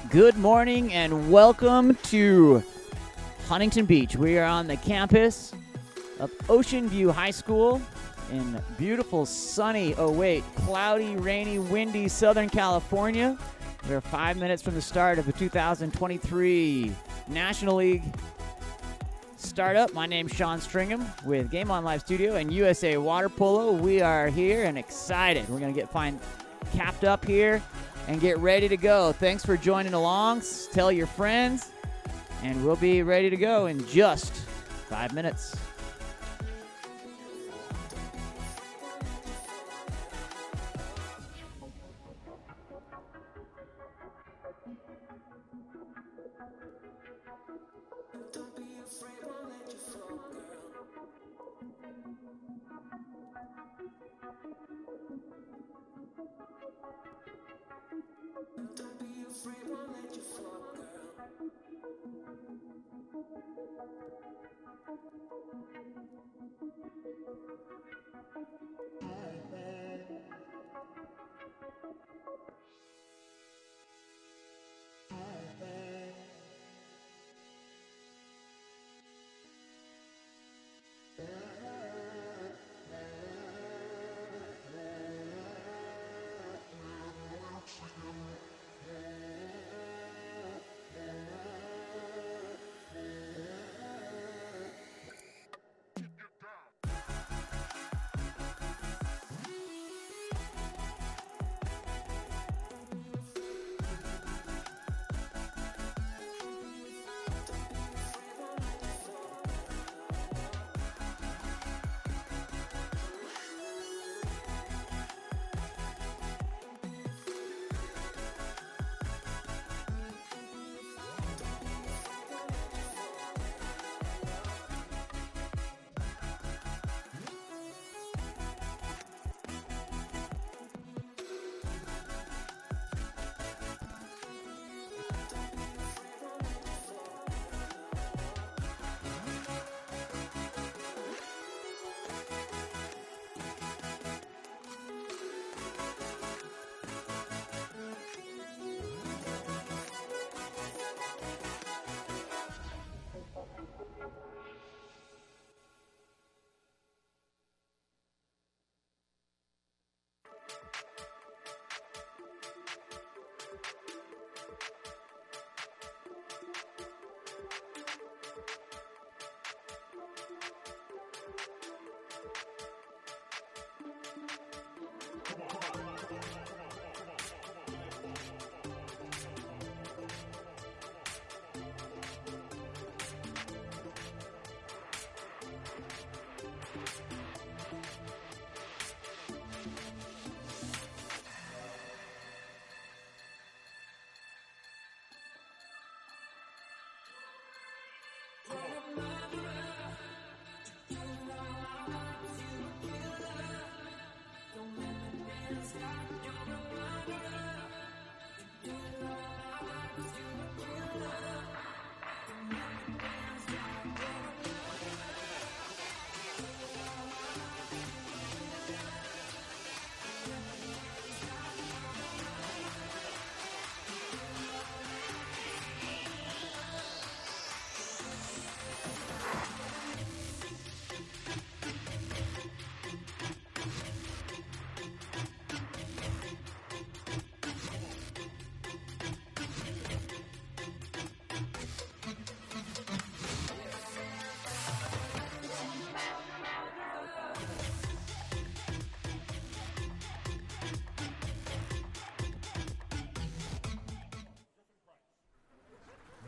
Good morning and welcome to Huntington Beach. We are on the campus of Ocean View High School in beautiful, sunny, cloudy, rainy, windy Southern California. We are 5 minutes from the start of the 2023 National League startup. My name's Sean Stringham with Game On Live Studio and USA Water Polo. We are here and excited. We're going to get capped up here and get ready to go. Thanks for joining along. Tell your friends, and we'll be ready to go in just 5 minutes.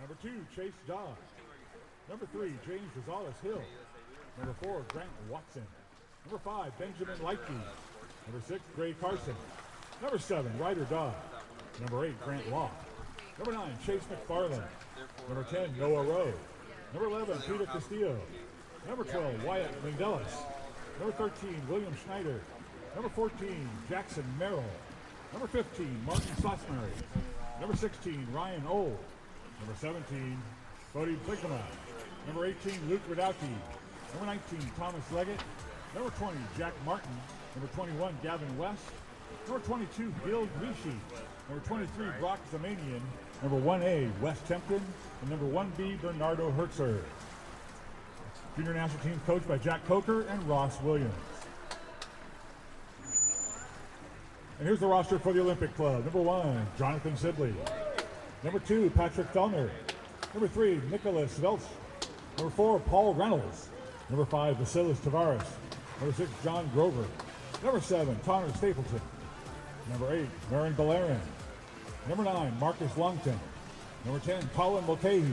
Number 2, Chase Dodge. Number 3, James Rosales Hill. Number 4, Grant Watson. Number 5, Benjamin Leitke. Number 6, Gray Carson. Number 7, Ryder Dodd. Number 8, Grant Law. Number 9, Chase McFarland. Number 10, Noah Rowe. Number 11, Peter Castillo. Number 12, Wyatt Lindelis. Number 13, William Schneider. Number 14, Jackson Merrill. Number 15, Martin Sosmary. Number 16, Ryan Old. Number 17, Cody Plickama. Number 18, Luke Radowski. Number 19, Thomas Leggett. Number 20, Jack Martin. Number 21, Gavin West. Number 22, Gil Rishi. Number 23, Brock Zamanian. Number 1A, Wes Tempton. And number 1B, Bernardo Hertzer. Junior national team coached by Jack Coker and Ross Williams. And here's the roster for the Olympic Club. Number 1, Jonathan Sibley. Number 2, Patrick Fellner. Number 3, Nicholas Velch. Number 4, Paul Reynolds. Number 5, Vasilis Tavares. Number 6, John Grover. Number 7, Connor Stapleton. Number 8, Marin Balarin. Number 9, Marcus Longton. Number 10, Colin Mulcahy.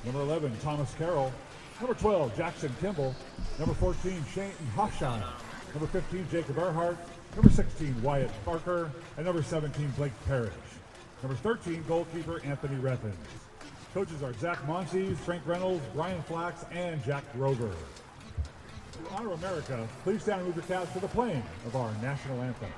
Number 11, Thomas Carroll. Number 12, Jackson Kimball. Number 14, Shane Hochschild. Number 15, Jacob Earhart. Number 16, Wyatt Barker. And number 17, Blake Parrish. Number 13, goalkeeper Anthony Reffins. Coaches are Zach Monsees, Frank Reynolds, Brian Flax, and Jack Grover. To honor America, please stand and move your caps for the playing of our national anthem.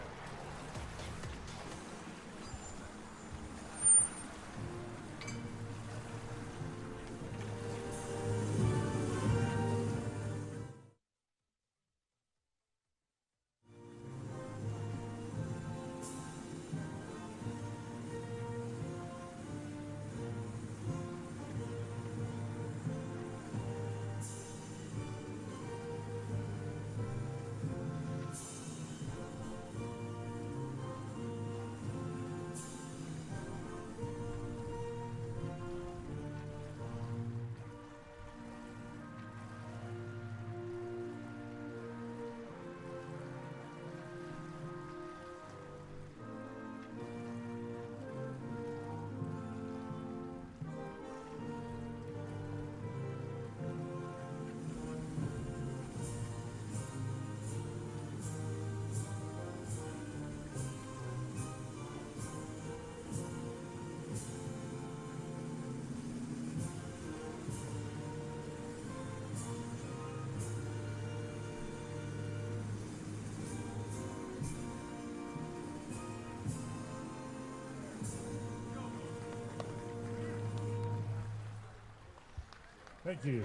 Thank you.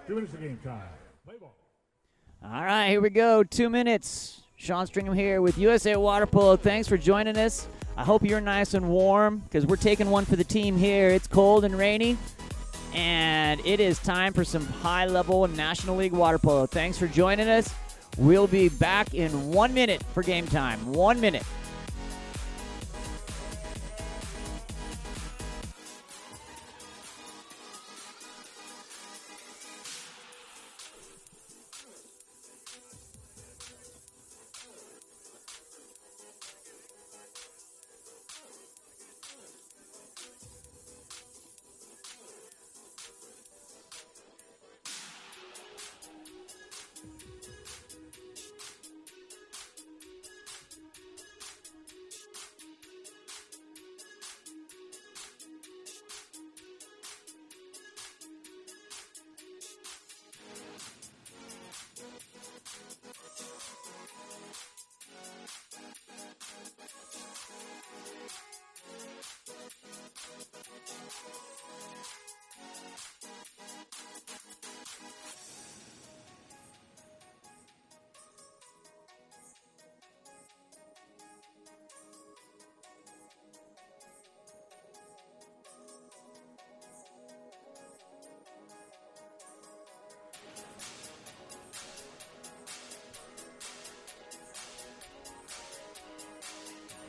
2 minutes of game time. Play ball. All right, here we go. 2 minutes. Sean Stringham here with USA Water Polo. Thanks for joining us. I hope you're nice and warm because we're taking one for the team here. It's cold and rainy, and it is time for some high-level National League Water Polo. Thanks for joining us. We'll be back in 1 minute for game time. 1 minute.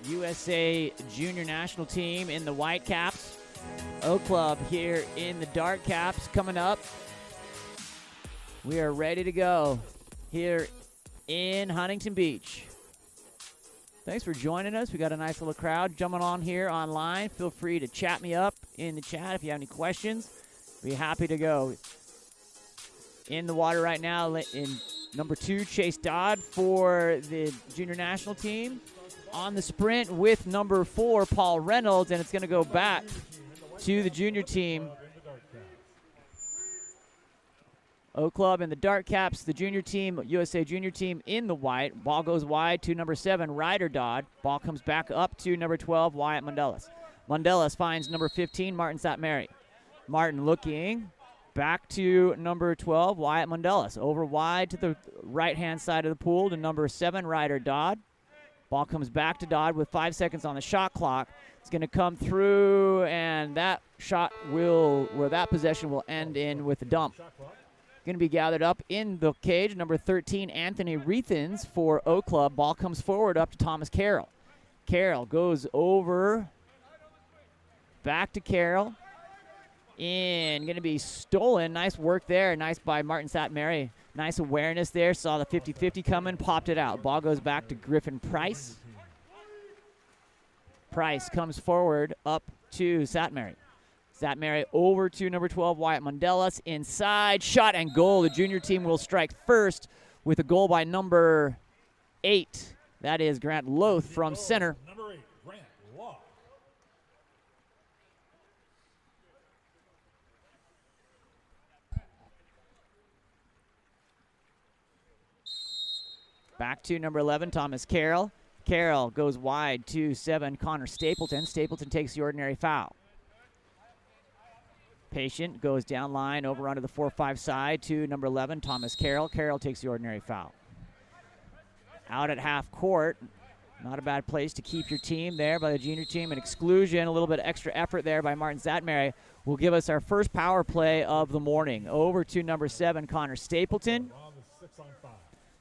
USA Junior National Team in the white caps. O Club here in the dark caps coming up. We are ready to go here in Huntington Beach. Thanks for joining us. We got a nice little crowd jumping on here online. Feel free to chat me up in the chat if you have any questions. Be happy to go. In the water right now in number 2, Chase Dodd for the Junior National Team. On the sprint with number 4, Paul Reynolds, and it's going to go back to the junior team. O Club in the dark caps, the junior team, USA Junior Team in the white. Ball goes wide to number 7, Ryder Dodd. Ball comes back up to number 12, Wyatt Mundelis. Mundelis finds number 15, Martin Satmary. Martin looking back to number 12, Wyatt Mundelis. Over wide to the right-hand side of the pool to number 7, Ryder Dodd. Ball comes back to Dodd with 5 seconds on the shot clock. It's going to come through, and that shot that possession will end in with a dump. Going to be gathered up in the cage. Number 13, Anthony Reethans for O Club. Ball comes forward up to Thomas Carroll. Carroll goes over. Back to Carroll. In. Going to be stolen. Nice work there. Nice by Martin Satmary. Nice awareness there. Saw the 50-50 coming. Popped it out. Ball goes back to Griffin Price. Price comes forward up to Satmary. Satmary over to number 12, Wyatt Mondelas. Inside, shot and goal. The junior team will strike first with a goal by number 8. That is Grant Loth from center. Number 8, Grant Loth. Back to number 11, Thomas Carroll. Carroll goes wide to 7, Connor Stapleton. Stapleton takes the ordinary foul. Patient goes down line over onto the 4-5 side to number 11, Thomas Carroll. Carroll takes the ordinary foul. Out at half court. Not a bad place to keep your team there by the junior team. An exclusion, a little bit of extra effort there by Martin Zatmary will give us our first power play of the morning. Over to number 7, Connor Stapleton.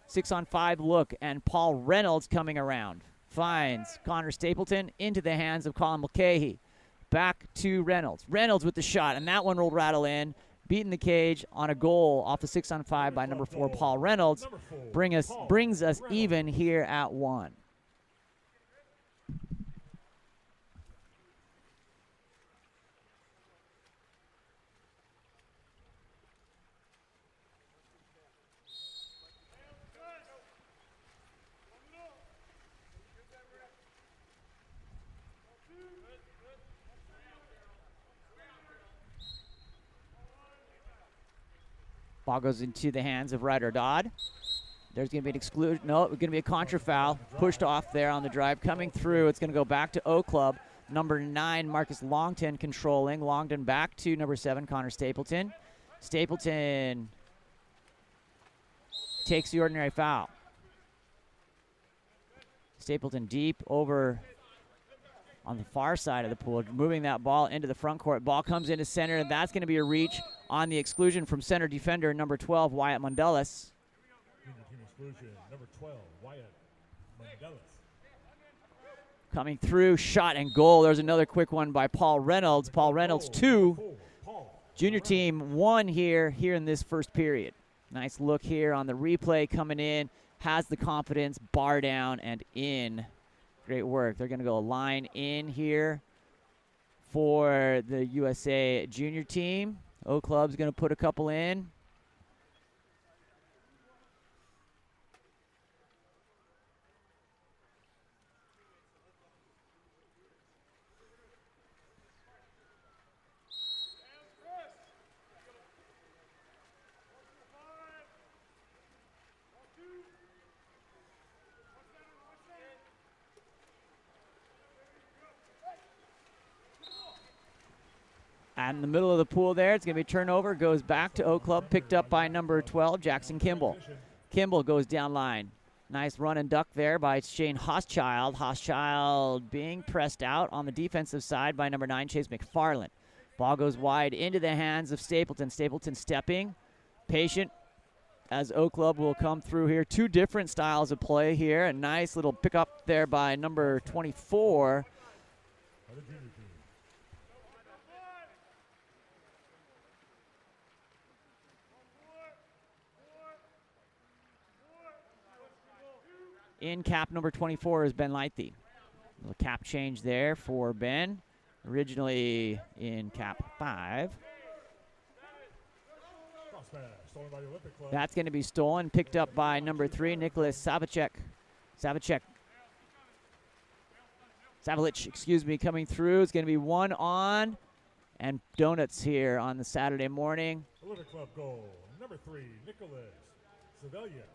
6-on-5 look, and Paul Reynolds coming around. Finds Connor Stapleton into the hands of Colin Mulcahy. Back to Reynolds. Reynolds with the shot, and that one will rattle in. Beating the cage on a goal off the 6-on-5 by number 4, Paul Reynolds. Brings us even here at 1. Ball goes into the hands of Ryder Dodd. There's going to be an exclusion. No, it's going to be a contra foul. Pushed off there on the drive. Coming through, it's going to go back to O Club. Number 9, Marcus Longton controlling. Longton back to number 7, Connor Stapleton. Stapleton takes the ordinary foul. Stapleton deep over on the far side of the pool, moving that ball into the front court. Ball comes into center, and that's going to be a reach on the exclusion from center defender number 12, Wyatt Mondelas. Exclusion, number 12, Wyatt Mondelas. Coming through, shot and goal. There's another quick one by Paul Reynolds. Paul Reynolds 2, junior team 1 here in this first period. Nice look here on the replay coming in. Has the confidence, bar down and in. Great work. They're going to go line in here for the USA junior team. O Club's going to put a couple in. And in the middle of the pool there, it's going to be a turnover. Goes back to O Club, picked up by number 12, Jackson Kimball. Kimball goes down line. Nice run and duck there by Shane Hoschild. Hoschild being pressed out on the defensive side by number 9, Chase McFarland. Ball goes wide into the hands of Stapleton. Stapleton stepping, patient, as O Club will come through here. 2 different styles of play here. A nice little pickup there by number 24. In cap number 24 is Ben Lighthy. A little cap change there for Ben. Originally in cap 5. That's going to be stolen, picked up by number 3, Nicholas Savicek, excuse me, coming through. It's going to be 1 on, and donuts here on the Saturday morning. Olympic Club goal, number 3, Nicholas Savicek.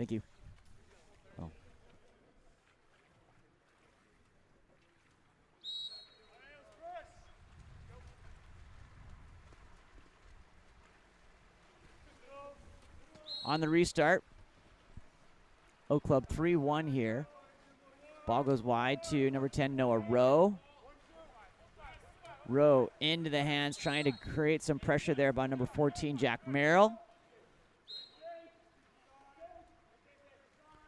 Thank you. Oh. On the restart, Oak Club 3-1 here. Ball goes wide to number 10, Noah Rowe. Rowe into the hands, trying to create some pressure there by number 14, Jack Merrill.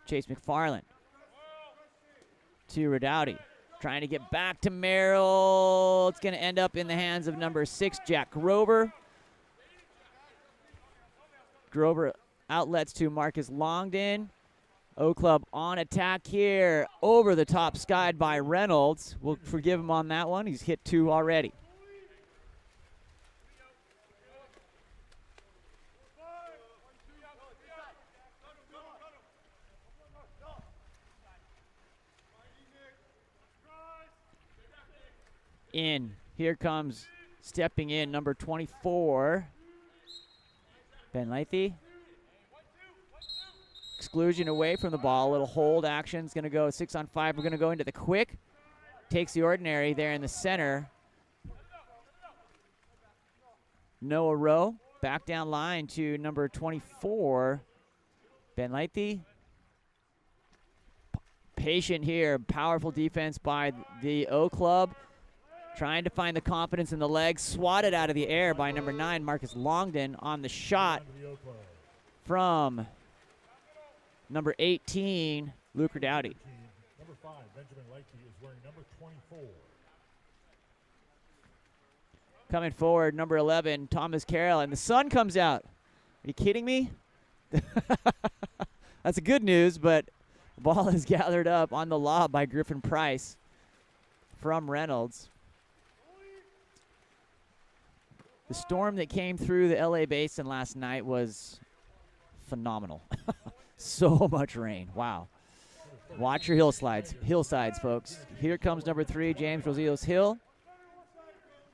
Chase McFarland to Redouty, trying to get back to Merrill. It's going to end up in the hands of number 6, Jack Grover. Grover outlets to Marcus Longden. O Club on attack here, over the top, skied by Reynolds. We'll forgive him on that one. He's hit 2 already. In. Here comes, stepping in, number 24, Ben Lathy. Exclusion away from the ball. A little hold action is going to go 6-on-5. We're going to go into the quick. Takes the ordinary there in the center. Noah Rowe back down line to number 24, Ben Lathy. Patient here. Powerful defense by the O Club. Trying to find the confidence in the legs. Swatted out of the air by number 9, Marcus Longden, on the shot from number 18, Luke Redouty. Number 5, Benjamin Leakey, is wearing number 24. Coming forward, number 11, Thomas Carroll, and the sun comes out. Are you kidding me? That's a good news, but the ball is gathered up on the lob by Griffin Price from Reynolds. The storm that came through the LA Basin last night was phenomenal. So much rain. Wow. Watch your hillsides, folks. Here comes number 3, James Rosilos Hill.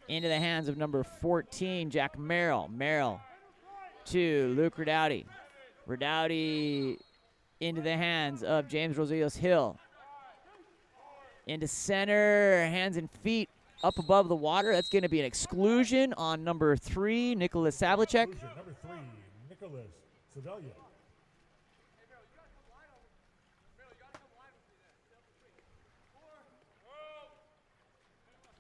Into the hands of number 14, Jack Merrill. Merrill to Luke Redouty. Redouty into the hands of James Rosilos Hill. Into center, hands and feet up above the water. That's going to be an exclusion on number 3, Nicholas Savlicek. Number 3, Nicholas Savelia.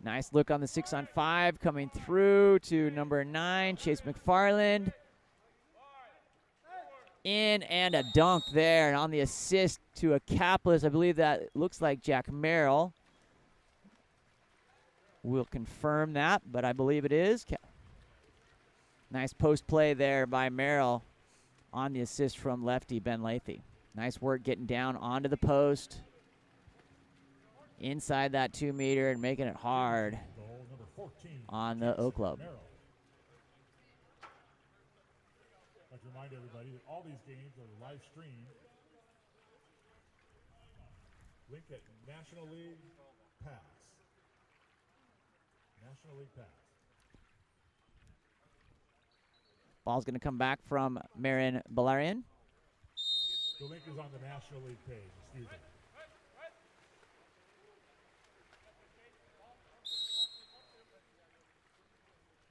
Nice look on the 6-on-5, coming through to number 9, Chase McFarland. In and a dunk there, and on the assist to a capless, I believe that looks like Jack Merrill. We'll confirm that, but I believe it is. Nice post play there by Merrill on the assist from lefty Ben Lathy. Nice work getting down onto the post, inside that 2 meter, and making it hard on the O Club. I'd like to remind everybody that all these games are live streamed. Link at National League Pass. National League Pass. Ball's going to come back from Marin Balarian. The link is on the National League page. Excuse me.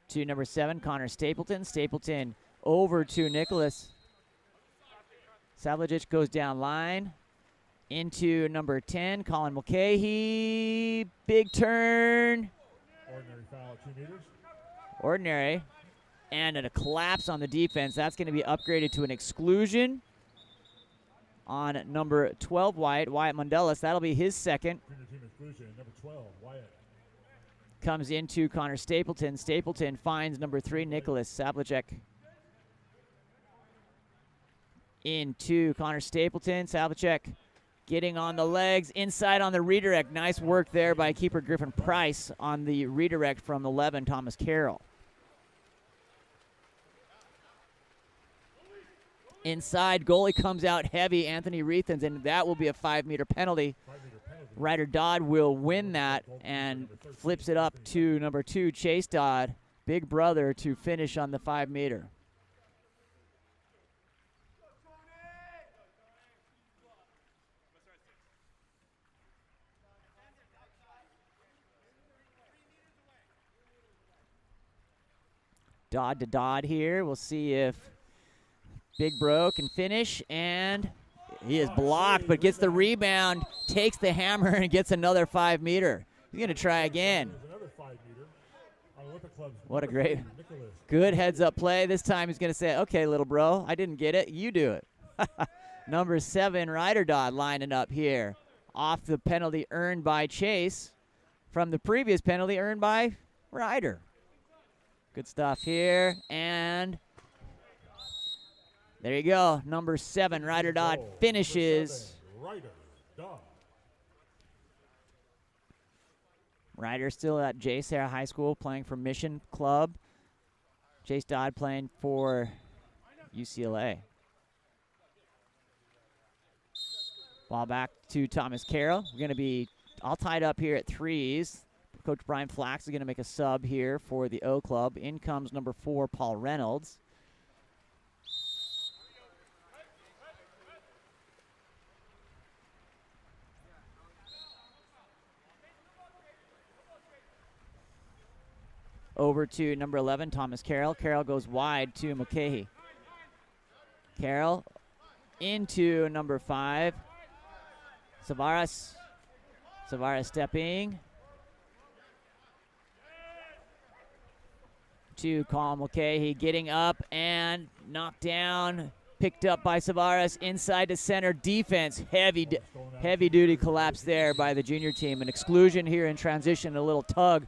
To number 7, Connor Stapleton. Stapleton over to Nicholas. Savlic goes down line. Into number 10, Colin Mulcahy. Big turn. Ordinary foul at 2 meters. Ordinary. And a collapse on the defense. That's going to be upgraded to an exclusion on number 12, Wyatt Mundelis. That'll be his second. Team exclusion, number 12, Wyatt. Comes into Connor Stapleton. Stapleton finds number 3, Nicholas Savlicek. Into Connor Stapleton. Savlicek getting on the legs, inside on the redirect. Nice work there by keeper Griffin Price on the redirect from 11, Thomas Carroll. Inside, goalie comes out heavy, Anthony Reethans, and that will be a 5-meter penalty. Ryder Dodd will win that and flips it up to number 2, Chase Dodd, big brother, to finish on the 5-meter. Dodd to Dodd here. We'll see if Big Bro can finish, and he is blocked, but gets the rebound, takes the hammer, and gets another 5-meter. He's going to try again. What a great, good heads-up play. This time he's going to say, okay, little bro, I didn't get it. You do it. Number 7, Ryder Dodd lining up here off the penalty earned by Chase from the previous penalty earned by Ryder. Good stuff here, and there you go. Number 7, Ryder Dodd finishes. Ryder still at J. Sarah High School playing for Mission Club. Chase Dodd playing for UCLA. Ball back to Thomas Carroll. We're going to be all tied up here at 3s. Coach Brian Flax is going to make a sub here for the O Club. In comes number 4, Paul Reynolds. Over to number 11, Thomas Carroll. Carroll goes wide to Mulcahy. Carroll into number 5, Savaras. Savaras stepping to Colin Mulcahy, getting up and knocked down. Picked up by Savaras inside to center. Defense, heavy duty collapse there by the junior team. An exclusion here in transition, a little tug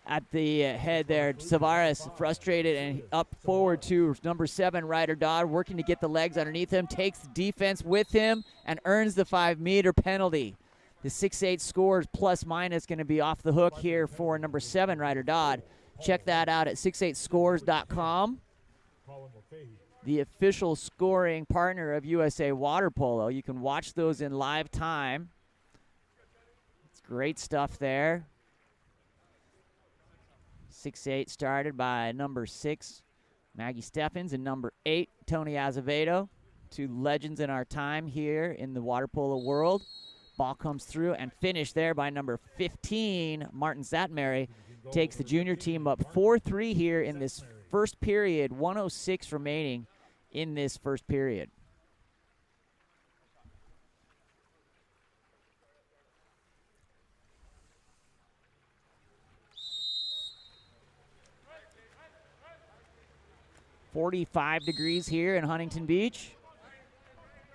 at the head there. Savaras frustrated and up forward to number 7, Ryder Dodd, working to get the legs underneath him, takes the defense with him and earns the 5-meter penalty. The 6'8" scores plus minus going to be off the hook here for number 7, Ryder Dodd. Check that out at 68scores.com. The official scoring partner of USA Water Polo. You can watch those in live time. It's great stuff there. 6'8" started by number 6, Maggie Steffens, and number 8, Tony Azevedo. 2 legends in our time here in the water polo world. Ball comes through and finished there by number 15, Martin Zatmary. Takes the junior team up 4-3 here in this first period. 1:06 remaining in this first period. .45 degrees here in Huntington Beach.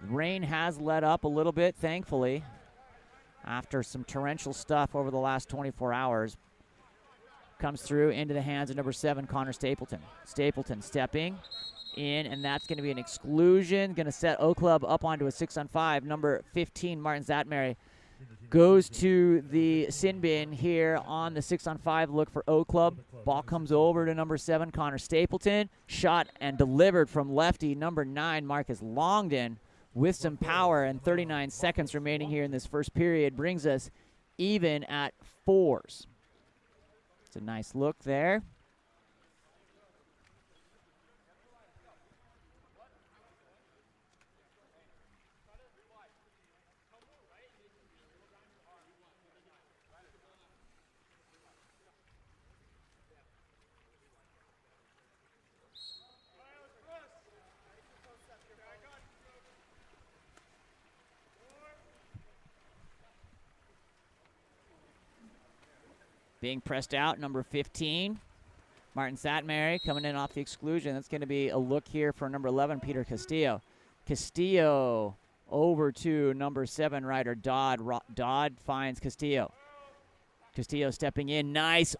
The rain has let up a little bit, thankfully, after some torrential stuff over the last 24 hours. Comes through into the hands of number 7, Connor Stapleton. Stapleton stepping in, and that's going to be an exclusion. Going to set O Club up onto a 6-on-5. Number 15, Martin Zatmary, goes to the sin bin here on the 6-on-5 look for O Club. Ball comes over to number 7, Connor Stapleton. Shot and delivered from lefty, number 9, Marcus Longden, with some power, and 39 seconds remaining here in this first period brings us even at 4s. It's a nice look there. Being pressed out, number 15, Martin Zatmary, coming in off the exclusion. That's going to be a look here for number 11, Peter Castillo. Castillo over to number 7, Ryder Dodd. Dodd finds Castillo. Castillo stepping in. Nice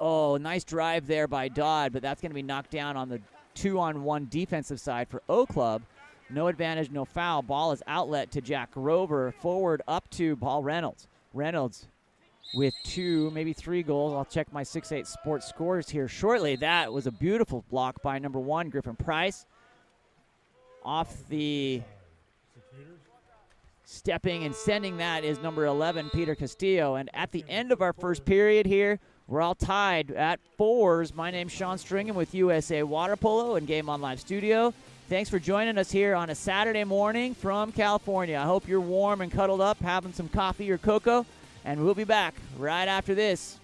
drive there by Dodd, but that's going to be knocked down on the 2-on-1 defensive side for O Club. No advantage, no foul. Ball is outlet to Jack Grover. Forward up to Paul Reynolds. Reynolds with 2, maybe 3 goals. I'll check my 6'8 sports scores here shortly. That was a beautiful block by number 1, Griffin Price. Off the stepping and sending that is number 11, Peter Castillo. And at the end of our first period here, we're all tied at 4s. My name's Sean Stringham with USA Water Polo and Game On Live Studio. Thanks for joining us here on a Saturday morning from California. I hope you're warm and cuddled up, having some coffee or cocoa. And we'll be back right after this.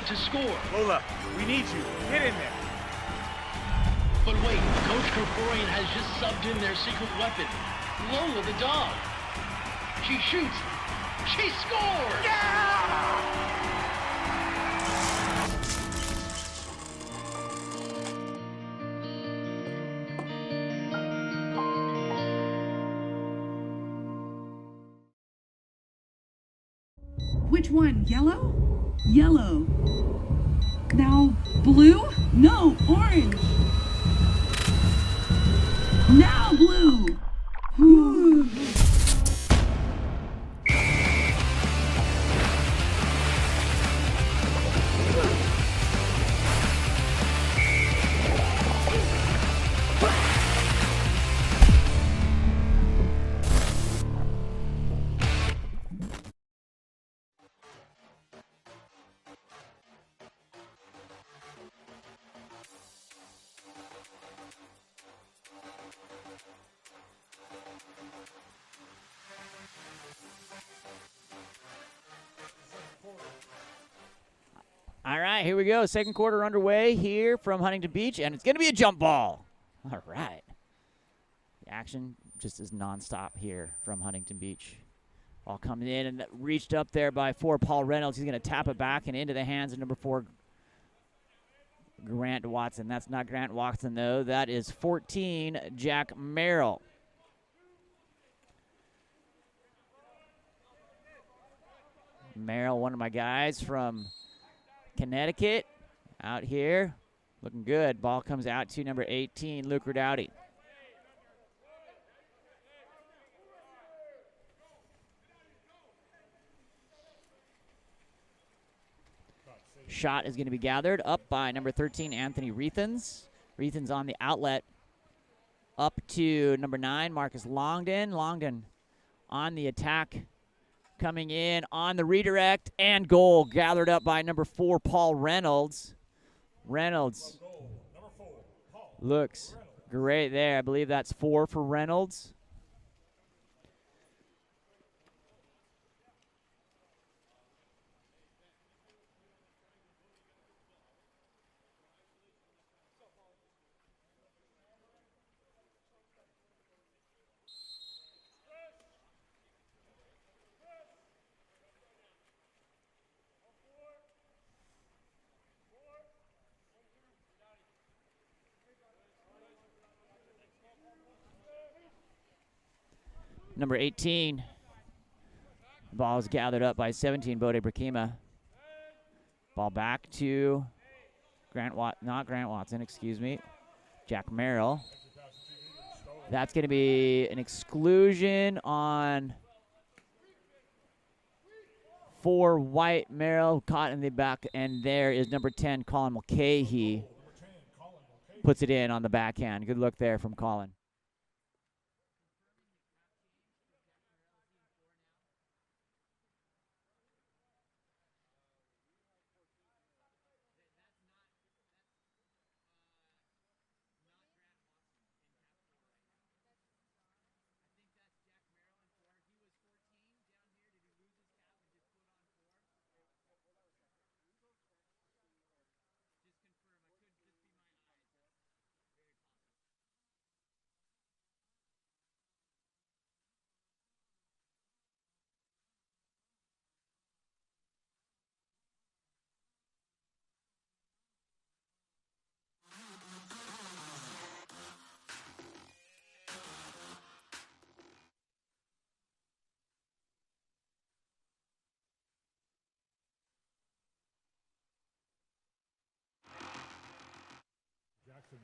to score. Lola, we need you. Get in there. But wait, Coach Kerkorian has just subbed in their secret weapon, Lola the dog. She shoots. She scores! Yeah! Which one? Yellow? Yellow. Now blue? No, orange. Now blue. Ooh. All right, here we go. Second quarter underway here from Huntington Beach, and it's going to be a jump ball. All right. The action just is nonstop here from Huntington Beach. Ball coming in and reached up there by 4, Paul Reynolds. He's going to tap it back and into the hands of number 4, Grant Watson. That's not Grant Watson, though. That is 14, Jack Merrill. Merrill, one of my guys from Connecticut, out here, looking good. Ball comes out to number 18, Luke Redowdy. Shot is going to be gathered up by number 13, Anthony Reethans. Reethans on the outlet, up to number 9, Marcus Longden. Longden on the attack, coming in on the redirect, and goal gathered up by number 4, Paul Reynolds. Reynolds looks great there. I believe that's 4 for Reynolds. Number 18, ball is gathered up by 17, Bode Brakima. Ball back to Jack Merrill. That's going to be an exclusion on 4, White. Merrill caught in the back, and there is number 10, Colin Mulcahy. Puts it in on the backhand. Good look there from Colin.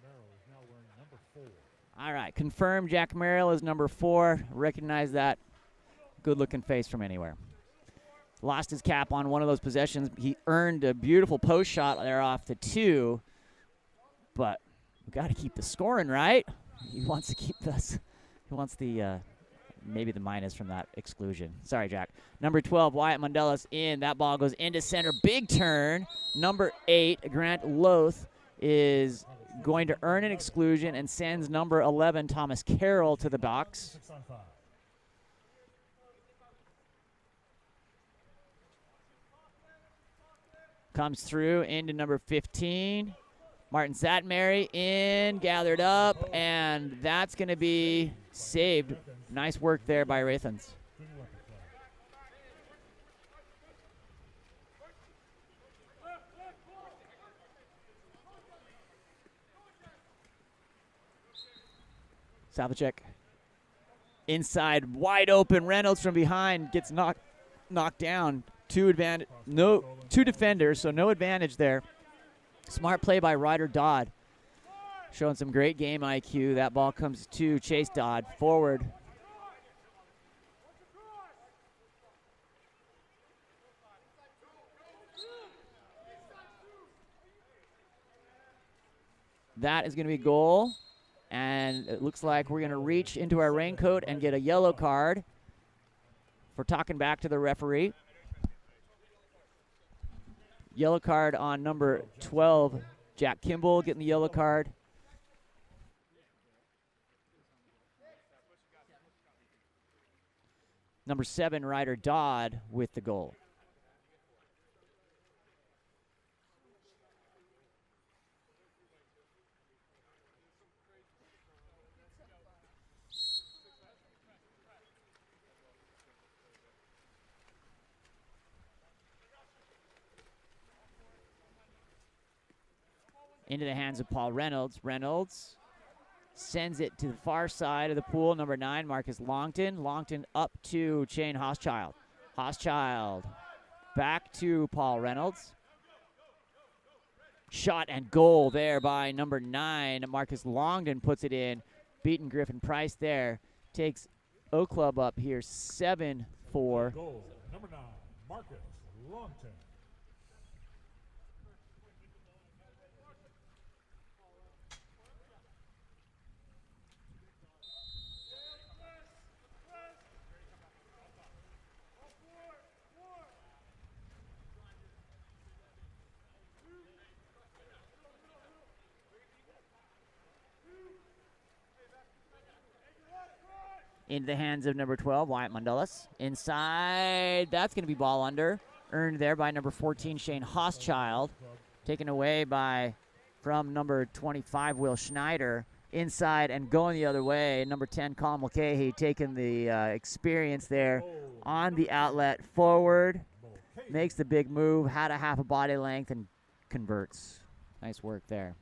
Merrill is now wearing number 4. All right, confirmed Jack Merrill is number 4. Recognize that good-looking face from anywhere. Lost his cap on one of those possessions. He earned a beautiful post shot there off the 2, but we got to keep the scoring, right? He wants to keep this. He wants the maybe the minus from that exclusion. Sorry, Jack. Number 12, Wyatt Mundelis in. That ball goes into center. Big turn. Number 8, Grant Loth, is going to earn an exclusion and sends number 11, Thomas Carroll, to the box. 6 on 5. Comes through into number 15. Martin Zatmary in, gathered up, and that's going to be saved. Nice work there by Rathens. Savicek inside, wide open. Reynolds from behind gets knocked down. Two defenders, so no advantage there. Smart play by Ryder Dodd, showing some great game IQ. That ball comes to Chase Dodd, forward. That is going to be a goal, and it looks like we're going to reach into our raincoat and get a yellow card for talking back to the referee. Yellow card on number 12, Jack Kimball getting the yellow card. Number 7, Ryder Dodd with the goal. Into the hands of Paul Reynolds. Reynolds sends it to the far side of the pool. Number 9, Marcus Longton. Longton up to Shane Hochschild. Hochschild back to Paul Reynolds. Shot and goal there by number 9. Marcus Longton puts it in. Beaten Griffin Price there. Takes O Club up here 7-4. Goal, number 9, Marcus Longton. Into the hands of number 12, Wyatt Mundulis. Inside, that's going to be ball under. Earned there by number 14, Shane Hochschild. Taken away from number 25, Will Schneider. Inside and going the other way, number 10, Colin Mulcahy, taking the experience there on the outlet forward. Makes the big move, had a half a body length, and converts. Nice work there.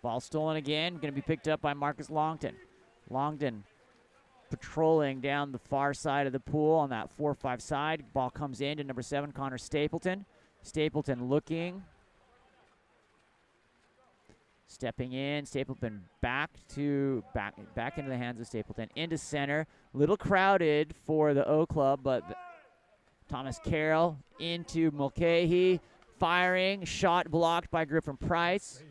Ball stolen again, going to be picked up by Marcus Longton. Longton patrolling down the far side of the pool on that 4-5 side. Ball comes in to number 7, Connor Stapleton. Stapleton looking. Stepping in, Stapleton back into the hands of Stapleton. Into center, little crowded for the O Club, but Thomas Carroll into Mulcahy. Firing, shot blocked by Griffin Price.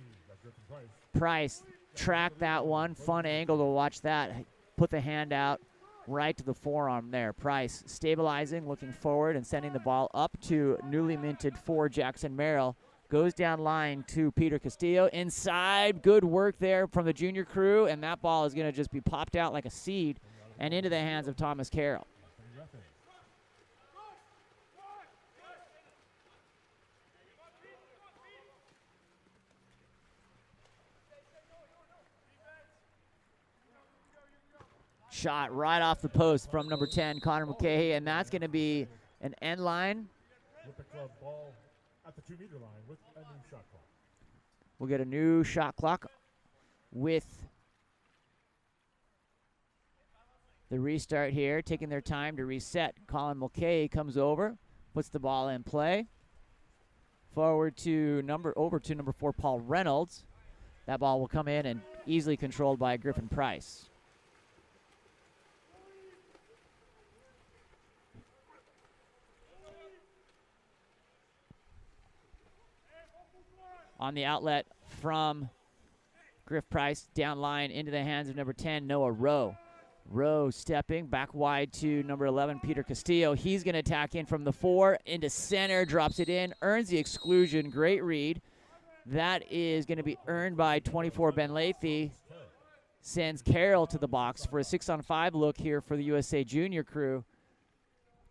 Price tracked that one. Fun angle to watch that. Put the hand out right to the forearm there. Price stabilizing, looking forward, and sending the ball up to newly minted 4, Jackson Merrill. Goes down line to Peter Castillo. Inside, good work there from the junior crew, and that ball is going to just be popped out like a seed and into the hands of Thomas Carroll. Shot right off the post from number 10, Connor Mulcahy, and that's going to be an end line. With the club ball at the 2-meter line with a new shot clock. We'll get a new shot clock with the restart here, taking their time to reset. Colin Mulcahy comes over, puts the ball in play. Over to number 4, Paul Reynolds. That ball will come in and easily controlled by Griffin Price. on the outlet from Griff Price, down line into the hands of number 10, Noah Rowe. Rowe stepping back wide to number 11, Peter Castillo. He's going to attack in from the 4 into center, drops it in, earns the exclusion. Great read. That is going to be earned by 24, Ben Lathy. Sends Carroll to the box for a 6-on-5 look here for the USA Junior crew.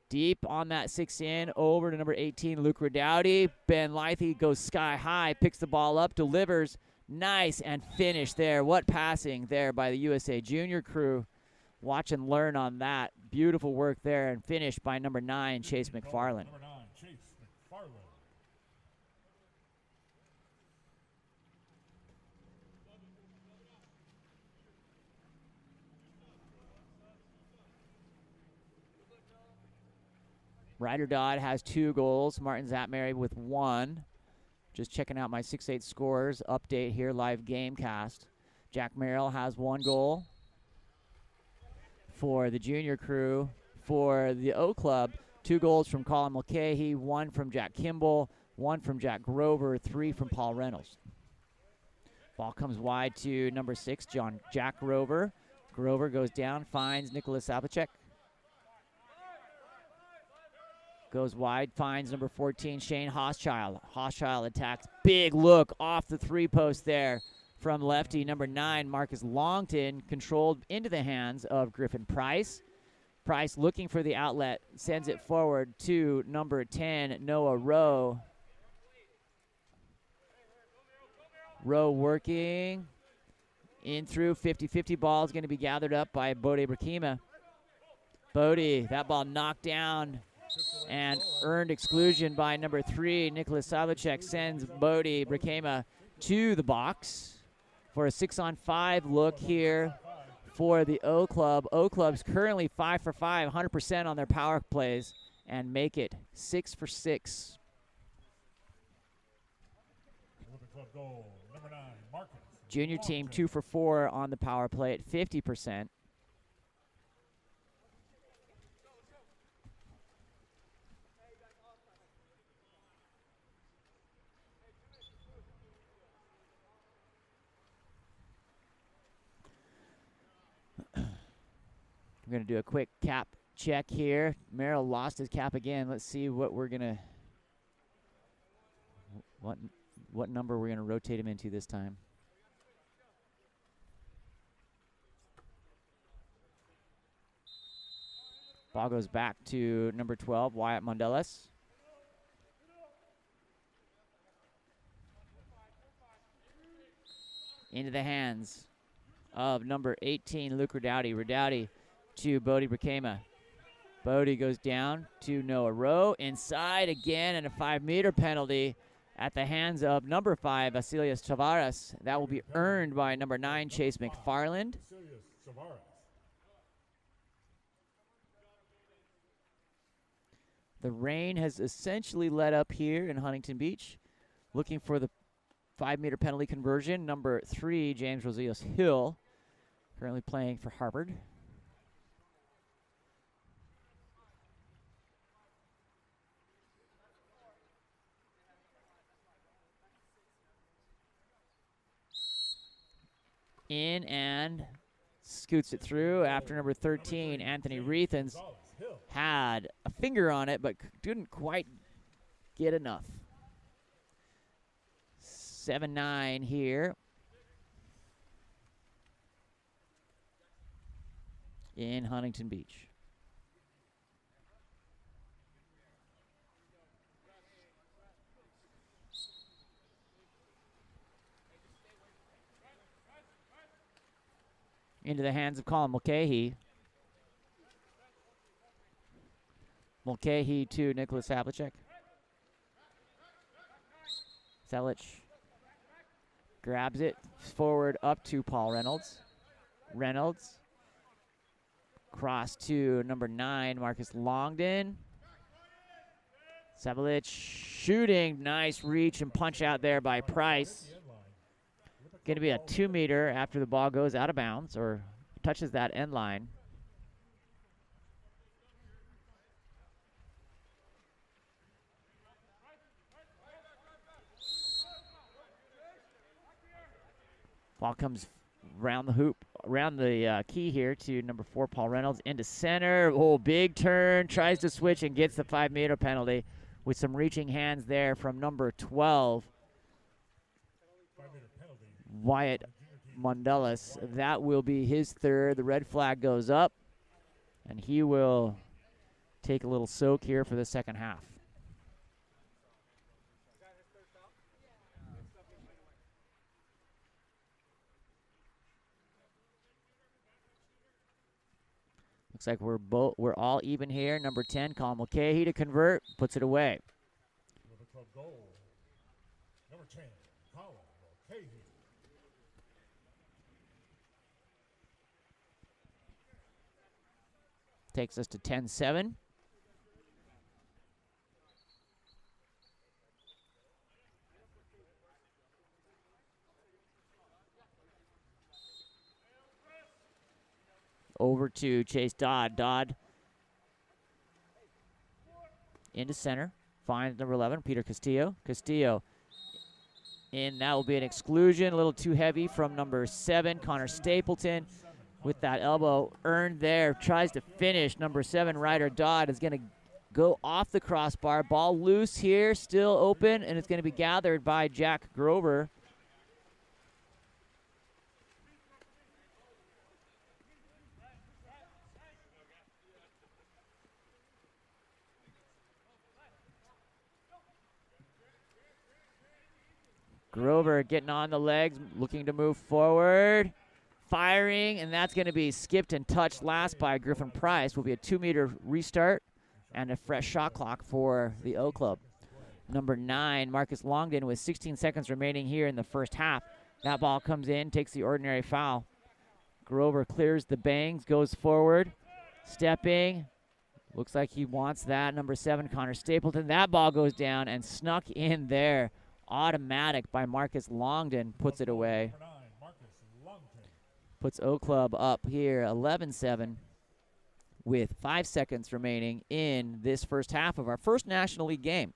Deep on that 6-in, over to number 18, Luke Redowdy. Ben Lathy goes sky high, picks the ball up, delivers. Nice and finish there. What passing there by the USA Junior crew. Watch and learn on that. Beautiful work there, and finish by number 9, Chase McFarland. Number 9, Chase McFarland. Ryder Dodd has 2 goals. Martin Zapmary with 1. Just checking out my 6-8 scores update here, live Gamecast. Jack Merrill has 1 goal for the junior crew. For the O Club, 2 goals from Colin Mulcahy, 1 from Jack Kimball, 1 from Jack Grover, 3 from Paul Reynolds. Ball comes wide to number 6, Jack Grover. Grover goes down, finds Nicholas Sapacek. Goes wide, finds number 14, Shane Hochschild. Hochschild attacks, big look off the 3-post there from lefty. Number 9, Marcus Longton, controlled into the hands of Griffin Price. Price looking for the outlet, sends it forward to number 10, Noah Rowe. Rowe working in through 50-50 ball is going to be gathered up by Bodie Brakima. Bodie, that ball knocked down and earned exclusion by number 3, Nicholas Savicek. Sends Bodie Brakima to the box for a 6-on-5 look here for the O Club. O Club's currently 5 for 5, 100% on their power plays, and make it 6 for 6. Club goal, number 9, Marcus. Junior team 2 for 4 on the power play at 50%. We're going to do a quick cap check here. Merrill lost his cap again. Let's see what we're going to, what number we're going to rotate him into this time. Ball goes back to number 12, Wyatt Mondelis. Into the hands of number 18, Luke Redowdy. Redowdy to Bodie Brakima. Bodie goes down to Noah Rowe. Inside again, and a 5-meter penalty at the hands of number 5, Vasilius Tavares. That will be earned by number 9, Chase McFarland. The rain has essentially let up here in Huntington Beach. Looking for the 5-meter penalty conversion. Number 3, James Rosios Hill, currently playing for Harvard. In and scoots it through after number 13, Anthony Reethans, had a finger on it but didn't quite get enough. 7-9 here in Huntington Beach. Into the hands of Colin Mulcahy. Mulcahy to Nicholas Havlicek. Selich grabs it forward up to Paul Reynolds. Reynolds cross to number 9, Marcus Longden. Selich shooting, nice reach and punch out there by Price. Going to be a 2-meter after the ball goes out of bounds or touches that end line. Ball comes around the hoop, around the key here to number 4, Paul Reynolds, into center. Oh, big turn, tries to switch and gets the 5-meter penalty with some reaching hands there from number 12, Wyatt Mondellis. That will be his third. The red flag goes up, and he will take a little soak here for the second half. Looks like we're all even here. Number 10, Colin Mulcahy to convert, puts it away. With a club goal, number 10, Colin Mulcahy. Takes us to 10-7. Over to Chase Dodd. Dodd into center. Finds number 11, Peter Castillo. Castillo in. That will be an exclusion. A little too heavy from number 7, Connor Stapleton. With that elbow earned there. Tries to finish. Number 7, Ryder Dodd is going to go off the crossbar. Ball loose here. Still open. And it's going to be gathered by Jack Grover. Grover getting on the legs, looking to move forward, firing, and that's going to be skipped and touched last by Griffin Price. Will be a 2-meter restart and a fresh shot clock for the O Club. Number 9, Marcus Longden, with 16 seconds remaining here in the first half. That ball comes in, takes the ordinary foul. Grover clears the bangs, goes forward, stepping. Looks like he wants that. Number 7, Connor Stapleton. That ball goes down and snuck in there. Automatic by Marcus Longden, puts it away. Puts O Club up here 11-7 with 5 seconds remaining in this first half of our first National League game.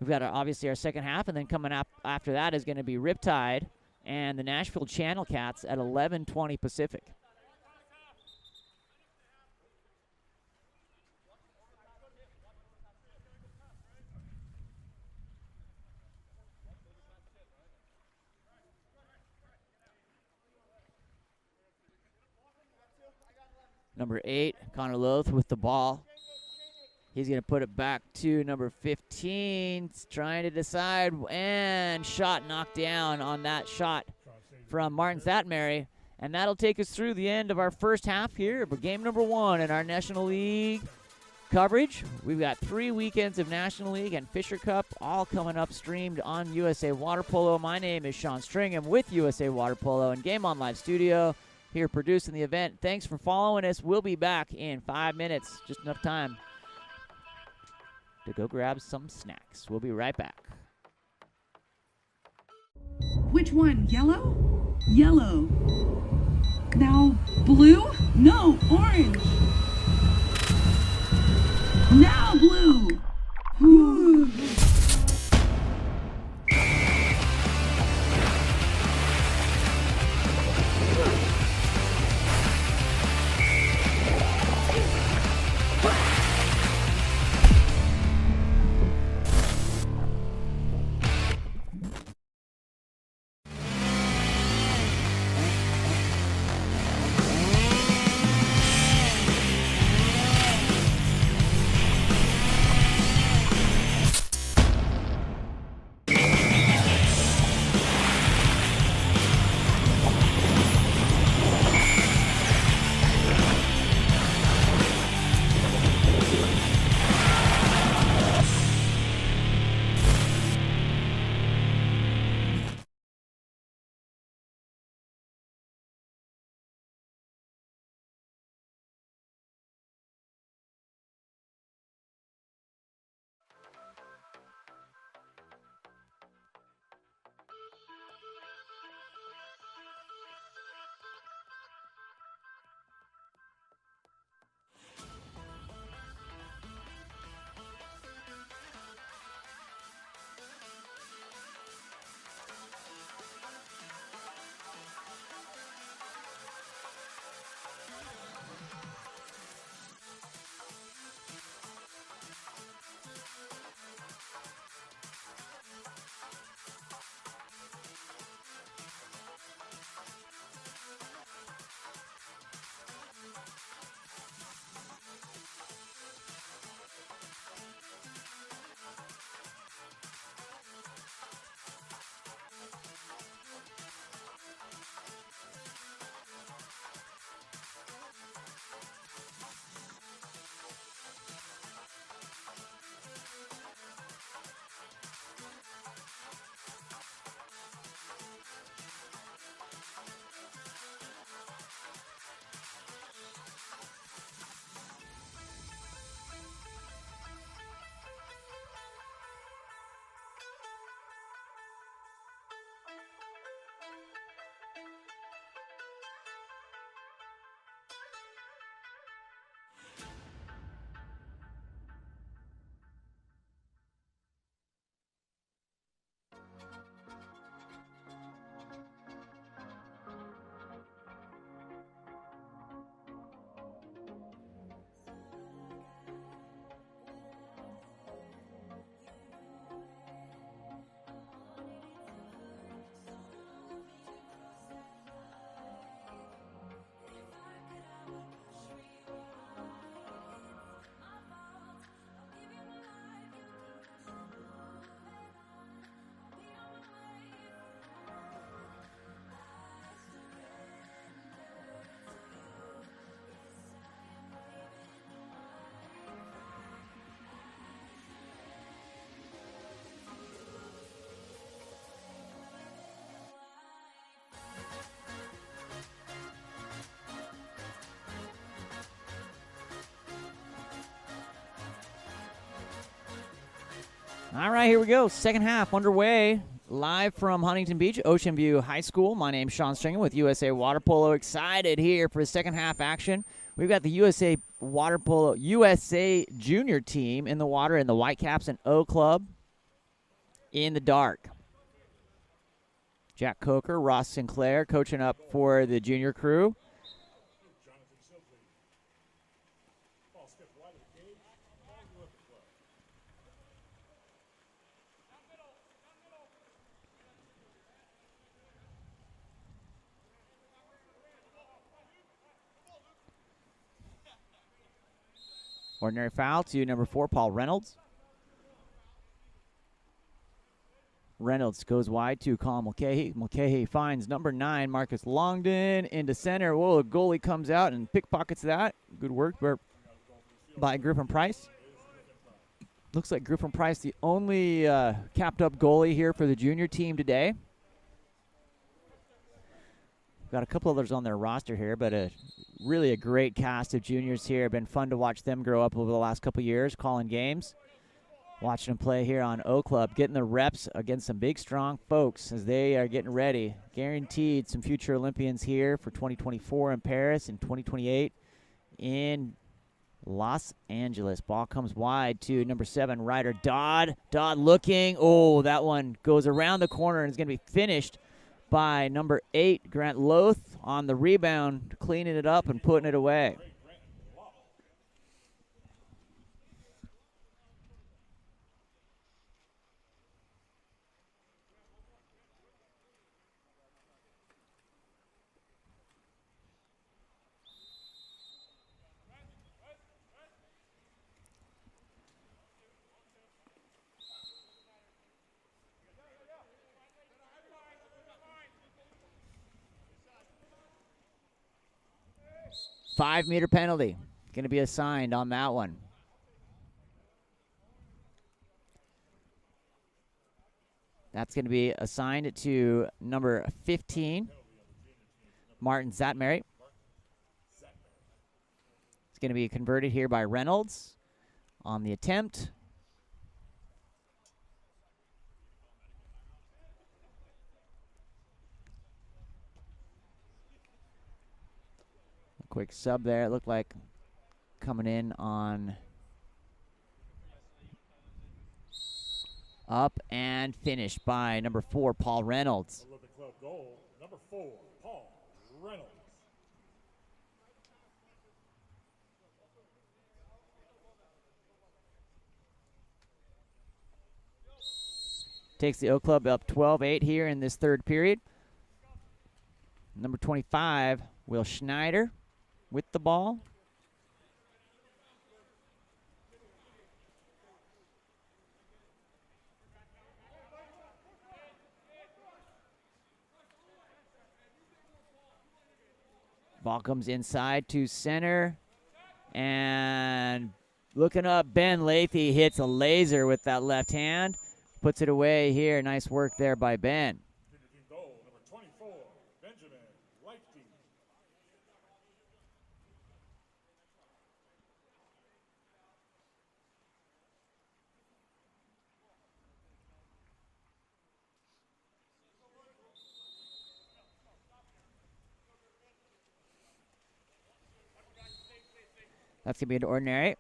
We've got obviously our second half, and then coming up after that is going to be Riptide and the Nashville Channel Cats at 11:20 Pacific. Number 8, Connor Loth with the ball. He's going to put it back to number 15. Trying to decide, and shot knocked down on that shot from Martin Satmary. And that'll take us through the end of our first half here of game number 1 in our National League coverage. We've got 3 weekends of National League and Fisher Cup all coming up, streamed on USA Water Polo. My name is Sean Stringham with USA Water Polo and Game On Live Studio, here producing the event. Thanks for following us. We'll be back in 5 minutes. Just enough time to go grab some snacks. We'll be right back. Which one? Yellow? Yellow. Now blue? No, orange. Now blue. Ooh. All right, here we go. Second half underway. Live from Huntington Beach, Ocean View High School. My name's Sean Stringen with USA Water Polo. Excited here for the second half action. We've got the USA Water Polo USA Junior team in the water, and the Whitecaps and O Club in the dark. Jack Coker, Ross Sinclair coaching up for the junior crew. Ordinary foul to number 4, Paul Reynolds. Reynolds goes wide to Colin Mulcahy. Mulcahy finds number 9, Marcus Longden, into center. Whoa, the goalie comes out and pickpockets that. Good work by Griffin Price. Looks like Griffin Price, the only capped-up goalie here for the junior team today. Got a couple others on their roster here, but really a great cast of juniors here. Been fun to watch them grow up over the last couple years, calling games. Watching them play here on O Club, getting the reps against some big, strong folks as they are getting ready. Guaranteed some future Olympians here for 2024 in Paris and 2028 in Los Angeles. Ball comes wide to number 7, Ryder Dodd. Dodd looking. Oh, that one goes around the corner and is going to be finished by number 8, Grant Loth, on the rebound, cleaning it up and putting it away. Five-meter penalty going to be assigned on that one. That's going to be assigned to number 15, Martin Zatmary. It's going to be converted here by Reynolds on the attempt. Quick sub there. It looked like coming in on up and finished by number 4, Paul Reynolds. Olympic Club goal, number 4, Paul Reynolds. Takes the O Club up 12-8 here in this third period. Number 25, Will Schneider, with the ball. Ball comes inside to center. And looking up, Ben Lathy hits a laser with that left hand. Puts it away here. Nice work there by Ben. Goal, number 24, Benjamin Lightke. That's going to be an ordinary.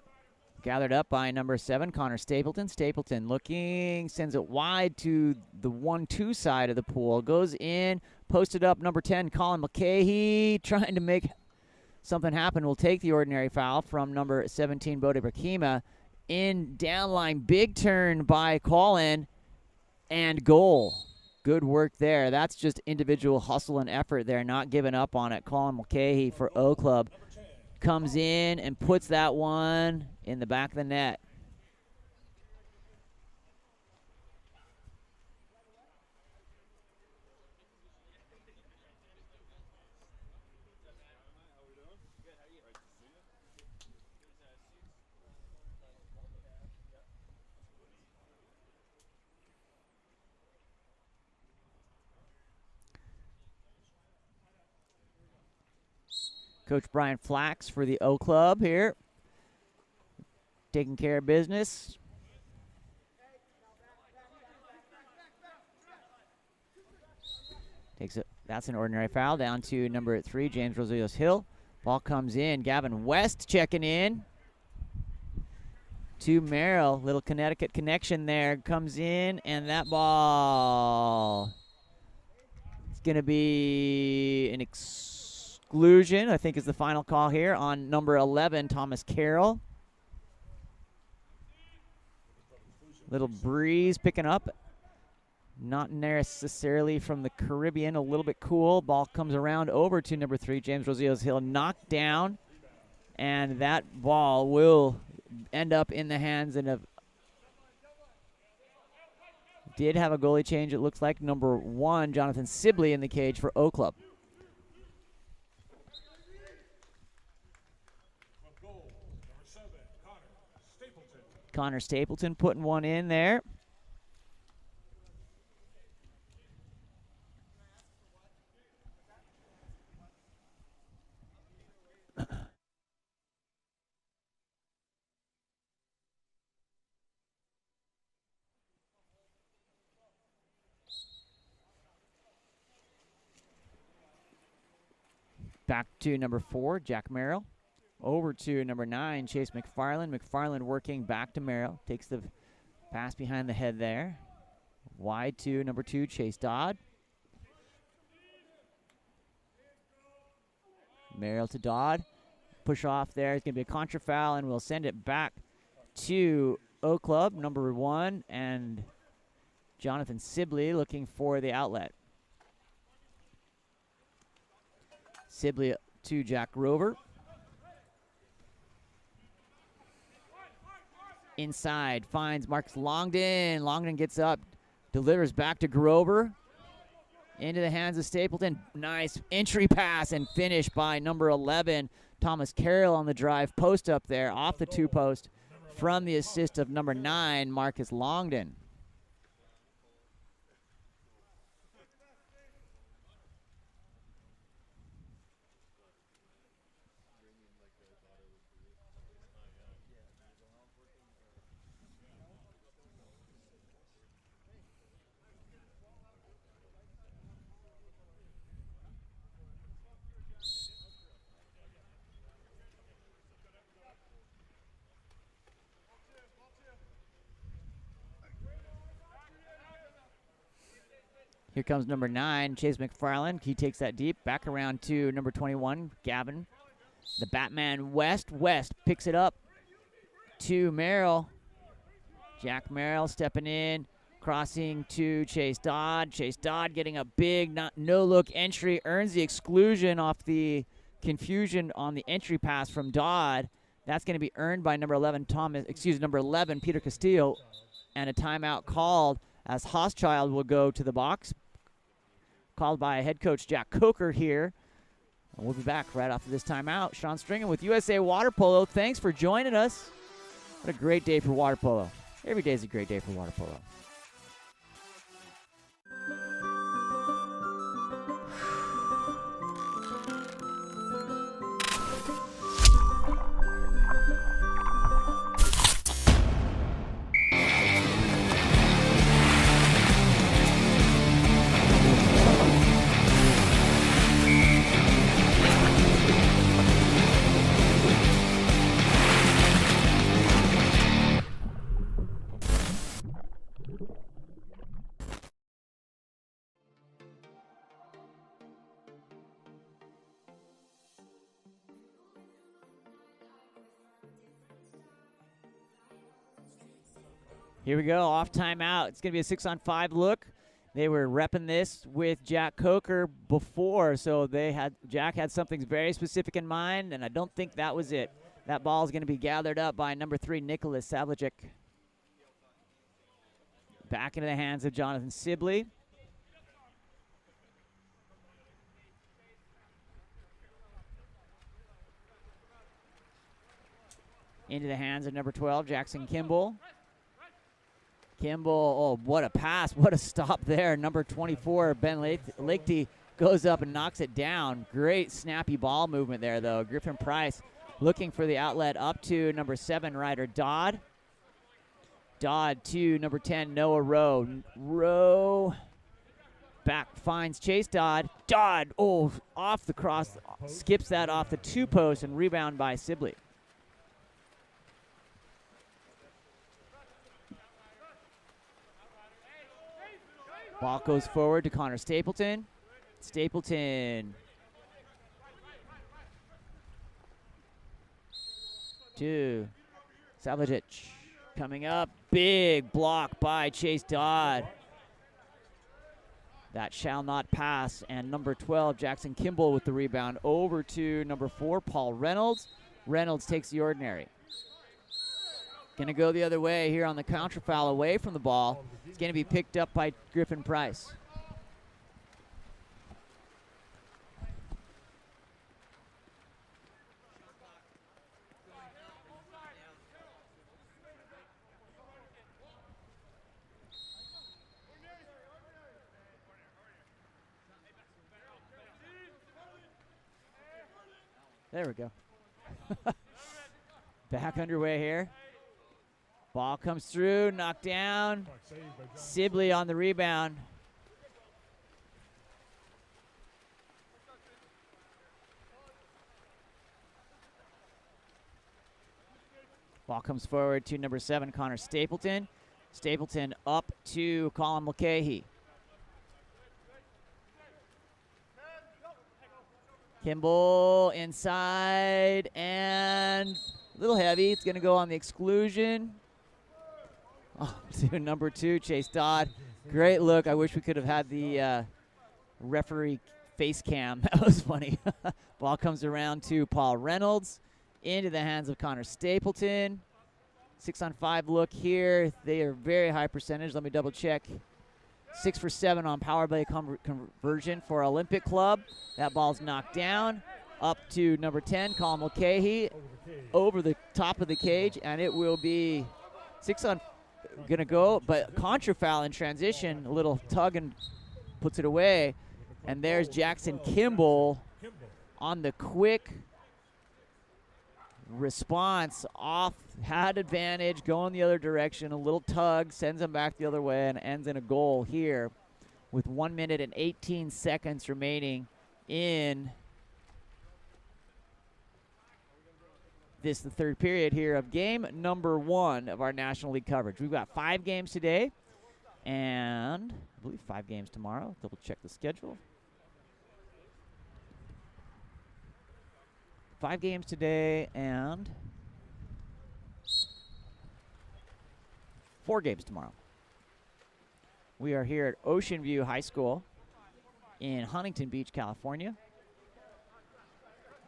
Gathered up by number 7, Connor Stapleton. Stapleton looking, sends it wide to the 1-2 side of the pool. Goes in, posted up, number 10, Colin Mulcahy, trying to make something happen. Will take the ordinary foul from number 17, Bodie Brakima. In downline, big turn by Colin, and goal. Good work there. That's just individual hustle and effort there, not giving up on it. Colin Mulcahy for O Club comes in and puts that one in the back of the net. Coach Brian Flax for the O Club here, taking care of business. Takes it. That's an ordinary foul. Down to number 3, James Rosillos Hill. Ball comes in. Gavin West checking in. To Merrill. Little Connecticut connection there. Comes in, and that ball. It's going to be an exclusion, I think is the final call here, on number 11, Thomas Carroll. Little breeze picking up. Not necessarily from the Caribbean, a little bit cool. Ball comes around over to number 3, James Rosillos Hill, knocked down, and that ball will end up in the hands of. Did have a goalie change, it looks like. Number 1, Jonathan Sibley in the cage for O Club. Connor Stapleton putting one in there. Back to number 4, Jack Merrill. Over to number 9, Chase McFarland. McFarland working back to Merrill. Takes the pass behind the head there. Wide to number 2, Chase Dodd. Merrill to Dodd. Push off there. It's going to be a contra foul, and we'll send it back to O Club, number 1, and Jonathan Sibley looking for the outlet. Sibley to Jack Rover. Inside, finds Marcus Longden. Longden gets up, delivers back to Grover. Into the hands of Stapleton. Nice entry pass and finish by number 11, Thomas Carroll on the drive. Post up there, off the 2-post from the assist of number 9, Marcus Longden. Here comes number 9, Chase McFarland. He takes that deep. Back around to number 21, Gavin. The Batman West. West picks it up to Merrill. Jack Merrill stepping in. Crossing to Chase Dodd. Chase Dodd getting a big no-look entry. Earns the exclusion off the confusion on the entry pass from Dodd. That's going to be earned by number 11, number 11, Peter Castillo. And a timeout called as Hochschild will go to the box. Called by head coach Jack Coker here. And we'll be back right after this timeout. Sean Stringham with USA Water Polo. Thanks for joining us. What a great day for water polo. Every day is a great day for water polo. Here we go, off timeout. It's going to be a 6-on-5 look. They were repping this with Jack Coker before, so Jack had something very specific in mind, and I don't think that was it. That ball is going to be gathered up by number 3, Nicholas Savlicek. Back into the hands of Jonathan Sibley. Into the hands of number 12, Jackson Kimball. Kimball, oh, what a pass. What a stop there. Number 24, Ben Lakety goes up and knocks it down. Great snappy ball movement there, though. Griffin Price looking for the outlet up to number 7, Ryder Dodd. Dodd to number 10, Noah Rowe. Rowe Back finds Chase Dodd. Dodd, off the cross, skips that off the 2-post and rebound by Sibley. Ball goes forward to Connor Stapleton. Stapleton to Savage. Coming up, big block by Chase Dodd. That shall not pass, and number 12, Jackson Kimball with the rebound over to number 4, Paul Reynolds. Reynolds takes the ordinary. Gonna go the other way here on the counter foul away from the ball. It's gonna be picked up by Griffin Price. There we go. Back underway here. Ball comes through, knocked down. Sibley on the rebound. Ball comes forward to number 7, Connor Stapleton. Stapleton up to Colin Mulcahy. Kimball inside and a little heavy. It's going to go on the exclusion. To number 2, Chase Dodd. Great look. I wish we could have had the referee face cam. That was funny. Ball comes around to Paul Reynolds into the hands of Connor Stapleton. 6-on-5 look here. They are very high percentage. Let me double check. 6 for 7 on power play conversion for Olympic Club. That ball's knocked down. Up to number 10, Colin Mulcahy, over the top of the cage, and it will be 6 on. Gonna go, but contra foul in transition. A little tug and puts it away. And there's Jackson Kimball on the quick response off, had advantage, going the other direction, a little tug, sends him back the other way, and ends in a goal here with 1 minute and 18 seconds remaining in the third period here of game number 1 of our National League coverage. We've got 5 games today, and I believe 5 games tomorrow. Double check the schedule. 5 games today and 4 games tomorrow. We are here at Ocean View High School in Huntington Beach, California,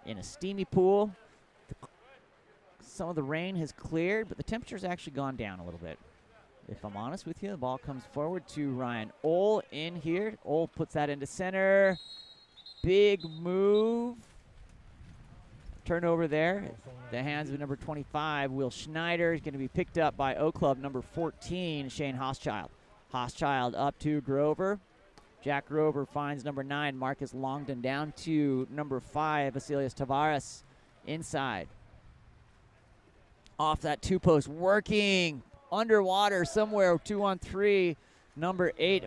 in a steamy pool. Some of the rain has cleared, but the temperature's actually gone down a little bit. If I'm honest with you, the ball comes forward to Ryan Ohl in here. Ohl puts that into center. Big move. Turnover there. The hands of number 25, Will Schneider, is going to be picked up by O Club number 14, Shane Hoschild. Hoschild up to Grover. Jack Grover finds number 9, Marcus Longdon, down to number 5, Vasilius Tavares, inside. Off that 2-post, working underwater somewhere, 2-on-3. Number 8,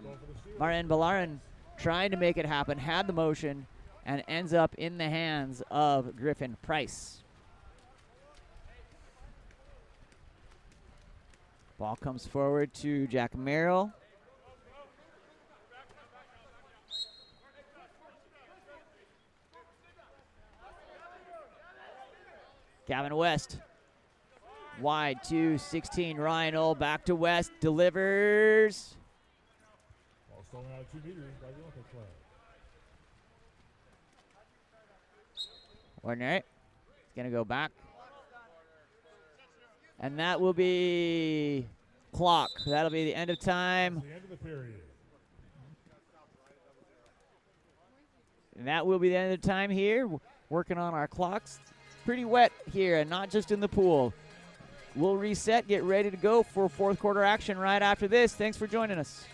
Marian Balaran, trying to make it happen, had the motion, and ends up in the hands of Griffin Price. Ball comes forward to Jack Merrill. Gavin West. Wide to 16, Ryan Ohl, back to West, delivers. Ball stolen out of 2 meters by the Olympic Club. Ordinary. It's going to go back. And that will be clock. That'll be the end of time. The end of the period. And that will be the end of time here. Working on our clocks. Pretty wet here, and not just in the pool. We'll reset, get ready to go for 4th quarter action right after this. Thanks for joining us.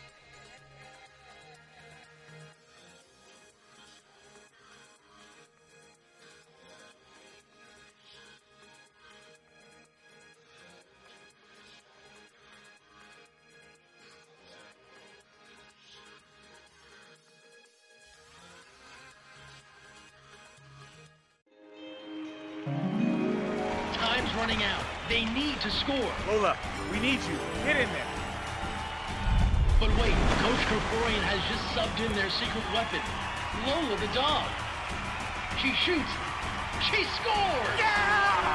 running out. They need to score. Lola, we need you. Get in there. But wait, Coach Kerkorian has just subbed in their secret weapon, Lola the dog. She shoots. She scores! Yeah!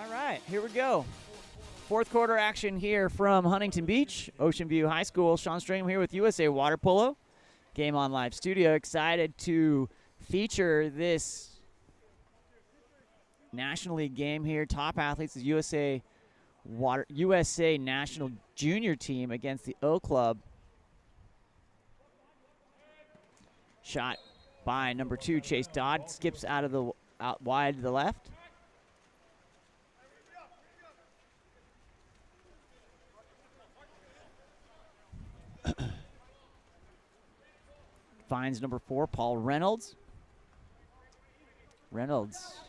All right, here we go. Fourth quarter action here from Huntington Beach, Ocean View High School. Sean Stringham here with USA Water Polo. Game on Live Studio. Excited to feature this National League game here. Top athletes is USA National Junior Team against the O Club. Shot by number 2, Chase Dodd. Skips out wide to the left. Finds number 4, Paul Reynolds. Reynolds,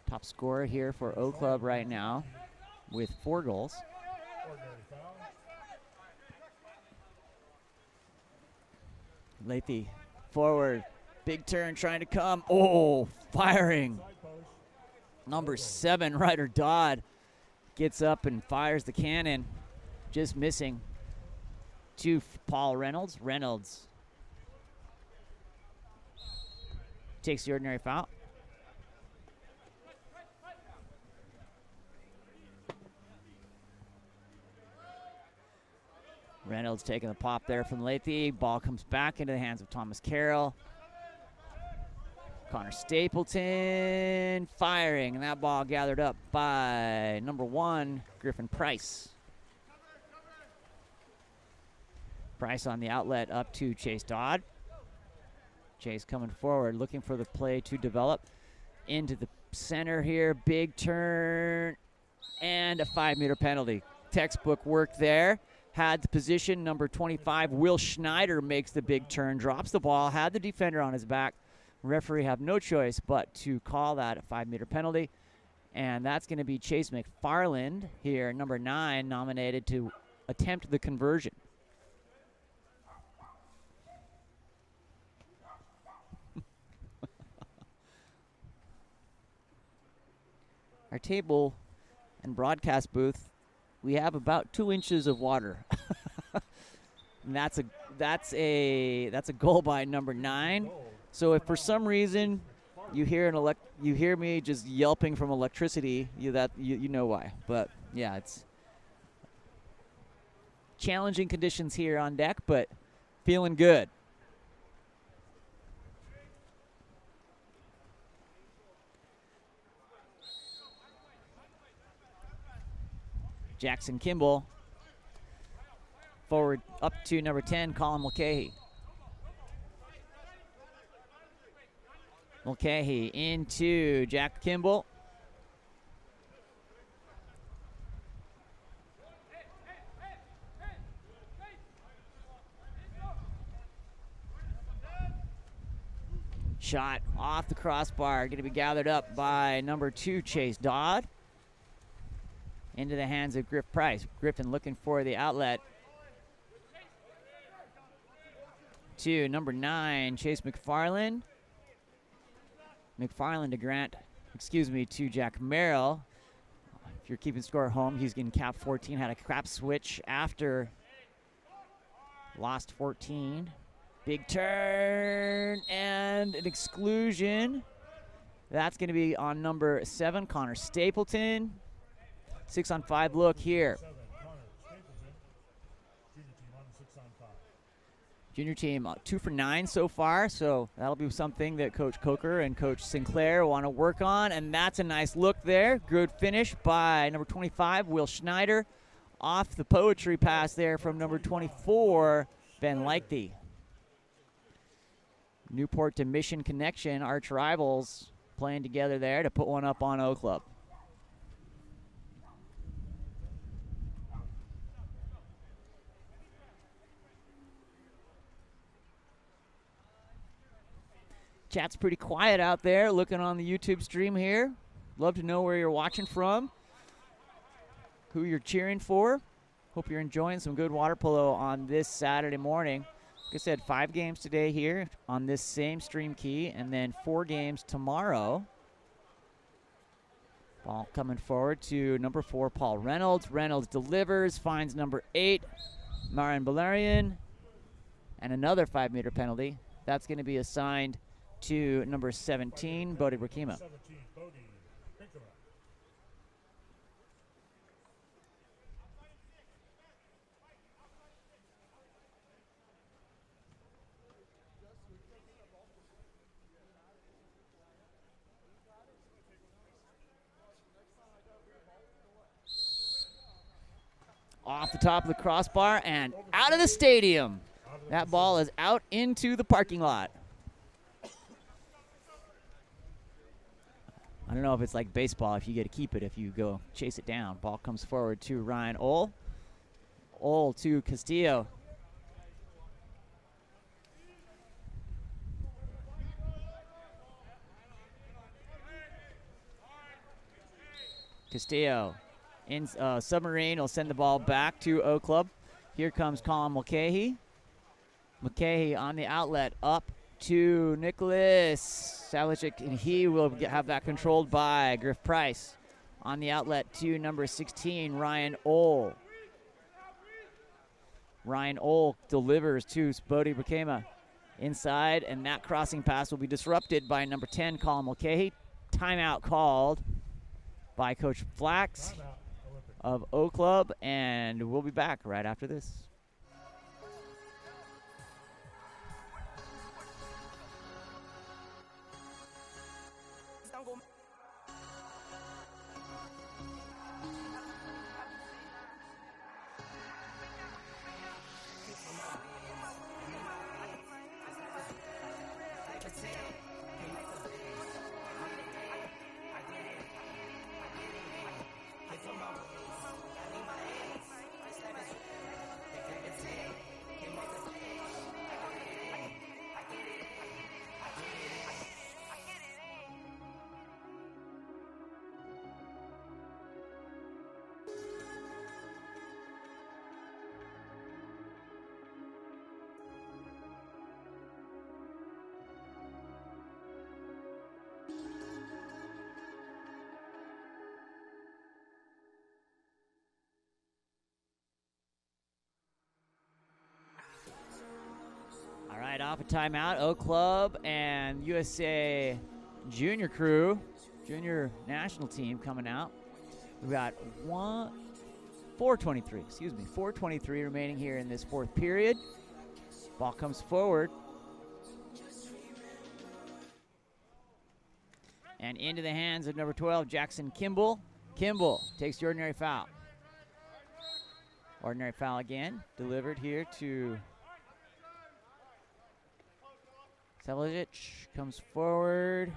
top scorer here for O Club right now with 4 goals. Lathy forward, big turn trying to come. Oh, firing. Number 7, Ryder Dodd, gets up and fires the cannon. Just missing. To Paul Reynolds. Reynolds takes the ordinary foul. Reynolds taking the pop there from Lathy. Ball comes back into the hands of Thomas Carroll. Connor Stapleton firing, and that ball gathered up by number 1, Griffin Price. Price on the outlet up to Chase Dodd. Chase coming forward, looking for the play to develop. Into the center here, big turn, and a 5-meter penalty. Textbook work there. Had the position, number 25, Will Schneider makes the big turn, drops the ball, had the defender on his back. Referee have no choice but to call that a 5-meter penalty. And that's going to be Chase McFarland here, number 9, nominated to attempt the conversion. our table and broadcast booth, we have about 2 inches of water. And that's a goal by number 9. So if for some reason you hear me just yelping from electricity, you know why. But yeah, it's challenging conditions here on deck, but feeling good. Jackson Kimball forward up to number 10, Colin Mulcahy. Mulcahy into Jack Kimball. Shot off the crossbar, going to be gathered up by number 2, Chase Dodd. Into the hands of Griff Price. Griffin looking for the outlet. To number 9, Chase McFarland. McFarland to Jack Merrill. If you're keeping score at home, he's getting cap 14. Had a crap switch after lost 14. Big turn and an exclusion. That's going to be on number 7, Connor Stapleton. 6-on-5 look here. Junior team 2 for 9 so far, so that'll be something that Coach Coker and Coach Sinclair want to work on, and that's a nice look there. Good finish by number 25, Will Schneider. Off the poetry pass there from number 24, Ben Leichthy. Newport to Mission connection, arch rivals playing together there to put one up on O Club. Chat's pretty quiet out there looking on the YouTube stream here. Love to know where you're watching from, who you're cheering for. Hope you're enjoying some good water polo on this Saturday morning. Like I said, 5 games today here on this same stream key, and then 4 games tomorrow. Ball coming forward to number 4, Paul Reynolds. Reynolds delivers, finds number 8, Marin Balerian, and another 5-meter penalty. That's going to be assigned to number 17, Bodie Rakima. Off the top of the crossbar and out of the stadium. That ball is out into the parking lot. I don't know if it's like baseball, if you get to keep it, if you go chase it down. Ball comes forward to Ryan Ohl. Ohl to Castillo. Castillo in Submarine will send the ball back to O Club. Here comes Colin Mulcahy. Mulcahy on the outlet up to Nicholas Salicic, and he will have that controlled by Griff Price. On the outlet to number 16, Ryan Ohl. Ryan Ohl delivers to Bodie Bukema inside, and that crossing pass will be disrupted by number 10, Colin Mulcahy. Timeout called by Coach Flax of O Club, and we'll be back right after this. off a timeout. Oak Club and USA Junior crew, Junior National team coming out. We've got 4:23 remaining here in this fourth period. Ball comes forward. And into the hands of number 12, Jackson Kimball. Kimball takes the ordinary foul. Ordinary foul again, delivered here to Savljic, comes forward.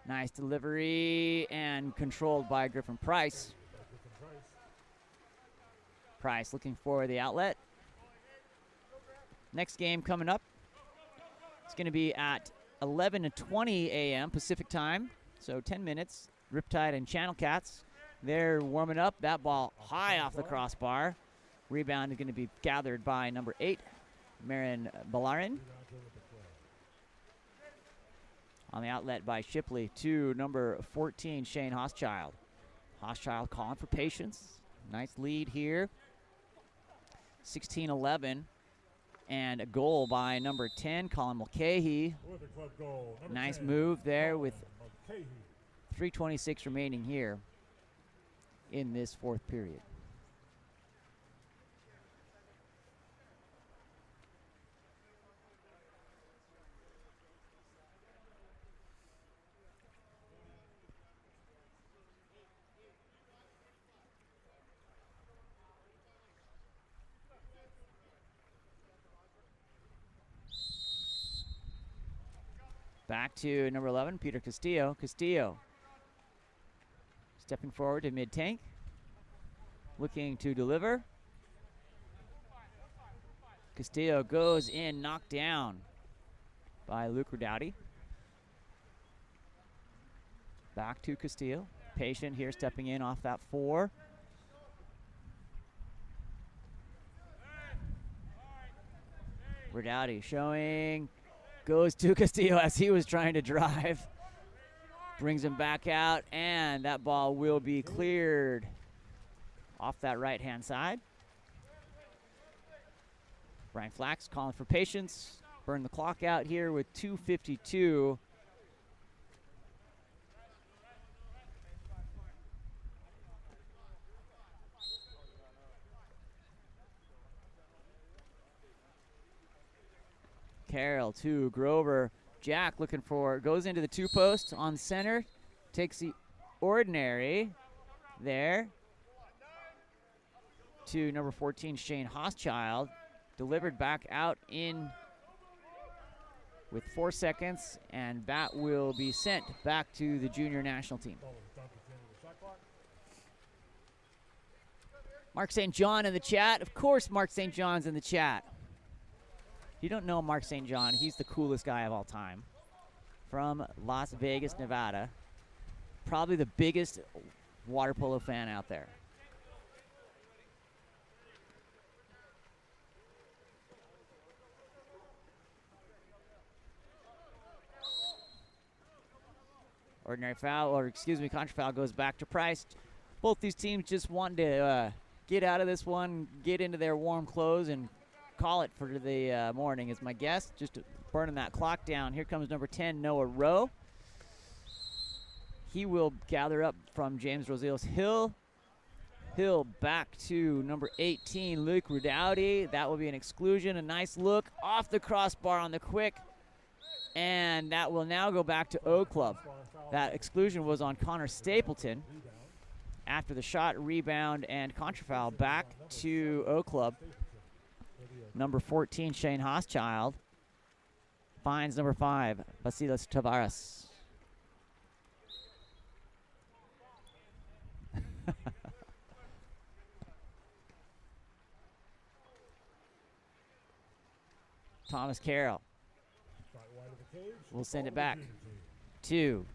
Nice delivery and controlled by Griffin Price. Price looking for the outlet. Next game coming up. It's going to be at 11:20 a.m. Pacific time, so 10 minutes. Riptide and Channel Cats. They're warming up. That ball high off the crossbar. Rebound is going to be gathered by number 8, Marin Balarin. On the outlet by Shipley to number 14, Shane Hochschild. Hochschild calling for patience. Nice lead here. 16-11. And a goal by number 10, Colin Mulcahy. Nice move there with 3:26 remaining here in this fourth period. Back to number 11, Peter Castillo. Castillo stepping forward to mid-tank, looking to deliver. Castillo goes in, knocked down by Luke Redouty. Back to Castillo. Patient here, stepping in off that 4. Redouty showing. Goes to Castillo as he was trying to drive. Brings him back out, and that ball will be cleared off that right-hand side. Brian Flax calling for patience. Burn the clock out here with 2:52. Carroll to Grover. Jack looking for, goes into the 2-post on center. Takes the ordinary there to number 14, Shane Hochschild. Delivered back out in with 4 seconds, and that will be sent back to the junior national team. Mark St. John in the chat. Of course, Mark St. John's in the chat. If you don't know Mark St. John, he's the coolest guy of all time. From Las Vegas, Nevada. Probably the biggest water polo fan out there. Ordinary foul, or excuse me, contra foul goes back to Price. Both these teams just wanted to get out of this one, get into their warm clothes, and call it for the morning is my guess. Just burning that clock down. Here comes number 10, Noah Rowe. He will gather up from James Rosales Hill. Hill back to number 18, Luke Redouty. That will be an exclusion. A nice look off the crossbar on the quick. And that will now go back to Oak Club. That exclusion was on Connor Stapleton. After the shot, rebound, and contra foul, back to Oak Club. Number 14, Shane Hochschild, finds number 5, Vasilis Tavares. Thomas Carroll will send it back to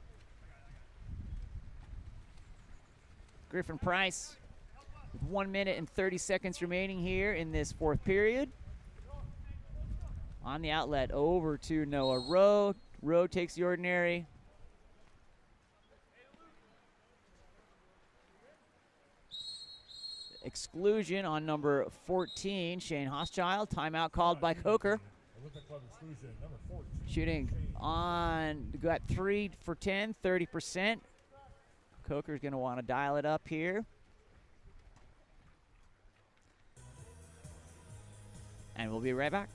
Griffin Price. With 1 minute and 30 seconds remaining here in this fourth period. On the outlet, over to Noah Rowe. Rowe takes the ordinary. exclusion on number 14, Shane Hoschild. Timeout called by Coker. Olympic Club exclusion, number 14. Shooting on, got 3 for 10, 30%. Coker's going to want to dial it up here. And we'll be right back.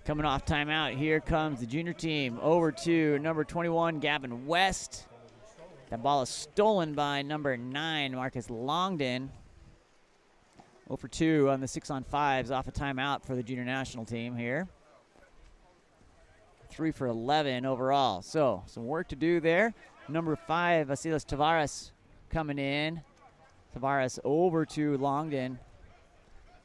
Coming off timeout, here comes the junior team over to number 21, Gavin West. That ball is stolen by number 9, Marcus Longden. 0 for 2 on the 6-on-5s off a timeout for the junior national team here. 3 for 11 overall. So some work to do there. Number 5, Vasilis Tavares coming in. Tavares over to Longden.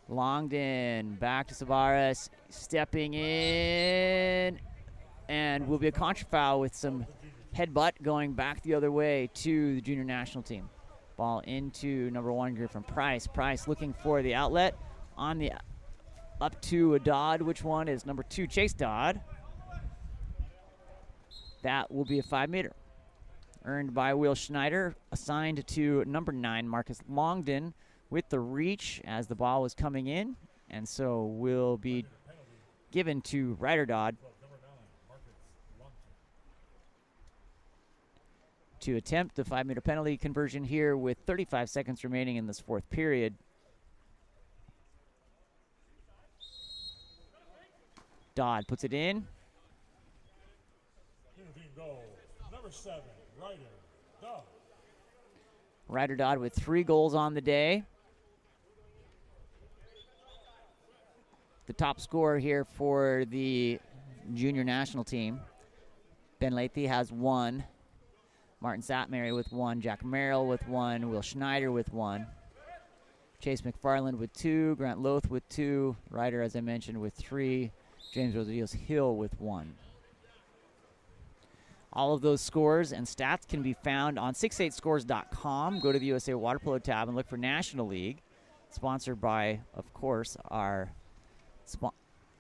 Longden back to Tavares, stepping in, and will be a contra foul with some headbutt going back the other way to the junior national team. Ball into number 1, Griffin Price. Price looking for the outlet on the up to a Dodd. Which one is number 2, Chase Dodd? That will be a 5-meter. Earned by Will Schneider, assigned to number 9, Marcus Longden, with the reach as the ball was coming in, and so will be given to Ryder Dodd to attempt the 5-meter penalty conversion here with 35 seconds remaining in this 4th period. Dodd puts it in. Goal, number 7, Ryder Dodd. Ryder Dodd with 3 goals on the day. The top scorer here for the junior national team. Ben Lathy has 1. Martin Satmary with 1. Jack Merrill with 1. Will Schneider with 1. Chase McFarland with 2. Grant Loth with 2. Ryder, as I mentioned, with 3. James Rosales Hill with 1. All of those scores and stats can be found on 68scores.com. Go to the USA Water Polo tab and look for National League. Sponsored by, of course, our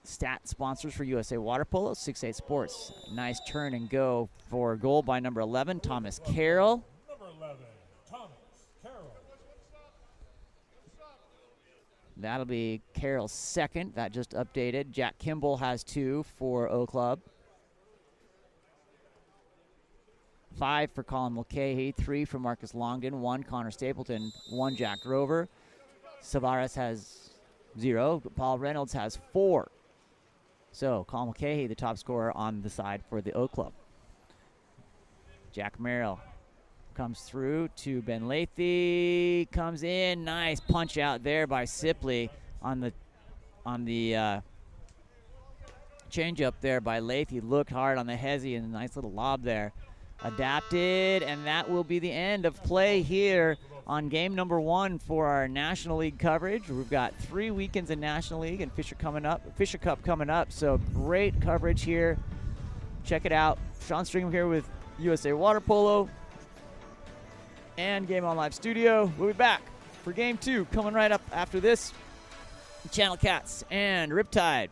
stat sponsors for USA Water Polo, 68 Sports. Nice turn and go for goal by number 11, Thomas Carroll. Number 11, Thomas Carroll. That'll be Carroll's 2nd. That just updated. Jack Kimball has 2 for O Club. 5 for Colin Mulcahy, 3 for Marcus Longden, 1 Connor Stapleton, 1 Jack Grover. Savares has 0. Paul Reynolds has 4. So Colin Mulcahy, the top scorer on the side for the O Club. Jack Merrill comes through to Ben Lathy, comes in, nice punch out there by Sipley on the change up there by Lathy. Looked hard on the hezzy and a nice little lob there. Adapted, and that will be the end of play here on game number 1 for our National League coverage. We've got 3 weekends in National League and Fisher Cup coming up, so great coverage here. Check it out. Sean Stringham here with USA Water Polo and Game On Live Studio. We'll be back for game 2 coming right up after this. Channel Cats and Riptide.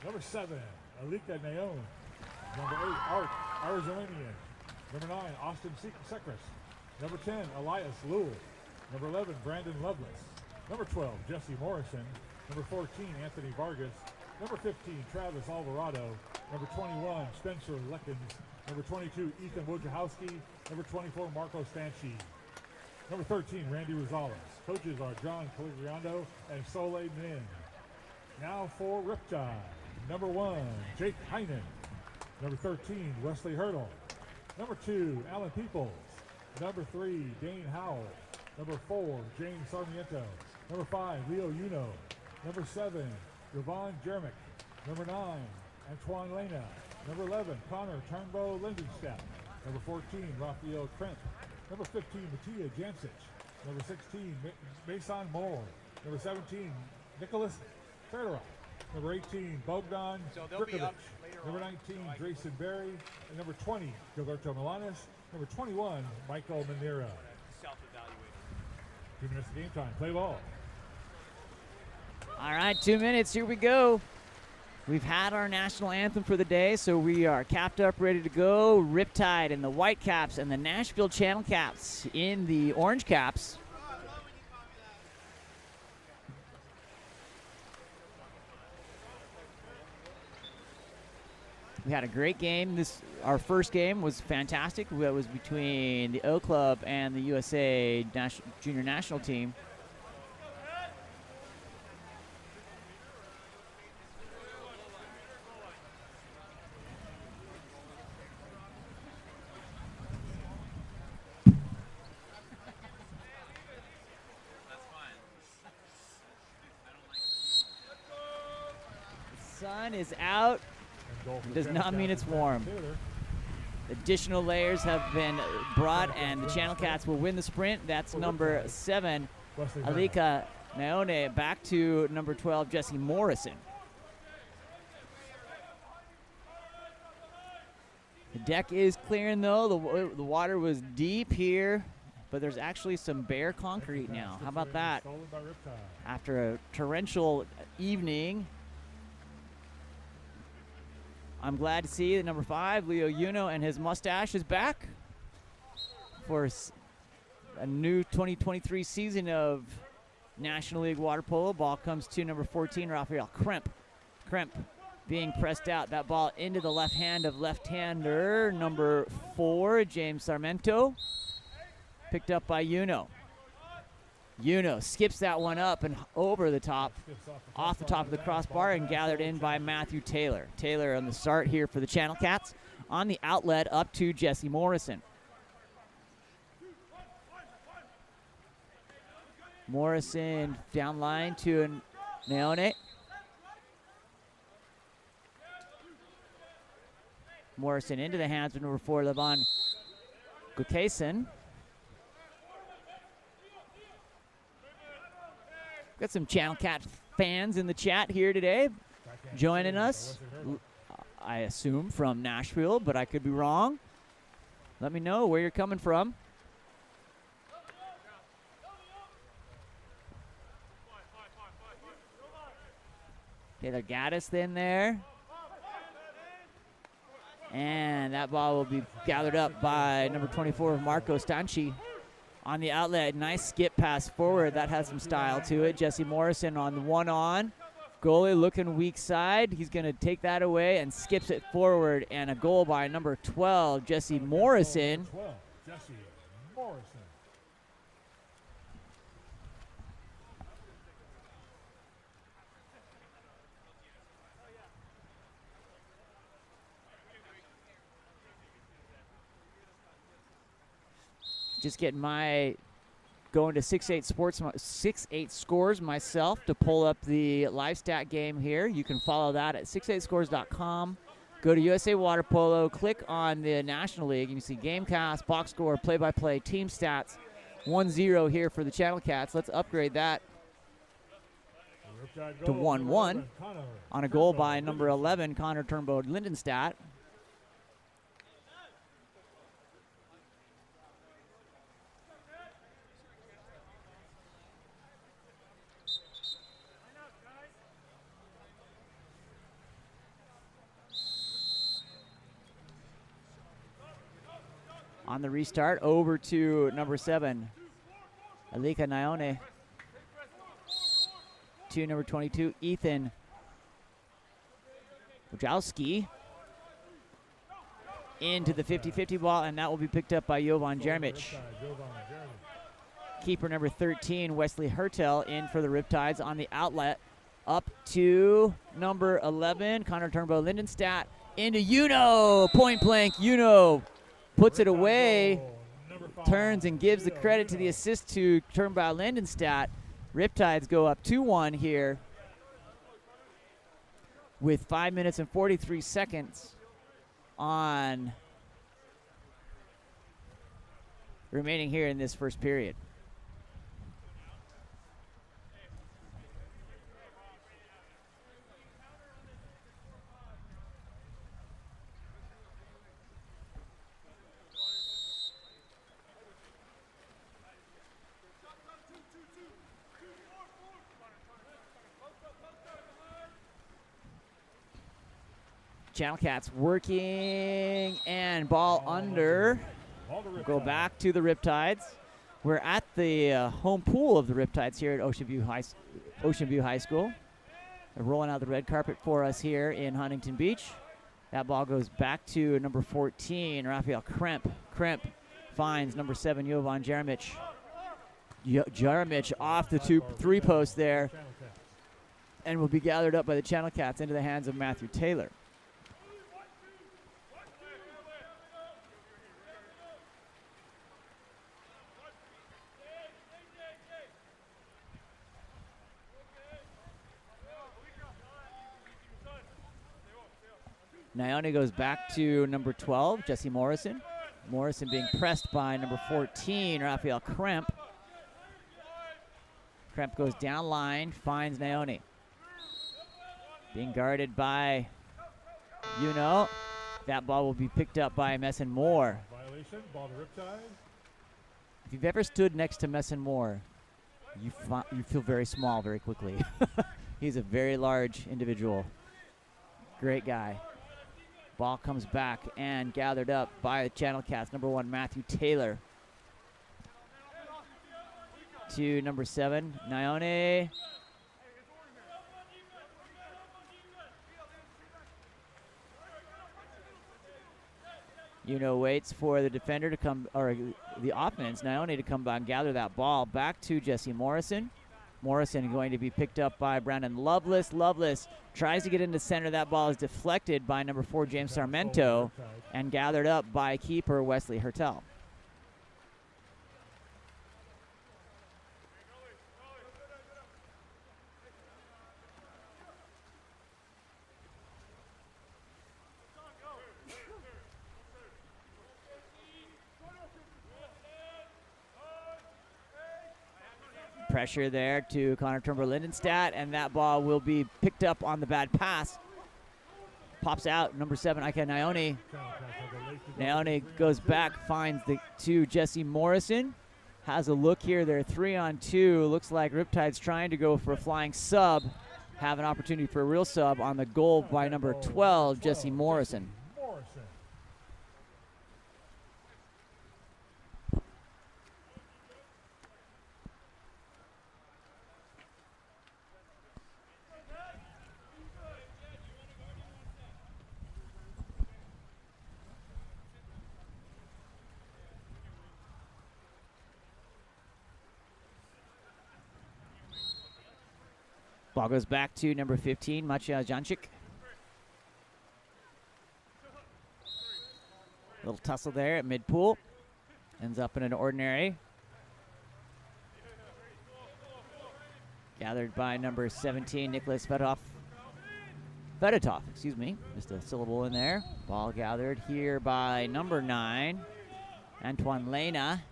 Number 7, Alika Naon. Number 8, Art Arizonian. Number 9, Austin Sekris. Number 10, Elias Lewell. Number 11, Brandon Lovelace. Number 12, Jesse Morrison. Number 14, Anthony Vargas. Number 15, Travis Alvarado. Number 21, Spencer Leckens. Number 22, Ethan Wojciechowski. Number 24, Marco Stanchi. Number 13, Randy Rosales. Coaches are John Caligrando and Soleil Min. Now for Riptide. Number 1, Jake Heinen. Number 13, Wesley Hurdle. Number 2, Alan Peoples. Number 3, Dane Howell. Number 4, James Sarmiento. Number 5, Leo Uno. Number 7, Yvonne Jermick. Number 9, Antoine Lena. Number 11, Connor Turnbow Lindenstadt. Number 14, Rafael Krent. Number 15, Mattia Jancic. Number 16, Mason Moore. Number 17, Nicholas Federer. Number 18, Bogdan Brikovic. Number 19, Drayson Berry. And number 20, Gilberto Milanes. Number 21, Michael Manera. Self-evaluating. 2 minutes of game time. Play ball. All right, 2 minutes. Here we go. We've had our national anthem for the day, so we are capped up, ready to go. Riptide in the white caps and the Nashville Channel caps in the orange caps. We had a great game. Our first game was fantastic. It was between the O Club and the USA Junior National team. The sun is out. Does not mean it's warm. Additional layers have been brought, and the Channel Cats will win the sprint. That's number 7, Alika Naone, back to number 12, Jesse Morrison. The deck is clearing, though. The water was deep here, but there's actually some bare concrete now. How about that? After a torrential evening, I'm glad to see that number 5, Leo Uno, and his mustache is back for a new 2023 season of National League water polo. Ball comes to number 14, Rafael Kremp. Kremp being pressed out. That ball into the left hand of left-hander number 4, James Sarmiento. Picked up by Uno. Uno skips that one up and over the top, off the top of the crossbar, and gathered in by Matthew Taylor. Taylor on the start here for the Channel Cats. On the outlet, up to Jesse Morrison. Morrison down line to Naone. Morrison into the hands of number 4, Levon Gukason. Got some Channel Cat fans in the chat here today joining us, I assume from Nashville, but I could be wrong. Let me know where you're coming from. Taylor Gaddis in there. And that ball will be gathered up by number 24, Marco Stanchi. On the outlet, nice skip pass forward. That has some style to it. Jesse Morrison on the one-on. Goalie looking weak side. He's going to take that away and skips it forward. And a goal by number 12, Jesse Morrison. Jesse Morrison. Just getting going to 6-8 scores myself to pull up the live stat game here. You can follow that at 68scores.com. Go to USA Water Polo, click on the National League, and you see Gamecast, box score, play-by-play, team stats. 1-0 here for the Channel Cats. Let's upgrade that to 1-1 on a goal by number 11, Connor Turnbow Lindenstadt. On the restart, over to number 7, Alika Nyone. To number 22, Ethan Wojowski. Into the 50-50 ball, and that will be picked up by Jovan Jeremic. Keeper number 13, Wesley Hertel, in for the Riptides on the outlet. Up to number 11, Connor Turnbow Lindenstadt. Into Uno, point blank. Uno puts it away, turns and gives the credit to the assist to Turnbow Lindenstadt. Riptides go up 2-1 here with 5 minutes and 43 seconds on remaining here in this first period. Channel Cats working, and ball under. Go back to the Riptides. We're at the home pool of the Riptides here at Ocean View High School. They're rolling out the red carpet for us here in Huntington Beach. That ball goes back to number 14, Raphael Kremp. Kremp finds number 7, Jovan Jeremic. Jeremic off the 2-3 post there, and will be gathered up by the Channel Cats into the hands of Matthew Taylor. Nyone goes back to number 12, Jesse Morrison. Morrison being pressed by number 14, Raphael Kremp. Kremp goes down line, finds Nyone. Being guarded by That ball will be picked up by Messon Moore. Violation, ball to Riptide. If you've ever stood next to Messon Moore, you feel very small very quickly. He's a very large individual. Great guy. Ball comes back and gathered up by the Channel Cats. Number 1, Matthew Taylor. To number 7, Nyone. Waits for the defender to come, or the offense, Nyone, to come by and gather that ball back to Jesse Morrison. Morrison going to be picked up by Brandon Lovelace. Lovelace tries to get into center. That ball is deflected by number 4, James Sarmento, and gathered up by keeper Wesley Hertel. Pressure there to Connor Turnbow Lindenstadt, and that ball will be picked up on the bad pass. Pops out, number 7, Ika Nyone. Nyone goes back, finds the 2, Jesse Morrison. Has a look here, they're 3-on-2. Looks like Riptide's trying to go for a flying sub. Have an opportunity for a real sub on the goal by number 12, Jesse Morrison. Ball goes back to number 15, Maciej Jancic. Little tussle there at mid-pool. Ends up in an ordinary. Gathered by number 17, Nicholas Fedotov, excuse me. Just a syllable in there. Ball gathered here by number 9, Antoine Lena.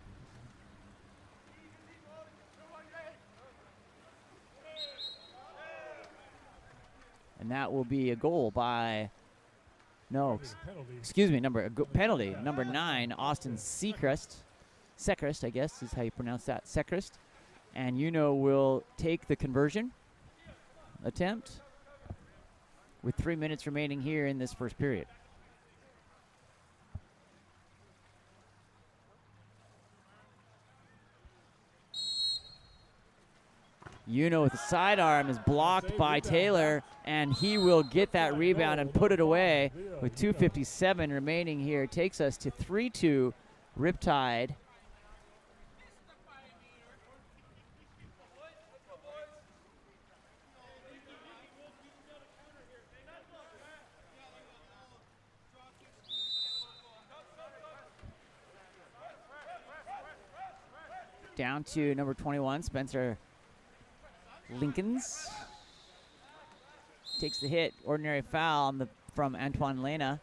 And that will be a goal by, penalty. Number 9, Austin Sechrist, I guess is how you pronounce that, Sechrist. And will take the conversion attempt with 3 minutes remaining here in this first period. With the sidearm is blocked by Taylor, and he will get that rebound and put it away with 2:57 remaining here. Takes us to 3-2 Riptide. Down to number 21, Spencer Lincolns. Takes the hit, ordinary foul on from Antoine Lena.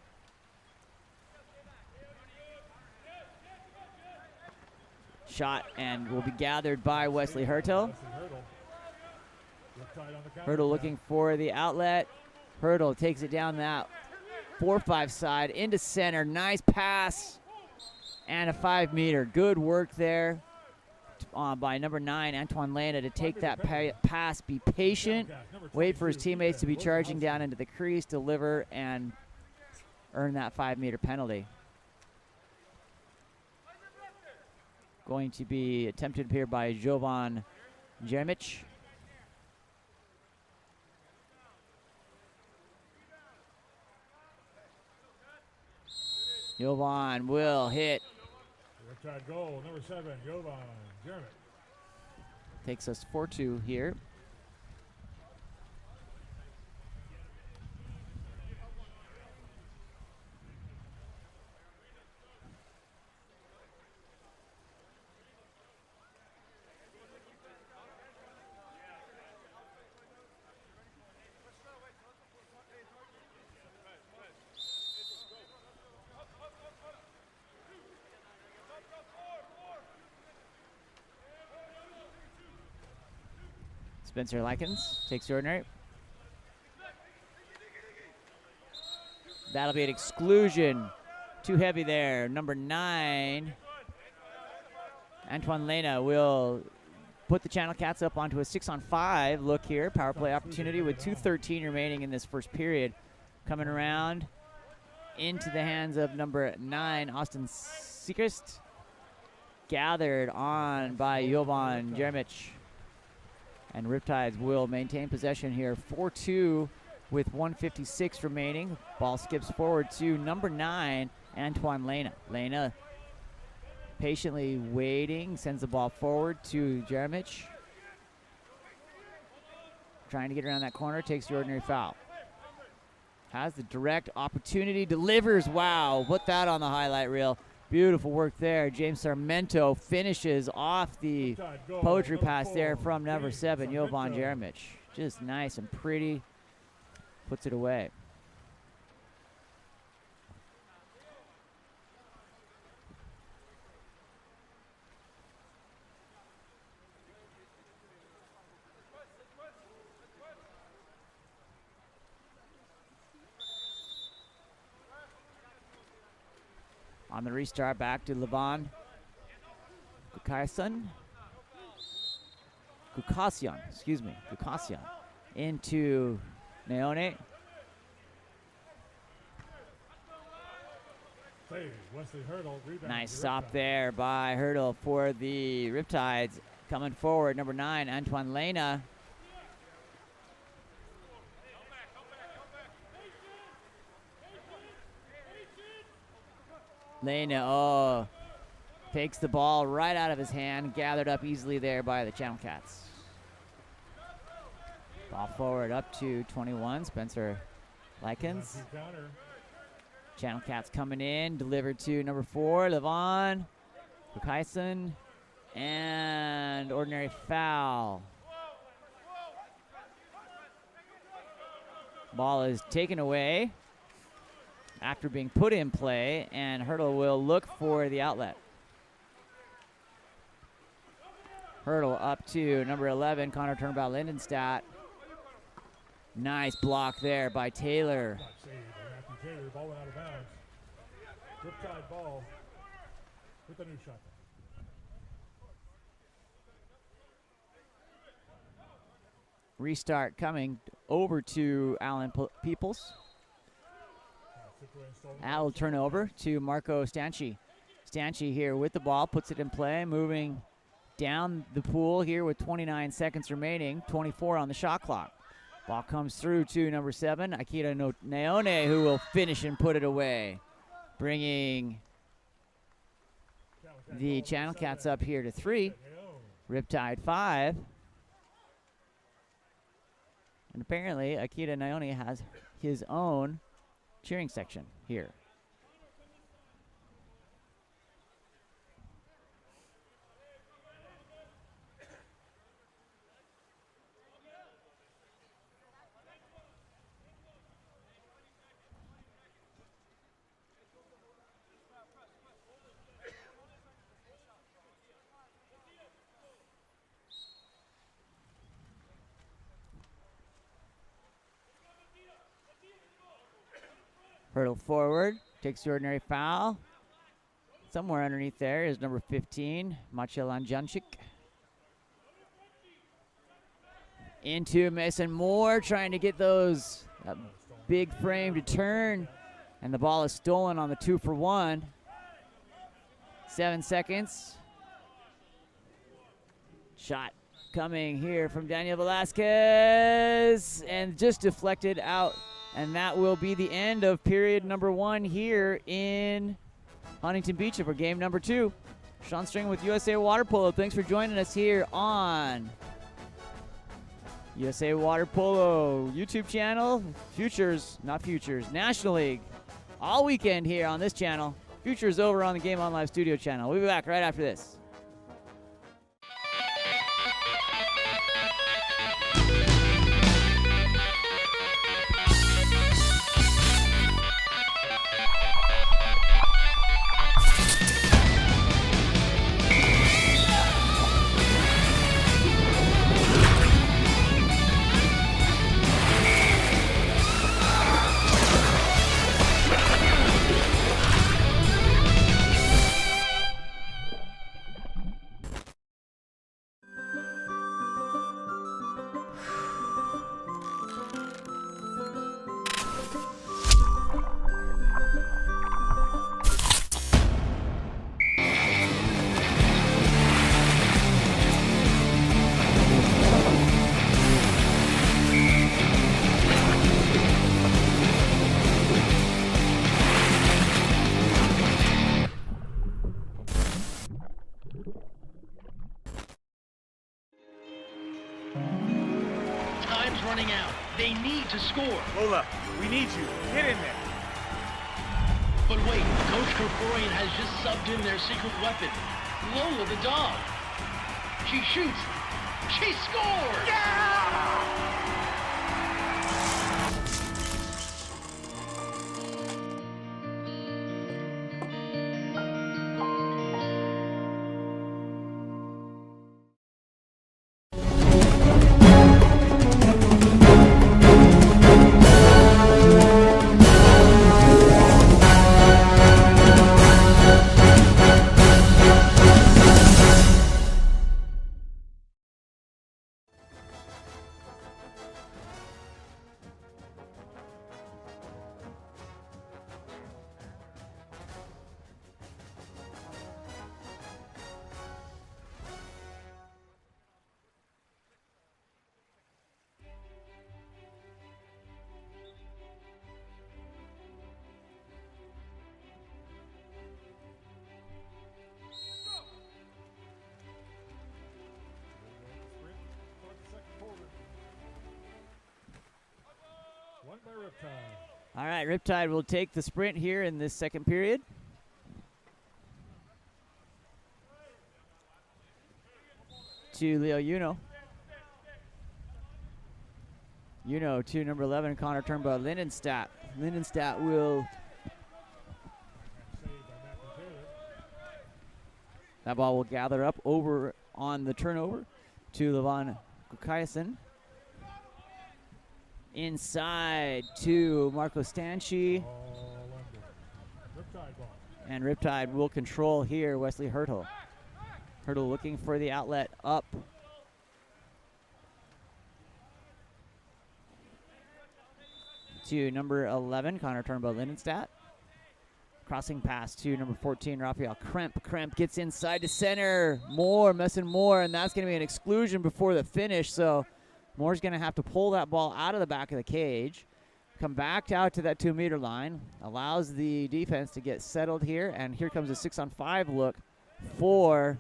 Shot and will be gathered by Wesley Hurtle. Hurtle looking for the outlet. Hurtle takes it down that 4-5 side into center. Nice pass and a 5-meter. Good work there by number 9, Antoine Lena, to take that pass, be patient, wait for his teammates to be charging down into the crease, deliver, and earn that 5-meter penalty. Going to be attempted here by Jovan Jeremic. Jovan will hit. Riptide goal, number 7, Jovan Jeremic. Takes us 4-2 here. Spencer Likens takes ordinary. That'll be an exclusion. Too heavy there. Number 9, Antoine Lena, will put the Channel Cats up onto a 6-on-5 look here. Power play opportunity with 2:13 remaining in this first period. Coming around into the hands of number 9, Austin Seacrest. Gathered on by Jovan Jeremic. And Riptides will maintain possession here. 4-2 with 1:56 remaining. Ball skips forward to number 9, Antoine Lena. Lena patiently waiting, sends the ball forward to Jeremic. Trying to get around that corner, takes the ordinary foul. Has the direct opportunity, delivers. Wow, put that on the highlight reel. Beautiful work there. James Sarmento finishes off the poetry pass there from number 7, Jovan Jeremic. Just nice and pretty. Puts it away. On the restart, back to Levon Gukasyan, into Neone. Nice stop there by Hurtle for the Riptides. Coming forward, number 9, Antoine Lena. Lena, takes the ball right out of his hand, gathered up easily there by the Channel Cats. Ball forward up to 21, Spencer Likens. Channel Cats coming in, delivered to number 4, Levon Bukaisen, and ordinary foul. Ball is taken away after being put in play, and Hurtle will look for the outlet. Hurtle up to number 11, Connor Turnbow Lindenstadt. Nice block there by Taylor. Ball went out of bounds. Riptide ball with a new shot. Restart coming over to Alan Peoples. Al will turn over to Marco Stanchi. Stanchi here with the ball, puts it in play, moving down the pool here with 29 seconds remaining, 24 on the shot clock. Ball comes through to number 7, Akira Naone, who will finish and put it away, bringing the Channel Cats up here to 3. Riptide 5. And apparently, Akira Naone has his own cheering section here. Hurdle forward, takes the ordinary foul. Somewhere underneath there is number 15, Machelanjancic. Into Mason Moore, trying to get those big frame to turn. And the ball is stolen on the 2-for-1. 7 seconds. Shot coming here from Daniel Velasquez. And just deflected out. And that will be the end of period number 1 here in Huntington Beach for game number 2. Sean String with USA Water Polo. Thanks for joining us here on USA Water Polo YouTube channel. National League. All weekend here on this channel. Futures over on the Game On Live Studio channel. We'll be back right after this. Running out. They need to score. Lola, we need you. Get in there. But wait, Coach Kerkorian has just subbed in their secret weapon, Lola the dog. She shoots. She scores! Yeah! All right, Riptide will take the sprint here in this second period. To Leo Uno. Uno to number 11, Connor Turnbow. Lindenstadt will. That ball will gather up over on the turnover to Levon Kukayasen. Inside to Marco Stanchi. And Riptide will control here Wesley Hurtle. Hurtle looking for the outlet up. To number 11, Connor Turnbow Lindenstadt. Crossing pass to number 14, Raphael Kremp. Kremp gets inside to center. Moore, messing Moore, and that's going to be an exclusion before the finish. So Moore's going to have to pull that ball out of the back of the cage, come back out to that 2-meter line, allows the defense to get settled here, and here comes a 6-on-5 look for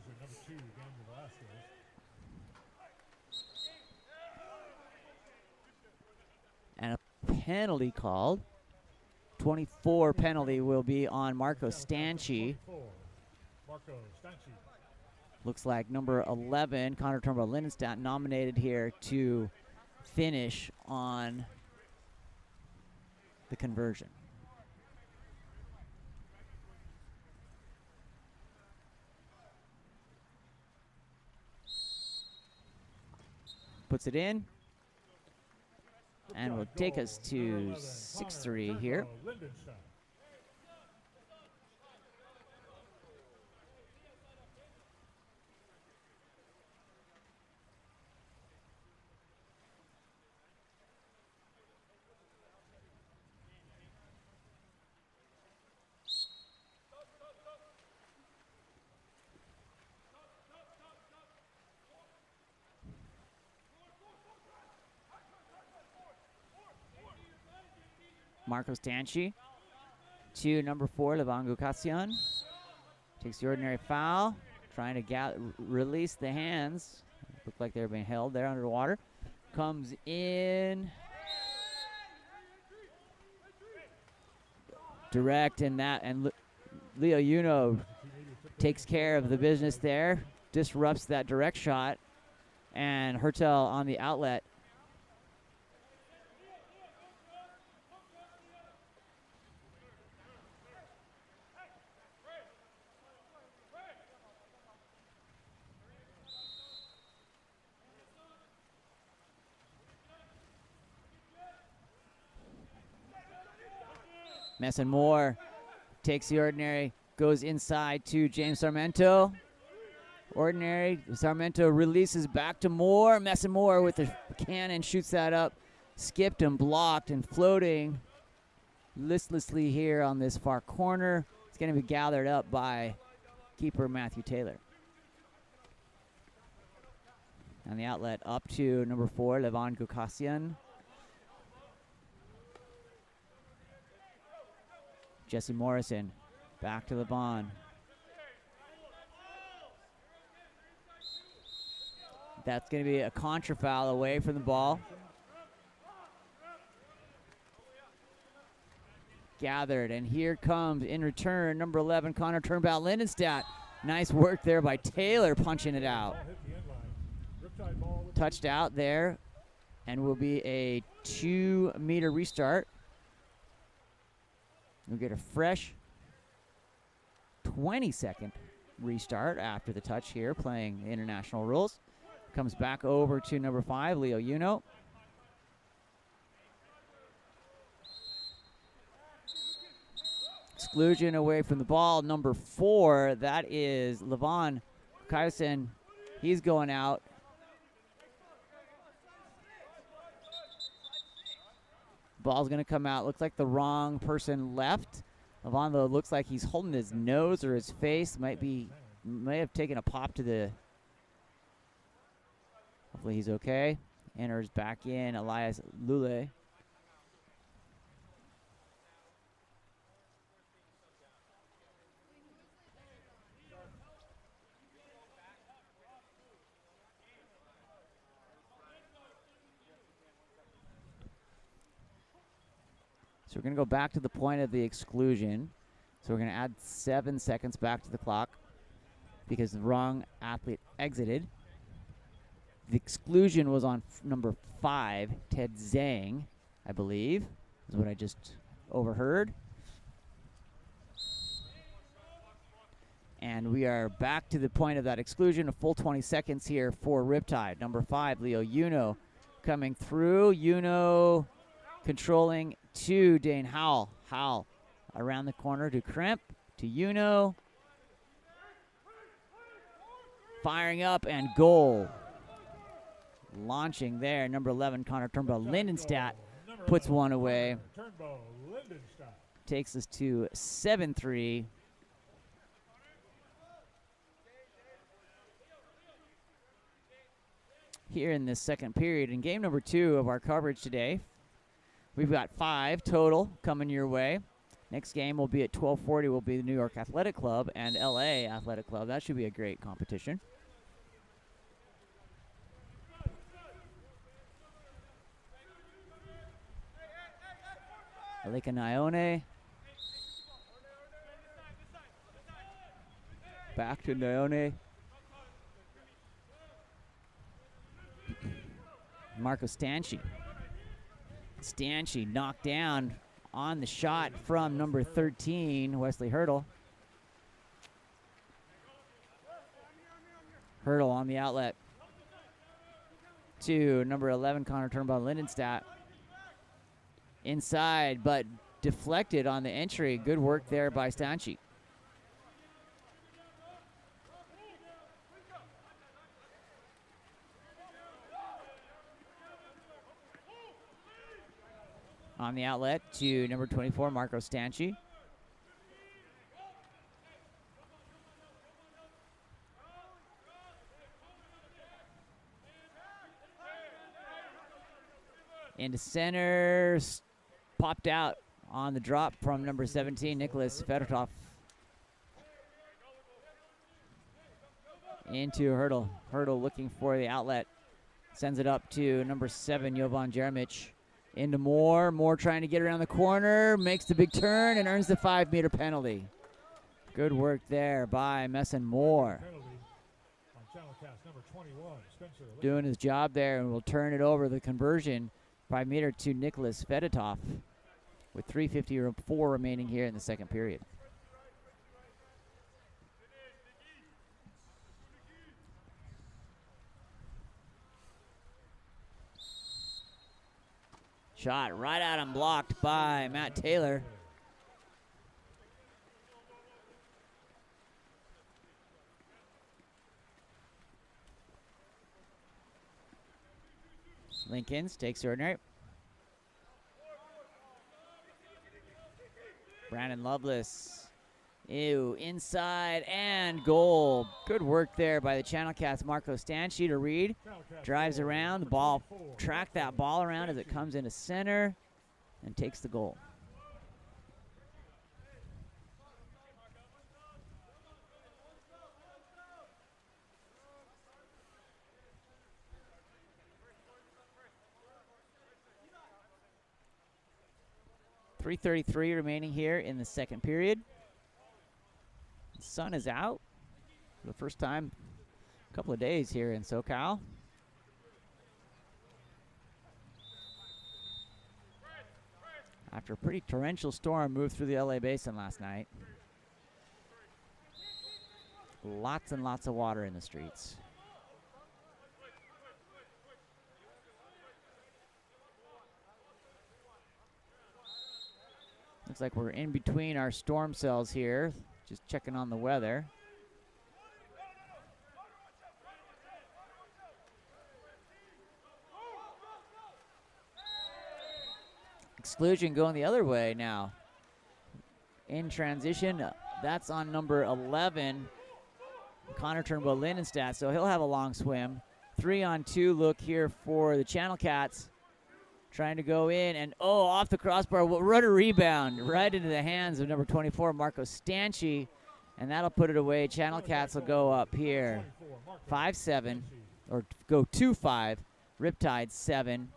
and a penalty called. 24 penalty will be on Marco Stanchi. Looks like number 11, Connor Turnbow Lindenstadt, nominated here to finish on the conversion. Puts it in. And will take us to 6-3 here. Marco Stanchi to number 4, Levan Gukasyan. Takes the ordinary foul, trying to release the hands. Looked like they were being held there underwater. Comes in. Direct in that, and Leo Uno takes care of the business there. Disrupts that direct shot, and Hertel on the outlet. Messon Moore takes the ordinary, goes inside to James Sarmento. Ordinary, Sarmento releases back to Moore. Messon Moore with the cannon shoots that up. Skipped and blocked and floating listlessly here on this far corner. It's going to be gathered up by keeper Matthew Taylor. And the outlet up to number 4, Levan Gukasyan. Jesse Morrison, back to Levan. That's going to be a contra foul away from the ball. Gathered, and here comes, in return, number 11, Connor Turnbow Lindenstadt. Nice work there by Taylor, punching it out. Touched out there, and will be a 2-meter restart. We'll get a fresh 20-second restart after the touch here, playing the international rules. Comes back over to number 5, Leo Uno. Exclusion away from the ball. Number 4, that is Levan Gukasyan. He's going out. Ball's going to come out. Looks like the wrong person left. Levan, though, looks like he's holding his nose or his face. May have taken a pop to the... Hopefully he's okay. Enters back in Elias Lule. So we're going to go back to the point of the exclusion. So we're going to add 7 seconds back to the clock because the wrong athlete exited. The exclusion was on number 5, Ted Zhang, I believe, is what I just overheard. And we are back to the point of that exclusion, a full 20 seconds here for Riptide. Number 5, Leo Uno coming through. Uno controlling to Dane Howell. Howell around the corner to Kremp, to Uno. Firing up and goal. Launching there, number 11, Connor Turnbow Lindenstadt puts one away. takes us to 7-3. Here in this second period. In game number 2 of our coverage today, we've got 5 total coming your way. Next game will be at 12:40. Will be the New York Athletic Club and LA Athletic Club. That should be a great competition. Aleka Nyone. Back to Nyone. Marco Stanchi. Stanchi knocked down on the shot from number 13, Wesley Hurdle. Hurdle on the outlet to number 11, Connor Turnbull Lindenstadt. Inside, but deflected on the entry. Good work there by Stanchi. On the outlet to number 24, Marco Stanchi. Into center, popped out on the drop from number 17, Nicholas Fedotov. Into Hurdle. Hurdle looking for the outlet. Sends it up to number 7, Jovan Jeremic. Into Moore. Moore trying to get around the corner. Makes the big turn and earns the 5-meter penalty. Good work there by Messon Moore. Doing his job there, and we'll turn it over the conversion 5-meter to Nicholas Fedotov with 3:54 remaining here in the second period. Shot right at him, blocked by Matt Taylor. Lincolns takes ordinary. Brandon Lovelace. Ew, inside and goal. Good work there by the Channel Cats. Marco Stanchi to read. Drives around. The ball, track that ball around as it comes into center and takes the goal. .333 remaining here in the second period. The sun is out for the first time in a couple of days here in SoCal. After a pretty torrential storm moved through the LA Basin last night. Lots and lots of water in the streets. Looks like we're in between our storm cells here. Just checking on the weather. Exclusion going the other way now. In transition, that's on number 11, Connor Turnbull Lindenstadt, so he'll have a long swim. 3-on-2 look here for the Channel Cats. Trying to go in, and off the crossbar. What a rebound right into the hands of number 24, Marco Stanchi, and that'll put it away. Channel Cats will go up here 5-7, or go 2-5. Riptide 7.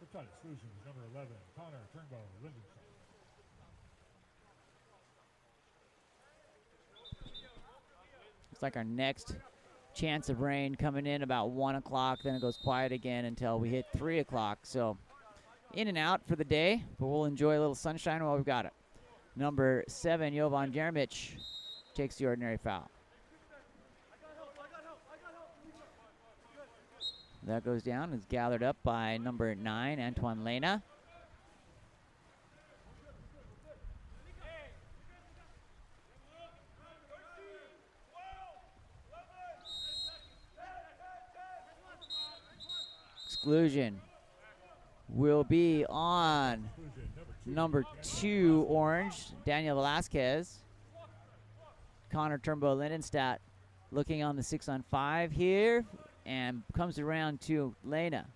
Riptide exclusion is number 11, Connor Turnbull Lindenstadt. Like our next chance of rain coming in about 1 o'clock, then it goes quiet again until we hit 3 o'clock. So in and out for the day, but we'll enjoy a little sunshine while we've got it. Number 7, Jovan Jeremic, takes the ordinary foul. That goes down, is gathered up by number 9, Antoine Lena. exclusion will be on number 2 orange, Daniel Velasquez. Connor Turnbow Lindenstadt looking on the 6-on-5 here and comes around to Lena.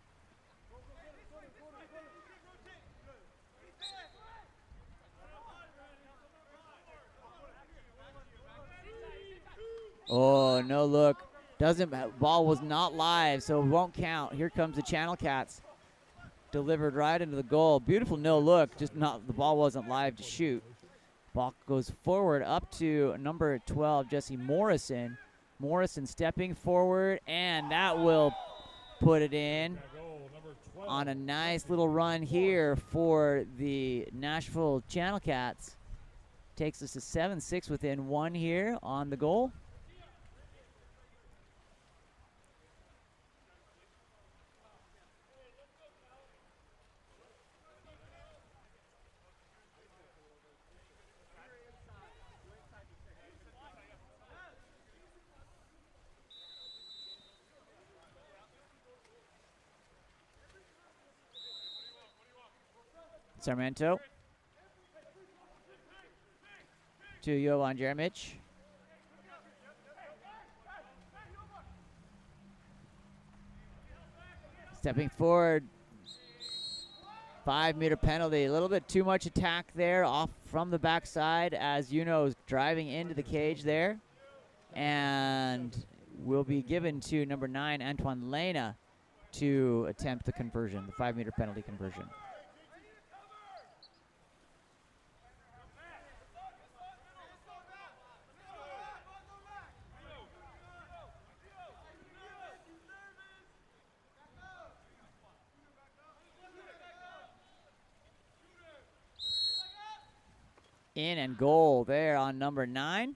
Oh, no look. Ball was not live, so it won't count. Here comes the Channel Cats. Delivered right into the goal. Beautiful no look, just not, the ball wasn't live to shoot. Ball goes forward up to number 12, Jesse Morrison. Morrison stepping forward, and that will put it in on a nice little run here for the Nashville Channel Cats. Takes us to 7-6 within 1 here on the goal. Sarmiento to Jovan Jeremic. Stepping forward, 5-meter penalty. A little bit too much attack there off from the backside as Juno is driving into the cage there. And will be given to number 9, Antoine Lena, to attempt the conversion, the 5-meter penalty conversion. In and goal there on number 9,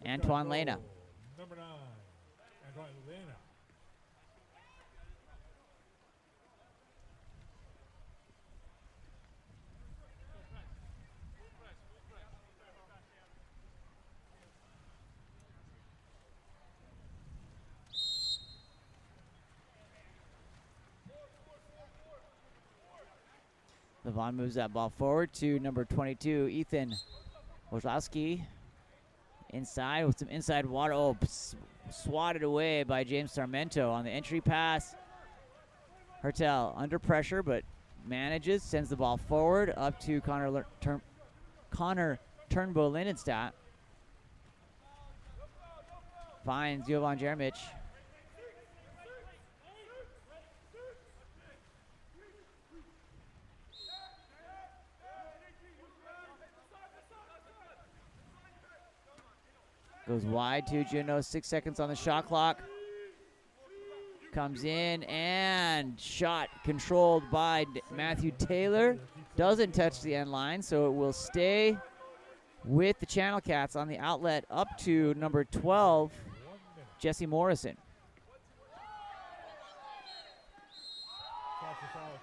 Antoine Lena. Number 9, Antoine Lena. Levon moves that ball forward to number 22, Ethan Wojlowski. Inside with some inside water. Oh, swatted away by James Sarmiento on the entry pass. Hertel under pressure, but manages, sends the ball forward up to Connor Turnbow Lindenstadt. Finds Jovan Jeremic. Goes wide to Juno, 6 seconds on the shot clock. Comes in and shot controlled by Matthew Taylor. Doesn't touch the end line, so it will stay with the Channel Cats on the outlet up to number 12, Jesse Morrison.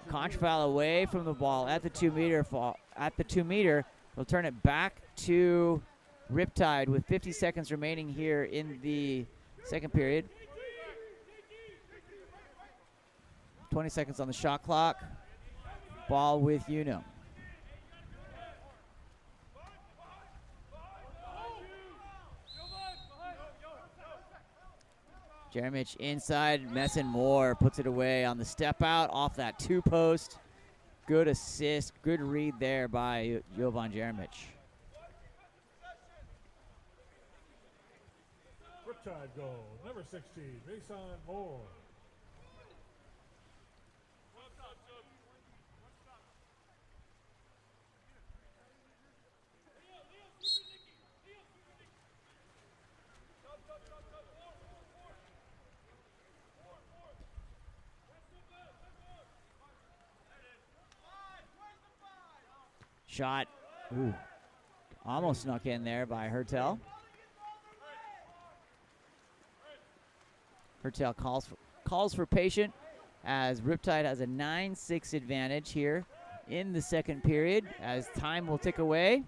Contra foul away from the ball at the 2-meter. At the 2-meter, we'll turn it back to Riptide with 50 seconds remaining here in the second period. 20 seconds on the shot clock. Ball with Uno. Jeremic inside, Messin Moore puts it away on the step out off that 2-post. Good assist, good read there by Jovan Jeremic. Riptide goal, number 16, Mason Moore. Shot, ooh, almost snuck in there by Hertel. Hertel calls for patient as Riptide has a 9-6 advantage here in the second period as time will tick away.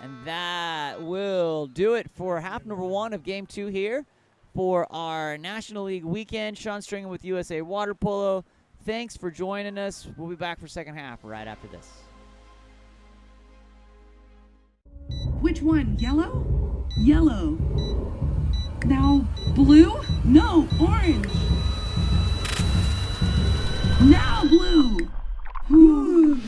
And that will do it for half number 1 of game 2 here for our National League weekend. Sean Stringer with USA Water Polo. Thanks for joining us. We'll be back for second half right after this. Which one? Yellow? Yellow. Now blue? No, orange. Now blue. Whew.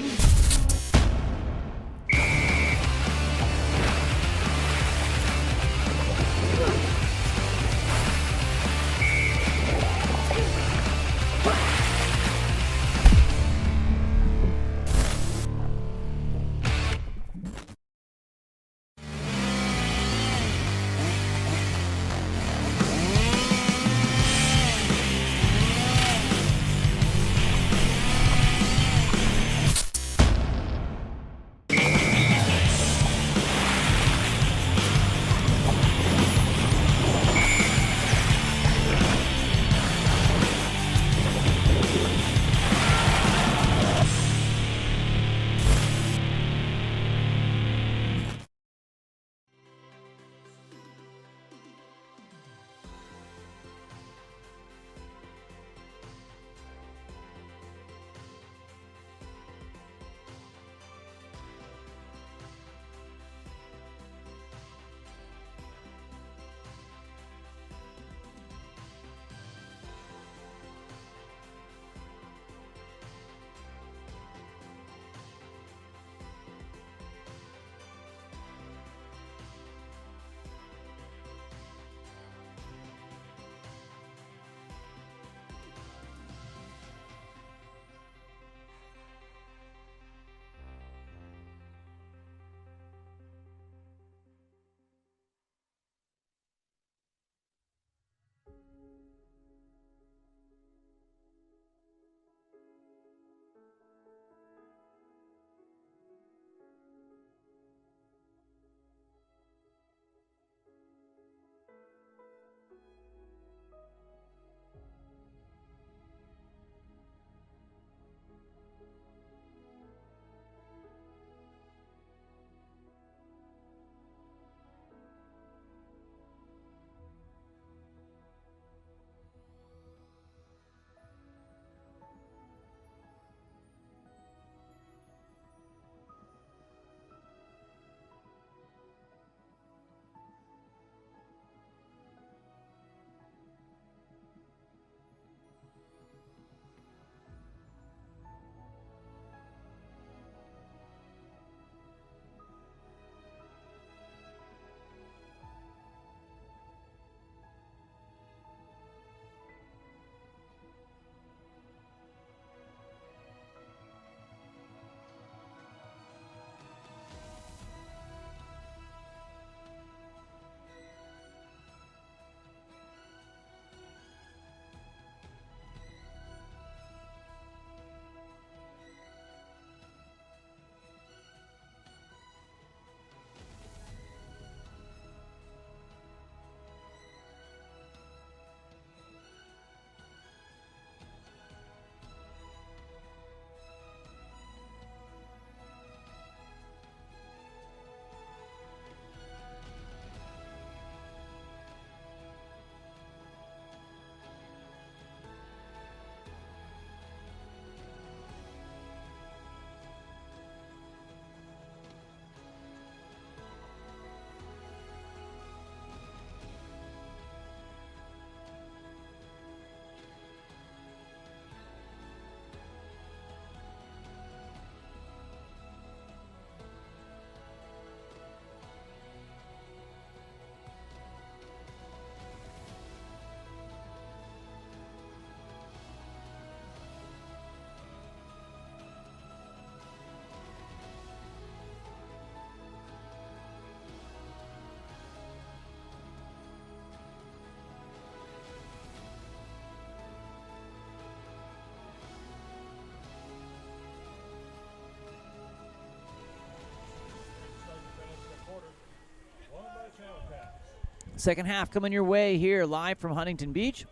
Second half coming your way here live from Huntington Beach.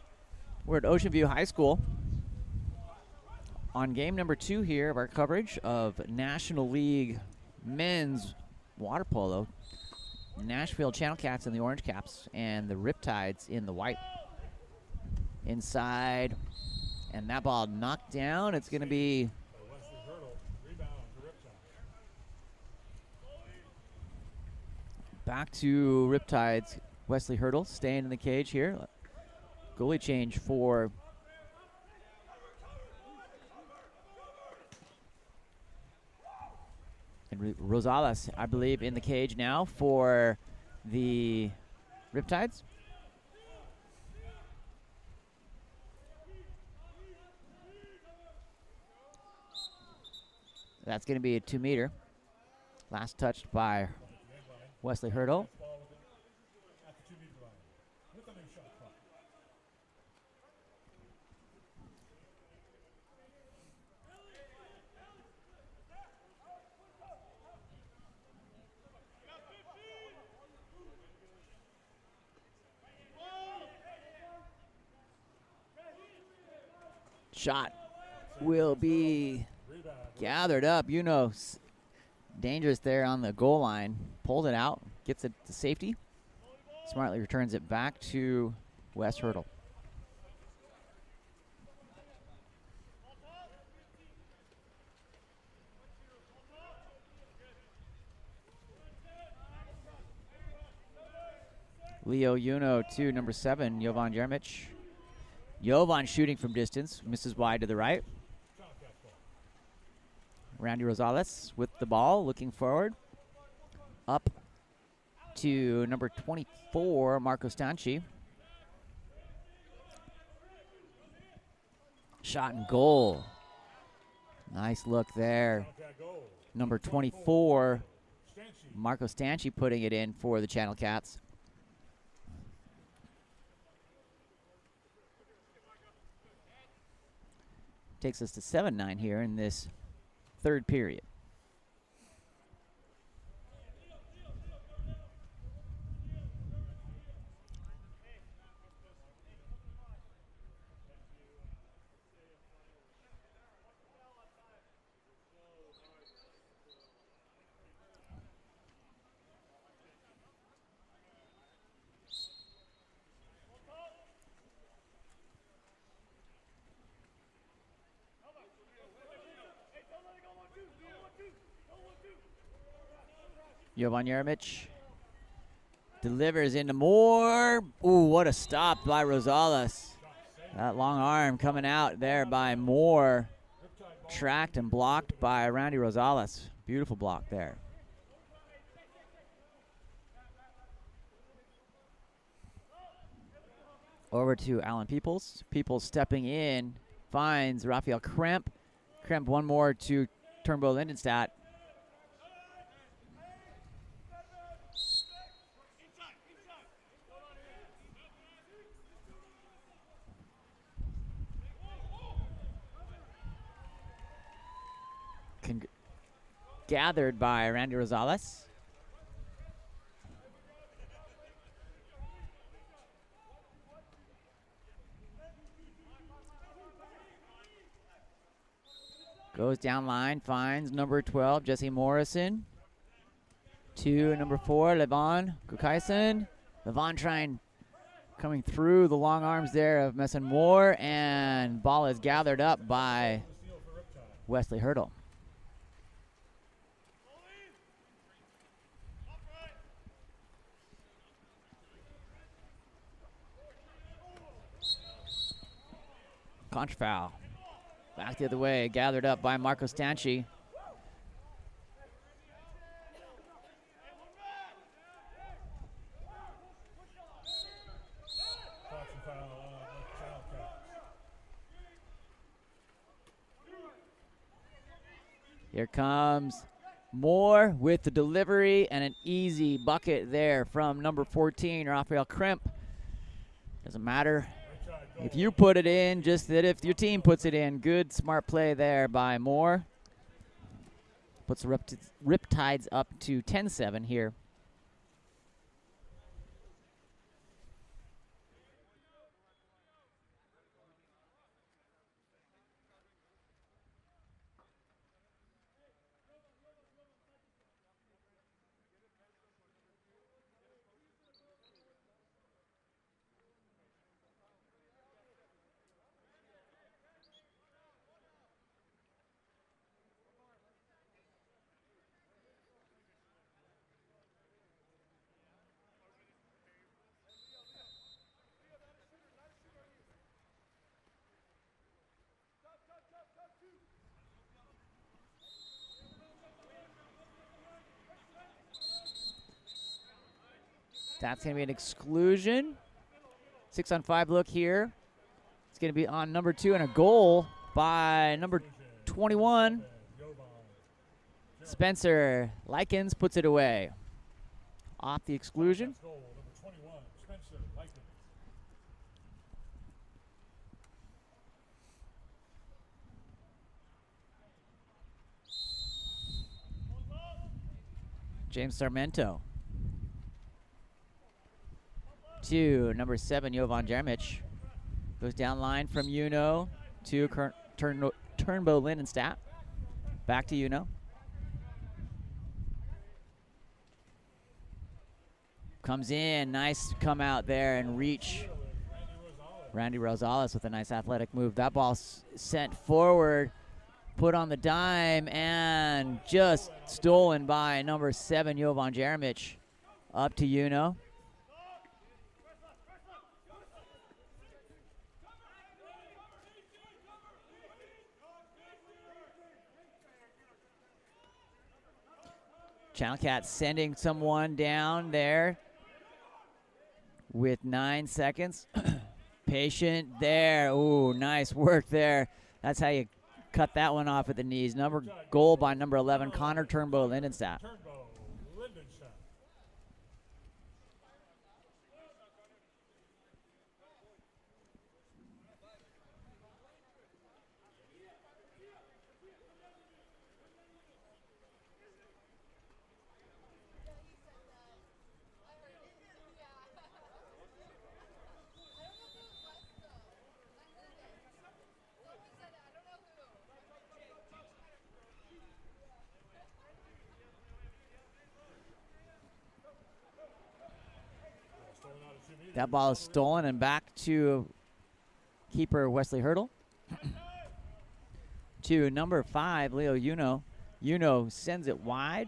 We're at Ocean View High School on game number 2 here of our coverage of National League men's water polo. Nashville Channel Cats in the orange caps and the Riptides in the white. Inside, and that ball knocked down. It's going to be back to Riptides. Wesley Hurdle staying in the cage here. Goalie change for and Rosales, I believe, in the cage now for the Riptides. That's going to be a 2-meter. Last touched by Wesley Hurdle. Shot will be gathered up. Dangerous there on the goal line. Pulls it out, gets it to safety. Smartly returns it back to Wes Hurdle. Leo Uno to number 7, Jovan Jeremic. Jovan shooting from distance, misses wide to the right. Randy Rosales with the ball, looking forward. Up to number 24, Marco Stanchi. Shot and goal. Nice look there. Number 24, Marco Stanchi putting it in for the Channel Cats. Takes us to 7-9 here in this third period. Jovan Jeremic delivers into Moore. Ooh, what a stop by Rosales. That long arm coming out there by Moore. Tracked and blocked by Randy Rosales. Beautiful block there. Over to Alan Peoples. Peoples stepping in, finds Raphael Kremp. Kremp one more to Turnbow Lindenstadt. Gathered by Randy Rosales. Goes down line, finds number 12, Jesse Morrison. To number 4, Levon Kukaisen. Levon trying, coming through the long arms there of Messon Moore, and ball is gathered up by Wesley Hurdle. Contra foul. Back the other way, gathered up by Marco Stanchi. Here comes Moore with the delivery and an easy bucket there from number 14, Raphael Kremp. Doesn't matter if you put it in, just that if your team puts it in. Good, smart play there by Moore. Puts the Riptides up to 10-7 here. That's going to be an exclusion. 6-on-5 look here. It's going to be on number 2 and a goal by number 21. Spencer Likens puts it away. Off the exclusion. James Sarmento. To number 7, Jovan Jeremic. Goes down line from Uno to Turnbow Lindenstadt. Back to Uno. Comes in, nice come out there and reach. Randy Rosales with a nice athletic move. That ball sent forward, put on the dime, and just stolen by number 7, Jovan Jeremic. Up to Uno. Channel Cat sending someone down there with 9 seconds. Patient there. Ooh, nice work there. That's how you cut that one off at the knees. Goal by number 11, Connor Turnbow Lindenstadt. That ball is stolen and back to keeper Wesley Hurdle. To number 5, Leo Uno. Uno sends it wide.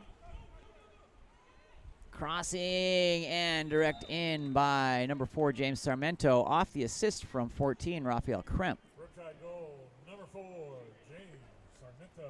Crossing and direct in by number 4, James Sarmento. Off the assist from 14, Rafael Kremp. Riptide goal, number 4, James Sarmento.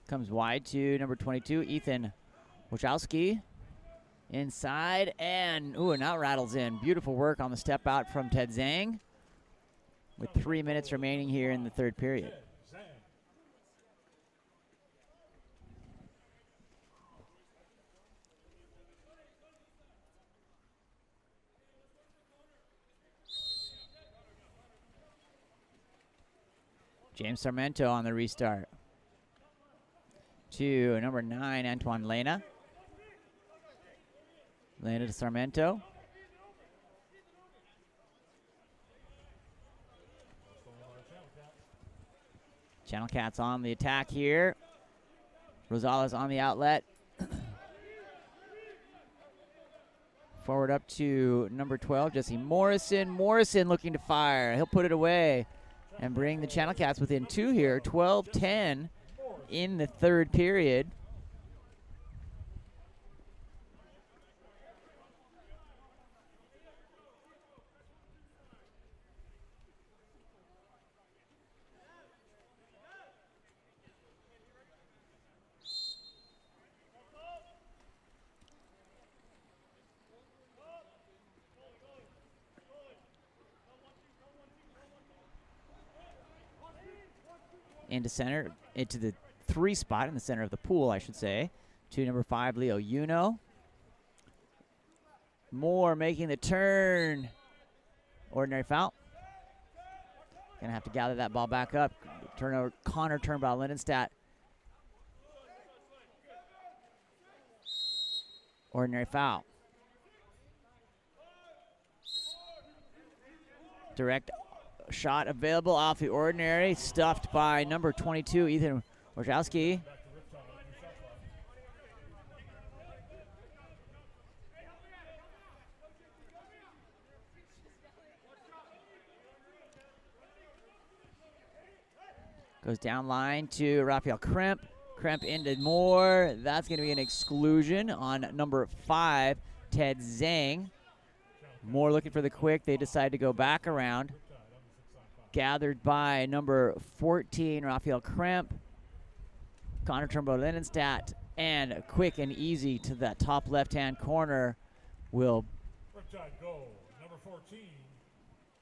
Comes wide to number 22, Ethan Wachowski. Inside, and it now rattles in. Beautiful work on the step out from Ted Zhang with 3 minutes remaining here in the third period. James Sarmento on the restart. To number 9, Antoine Lena. Lena to Sarmento. Channel Cats on the attack here. Rosales on the outlet. Forward up to number 12, Jesse Morrison. Morrison looking to fire. He'll put it away and bring the Channel Cats within 2 here. 12-10 in the third period. Into center, into the 3 spot in the center of the pool, I should say, to number 5, Leo Uno. Moore making the turn. Ordinary foul. Gonna have to gather that ball back up. Turnover, Connor Turnbow Lindenstadt. Ordinary foul. Direct shot available off the ordinary, stuffed by number 22, Ethan Wojciechowski. Goes down line to Raphael Kremp. Kremp into Moore. That's going to be an exclusion on number 5, Ted Zhang. Moore looking for the quick. They decide to go back around. Gathered by number 14, Raphael Kremp. Connor Turnbow-Lindenstadt. And quick and easy to that top left-hand corner will... Riptide goal, number 14.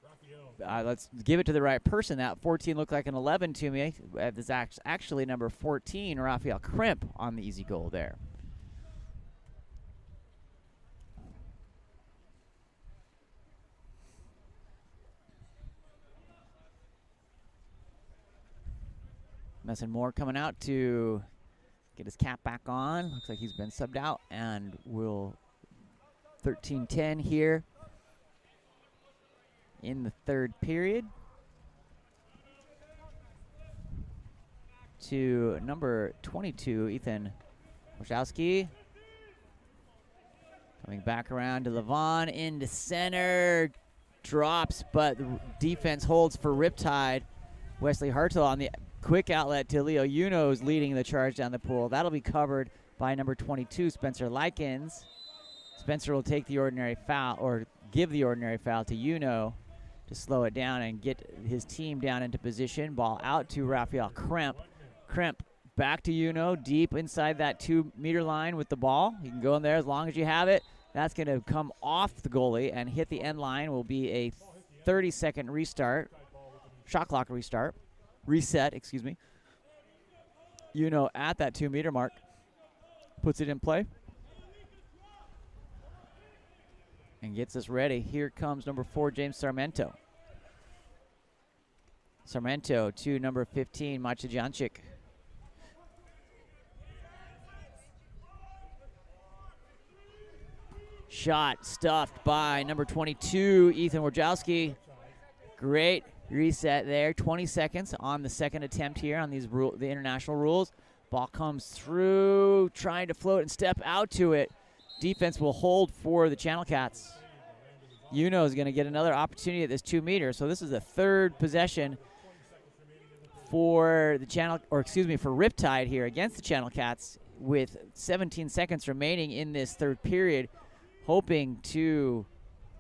Raphael. Let's give it to the right person. That 14 looked like an 11 to me. There's actually number 14, Raphael Kremp, on the easy goal there. Messon Moore coming out to get his cap back on. Looks like he's been subbed out, and will 13-10 here in the third period. To number 22, Ethan Wojciechowski. Coming back around to Levon into center. Drops, but the defense holds for Riptide. Wesley Hartel on the quick outlet to Leo Unos leading the charge down the pool. That'll be covered by number 22, Spencer Likens. Spencer will take the ordinary foul, or give the ordinary foul to Uno to slow it down and get his team down into position. Ball out to Raphael Kremp. Kremp back to Uno, deep inside that 2-meter line with the ball. You can go in there as long as you have it. That's going to come off the goalie and hit the end line. Will be a 30-second restart, shot clock restart. Reset, excuse me. Uno at that 2-meter mark. Puts it in play. And gets us ready. Here comes number 4, James Sarmento. Sarmento to number 15, Maciej. Shot stuffed by number 22, Ethan Wojciechowski. Great reset there. 20 seconds on the second attempt here on these the international rules. Ball comes through, trying to float and step out to it. Defense will hold for the Channel Cats. Uno is going to get another opportunity at this 2-meter. So this is the third possession for the for Riptide here against the Channel Cats, with 17 seconds remaining in this third period. Hoping to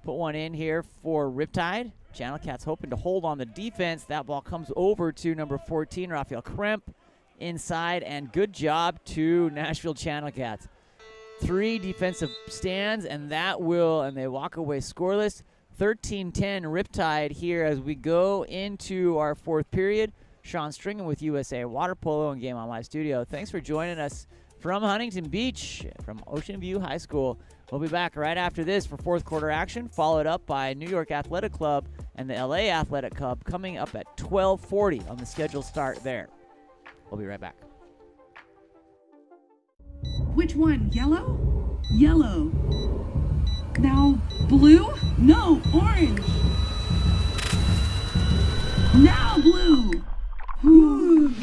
put one in here for Riptide. Channel Cats hoping to hold on the defense. That ball comes over to number 14, Raphael Kremp, inside, and good job to Nashville Channel Cats. 3 defensive stands, and they walk away scoreless. 13-10 Riptide here as we go into our fourth period. Sean Stringham with USA Water Polo and Game On Live Studio. Thanks for joining us from Huntington Beach, from Ocean View High School. We'll be back right after this for fourth quarter action, followed up by New York Athletic Club and the LA Athletic Club coming up at 12:40 on the scheduled start there. We'll be right back. Which one? Yellow? Yellow. Now blue? No, orange. Now blue. Ooh.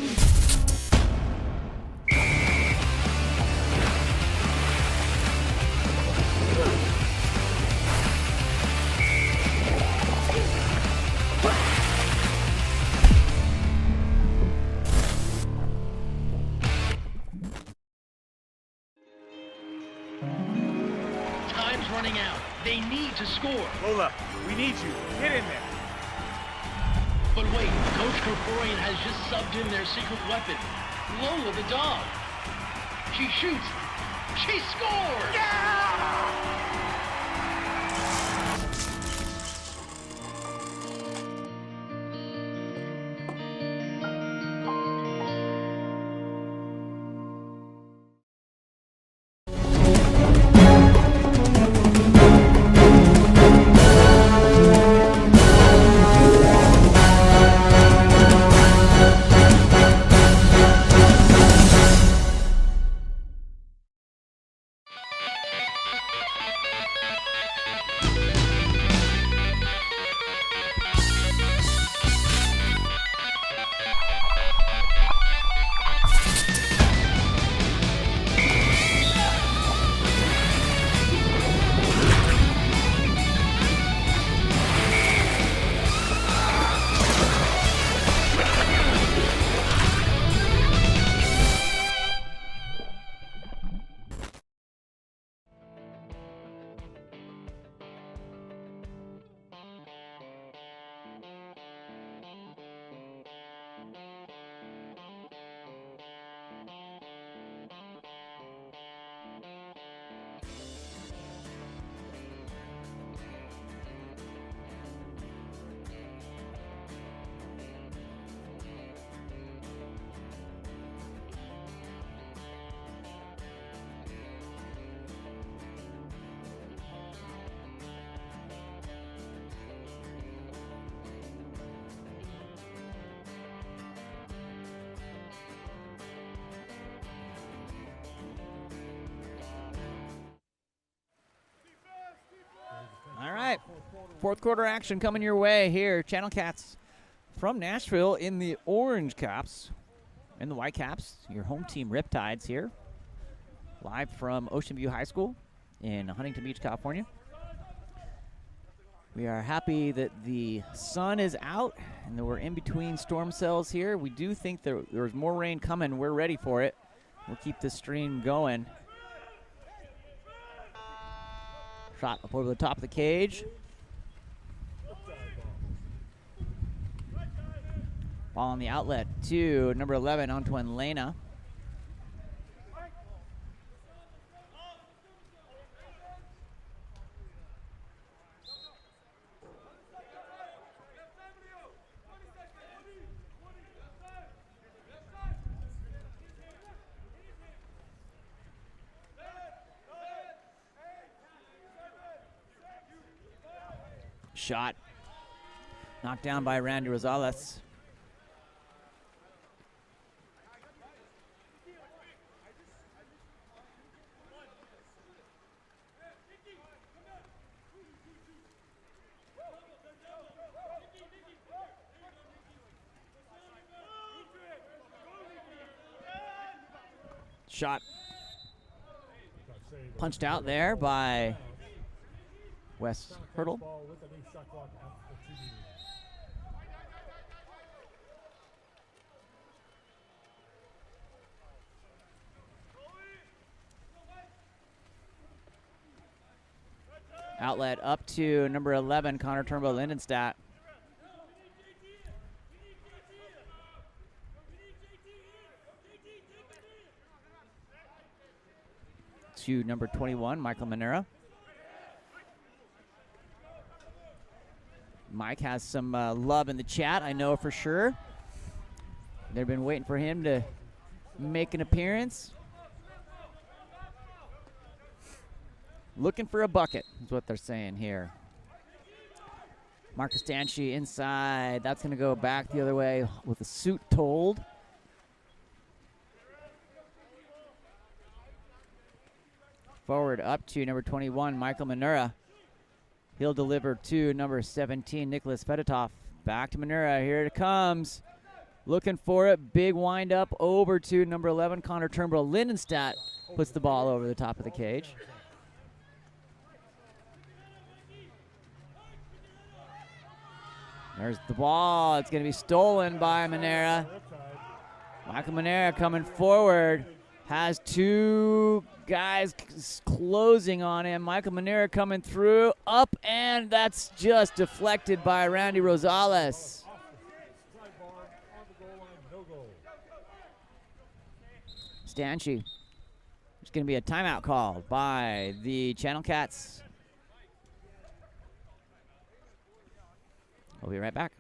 Time's running out. They need to score. Lola, we need you. Get in there. But wait, Coach Krikorian has just subbed in their secret weapon, Lola the dog. She shoots. She scores! Yeah! Fourth quarter action coming your way here. Channel Cats from Nashville in the orange caps and the white caps. Your home team Riptides here. Live from Ocean View High School in Huntington Beach, California. We are happy that the sun is out and that we're in between storm cells here. We do think there's more rain coming. We're ready for it. We'll keep the stream going. Shot up over the top of the cage. Ball on the outlet to number 11, Antoine Lena. Shot knocked down by Randy Rosales. Shot punched out there by Wes Hurdle. Outlet up to number 11, Connor Turnbow Lindenstadt. To number 21, Michael Manera. Mike has some love in the chat, I know for sure. They've been waiting for him to make an appearance. Looking for a bucket is what they're saying here. Marcus Stanchi inside. That's going to go back the other way with a suit told. Forward up to number 21, Michael Manura. He'll deliver to number 17, Nicholas Fedotov. Back to Manura. Here it comes. Looking for it. Big wind up over to number 11, Connor Turnbull. Lindenstadt puts the ball over the top of the cage. There's the ball. It's going to be stolen by Manera. Michael Manera coming forward. Has two guys closing on him. Michael Manera coming through. Up, and that's just deflected by Randy Rosales. Stanchi. There's going to be a timeout called by the Channel Cats. We'll be right back.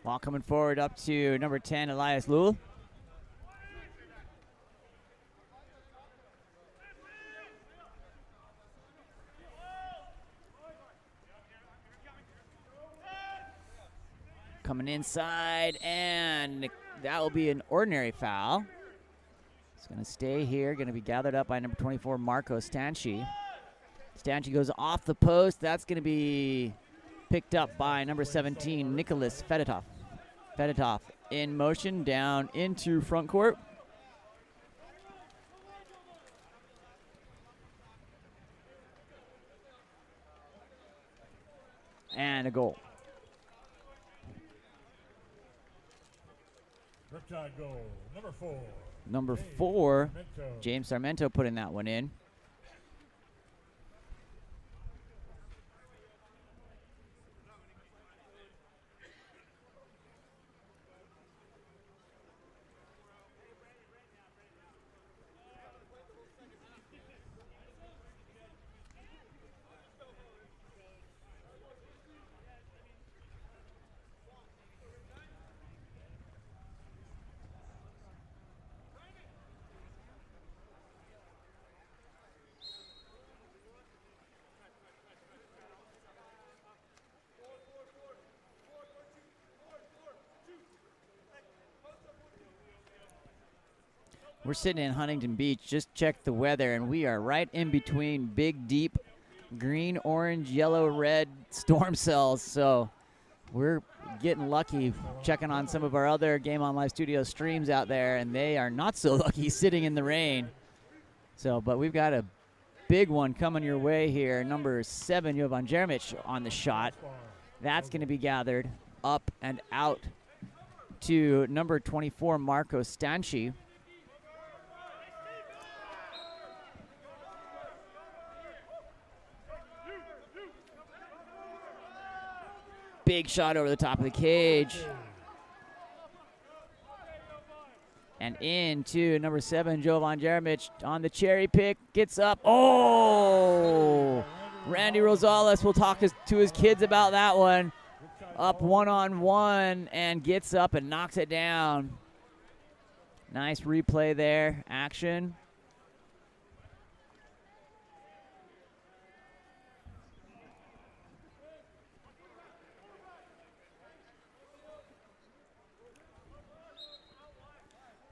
Ball coming forward up to number 10, Elias Lul. Coming inside, and that will be an ordinary foul. It's going to stay here, going to be gathered up by number 24, Marco Stanchi. Stanchi goes off the post. That's going to be picked up by number 17, Nicholas Fedotov. Fedotov in motion down into front court. And a goal. Riptide goal, number 4. Number 4, James Sarmento putting that one in. We're sitting in Huntington Beach, just checked the weather, and we are right in between big, deep green, orange, yellow, red storm cells. So we're getting lucky checking on some of our other Game On Live Studio streams out there, and they are not so lucky sitting in the rain. So, but we've got a big one coming your way here. Number 7, Jovan Jeremic on the shot. That's going to be gathered up and out to number 24, Marco Stanchi. Big shot over the top of the cage. And into number 7, Jovan Jeremic on the cherry pick. Gets up. Oh! Randy Rosales will talk to his kids about that one. Up 1-on-1 and gets up and knocks it down. Nice replay there. Action.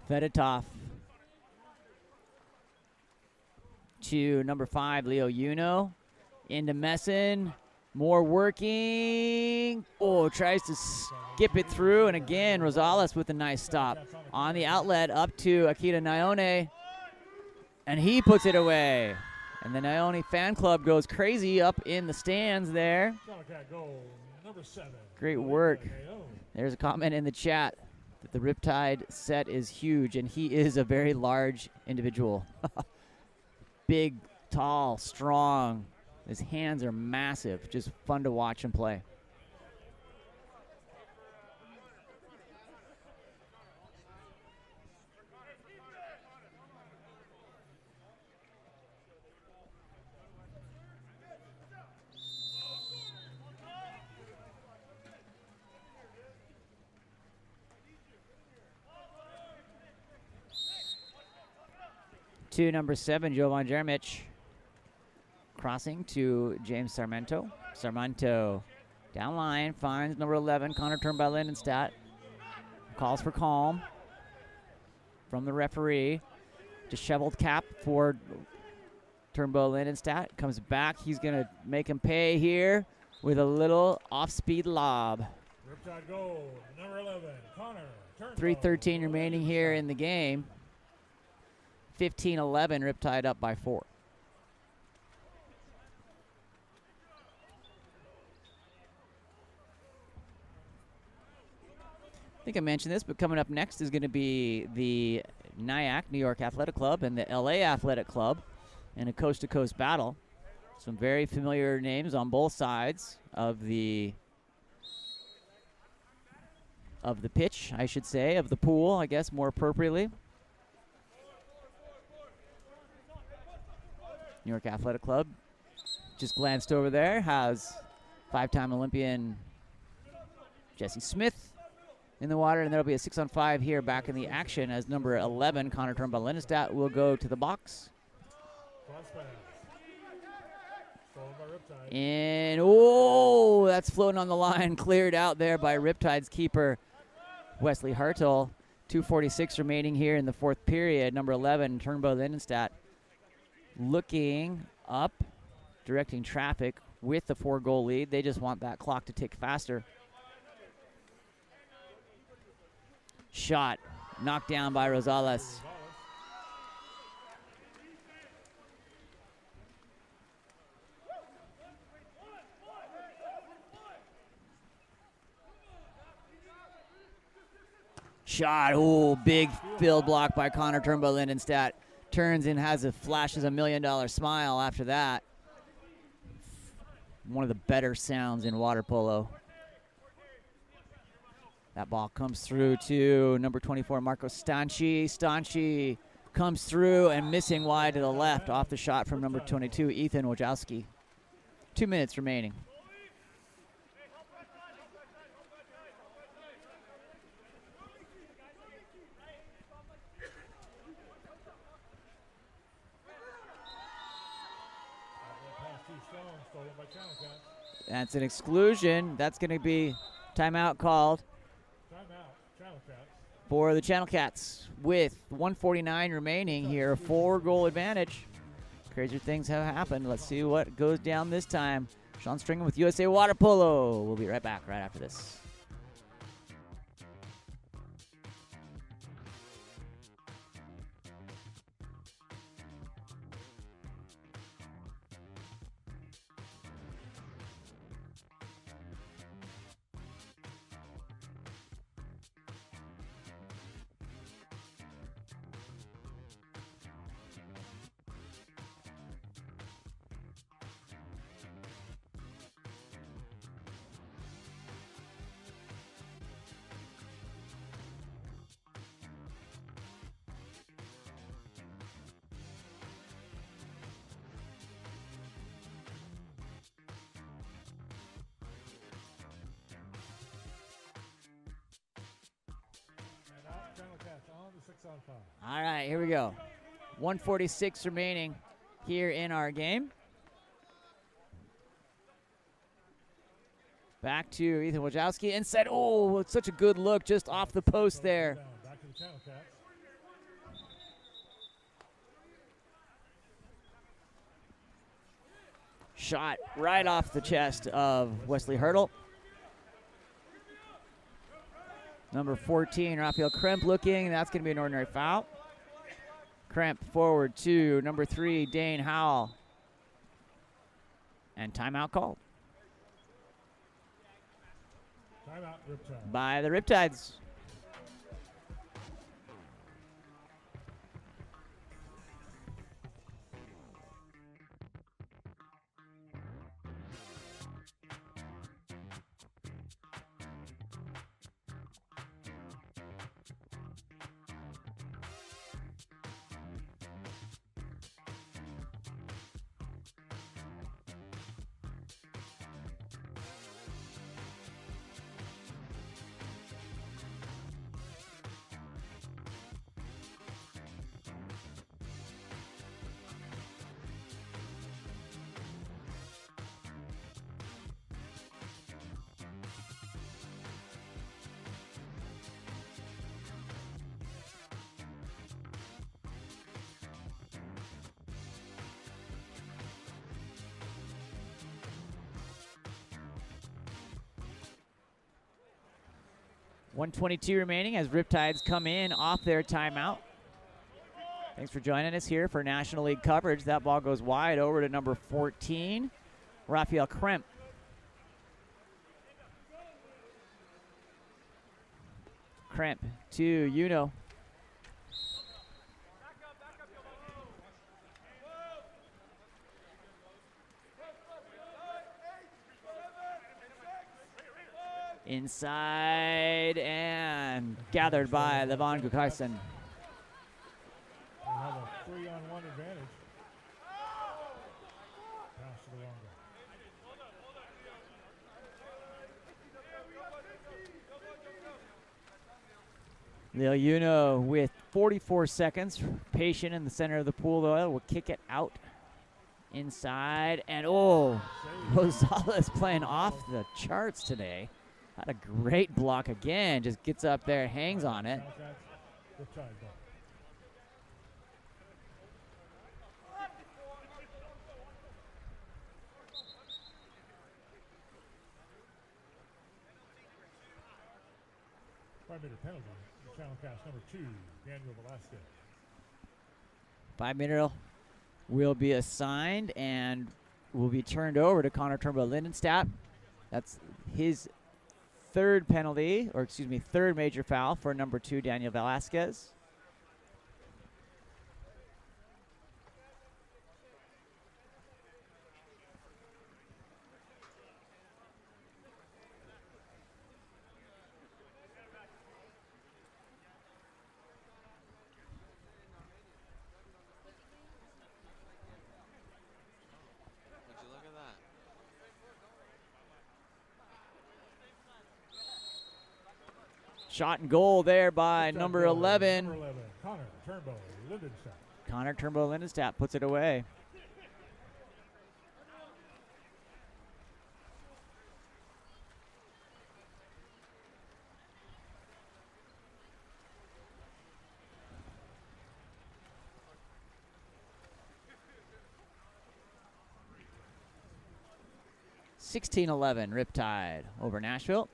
Fedotov to number 5, Leo Uno. Into Messin. More working. Oh, tries to skip it through. And again, Rosales with a nice stop. On the outlet, up to Akita Nyone. And he puts it away. And the Nyone fan club goes crazy up in the stands there. Great work. There's a comment in the chat that the Riptide set is huge, and he is a very large individual. Big, tall, strong. His hands are massive. Just fun to watch him play. To number 7, Jovan Jeremic. Crossing to James Sarmento. Sarmento down line, finds number 11, Connor Turnbull Lindenstadt. Calls for calm from the referee. Disheveled cap for Turnbull Lindenstadt. Comes back. He's going to make him pay here with a little off-speed lob. Riptide goal, number 11, Connor Turnbull. 3:13 remaining here in the game. 15-11, Riptide up by 4. I think I mentioned this, but coming up next is going to be the NYAC, New York Athletic Club, and the LA Athletic Club in a coast-to-coast battle. Some very familiar names on both sides of the pitch, I should say, of the pool, I guess, more appropriately. New York Athletic Club just glanced over there, has 5-time Olympian Jesse Smith in the water, and there'll be a 6-on-5 here back in the action as number 11, Connor Turnbull Lindenstadt, will go to the box. And, oh, that's floating on the line, cleared out there by Riptide's keeper, Wesley Hartel. 2:46 remaining here in the fourth period. Number 11, Turnbull Lindenstadt, looking up, directing traffic, with the 4-goal lead. They just want that clock to tick faster. Shot knocked down by Rosales. Shot, oh, big field block by Connor Turnbow Lindenstadt. Turns and flashes $1 million smile after that. One of the better sounds in water polo. That ball comes through to number 24, Marco Stanchi. Stanchi comes through and missing wide to the left off the shot from number 22, Ethan Wojcicki. 2 minutes remaining. That's an exclusion. That's going to be timeout called for the Channel Cats with 1:49 remaining here. A 4-goal advantage. Crazier things have happened. Let's see what goes down this time. Sean Stringham with USA Water Polo. We'll be right back right after this. All right, here we go. 1:46 remaining here in our game. Back to Ethan Wojcicki. Inside, oh, it's such a good look just off the post there. Back to the Channel Cats. Shot right off the chest of Wesley Hurdle. Number 14, Raphael Kremp looking. That's going to be an ordinary foul. Kremp forward to number 3, Dane Howell. And timeout called. Timeout, Riptide. By the Riptides. .122 remaining as Riptides come in off their timeout. Thanks for joining us here for National League coverage. That ball goes wide over to number 14, Raphael Kremp. Kremp to Uno. Inside and gathered by Levon Gukarson. We have a 3-on-1 advantage. Pass to the wrong guy. Lil Uno with 44 seconds. Patient in the center of the pool, though. Will kick it out inside. And, oh, Rosales playing off the charts today. Had a great block again. Just gets up there, hangs on it. 5-meter penalty. Channel cast number 2, Daniel Velasquez. 5-meter will be assigned and will be turned over to Connor Turnbow Lindenstadt. That's his third penalty, or excuse me, third major foul for number 2, Daniel Velasquez. Shot and goal there by number 11. Number 11, Connor Turnbow Lindenstadt. Connor Turnbow Lindenstadt puts it away. (16-11) Riptide over Nashville.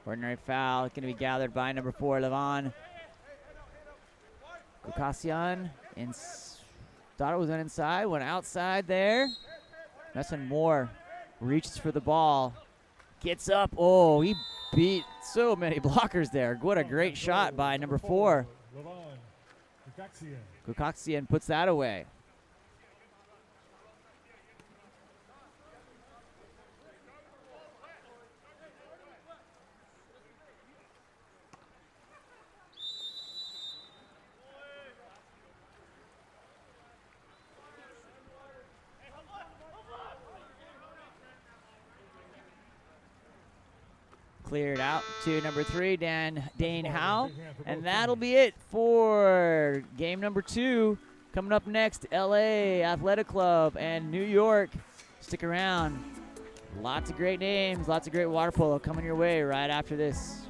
Ordinary foul going to be gathered by number 4, Levon Kukasian. Thought it was an inside, went outside there. Nesson Moore reaches for the ball, gets up. Oh, he beat so many blockers there. What a great shot by number 4. Levon Kukasian puts that away. Cleared out to number 3, Dane Howe. And that'll be it for game number 2. Coming up next, LA Athletic Club and New York. Stick around. Lots of great names, lots of great water polo coming your way right after this.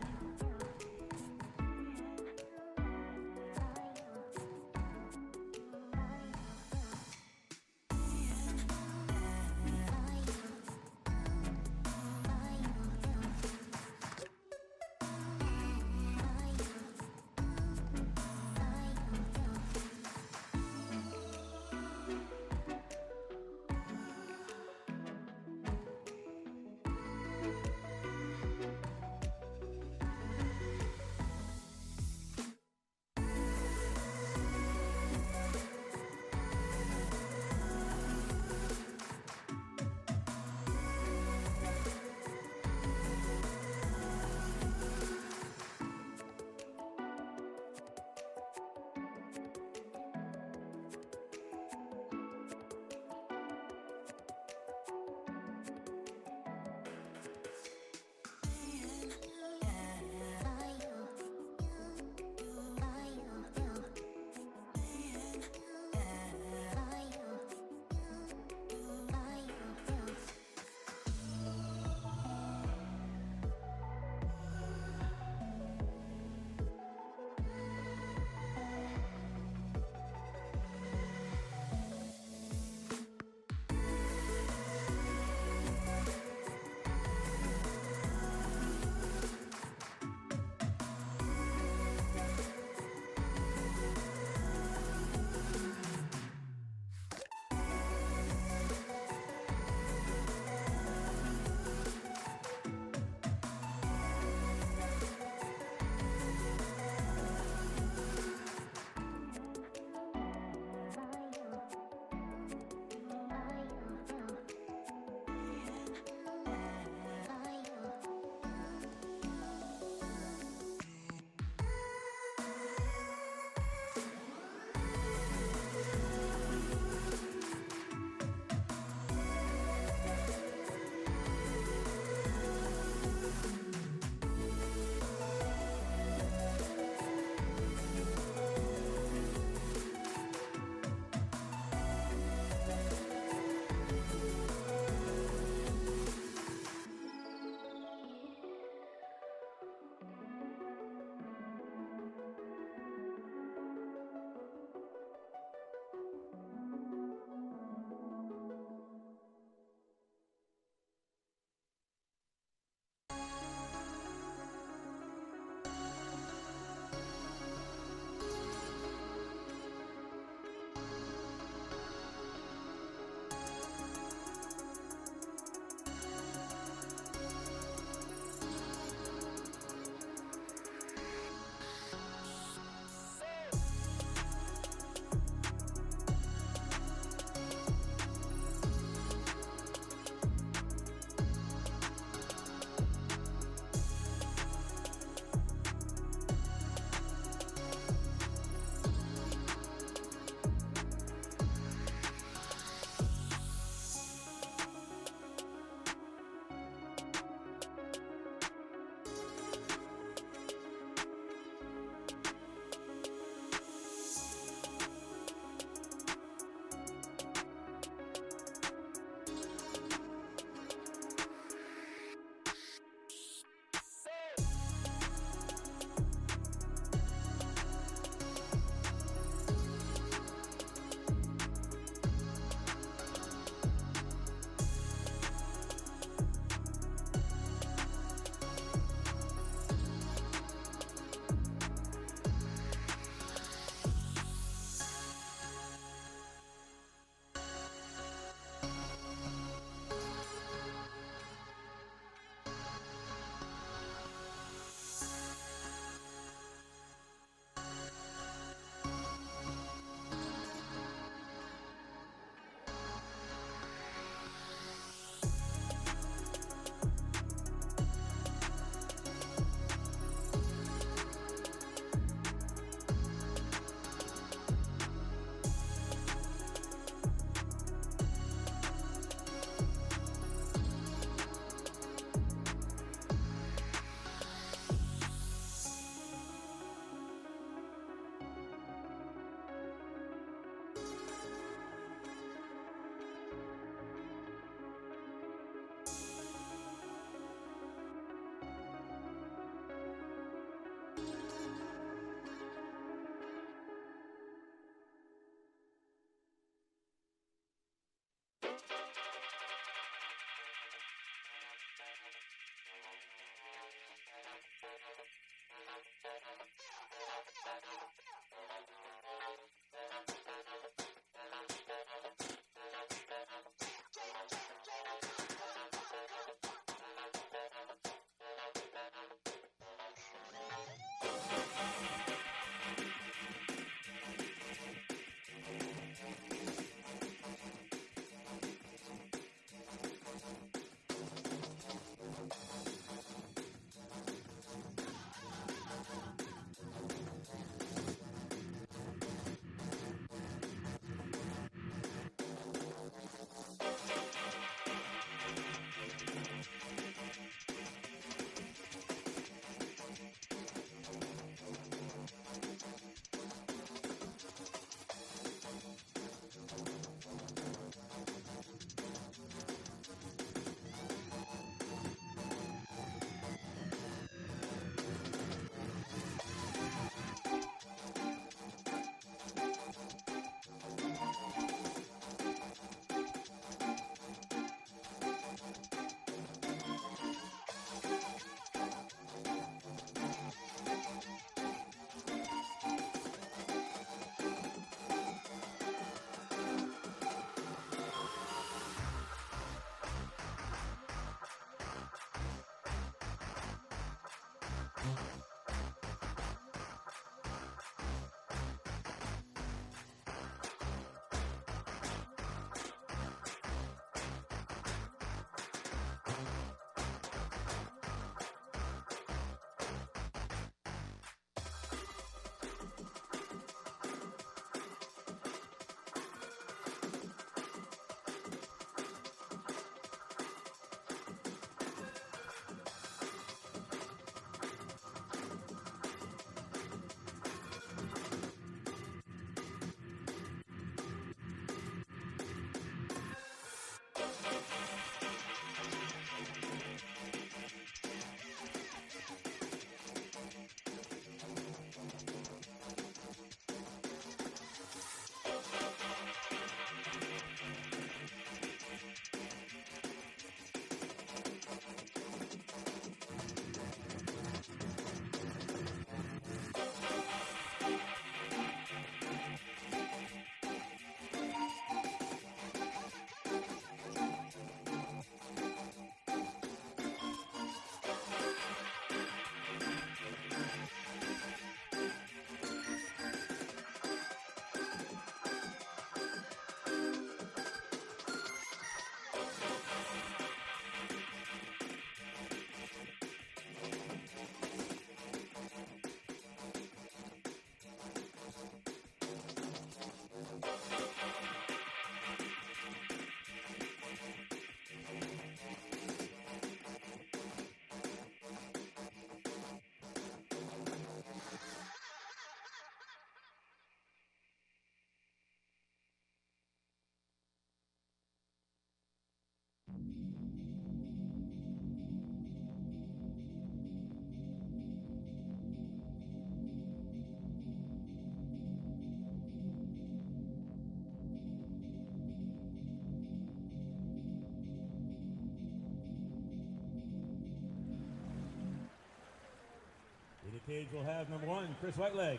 cage will have number 1, Chris Whiteleg.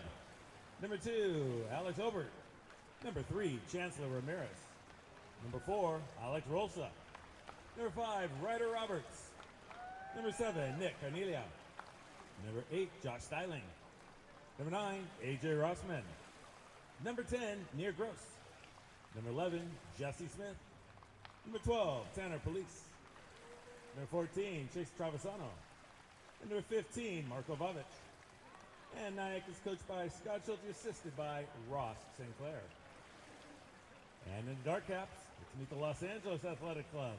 Number 2, Alex Obert. Number 3, Chancellor Ramirez. Number 4, Alex Rolsa. Number 5, Ryder Roberts. Number 7, Nick Carnelia. Number 8, Josh Styling. Number 9, AJ Rossman. Number 10, Near Gross. Number 11, Jesse Smith. Number 12, Tanner Police. Number 14, Chase Travisano. And number 15, Marco Vavic. And NYAC is coached by Scott Schulte, assisted by Ross Sinclair. And in the dark caps, let's meet the Los Angeles Athletic Club.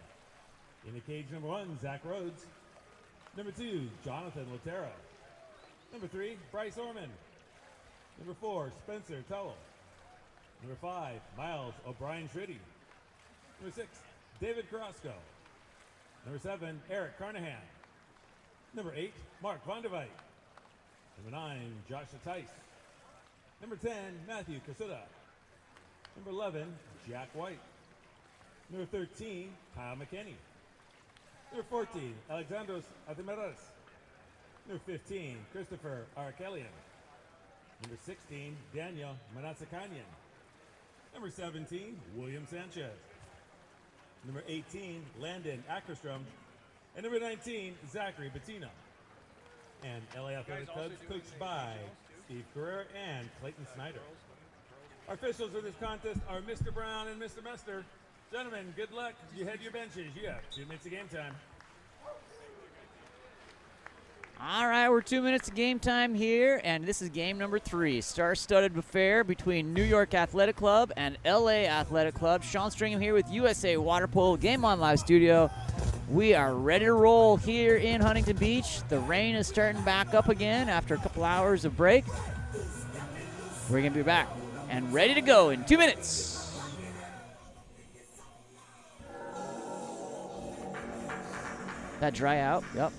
In the cage, number 1, Zach Rhodes. Number 2, Jonathan Lotero. Number 3, Bryce Orman. Number 4, Spencer Towell. Number 5, Miles O'Brien Shriddy. Number 6, David Carrasco. Number 7, Eric Carnahan. Number 8, Mark Vonderveit. Number 9, Joshua Tice. Number 10, Matthew Kasuda. Number 11, Jack White. Number 13, Kyle McKinney. Number 14, Alexandros Athimeras. Number 15, Christopher Arkelian. Number 16, Daniel Manatsakanian. Number 17, William Sanchez. Number 18, Landon Ackerstrom. And number 19, Zachary Bettino. And LA Athletic Clubs coached by Steve Carrera and Clayton Snyder. Our officials for this contest are Mr. Brown and Mr. Mester. Gentlemen, good luck. You had your benches. You have 2 minutes of game time. All right, we're 2 minutes of game time here, and this is game number 3. Star-studded affair between New York Athletic Club and LA Athletic Club. Sean Stringham here with USA Water Polo Game On Live Studio. We are ready to roll here in Huntington Beach. The rain is starting back up again after a couple hours of break. We're going to be back and ready to go in 2 minutes. That dry out? Yep.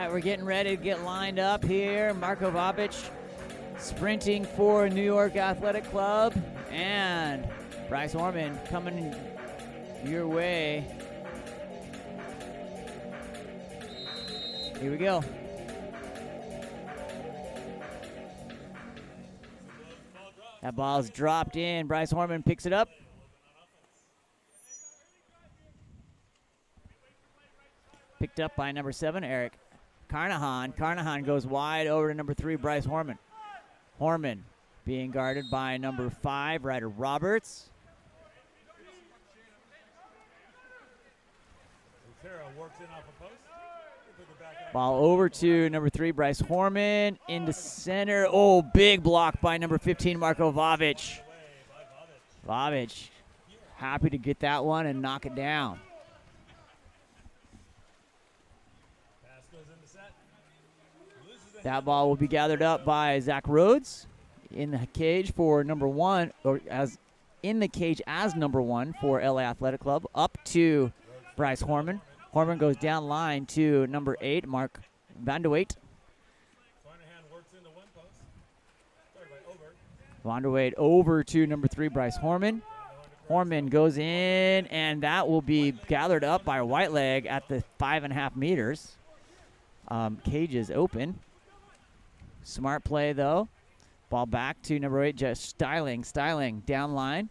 We're getting ready to get lined up here. Marko Vavic sprinting for New York Athletic Club, and Bryce Orman coming your way. Here we go. That ball's dropped in. Bryce Orman picks it up. Picked up by number 7, Eric Carnahan. Carnahan goes wide over to number 3, Bryce Horman. Horman being guarded by number 5, Ryder Roberts. Ball over to number 3, Bryce Horman. Into center. Oh, big block by number 15, Marko Vavic. Vavic happy to get that one and knock it down. That ball will be gathered up by Zach Rhodes in the cage for number 1, or as in the cage as number 1 for LA Athletic Club, up to Bryce Horman. Horman goes down line to number 8, Mark Vanderweit. Vanderweit over to number 3, Bryce Horman. Horman goes in, and that will be gathered up by Whiteleg at the 5.5 meters. Cage is open. Smart play, though. Ball back to number 8, just Styling. Styling down line.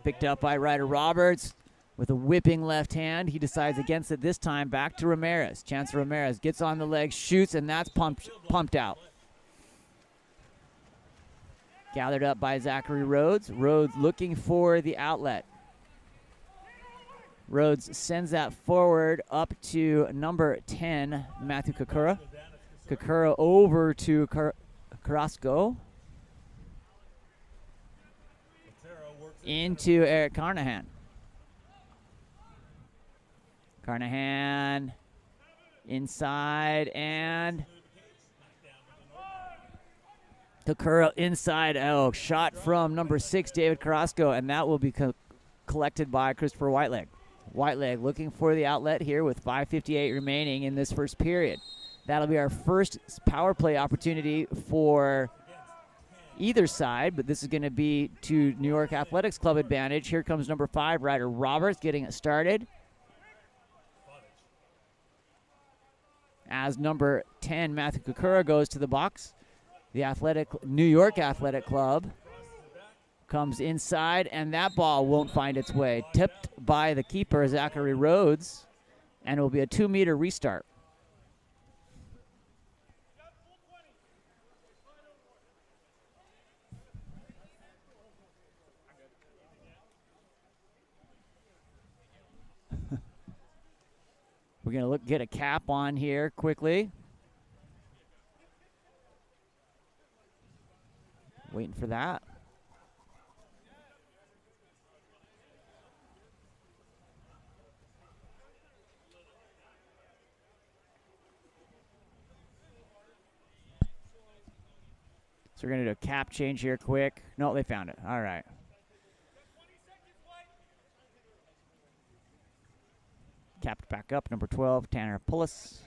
Picked up by Ryder Roberts with a whipping left hand. He decides against it this time. Back to Ramirez. Chancellor Ramirez gets on the leg, shoots, and that's pumped out. Gathered up by Zachary Rhodes. Rhodes looking for the outlet. Rhodes sends that forward up to number 10, Matthew Kakura. Kakura over to Carrasco. Into Eric Carnahan. Carnahan inside and Kakura inside. Oh, shot from number 6, David Carrasco, and that will be collected by Christopher Whiteleg. Whiteleg looking for the outlet here with 5:58 remaining in this first period. That'll be our first power play opportunity for either side, but this is going to be to New York Athletics Club advantage. Here comes number 5, Ryder Roberts, getting it started. As number 10, Matthew Kakura, goes to the box. The New York Athletic Club comes inside, and that ball won't find its way. Tipped by the keeper, Zachary Rhodes, and it will be a 2-meter restart. We're going to get a cap on here quickly. Waiting for that. So we're going to do a cap change here quick. No, they found it. All right. Capped back up, number 12, Tanner Pullis.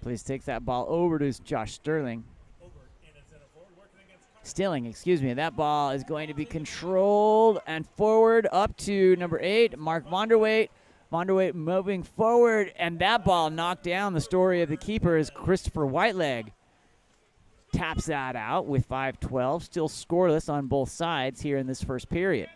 Please takes that ball over to Josh Stilling, excuse me. That ball is going to be controlled and forward up to number 8, Mark Vonderwaite. Vonderwaite moving forward, and that ball knocked down. The story of the keeper is Christopher Whiteleg taps that out with 5:12. Still scoreless on both sides here in this first period.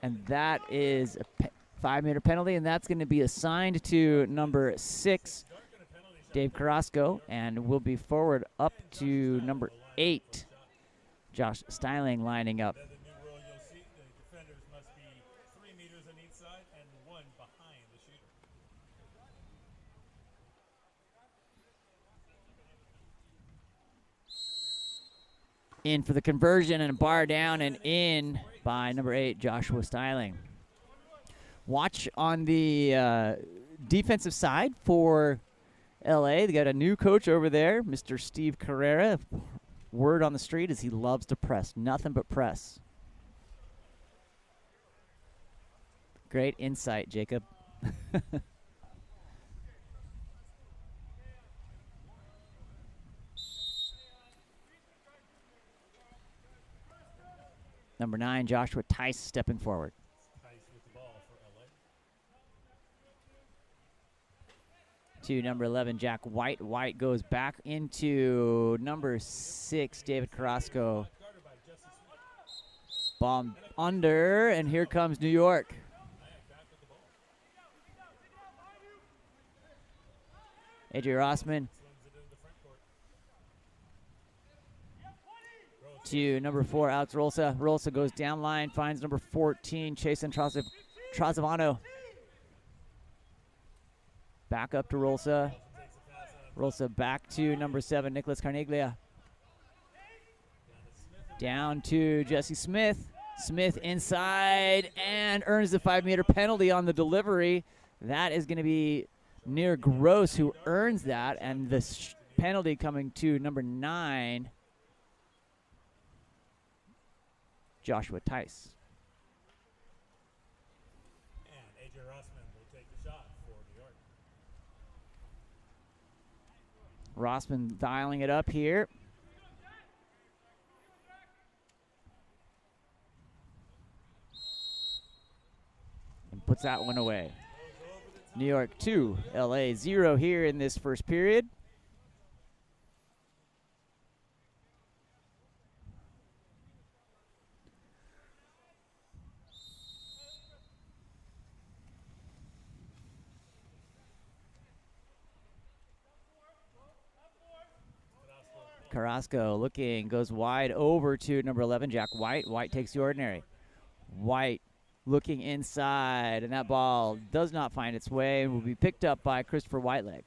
And that is a 5-meter penalty, and that's going to be assigned to number 6, Dave Carrasco, and will be forward up to number 8, Josh Styling, lining up. In for the conversion, and a bar down and in by number 8, Joshua Styling. Watch on the defensive side for LA. They got a new coach over there, Mr. Steve Carrera. Word on the street is he loves to press. Nothing but press. Great insight, Jacob. Number 9, Joshua Tice, stepping forward. To number 11, Jack White. White goes back into number 6, David Carrasco. Ball under, and here comes New York. Adrian Rossman to number 4, Alex Rolsa. Rolsa goes down line, finds number 14, Chasen Trazavano. Back up to Rolsa. Rolsa back to number 7, Nicholas Carniglia. Down to Jesse Smith. Smith inside and earns the 5-meter penalty on the delivery. That is going to be near Gross who earns that, and the penalty coming to number 9, Joshua Tice. Rossman dialing it up here. And puts that one away. New York 2, LA 0 here in this first period. Carrasco looking, goes wide over to number 11, Jack White. White takes the ordinary. White looking inside, and that ball does not find its way and will be picked up by Christopher Whiteleg.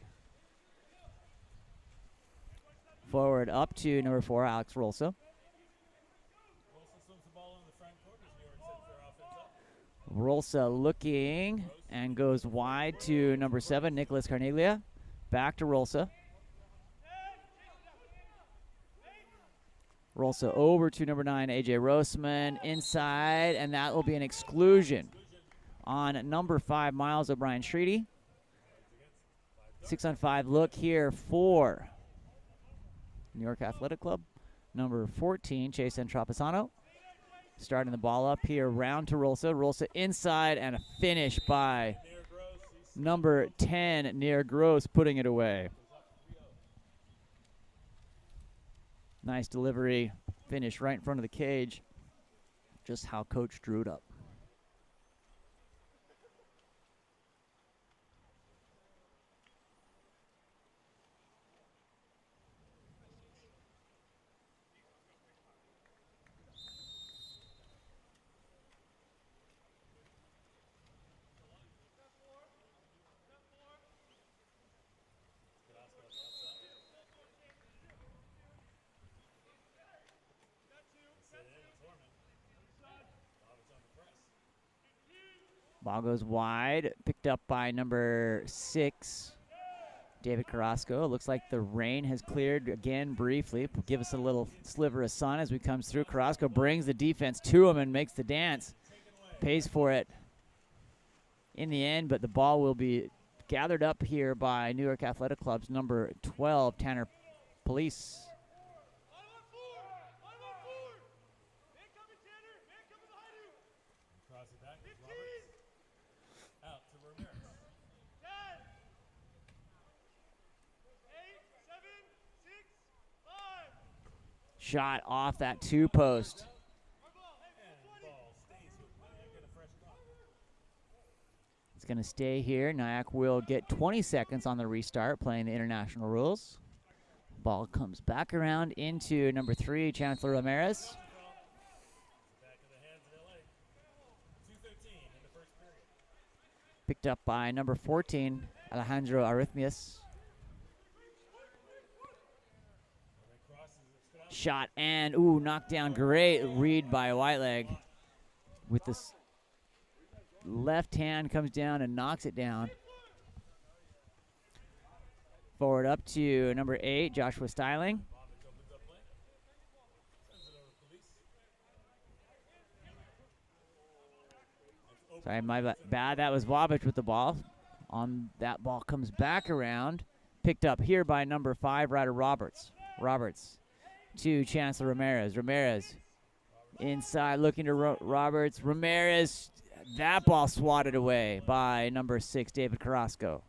Forward up to number 4, Alex Rolsa. Rolsa looking and goes wide to number 7, Nicholas Carneglia. Back to Rolsa. Rolsa over to number 9, A.J. Roseman, inside, and that will be an exclusion on number 5, Miles O'Brien Shredy. 6-on-5 look here for New York Athletic Club. Number 14, Chase Entrapisano. Starting the ball up here, round to Rolsa. Rolsa inside, and a finish by number 10, Nair Gross, putting it away. Nice delivery, finish right in front of the cage. Just how Coach drew it up. Ball goes wide, picked up by number 6, David Carrasco. Looks like the rain has cleared again briefly. Give us a little sliver of sun as we comes through. Carrasco brings the defense to him and makes the dance. Pays for it in the end, but the ball will be gathered up here by New York Athletic Club's number 12, Tanner Police. Shot off that 2-post. It's going to stay here. NYAC will get 20 seconds on the restart, playing the international rules. Ball comes back around into number 3, Chancellor Ramirez. Picked up by number 14, Alejandro Arrhythmias. Shot and, knocked down. Great read by Whiteleg. With this left hand comes down and knocks it down. Forward up to number 8, Joshua Styling. Sorry, my bad. That was Wabich with the ball. On that ball comes back around. Picked up here by number 5, Ryder Roberts. Roberts to Chancellor Ramirez. Ramirez inside looking to Roberts. Ramirez, that ball swatted away by number 6, David Carrasco.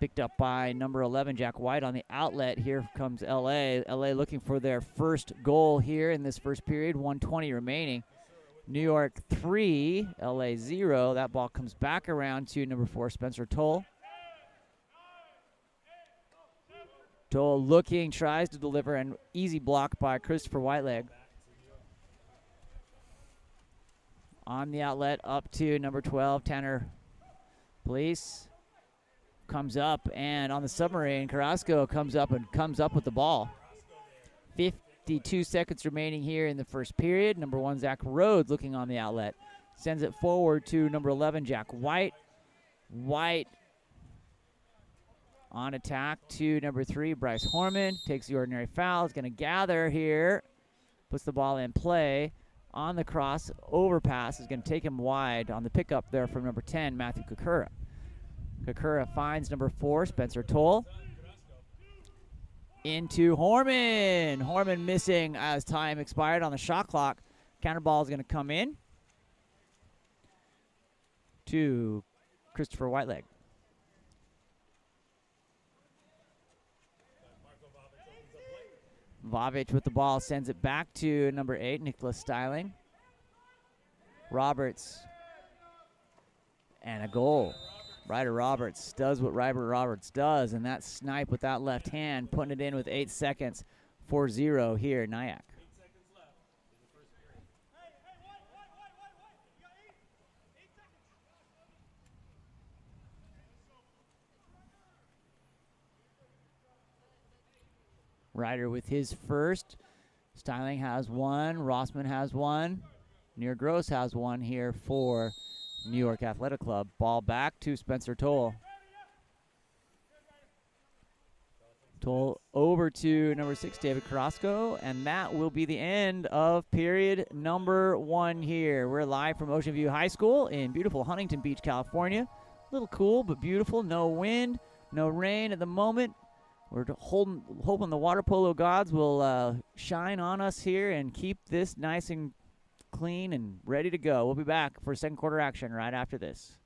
Picked up by number 11, Jack White on the outlet. Here comes LA. LA looking for their first goal here in this first period. 1:20 remaining. New York 3, LA 0. That ball comes back around to number 4, Spencer Toll. Toll looking, tries to deliver, an easy block by Christopher Whiteleg. On the outlet, up to number 12, Tanner Police. Comes up, and on the submarine, Carrasco comes up with the ball. 52 seconds remaining here in the first period. Number 1, Zach Rhodes looking on the outlet. Sends it forward to number 11, Jack White. White on attack to number 3, Bryce Horman. Takes the ordinary foul. Is going to gather here. Puts the ball in play on the cross overpass is going to take him wide on the pickup there from number 10, Matthew Kakura. Kakura finds number 4, Spencer Toll. Into Horman. Horman missing as time expired on the shot clock. Counter ball is going to come in to Christopher Whiteleg. Vavic with the ball sends it back to number 8, Nicholas Styling. Roberts. And a goal. Ryder Roberts does what Ryder Roberts does, and that snipe with that left hand, putting it in with 8 seconds, 4-0 here, NYAC. Ryder with his first. Styling has 1. Rossman has 1. Near Gross has 1 here for New York Athletic Club. Ball back to Spencer Toll. Toll over to number 6, David Carrasco, and that will be the end of period number 1 here. We're live from Ocean View High School in beautiful Huntington Beach, California. A little cool, but beautiful. No wind, no rain at the moment. We're hoping the water polo gods will shine on us here and keep this nice and clean and ready to go. We'll be back for second quarter action right after this.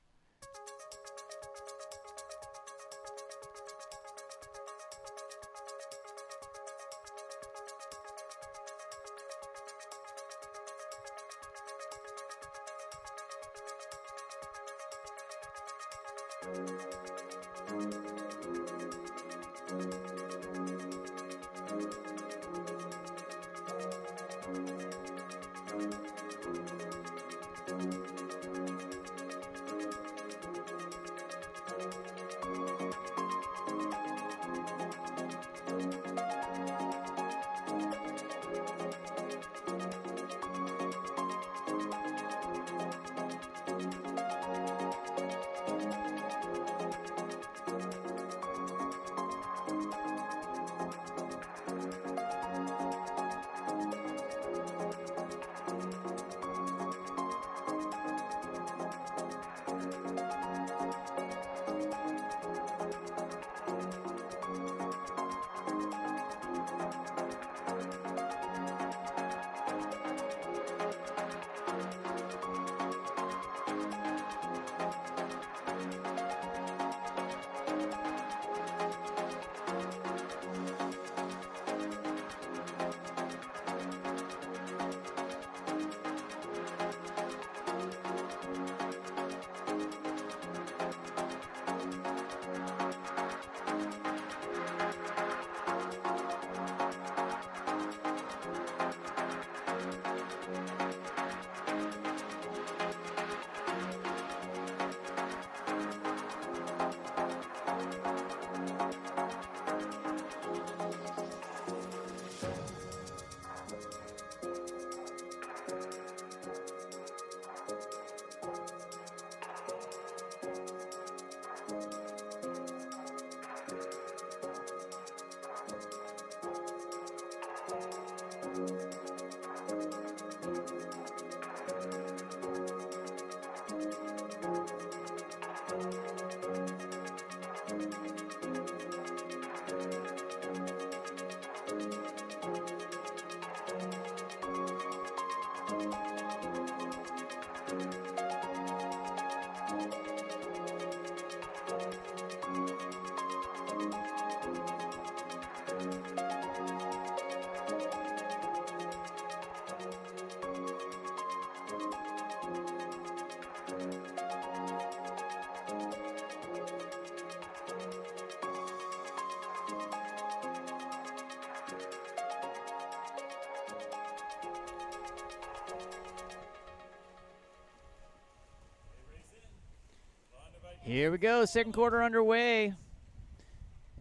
Here we go, second quarter underway.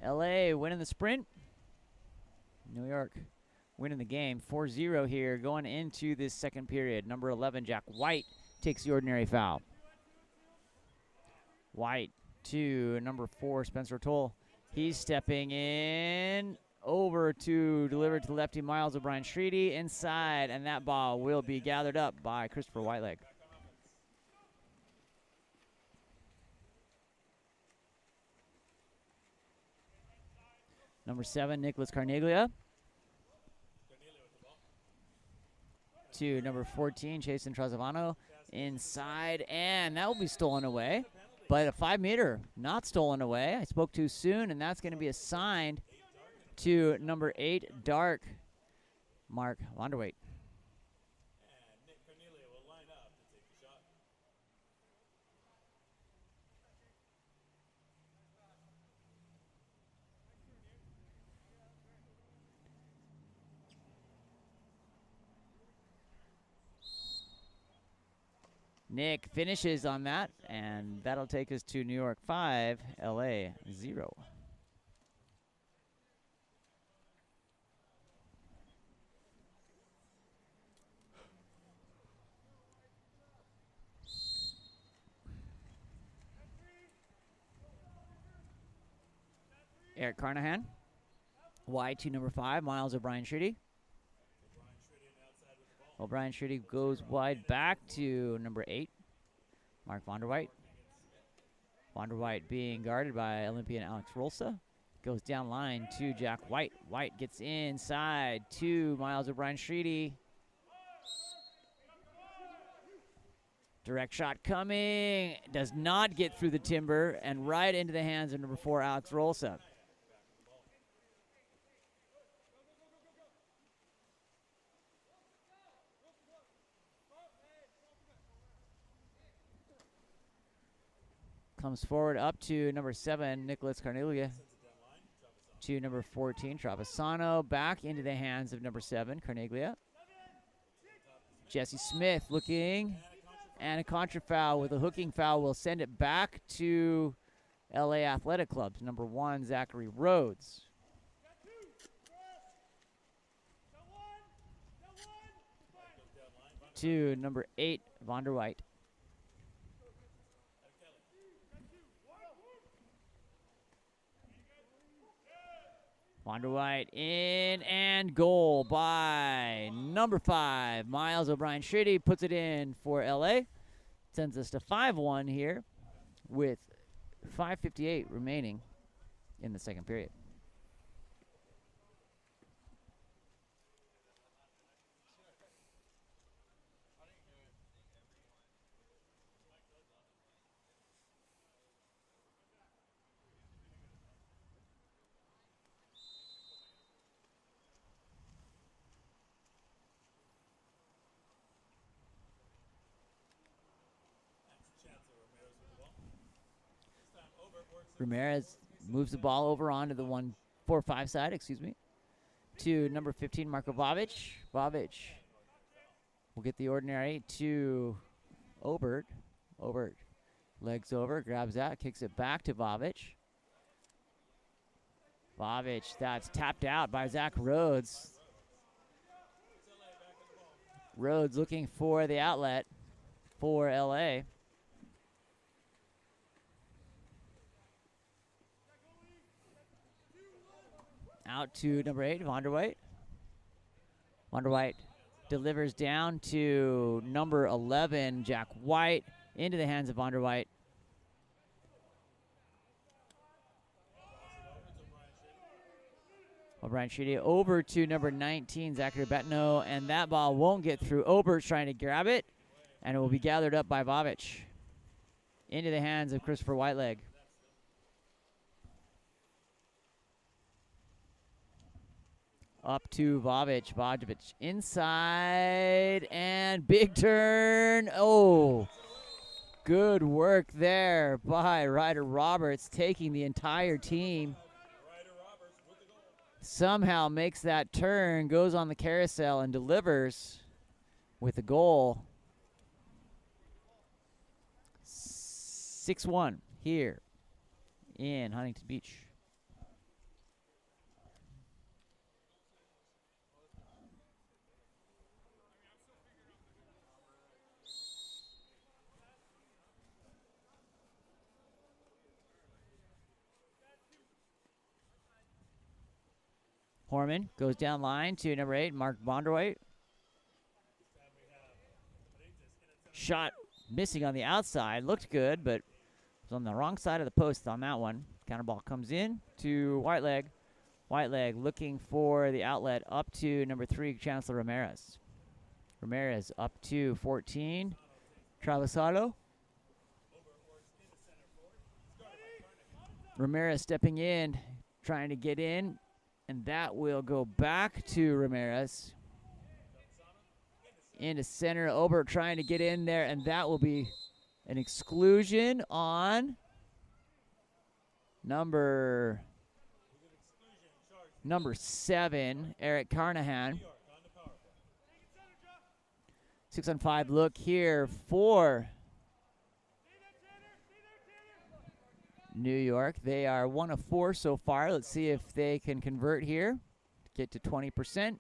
LA winning the sprint. New York winning the game. 4-0 here going into this second period. Number 11, Jack White, takes the ordinary foul. White to number 4, Spencer Toll. He's stepping in. over to deliver to lefty Miles O'Brien Shredy inside, and that ball will be gathered up by Christopher Whiteleg. Number 7, Nicholas Carneglia. To number 14, Jason Trazovano inside, and that will be stolen away. But a 5-meter not stolen away. I spoke too soon, and that's going to be assigned to number 8, Dark, Mark Vonderwaite. And Nick Cornelia will line up to take the shot. Nick finishes on that, and that'll take us to New York 5, LA 0. Eric Carnahan, wide to number 5, Miles O'Brien Shredy. O'Brien Shredy goes wide back to number 8, Mark Vonderwaite. Vonderwaite being guarded by Olympian Alex Rolsa. Goes down line to Jack White. White gets inside to Miles O'Brien Shredy. Direct shot coming. Does not get through the timber and right into the hands of number 4, Alex Rolsa. Comes forward up to number 7, Nicholas Carneglia. To number 14, Travisano. Back into the hands of number 7, Carneglia. Jesse Smith looking. And a contra foul with a hooking foul will send it back to LA Athletic Club's number 1, Zachary Rhodes. To number 8, Vonderwaite. Vonderwaite in and goal by number 5, Miles O'Brien Shredy puts it in for LA. Sends us to 5-1 here with 5:58 remaining in the second period. Ramirez moves the ball over onto the 1-4-5 side, to number 15, Marko Vavic. Vavic will get the ordinary to Obert. Obert legs over, grabs that, kicks it back to Vavic. Vavic, that's tapped out by Zach Rhodes. Rhodes looking for the outlet for LA. Out to number 8, Vonderwaite. Vonderwaite delivers down to number 11, Jack White, into the hands of Vonderwaite. O'Brien Shredy over to number 19, Zachary Betno, and that ball won't get through. Obert's trying to grab it, and it will be gathered up by Vavic. Into the hands of Christopher Whiteleg. Up to Vavic. Vavic inside and big turn. Oh, good work there by Ryder Roberts, taking the entire team. Somehow makes that turn, goes on the carousel and delivers with a goal. 6-1 here in Huntington Beach. Horman goes down line to number 8, Mark Bonderwhite. Shot missing on the outside. Looked good, but was on the wrong side of the post on that one. Counter ball comes in to Whiteleg. Whiteleg looking for the outlet up to number 3, Chancellor Ramirez. Ramirez up to 14, Travisado. Ramirez stepping in, trying to get in, and that will go back to Ramirez. Into center, Obert trying to get in there, and that will be an exclusion on number 7, Eric Carnahan. 6-on-5 look here for New York. They are 1 of 4 so far. Let's see if they can convert here, get to 20%.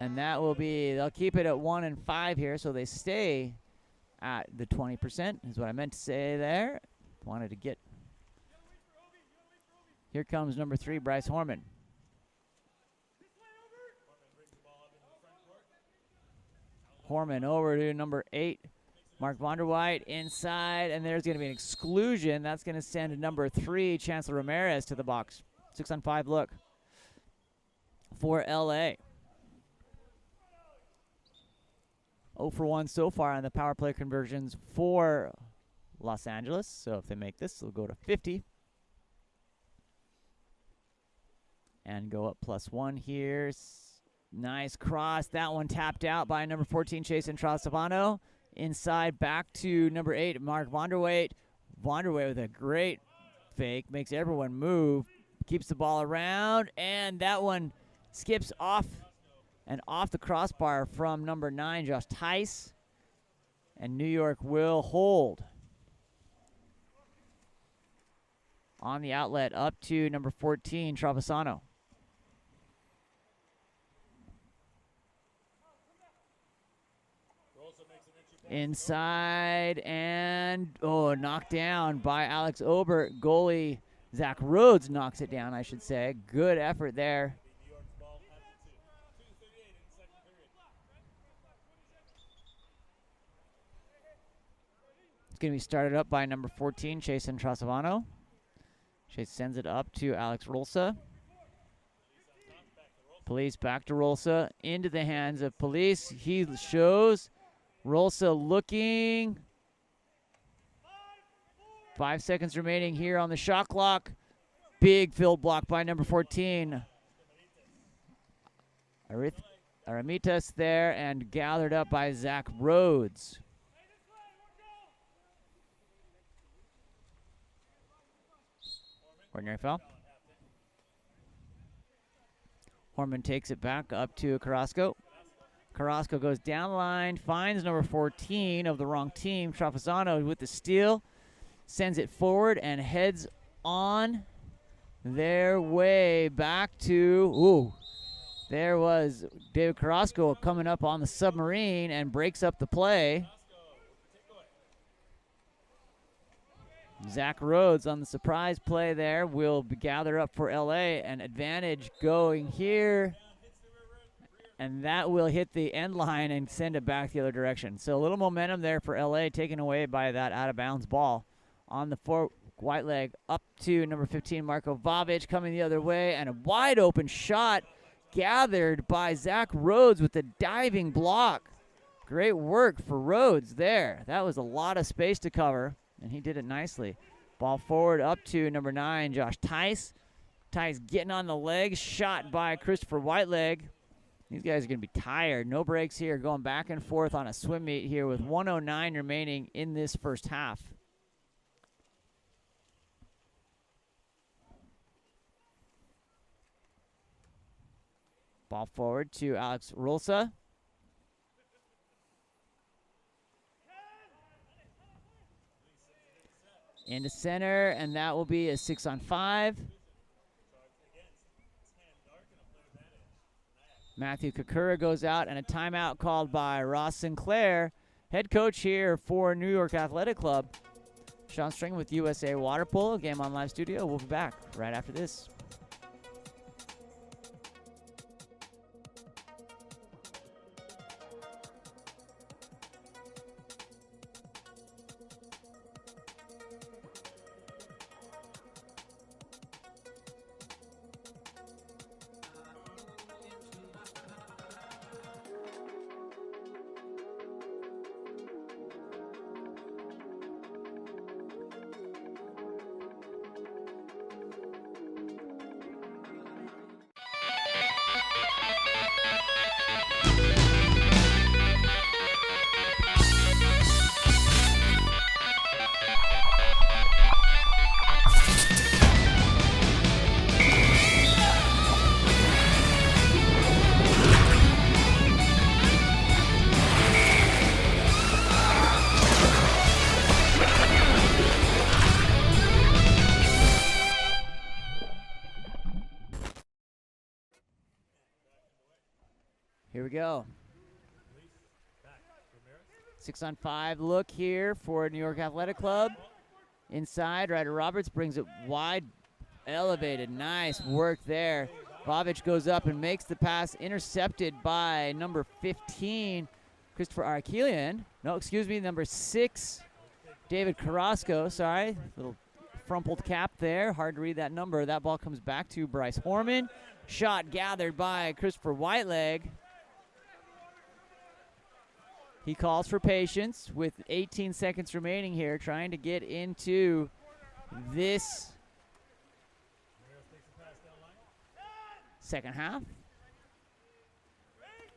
And that will be, they'll keep it at 1 and 5 here, so they stay at the 20%, is what I meant to say there. Wanted to get. Here comes number 3, Bryce Horman. Horman over to number 8, Mark Vonderwhite inside, and there's going to be an exclusion. That's going to send number 3, Chancellor Ramirez, to the box. 6-on-5 look for LA. 0 for 1 so far on the power play conversions for Los Angeles. So if they make this, they'll go to 50. And go up +1 here. Nice cross. That one tapped out by number 14, Chasen Trasavano. Inside back to number 8, Mark Vonderwhite. Vonderwhite with a great fake. Makes everyone move. Keeps the ball around. And that one skips off and off the crossbar from number 9, Josh Tice. And New York will hold. On the outlet up to number 14, Travasano. Inside and, knocked down by Alex Obert. Goalie Zach Rhodes knocks it down, I should say. Good effort there. It's going to be started up by number 14, Chasen Trasavano. Chase sends it up to Alex Rolsa. Police back to Rolsa. Into the hands of Police. He shows. Rolsa looking. 5 seconds remaining here on the shot clock. Big field block by number 14. Aramitas there and gathered up by Zach Rhodes. Ordinary foul. Horman takes it back up to Carrasco. Carrasco goes down the line, finds number 14 of the wrong team, Trafasano, with the steal, sends it forward and heads on their way back to, there was David Carrasco coming up on the submarine and breaks up the play. Zach Rhodes on the surprise play there will be gathered up for LA. An advantage going here. And that will hit the end line and send it back the other direction. So a little momentum there for LA, taken away by that out-of-bounds ball. On the white leg up to number 15, Marko Vavic, coming the other way. And a wide-open shot gathered by Zach Rhodes with the diving block. Great work for Rhodes there. That was a lot of space to cover, and he did it nicely. Ball forward up to number 9, Josh Tice. Tice getting on the leg, shot by Christopher Whiteleg. These guys are going to be tired. No breaks here, going back and forth on a swim meet here with 1:09 remaining in this first half. Ball forward to Alex Rolsa. Into center, and that will be a 6-on-5. Matthew Kakura goes out, and a timeout called by Ross Sinclair, head coach here for New York Athletic Club. Sean String with USA Water Polo, game on live studio. We'll be back right after this. Here we go. 6-on-5 look here for New York Athletic Club. Inside, Ryder Roberts brings it wide, elevated. Nice work there. Bobic goes up and makes the pass, intercepted by number 15, Christopher Arkelian. No, excuse me, number 6, David Carrasco. Sorry, little frumpled cap there. Hard to read that number. That ball comes back to Bryce Horman. Shot gathered by Christopher Whiteleg. He calls for patience with 18 seconds remaining here, trying to get into this second half.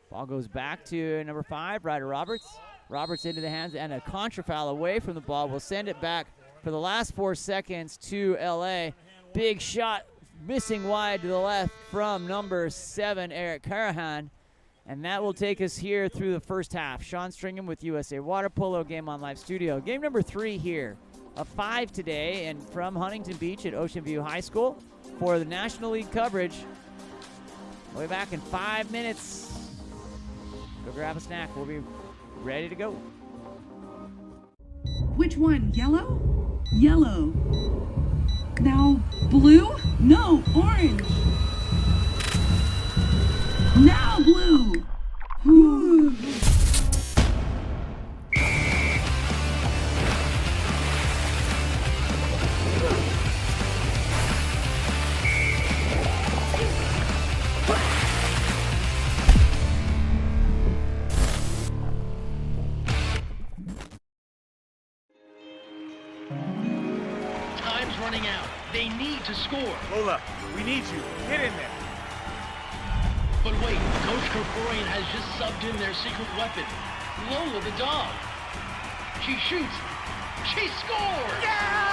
Ball goes back to number 5, Ryder Roberts. Roberts into the hands, and a contra foul away from the ball. Will send it back for the last 4 seconds to LA. Big shot missing wide to the left from number 7, Eric Carahan. And that will take us here through the first half. Sean Stringham with USA Water Polo, game on live studio. Game number 3 here of 5 today, and from Huntington Beach at Ocean View High School for the National League coverage. We'll be back in 5 minutes. Go grab a snack. We'll be ready to go. Which one? Yellow? Yellow. Now blue? No, orange. Now blue. Ooh. Time's running out. They need to score. Lola, we need you. Get in there. But wait, Coach Kerkorian has just subbed in their secret weapon, Lola the dog. She shoots. She scores! Yeah!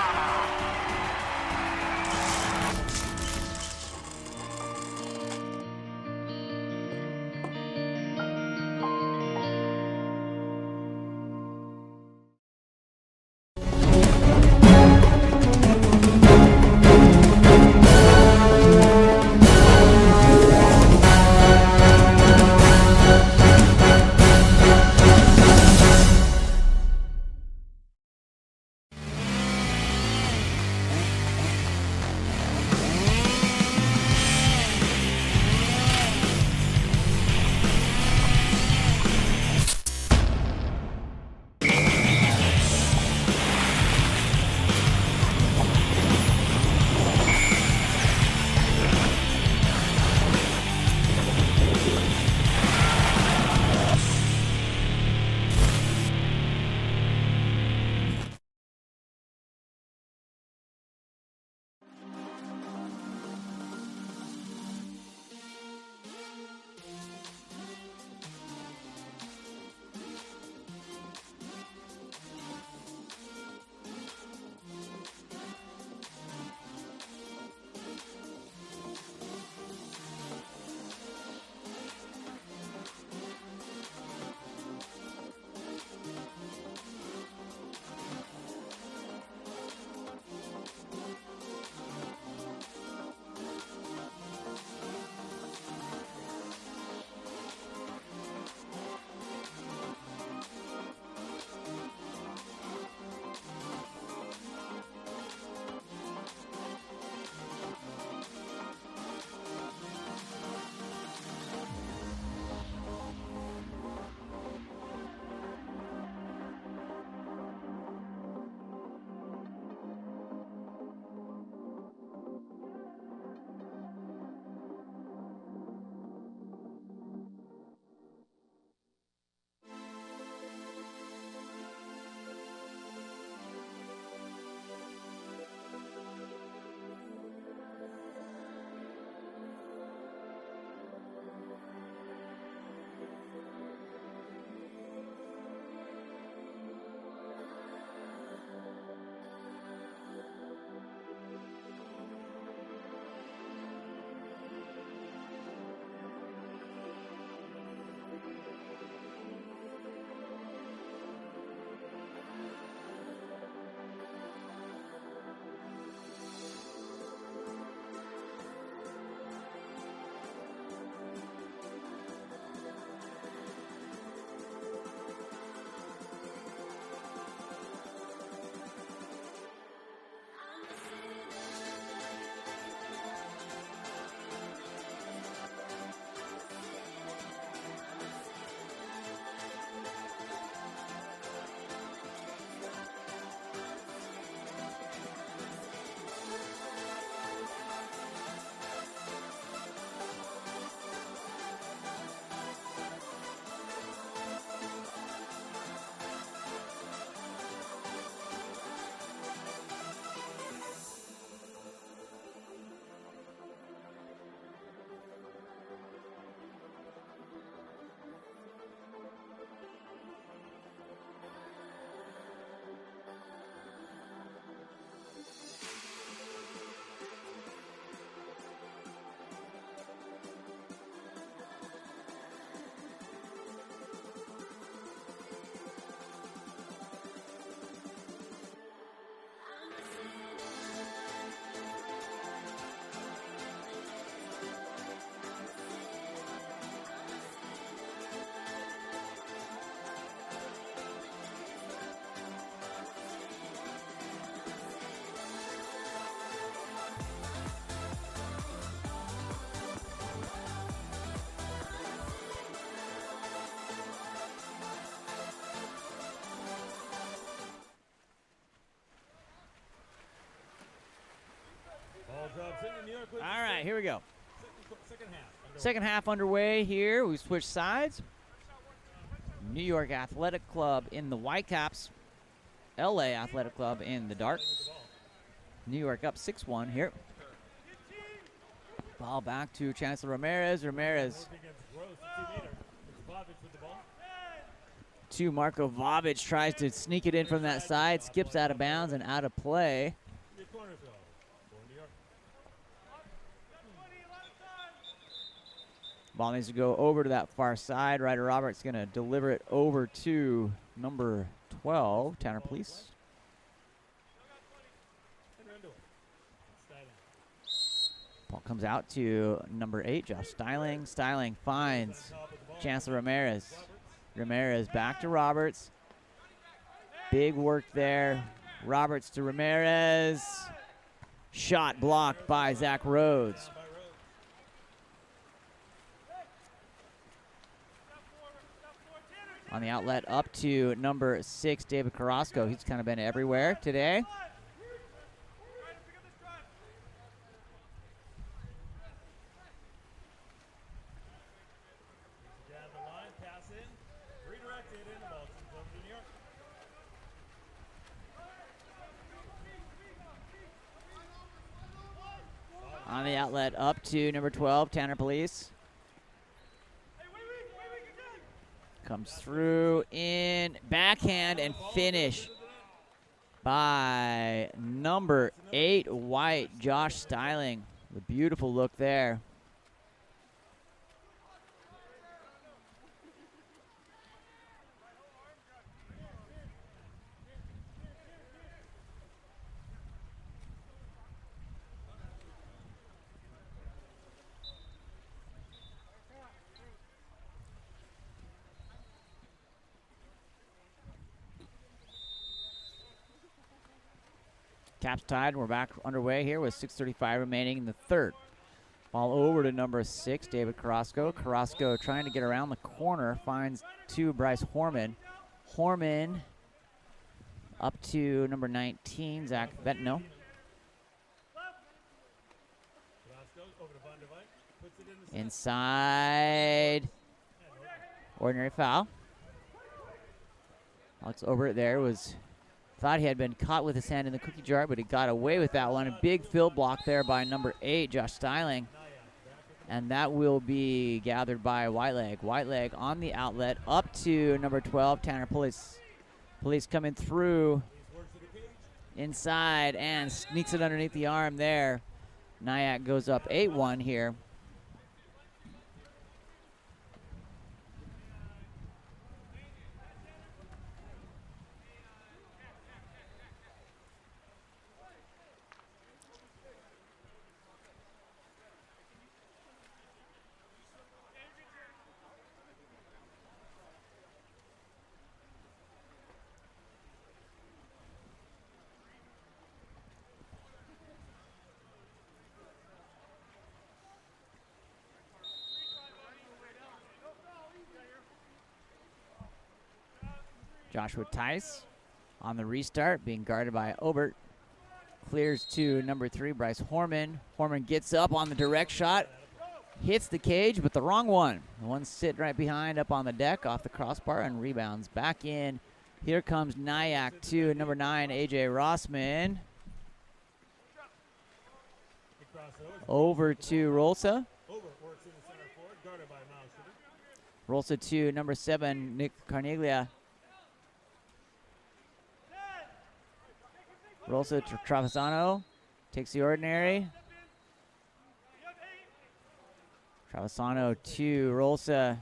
Alex Robson, and New York wins All right, here we go. second half. Second half underway here. We switch sides. New York Athletic Club in the Whitecaps. LA Athletic Club in the darks. New York up 6-1 here. Ball back to Chancellor Ramirez. Ramirez to Marko Vavic. Tries to sneak it in from that side. Skips out of bounds and out of play. Ball needs to go over to that far side. Ryder Roberts going to deliver it over to number 12, Tanner Police. Ball comes out to number 8, Josh Styling. Styling finds Chancellor Ramirez. Ramirez back to Roberts. Big work there. Roberts to Ramirez. Shot blocked by Zach Rhodes. On the outlet up to number 6, David Carrasco. He's kind of been everywhere today. On the outlet up to number 12, Tanner Police. Comes through in backhand and finish by number 8, White, Josh Styling. The beautiful look there. Caps tied. We're back underway here with 6:35 remaining in the third. Ball over to number 6, David Carrasco. Carrasco trying to get around the corner, finds to Bryce Horman. Horman up to number 19, Zach Bentno. Inside. Ordinary foul. Alex Obert there was... Thought he had been caught with his hand in the cookie jar, but he got away with that one. A big field block there by number 8, Josh Styling. And that will be gathered by Whiteleg. Whiteleg on the outlet up to number 12, Tanner Police. Police coming through inside and sneaks it underneath the arm there. NYAC goes up 8-1 here. Joshua Tice on the restart, being guarded by Obert. Clears to number 3, Bryce Horman. Horman gets up on the direct shot, hits the cage, but the wrong one. The one sitting right behind up on the deck off the crossbar and rebounds back in. Here comes NYAC to number 9, A.J. Rossman. Over to Rolsa. Rolsa to number 7, Nick Carniglia. Rolsa to Travisano, takes the ordinary. Travisano to Rolsa.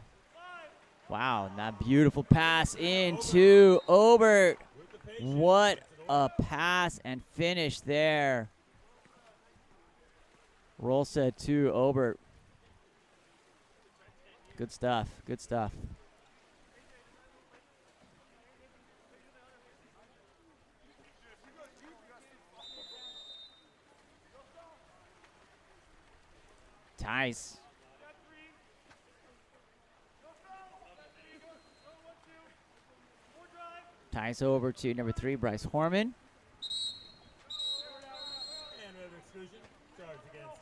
Wow, that beautiful pass into Obert. What a pass and finish there. Rolsa to Obert. Good stuff, good stuff. Tice. Tice over to number 3, Bryce Horman. And another exclusion.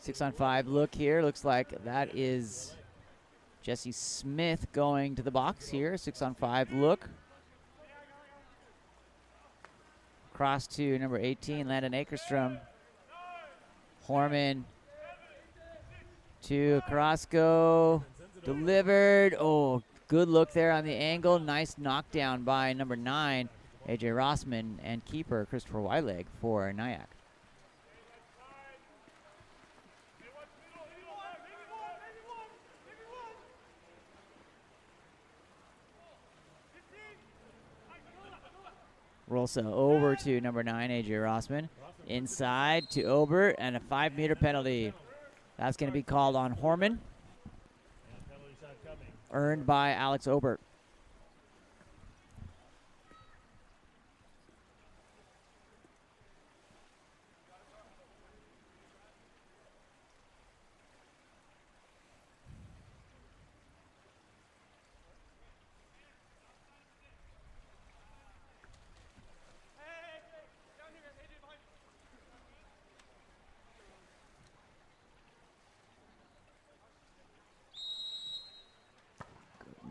6-on-5 look here. Looks like that is Jesse Smith going to the box here. 6-on-5 look. Cross to number 18, Landon Akerstrom. Horman to Carrasco. Delivered. Oh, good look there on the angle. Nice knockdown by number 9, AJ Rossman, and keeper Christopher Wyleg for NYAC. Rolsa over to number 9, AJ Rossman. Inside to Ober, and a 5-meter penalty. That's going to be called on Horman. Earned by Alex Ober.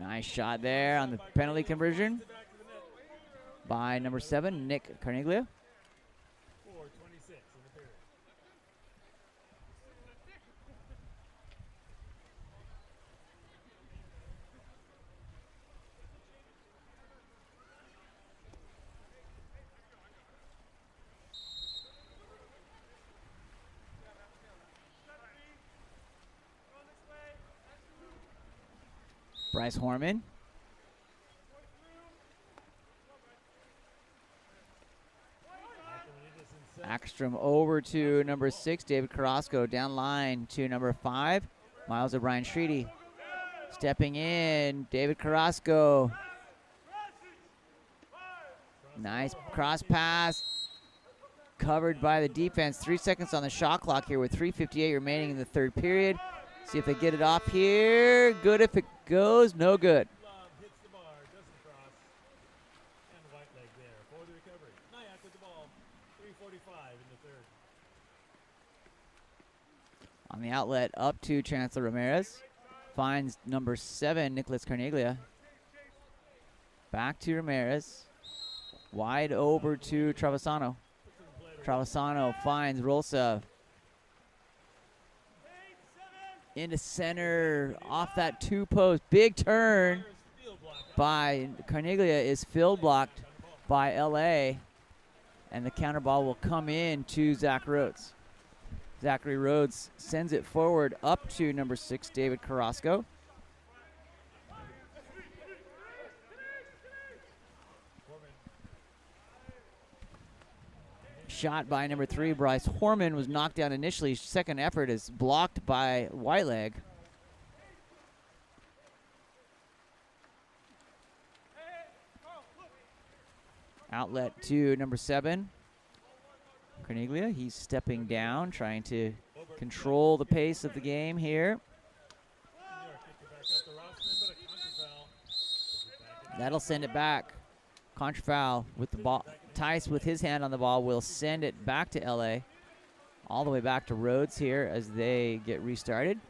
Nice shot there on the penalty conversion by number 7, Nick Carniglia. Bryce Horman. Ackstrom over to number 6, David Carrasco. Down line to number 5, Miles O'Brien Shreedy. Stepping in, David Carrasco. Nice cross pass. Covered by the defense. 3 seconds on the shot clock here with 3:58 remaining in the third period. See if they get it off here. Good if it goes. No good. Hits the bar, doesn't cross. And the white leg there for the recovery. NYAC with the ball. 3:45 in the third. On the outlet, up to Chancellor Ramirez. Finds number 7, Nicholas Carniglia. Back to Ramirez. Wide over to Travisano. Travisano finds Rolsa. Into center, off that 2-post. Big turn by Carniglia is field blocked by LA. And the counter ball will come in to Zach Rhodes. Zachary Rhodes sends it forward up to number 6, David Carrasco. Shot by number 3, Bryce Horman, was knocked down initially. Second effort is blocked by Whiteleg. Outlet to number 7, Carniglia. He's stepping down, trying to control the pace of the game here. That'll send it back. Contra foul with the ball. Tice with his hand on the ball will send it back to LA. All the way back to Rhodes here as they get restarted.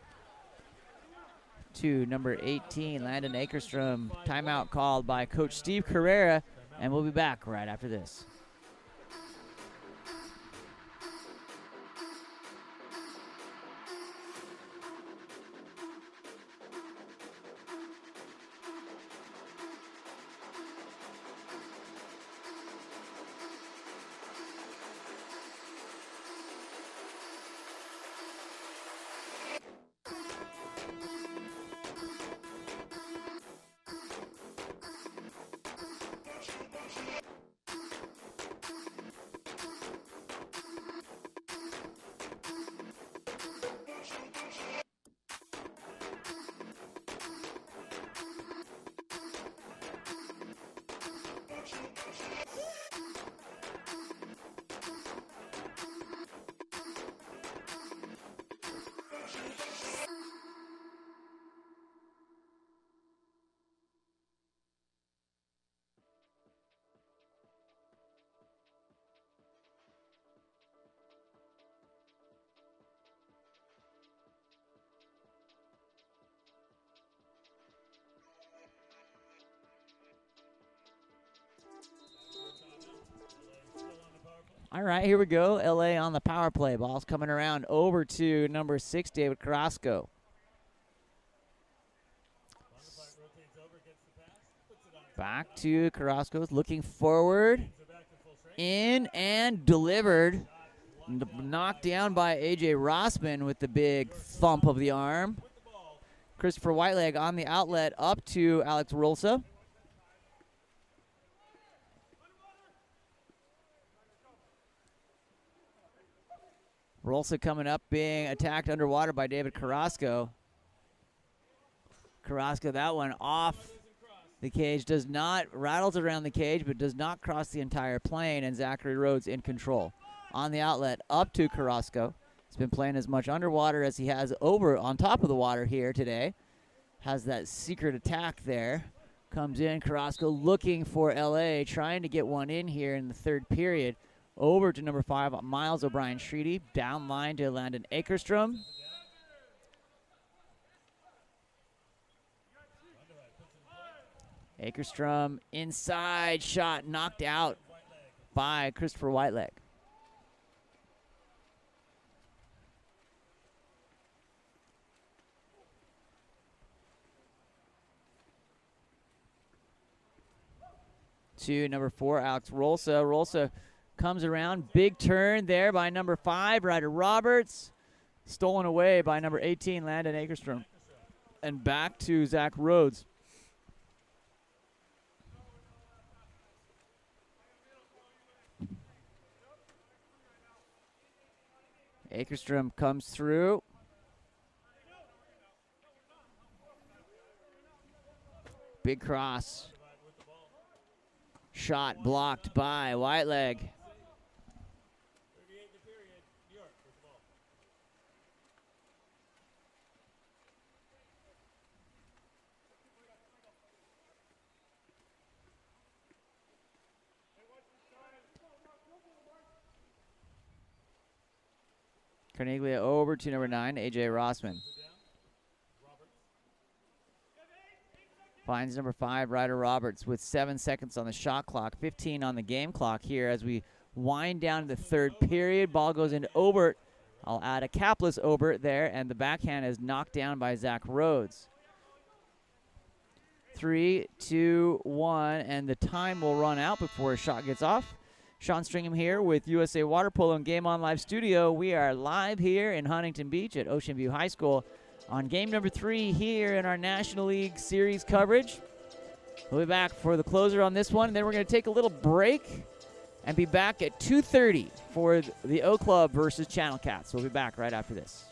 To number 18, Landon Akerstrom. Timeout called by Coach Steve Carrera, and we'll be back right after this. All right, here we go. LA on the power play. Ball's coming around over to number 6, David Carrasco. Back to Carrasco's, looking forward. In and delivered. Knocked down by A.J. Rossman with the big thump of the arm. Christopher Whiteleg on the outlet up to Alex Rolsa. Rolsa coming up, being attacked underwater by David Carrasco. Carrasco, that one off the cage, rattles around the cage, but does not cross the entire plane, and Zachary Rhodes in control. On the outlet, up to Carrasco. He's been playing as much underwater as he has over on top of the water here today. Has that secret attack there. Comes in, Carrasco looking for LA, trying to get one in here in the third period. Over to number 5, Miles O'Brien-Shredy. Down line to Landon Akerstrom. Akerstrom inside shot knocked out by Christopher Whiteleg. To number 4, Alex Rolsa. Rolsa comes around, big turn there by number 5, Ryder Roberts. Stolen away by number 18, Landon Akerstrom. And back to Zach Rhodes. Akerstrom comes through. Big cross. Shot blocked by Whiteleg. Carneglia over to number 9, A.J. Rossman. Finds number 5, Ryder Roberts, with 7 seconds on the shot clock, 15 on the game clock here as we wind down to the third period. Ball goes into Obert. I'll add a capless Obert there, and the backhand is knocked down by Zach Rhodes. 3, 2, 1, and the time will run out before a shot gets off. Sean Stringham here with USA Water Polo and Game On Live Studio. We are live here in Huntington Beach at Ocean View High School on game number 3 here in our National League Series coverage. We'll be back for the closer on this one, and then we're going to take a little break and be back at 2:30 for the O Club versus Channel Cats. We'll be back right after this.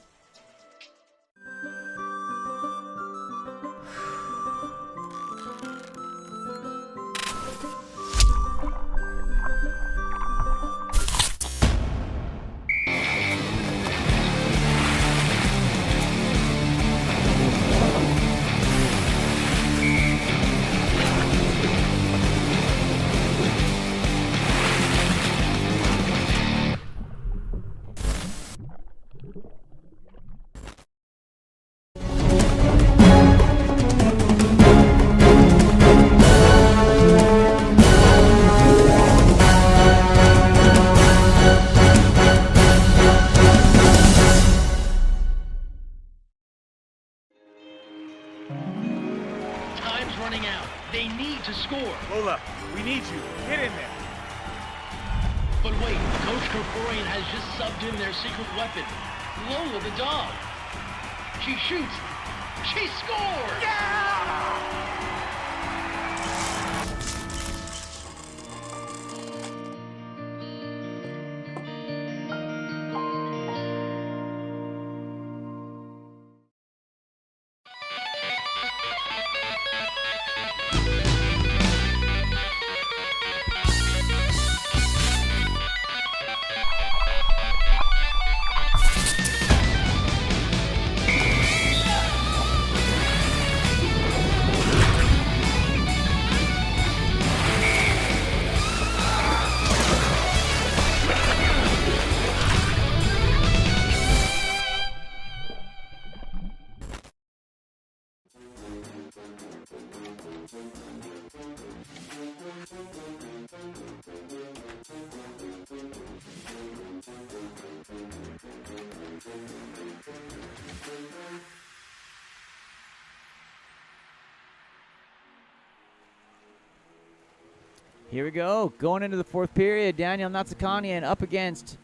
Here we go. Going into the fourth period, Daniel Natsakanian up against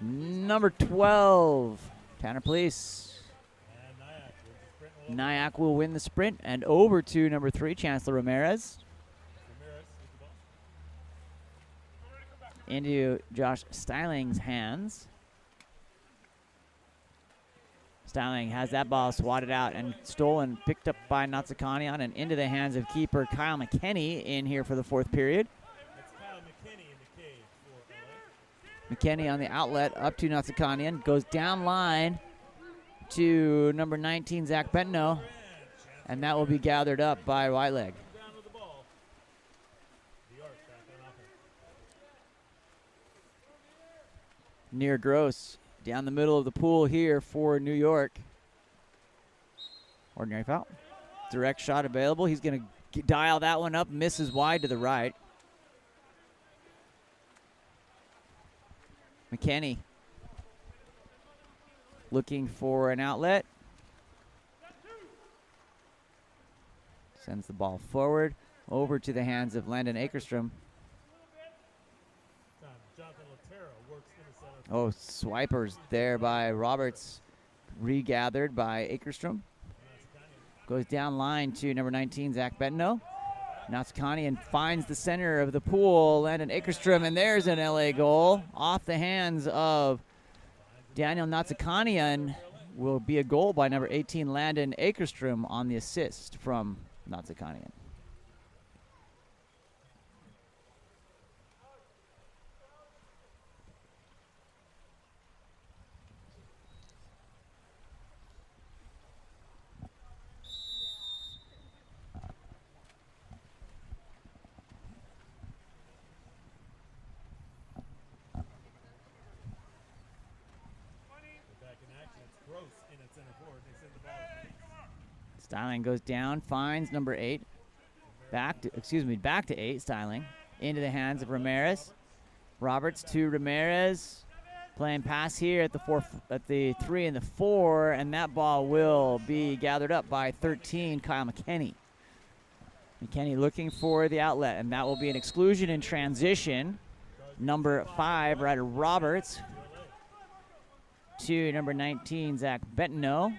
number 12, Tanner Police. NYAC will win the sprint and over to number 3, Chancellor Ramirez. Into Josh Styling's hands. Styling has that ball swatted out and stolen, picked up by Natsakanian and into the hands of keeper Kyle McKinney in here for the fourth period. That's Kyle McKinney in the cage for LA. McKinney on the outlet up to Natsakanian, goes down line to number 19, Zach Bentno, and that will be gathered up by Whiteleg. Down with the ball. The arc back on offense. Near Gross down the middle of the pool here for New York. Ordinary foul. Direct shot available. He's going to dial that one up, misses wide to the right. McKinney looking for an outlet. Sends the ball forward over to the hands of Landon Akerstrom. Jonathan Latero works in the center. Oh, swipers there by Roberts, regathered by Akerstrom. Goes down line to number 19, Zach Bentno. Natsakanian finds the center of the pool, Landon Akerstrom, and there's an LA goal off the hands of Daniel Natsakanian. Will be a goal by number 18, Landon Akerstrom, on the assist from Natsakanian. Styling goes down, finds number 8. Back to 8, Styling. Into the hands of Ramirez. Roberts to Ramirez. Playing pass here at the 3 and the 4, and that ball will be gathered up by 13, Kyle McKinney. McKinney looking for the outlet, and that will be an exclusion in transition. Number 5, Ryder Roberts, to number 19, Zach Bentno.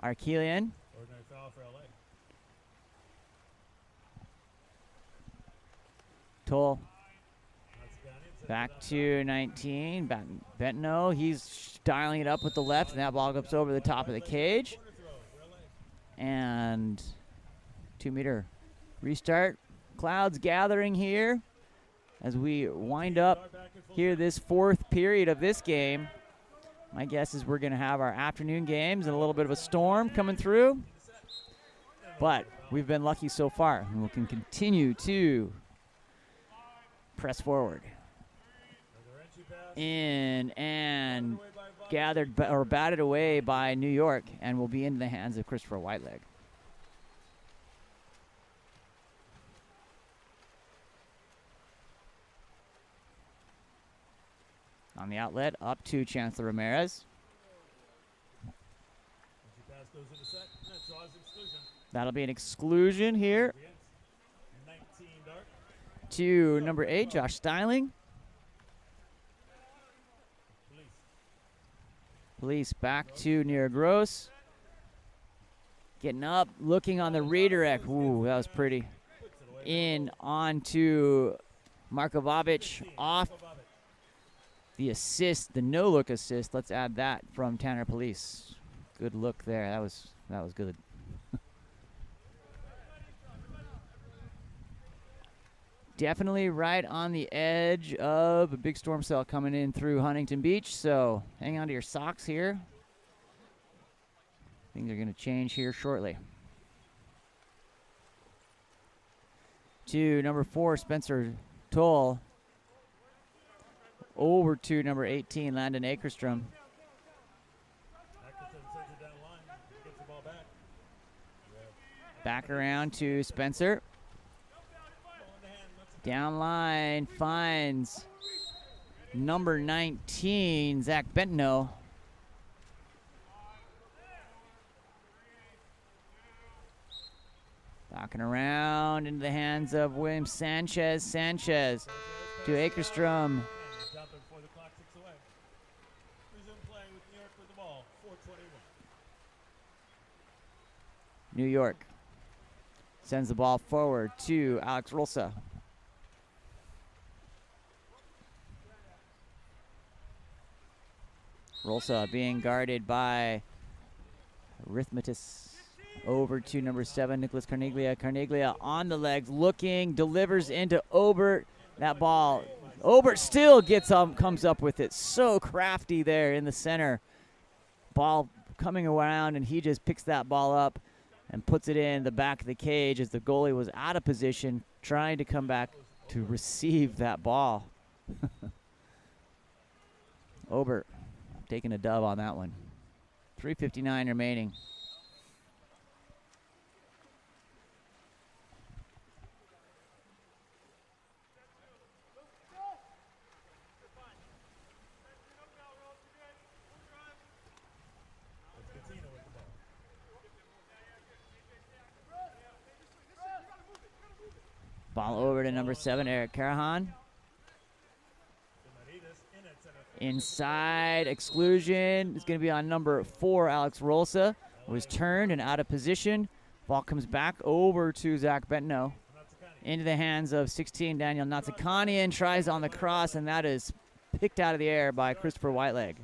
Arkelian. Ordinary foul for LA. Toll. Back to 19. Bentno. He's dialing it up with the left, and that ball goes over the top of the cage. And 2-meter restart. Clouds gathering here as we wind up here this fourth period of this game. My guess is we're going to have our afternoon games and a little bit of a storm coming through. But we've been lucky so far, and we can continue to press forward. In and gathered or batted away by New York, and will be in the hands of Christopher Whiteleg. On the outlet, up to Chancellor Ramirez. That'll be an exclusion here to number 8, Josh Styling. Police back to near Gross. Getting up, looking on the redirect. Ooh, that was pretty. In on to Markovic, off the assist, the no-look assist. Let's add that from Tanner Police. Good look there. That was good. Definitely right on the edge of a big storm cell coming in through Huntington Beach, so hang on to your socks here. Things are going to change here shortly. To number 4, Spencer Toll. Over to number 18, Landon Akerstrom. Back around to Spencer. Down line, finds number 19, Zach Bentno. Knocking around into the hands of William Sanchez. Sanchez to Akerstrom. New York sends the ball forward to Alex Rolsa. Rolsa being guarded by Arithmetis. Over to number 7, Nicholas Carneglia. Carneglia on the legs, looking, delivers into Obert. That ball, Obert still comes up with it. So crafty there in the center. Ball coming around, and he just picks that ball up and puts it in the back of the cage as the goalie was out of position, trying to come back to receive that ball. Obert taking a dub on that one. 3:59 remaining. Ball over to number 7, Eric Carahan. Inside, exclusion is going to be on number 4, Alex Rolsa. Was turned and out of position. Ball comes back over to Zach Bentno. Into the hands of 16, Daniel Natsakanian. Tries on the cross, and that is picked out of the air by Christopher Whiteleg.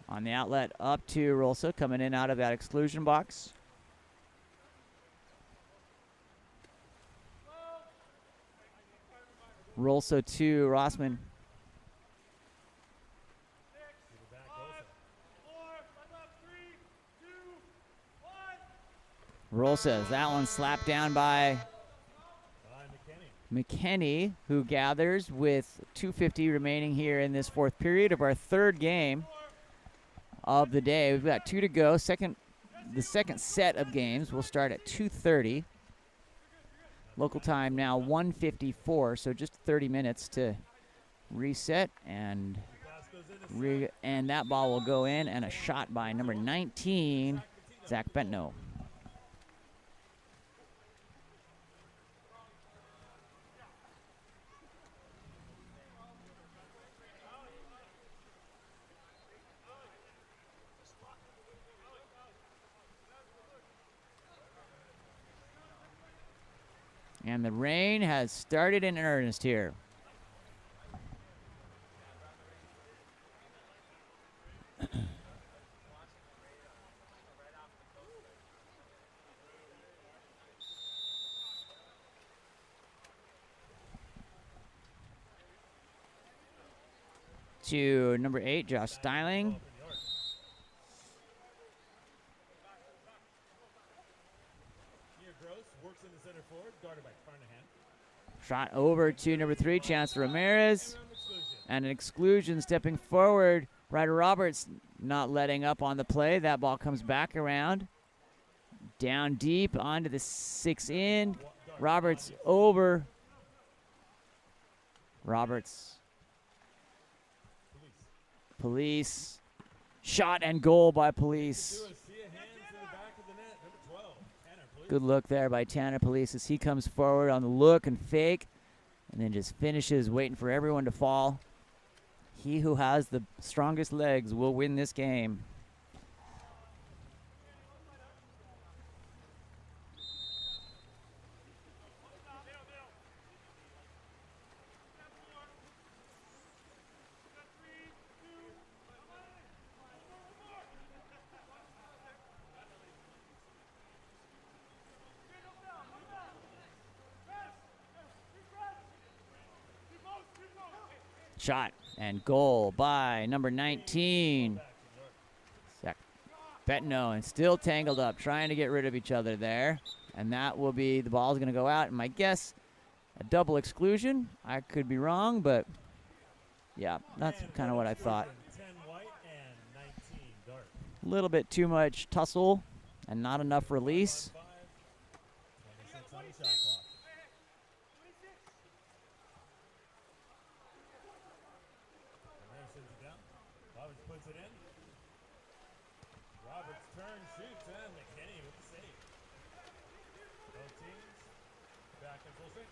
On the outlet, up to Rolsa, coming in out of that exclusion box. Rolsa to Rossman. Rolsa, that one slapped down by McKinney, who gathers with 2:50 remaining here in this fourth period of our third game of the day. We've got 2 to go. The second set of games will start at 2:30. Local time now 1:54, so just 30 minutes to reset, and that ball will go in, and a shot by number 19, Zach Bentno. And the rain has started in earnest here. To number 8, Josh Styling. Shot over to number 3, Chance Ramirez. And an exclusion stepping forward. Ryder Roberts not letting up on the play. That ball comes back around. Down deep onto the 6 in. Roberts over. Roberts. Police. Shot and goal by Police. Good look there by Tanner Police as he comes forward on the look and fake, and then just finishes waiting for everyone to fall. He who has the strongest legs will win this game. Shot and goal by number 19. Zach Bentno, and still tangled up, trying to get rid of each other there. And that will be, the ball's going to go out. And my guess, a double exclusion. I could be wrong, but yeah, that's kind of what I thought. A little bit too much tussle and not enough release. return shoots, and McKinney with the save. Both teams back in full strength.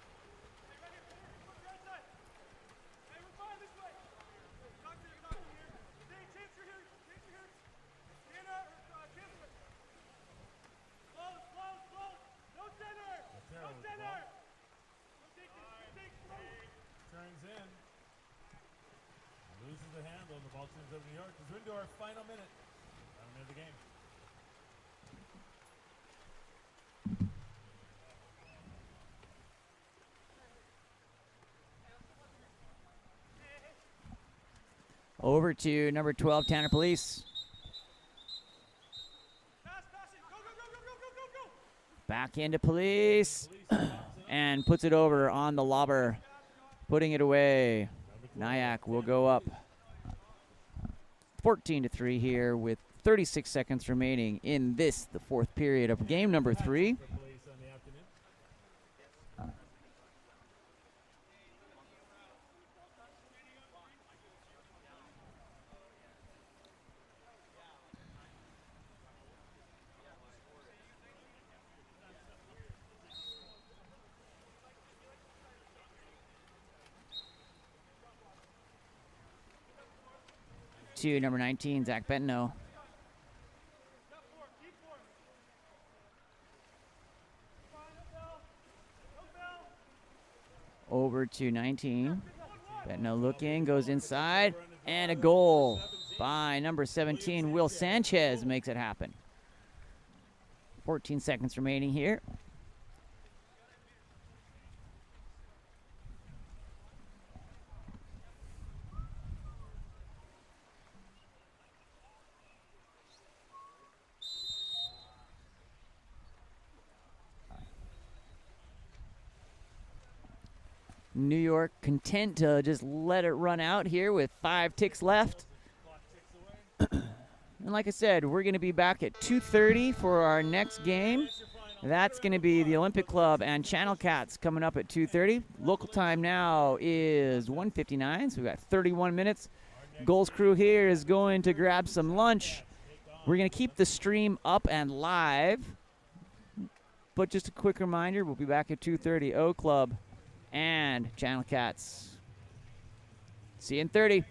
Turns in. Loses the handle, and the ball turns over to New York. We're into our final minute. Final minute of the game. Over to number 12, Tanner Police. Back into Police. And puts it over on the lobber. Putting it away. NYAC will go up 14-3 here with 36 seconds remaining in this, the fourth period of game number 3. 2, number 19, Zach Bentno. Over to 19. Bentno looking, goes inside, and a goal by number 17, Will Sanchez makes it happen. 14 seconds remaining here. New York content to just let it run out here with 5 ticks left. And like I said, we're going to be back at 2:30 for our next game. That's going to be the Olympic Club and Channel Cats coming up at 2:30. Local time now is 1:59, so we've got 31 minutes. Goals crew here is going to grab some lunch. We're going to keep the stream up and live. But just a quick reminder, we'll be back at 2:30. O Club and Channel Cats. See you in 30.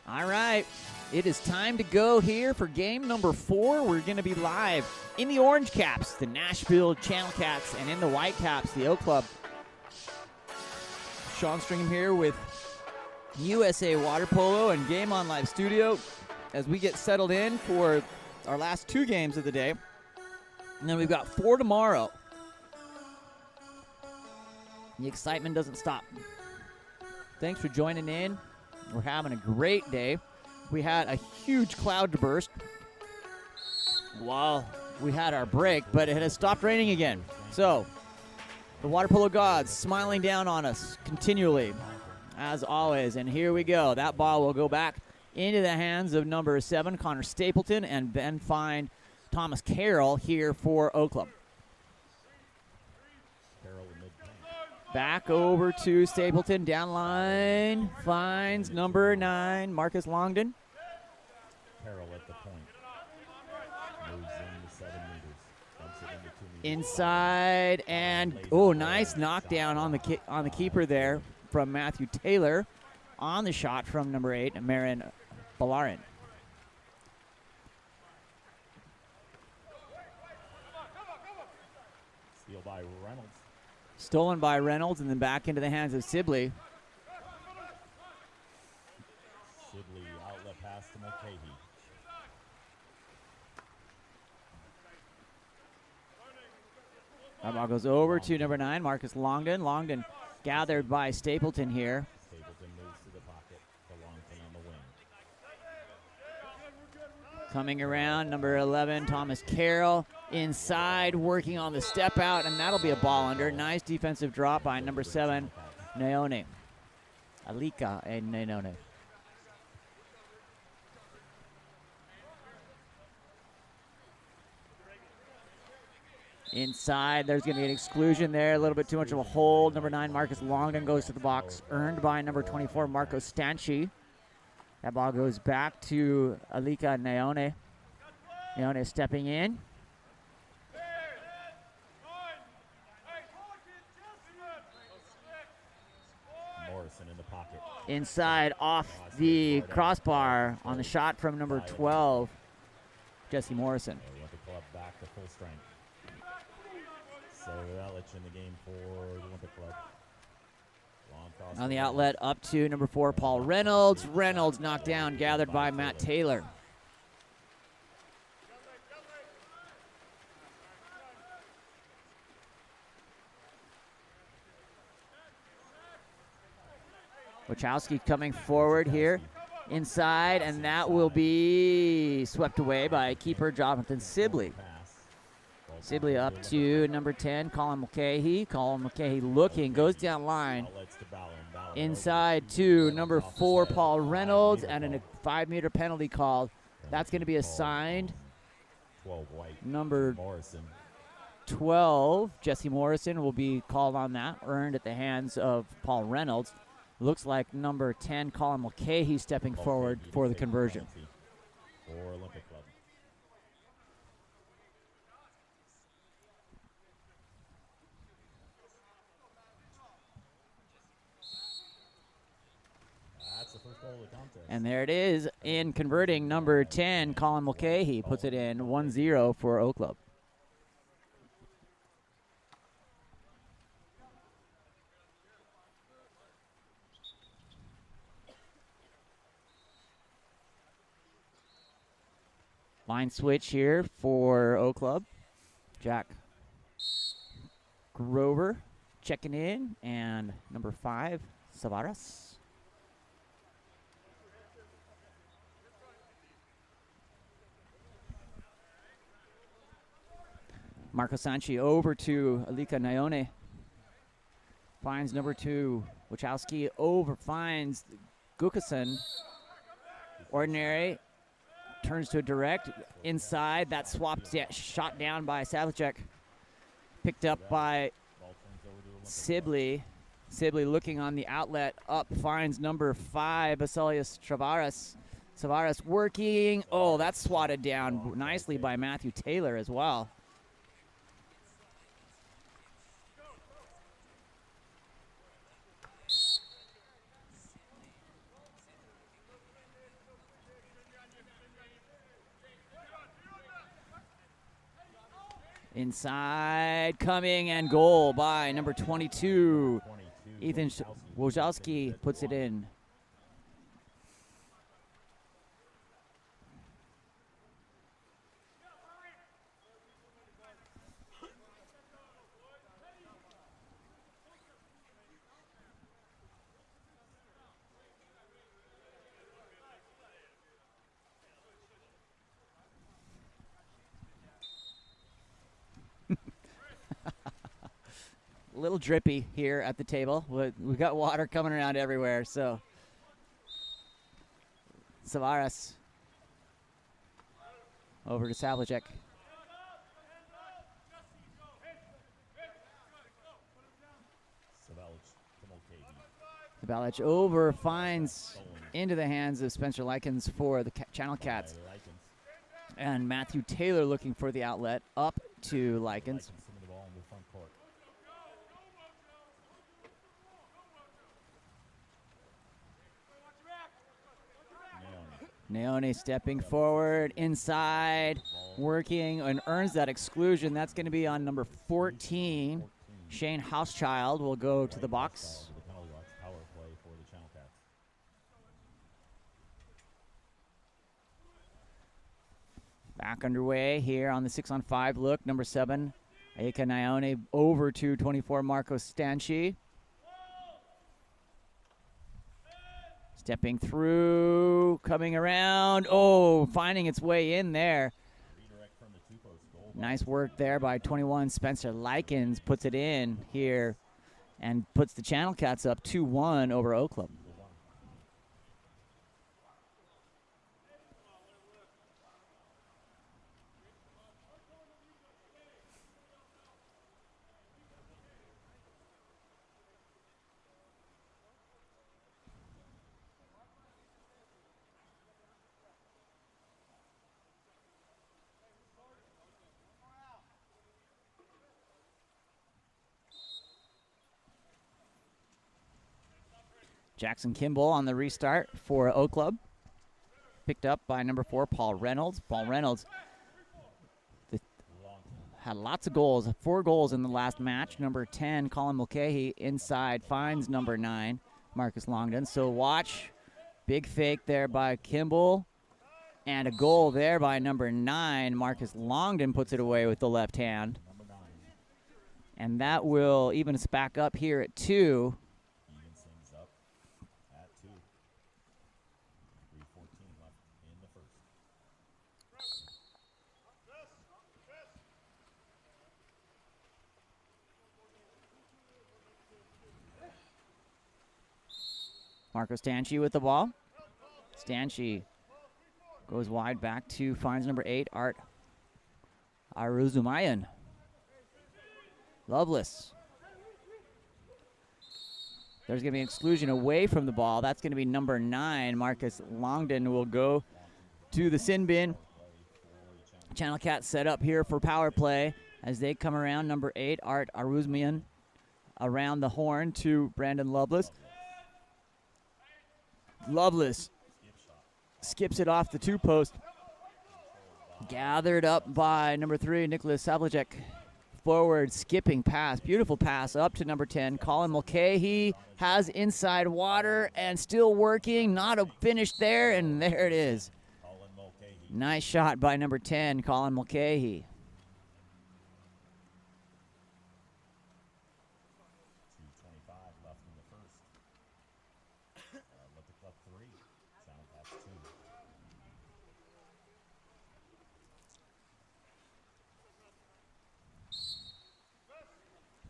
All right, it is time to go here for game number 4. We're going to be live in the Orange Caps, the Nashville Channel Cats, and in the White Caps, the Oak Club. Sean Stringham here with USA Water Polo and Game On Live Studio as we get settled in for our last 2 games of the day. And then we've got 4 tomorrow. The excitement doesn't stop. Thanks for joining in. We're having a great day. We had a huge cloud burst while we had our break, but it has stopped raining again. So, the water polo gods smiling down on us continually, as always. And here we go. That ball will go back into the hands of number 7, Connor Stapleton, and then find Thomas Carroll here for Oak Club. Back over to Stapleton, down line, finds number 9, Marcus Longden. Carroll at the point. Moves into 7 meters. Dumps it into 2 meters. Inside, and nice knockdown on the keeper there from Matthew Taylor on the shot from number 8, Marin Balarin. Steal by Reynolds. Stolen by Reynolds and then back into the hands of Sibley. Sibley outlet pass to Mulcahy. That ball goes over to number 9, Marcus Longden. Longden gathered by Stapleton here. Stapleton moves to the pocket for Longden on the wing. Coming around, number 11, Thomas Carroll. Inside, working on the step out, and that'll be a ball under. Nice defensive drop by number 7, Naone. Alika and Naone. Inside, there's going to be an exclusion there. A little bit too much of a hold. Number 9, Marcus Longden goes to the box. Earned by number 24, Marco Stanchi. That ball goes back to Alika and Naone. Naone stepping in. Morrison in the pocket. Inside, off the crossbar on the shot from number 12, Jesse Morrison. Olympic Club back to full strength. So Elich in the game for the Olympic Club. Long cross On the outlet, up to number 4, Paul Reynolds. Reynolds knocked down, gathered by Matt Taylor. Wachowski coming forward here. Inside, and that will be swept away by keeper Jonathan Sibley. Sibley up to number 10, Colin Mulcahy. Colin Mulcahy looking, goes down line. Inside to number 4, Paul Reynolds, and a 5-meter penalty called. That's going to be assigned. Number 12, Jesse Morrison, will be called on that, earned at the hands of Paul Reynolds. Looks like number 10, Colin Mulcahy, stepping forward for the conversion. For Olympic Club. That's the first goal of the contest. And there it is, in converting, number 10, Colin Mulcahy, puts it in 1-0 for Oak Club. Line switch here for Oak Club. Jack Grover checking in, and number 5, Savaras. Marco Sanchi over to Alika Naone. Finds number 2, Wachowski over, finds Gukason. Ordinary. Turns to a direct inside. That swapped shot down by Savlicek. Picked up by Sibley. Sibley looking on the outlet. Up finds number 5, Basilius Travaras. Travaras working. Oh, that's swatted down nicely by Matthew Taylor as well. Inside, coming, and goal by number 22. Ethan Wojciechowski puts it in. A little drippy here at the table. We've got water coming around everywhere, so. Savaras over to Savlicek. Savalic over, finds into the hands of Spencer Likens for the Channel Cats. And Matthew Taylor looking for the outlet up to Likens. Naone stepping forward, inside, working, and earns that exclusion. That's going to be on number 14. Shane Housechild will go to the box. Back underway here on the 6-on-5 look. Number 7, Aika Naone over to 24, Marco Stanchi. Stepping through, coming around. Oh, finding its way in there. Nice work there by 21, Spencer Likens. Puts it in here and puts the Channel Cats up 2-1 over Oak Club. Jackson Kimball on the restart for Oak Club. Picked up by number 4, Paul Reynolds. Paul Reynolds had lots of goals, 4 goals in the last match. Number 10, Colin Mulcahy, inside, finds number 9, Marcus Longden. So watch, big fake there by Kimball. And a goal there by number 9, Marcus Longden puts it away with the left hand. And that will even us back up here at 2. Marco Stanchi with the ball. Stanchi goes wide back to, finds number 8, Art Aruzumayan. Loveless. There's going to be an exclusion away from the ball. That's going to be number 9, Marcus Longden will go to the sin bin. Channel Cat set up here for power play as they come around. Number 8, Art Aruzumayan, around the horn to Brandon Loveless. Loveless skips it off the 2-post. Gathered up by number 3, Nicholas Savlicek. Forward skipping pass. Beautiful pass up to number 10, Colin Mulcahy. Has inside water and still working. Not a finish there, and there it is. Nice shot by number 10, Colin Mulcahy.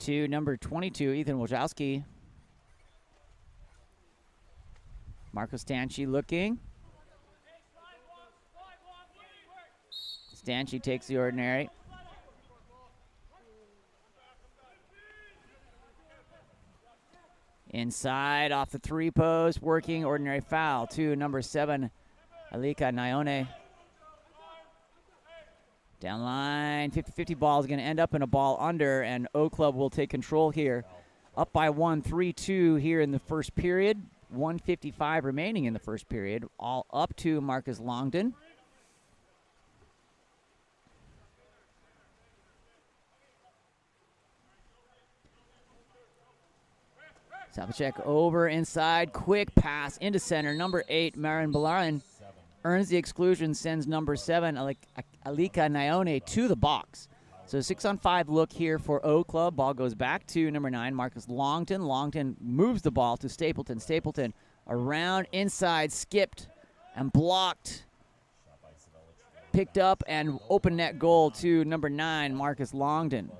To number 22, Ethan Wojciechowski. Marco Stanchi looking. Stanchi takes the ordinary. Inside off the 3-post, working, ordinary foul to number 7, Alika Naone. Down line, 50-50 ball is going to end up in a ball under, and Oak Club will take control here. Up by 1, 3-2 here in the first period. 1:55 remaining in the first period. All up to Marcus Longden. Savlicek over inside, quick pass into center. Number 8, Marin Balarin earns the exclusion, sends number 7, Alika Nyone, to the box. So 6-on-5 look here for O Club. Ball goes back to number 9, Marcus Longton. Longton moves the ball to Stapleton. Stapleton around inside, skipped and blocked. Picked up and open net goal to number 9, Marcus Longton.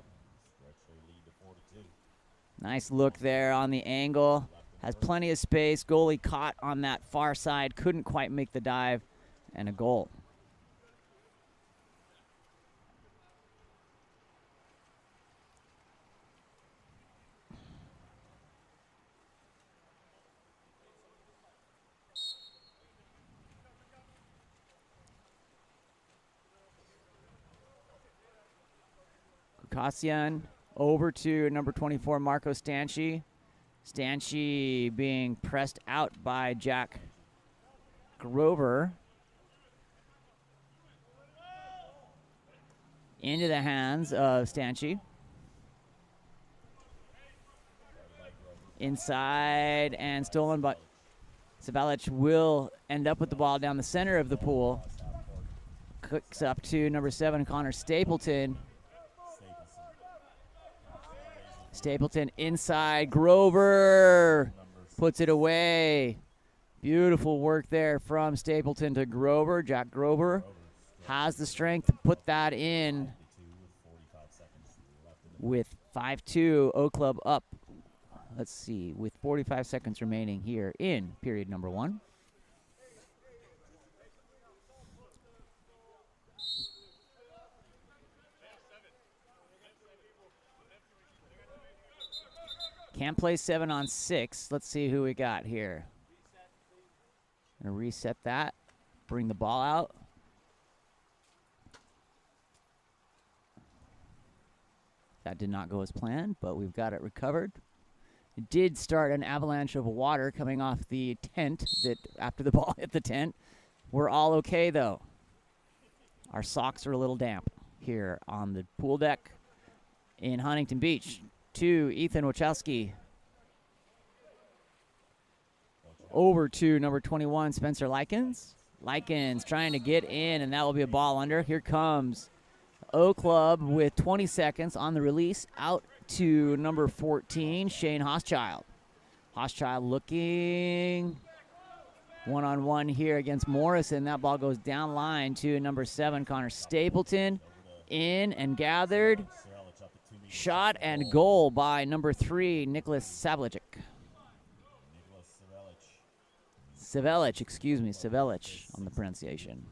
Nice look there on the angle. Has plenty of space. Goalie caught on that far side. Couldn't quite make the dive. And a goal. Kukasian over to number 24, Marco Stanchi. Stanchi being pressed out by Jack Grover. Into the hands of Stanchi. Inside and stolen, but Savalic will end up with the ball down the center of the pool. Cooks up to number 7, Connor Stapleton. Stapleton inside, Grover puts it away. Beautiful work there from Stapleton to Grover. Jack Grover has the strength to put that in with 5-2, O Club up. Let's see, with 45 seconds remaining here in period number 1. Can't play 7-on-6. Let's see who we got here. Gonna reset that. Bring the ball out. That did not go as planned, but we've got it recovered. It did start an avalanche of water coming off the tent that after the ball hit the tent. We're all okay, though. Our socks are a little damp here on the pool deck in Huntington Beach. To Ethan Wachowski. Over to number 21, Spencer Likens. Likens trying to get in, and that will be a ball under. Here comes O Club with 20 seconds on the release. Out to number 14, Shane Hochschild. Hochschild looking one-on-one here against Morrison. That ball goes down line to number 7, Connor Stapleton. In and gathered. Shot and goal by number 3, Nicholas Savlicek. Savelic, excuse me, Savelic on the pronunciation.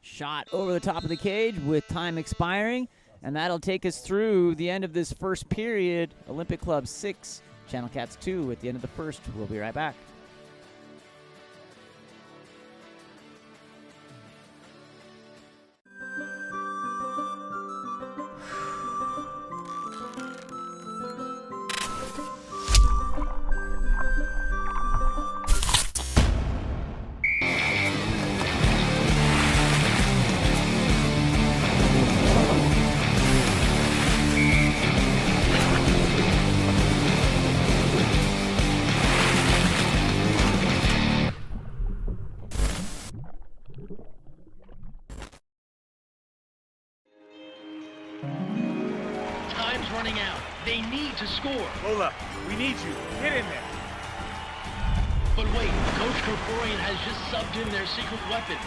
Shot over the top of the cage with time expiring. And that'll take us through the end of this first period. Olympic Club 6, Channel Cats 2 at the end of the first. We'll be right back. Running out. They need to score. Lola, we need you. Get in there. But wait, Coach Kerkorian has just subbed in their secret weapon,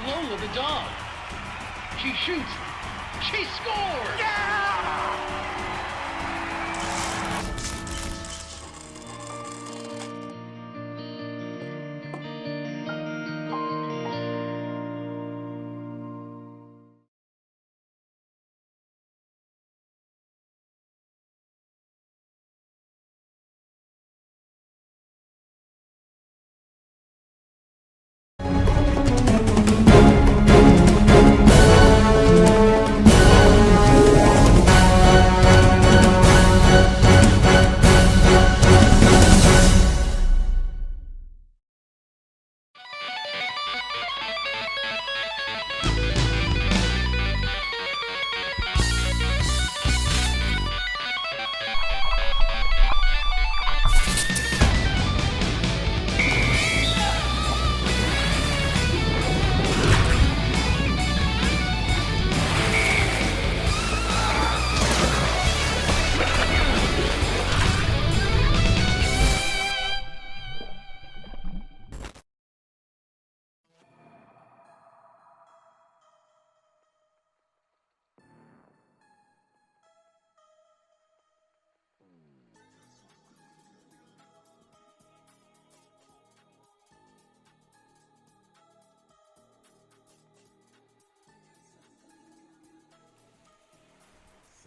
Lola the dog. She shoots. She scores! Yeah!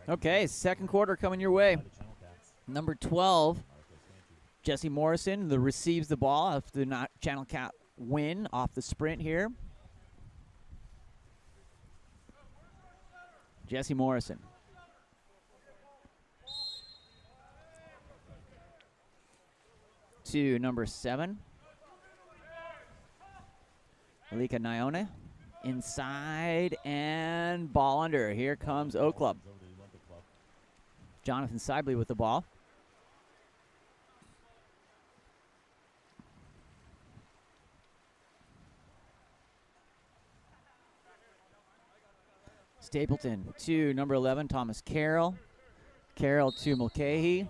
Okay, second quarter coming your way. Number 12, Jesse Morrison, receives the ball off the Channel Cat win off the sprint here. Jesse Morrison. To number 7, Alika Nyone. Inside and ball under. Here comes O Club. Jonathan Sibley with the ball. Stapleton to number 11, Thomas Carroll. Carroll to Mulcahy.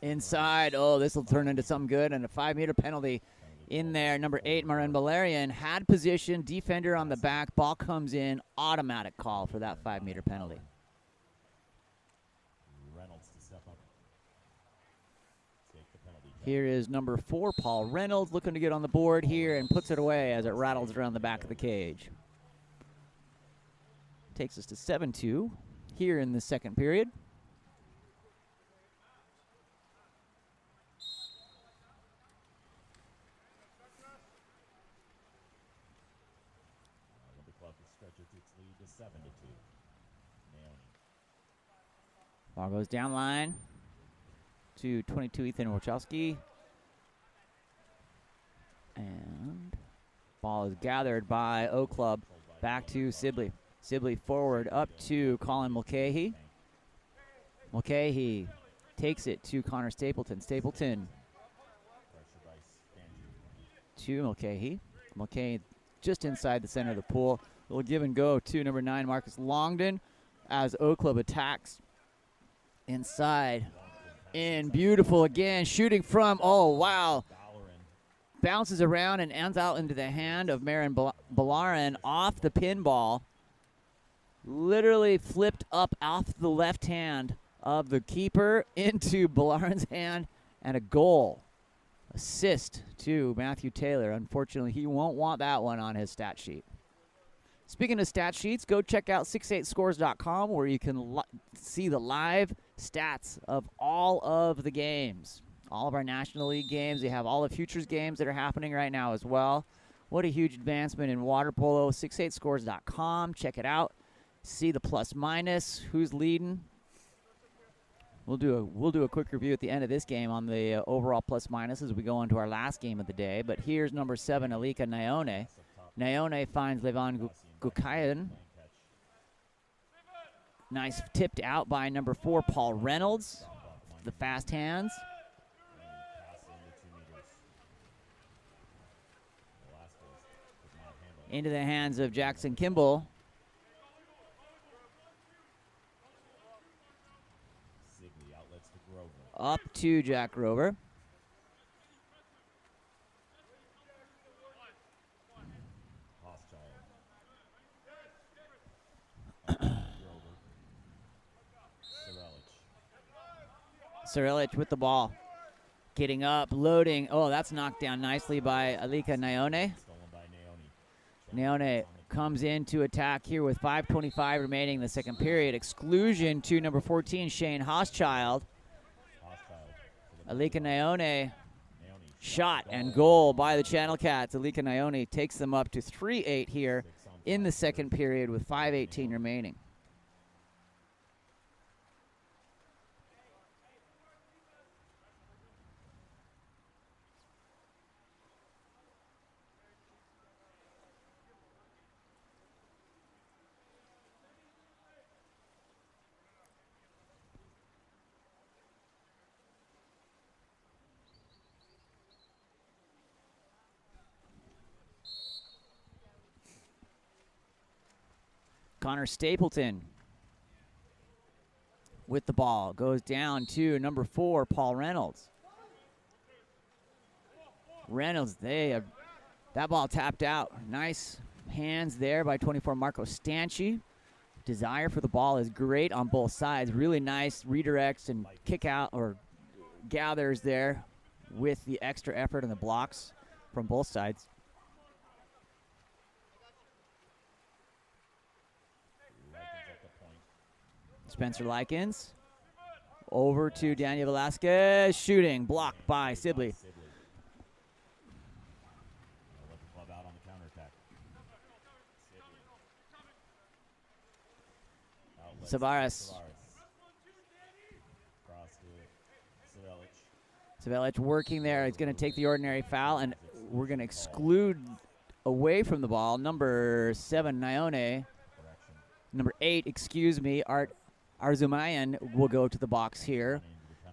Inside. Oh, this will turn into something good, and a 5-meter penalty in there. Number 8, Marin Valerian had position, defender on the back. Ball comes in, automatic call for that 5-meter penalty. Here is number 4, Paul Reynolds, looking to get on the board here and puts it away as it rattles around the back of the cage. Takes us to 7-2 here in the second period. Ball goes down line to 22, Ethan Wachowski. And ball is gathered by O Club. Back to Sibley. Sibley forward up to Colin Mulcahy. Mulcahy takes it to Connor Stapleton. Stapleton to Mulcahy. Mulcahy just inside the center of the pool. Little give and go to number 9, Marcus Longden, as O Club attacks inside. In beautiful again, shooting from, oh wow. Bounces around and ends out into the hand of Marin Balarin off the pinball. Literally flipped up off the left hand of the keeper into Balarin's hand, and a goal. Assist to Matthew Taylor. Unfortunately, he won't want that one on his stat sheet. Speaking of stat sheets, go check out 68scores.com where you can see the live stats of all of the games. All of our National League games. We have all the futures games that are happening right now as well. What a huge advancement in water polo. 68scores.com. Check it out. See the plus minus. Who's leading? We'll do a quick review at the end of this game on the overall plus minus as we go on to our last game of the day. But here's number 7, Alika Nyone. Nyone finds Levan Gukayan. Nice tipped out by number 4, Paul Reynolds. The fast hands. Into the hands of Jackson Kimball. Up to Jack Grover. Cyrilich with the ball. Getting up, loading. Oh, that's knocked down nicely by Alika Nyone. Nyone comes in to attack here with 5:25 remaining in the second period. Exclusion to number 14, Shane Hochschild. Alika Nyone, shot and goal by the Channel Cats. Alika Nyone takes them up to 3-8 here in the second period with 5:18 remaining. Connor Stapleton with the ball. Goes down to number 4, Paul Reynolds. Reynolds, that ball tapped out. Nice hands there by 24, Marco Stanchi. Desire for the ball is great on both sides. Really nice redirects and kick out or gathers there with the extra effort and the blocks from both sides. Spencer Likens. Over to Daniel Velasquez. Shooting. Blocked by Sibley. Let the club out on the counterattack. Savaras. Cross to Savelich. Savelich working there. He's going to take the ordinary foul, and we're going to exclude away from the ball number 7, Nyone. Number 8, excuse me, Art Arzumayan will go to the box here.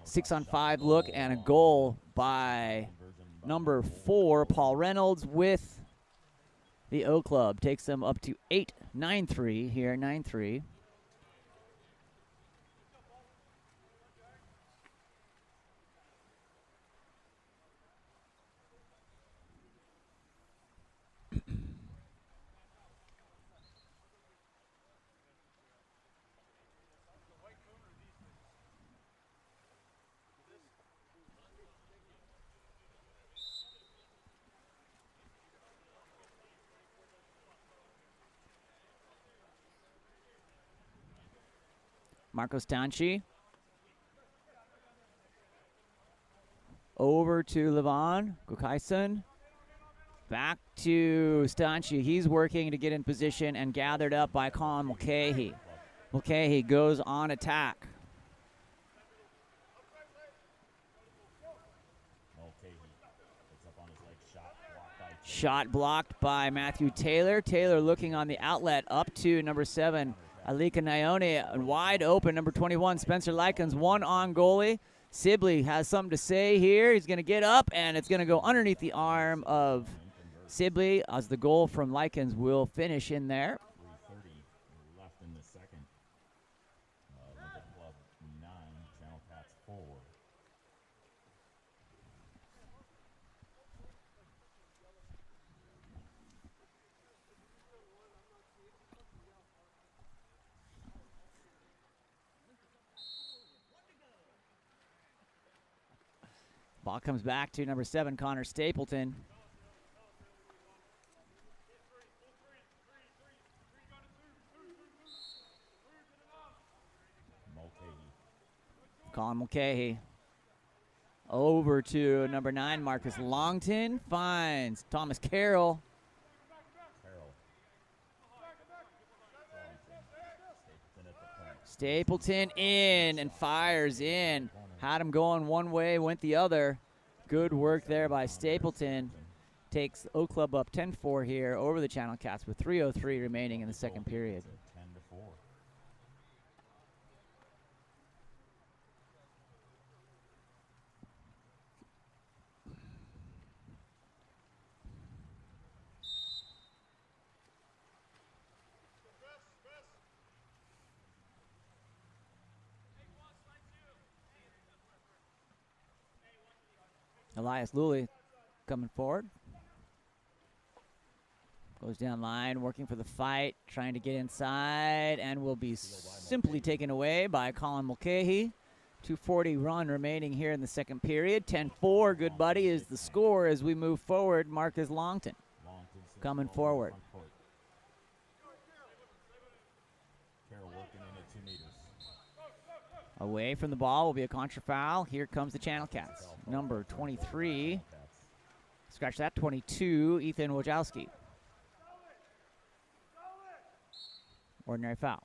6-on-5 look and a goal by number 4, Paul Reynolds, with the O Club. Takes them up to 8-9-3 here, 9-3. Marcos Tanchi. Over to Levon Gukaisen. Back to Stanchi. He's working to get in position and gathered up by Colin Mulcahy. Mulcahy goes on attack. Shot blocked by Matthew Taylor. Taylor looking on the outlet up to number 7, Alika Nyone, and wide open, number 21, Spencer Likens, one on goalie. Sibley has something to say here. He's going to get up, and it's going to go underneath the arm of Sibley as the goal from Likens will finish in there. 3:30 left in the second. Olympic Club 9, Channel Cats 4. Ball comes back to number 7, Connor Stapleton. Colin Mulcahy. Over to number 9, Marcus Longton. Finds Thomas Carroll. Stapleton in and fires in. Had him going one way, went the other. Good work there by Stapleton. Takes O Club up 10-4 here over the Channel Cats with 3:03 remaining in the second period. 10-4. Elias Lully coming forward. Goes down line, working for the fight, trying to get inside, and will be simply taken away by Colin Mulcahy. 2:40 run remaining here in the second period. 10-4, good buddy, is the score as we move forward. Marcus Longton coming forward. Carroll working in at 2 meters. Away from the ball will be a contra foul. Here comes the Channel Cats. Number 23. Scratch that, 22, Ethan Wojcicki. Ordinary foul.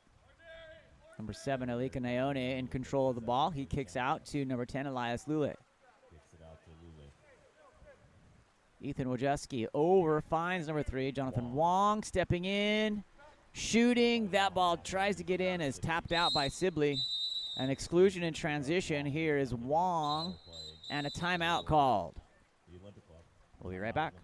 Number 7, Alika Nyone in control of the ball. He kicks out to number 10, Elias Lule. Kicks it out to Lule. Ethan Wojcicki over, finds number 3, Jonathan Wong, stepping in, shooting. That ball tries to get in, is tapped out by Sibley. An exclusion in transition. Here is Wong, and a timeout called. We'll be right back.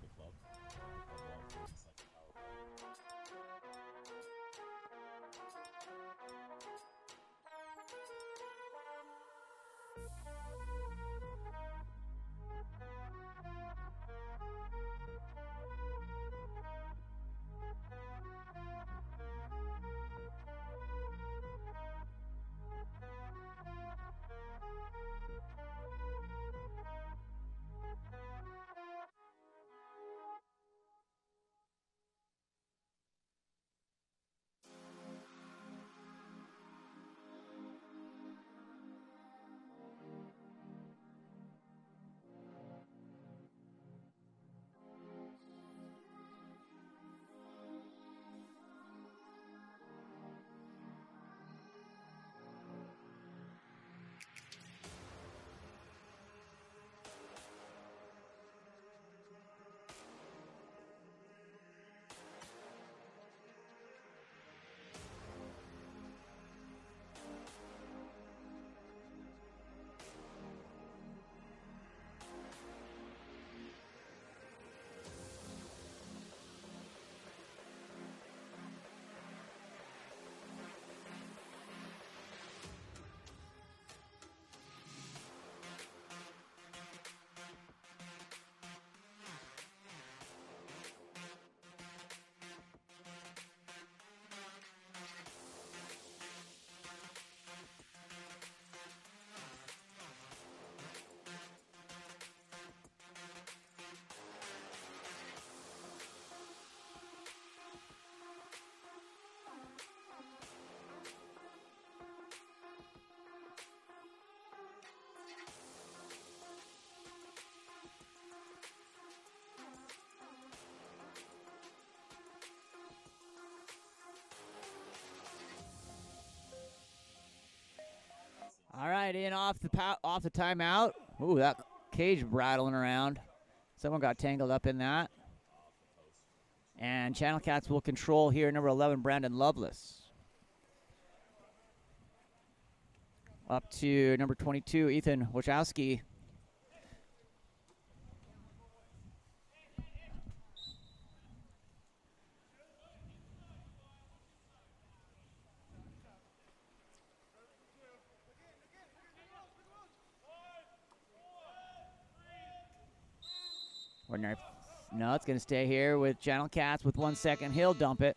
Riptide in off the timeout. Ooh, that cage rattling around. Someone got tangled up in that. And Channel Cats will control here, number 11, Brandon Lovelace. Up to number 22, Ethan Wachowski. Ordinary. No, it's going to stay here with Channel Cats with 1 second. He'll dump it.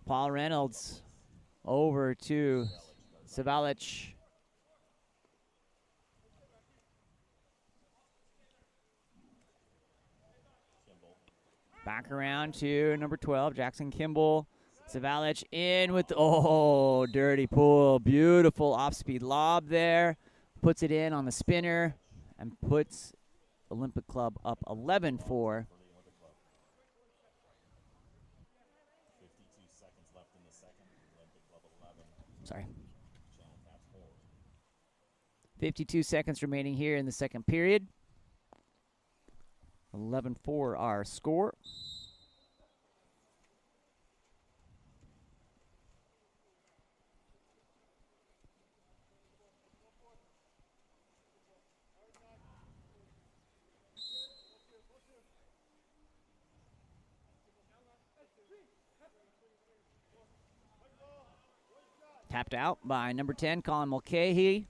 Paul Reynolds over to Savalic. Back around to number 12, Jackson Kimball. Savalic in with, dirty pull. Beautiful off-speed lob there. Puts it in on the spinner and puts Olympic Club up 11-4. 52 seconds left in the second. Olympic Club 11. Sorry. 52 seconds remaining here in the second period. 11-4 our score. Tapped out by number 10, Colin Mulcahy.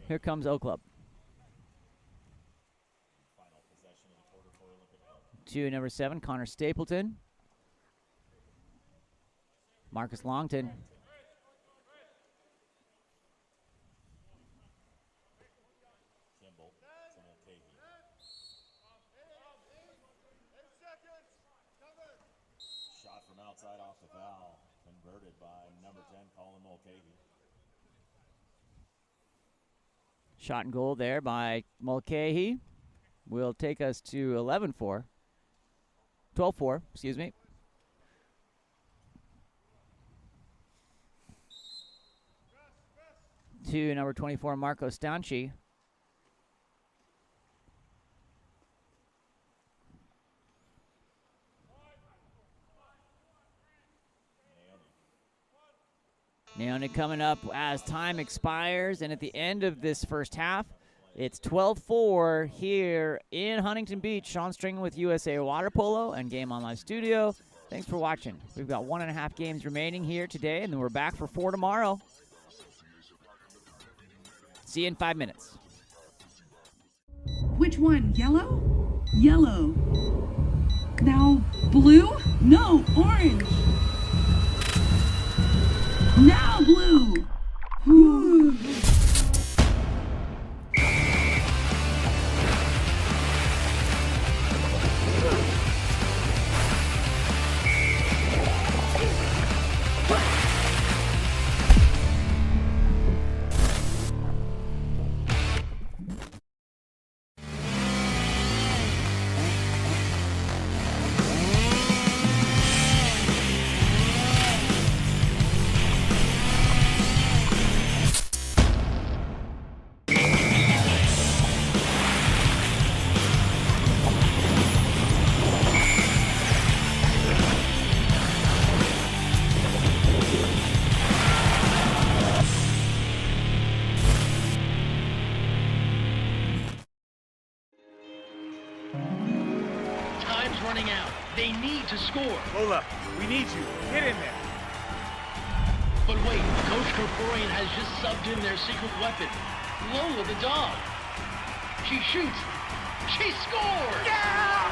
Here comes O Club. To number 7, Connor Stapleton. Marcus Longton. Shot from outside off the foul, converted by number 10, Colin Mulcahy. Shot and goal there by Mulcahy. Will take us to 11-4. 12-4, excuse me. To number 24, Marco Stanchi. Naomi coming up as time expires, and at the end of this first half, it's 12-4 here in Huntington Beach. Sean String with USA Water Polo and Game On Live Studio. Thanks for watching. We've got 1.5 games remaining here today, and then we're back for 4 tomorrow. See you in 5 minutes. Which one? Yellow? Yellow. Now blue? No, orange. Now blue. Ooh. Time's running out. They need to score. Lola, we need you. Get in there. But wait, Coach Kerkorian has just subbed in their secret weapon, Lola the dog. She shoots. She scores! Yeah!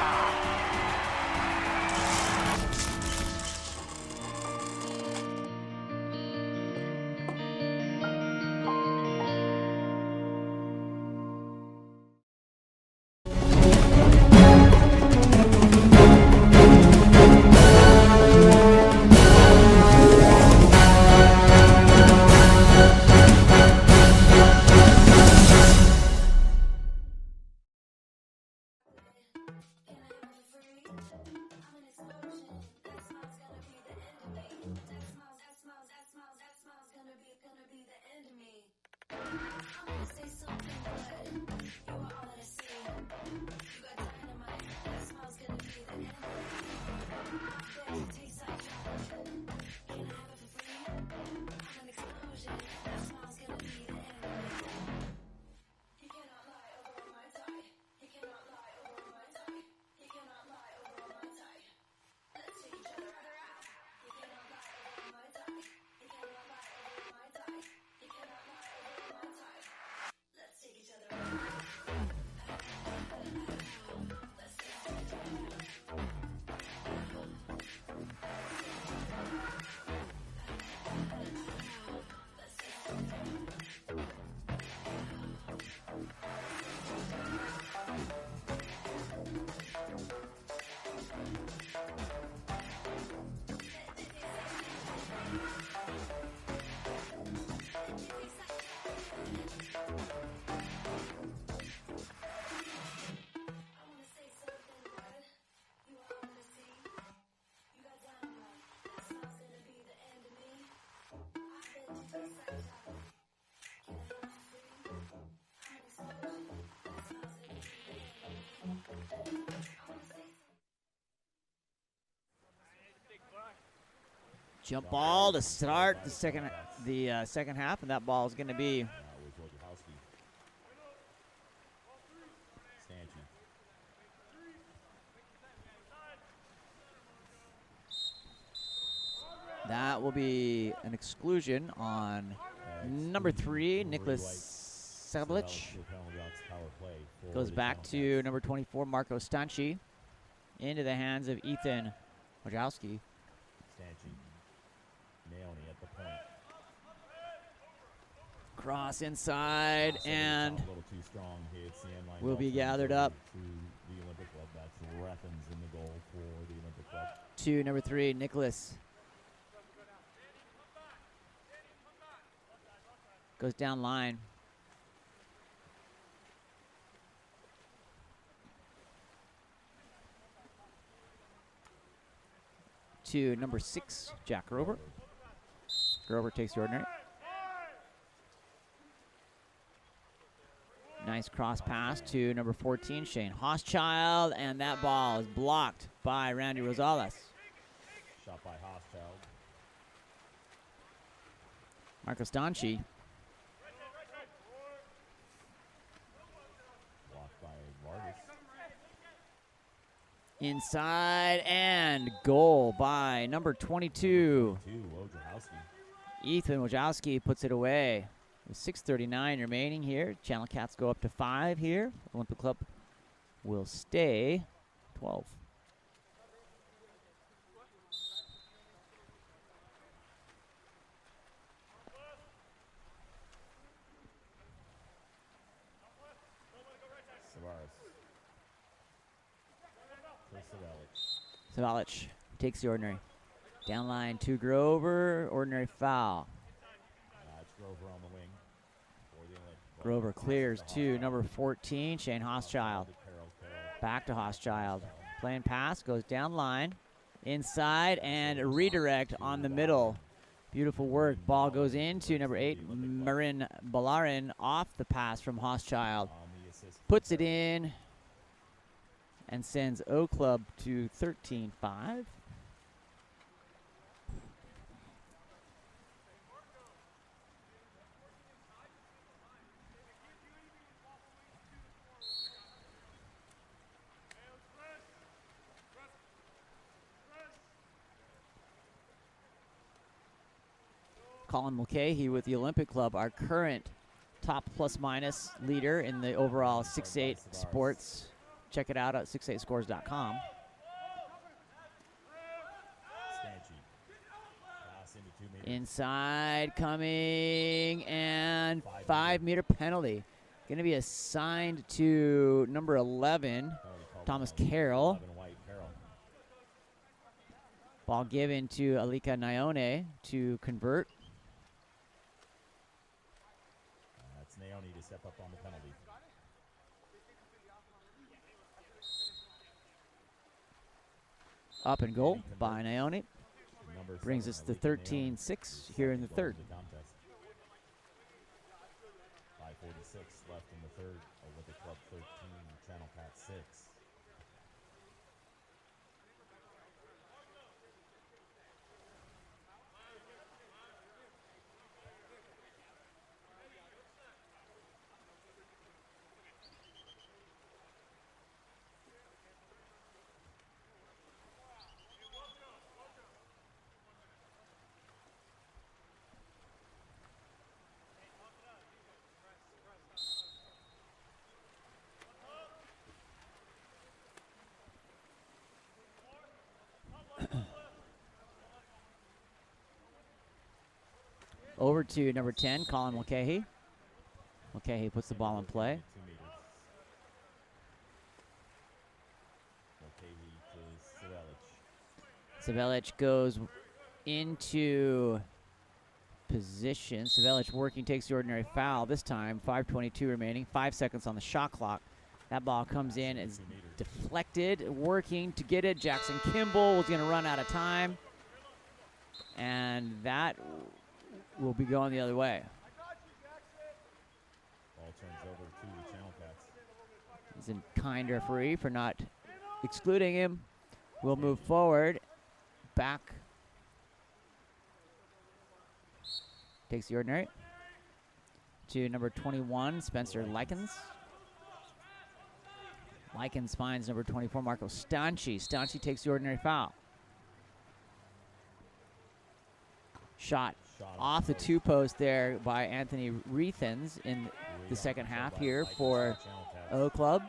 Jump ball to start the second half, and that ball is going to be that will be an exclusion on number 3, Nicholas Sablich. Goes back to number 24, Marco Stanchi, into the hands of Ethan Wojciechowski. Naoni at the point. Cross inside and A little too strong. Hits the end line. will be Ball gathered turns up over to the Olympic Club. That's Reffens in the goal for the Olympic Club. to number 3, Nicholas. Goes down line. To number 6, Jack Grover. Grover takes the ordinary. Nice cross pass to number 14, Shane Hochschild, and that ball is blocked by Randy Rosales. Shot by Hochschild. Marco Stanchi. Blocked by Vargas. Inside and goal by number 22. Wojciechowski. Ethan Wojciechowski puts it away. With 6:39 remaining here. Channel Cats go up to 5 here. Olympic Club will stay 12. Savalic takes the ordinary. Down line to Grover. Ordinary foul. It's Grover on the wing. Grover clears to number 14, Shane Hochschild. Back to Hochschild. Playing pass, goes down line. Inside and a redirect on the middle. Beautiful work. Ball goes into number 8, Marin Balarin, off the pass from Hochschild. Puts it in and sends O Club to 13-5. Colin Mulcahy with the Olympic Club, our current top plus-minus leader in the overall 6-8 sports. Check it out at 68scores.com. Inside coming and 5-meter penalty. Going to be assigned to number 11, Thomas Carroll. Ball given to Alika Naone to convert. That's Naoni to step up on the penalty. Up and goal by Naone. Brings us to 13-6 here in the third. 5:46 left in the third. Olympic Club 13, Channel Cat 6. Over to number 10, Colin Mulcahy. Mulcahy puts the ball in play. 2 meters. Savalic goes into position. Savalic working, takes the ordinary foul. This time, 5:22 remaining, 5 seconds on the shot clock. That ball comes in, is deflected, working to get it. Jackson Kimball was going to run out of time. And that will be going the other way. Ball turns over to the Channel Cats. He's a kind referee for not excluding him. We'll move forward. Back takes the ordinary. To number 21, Spencer Likens. Likens finds number 24, Marco Stanchi. Stanchi takes the ordinary foul. Shot off the 2-post there by Anthony Reithens in the second half here for O Club.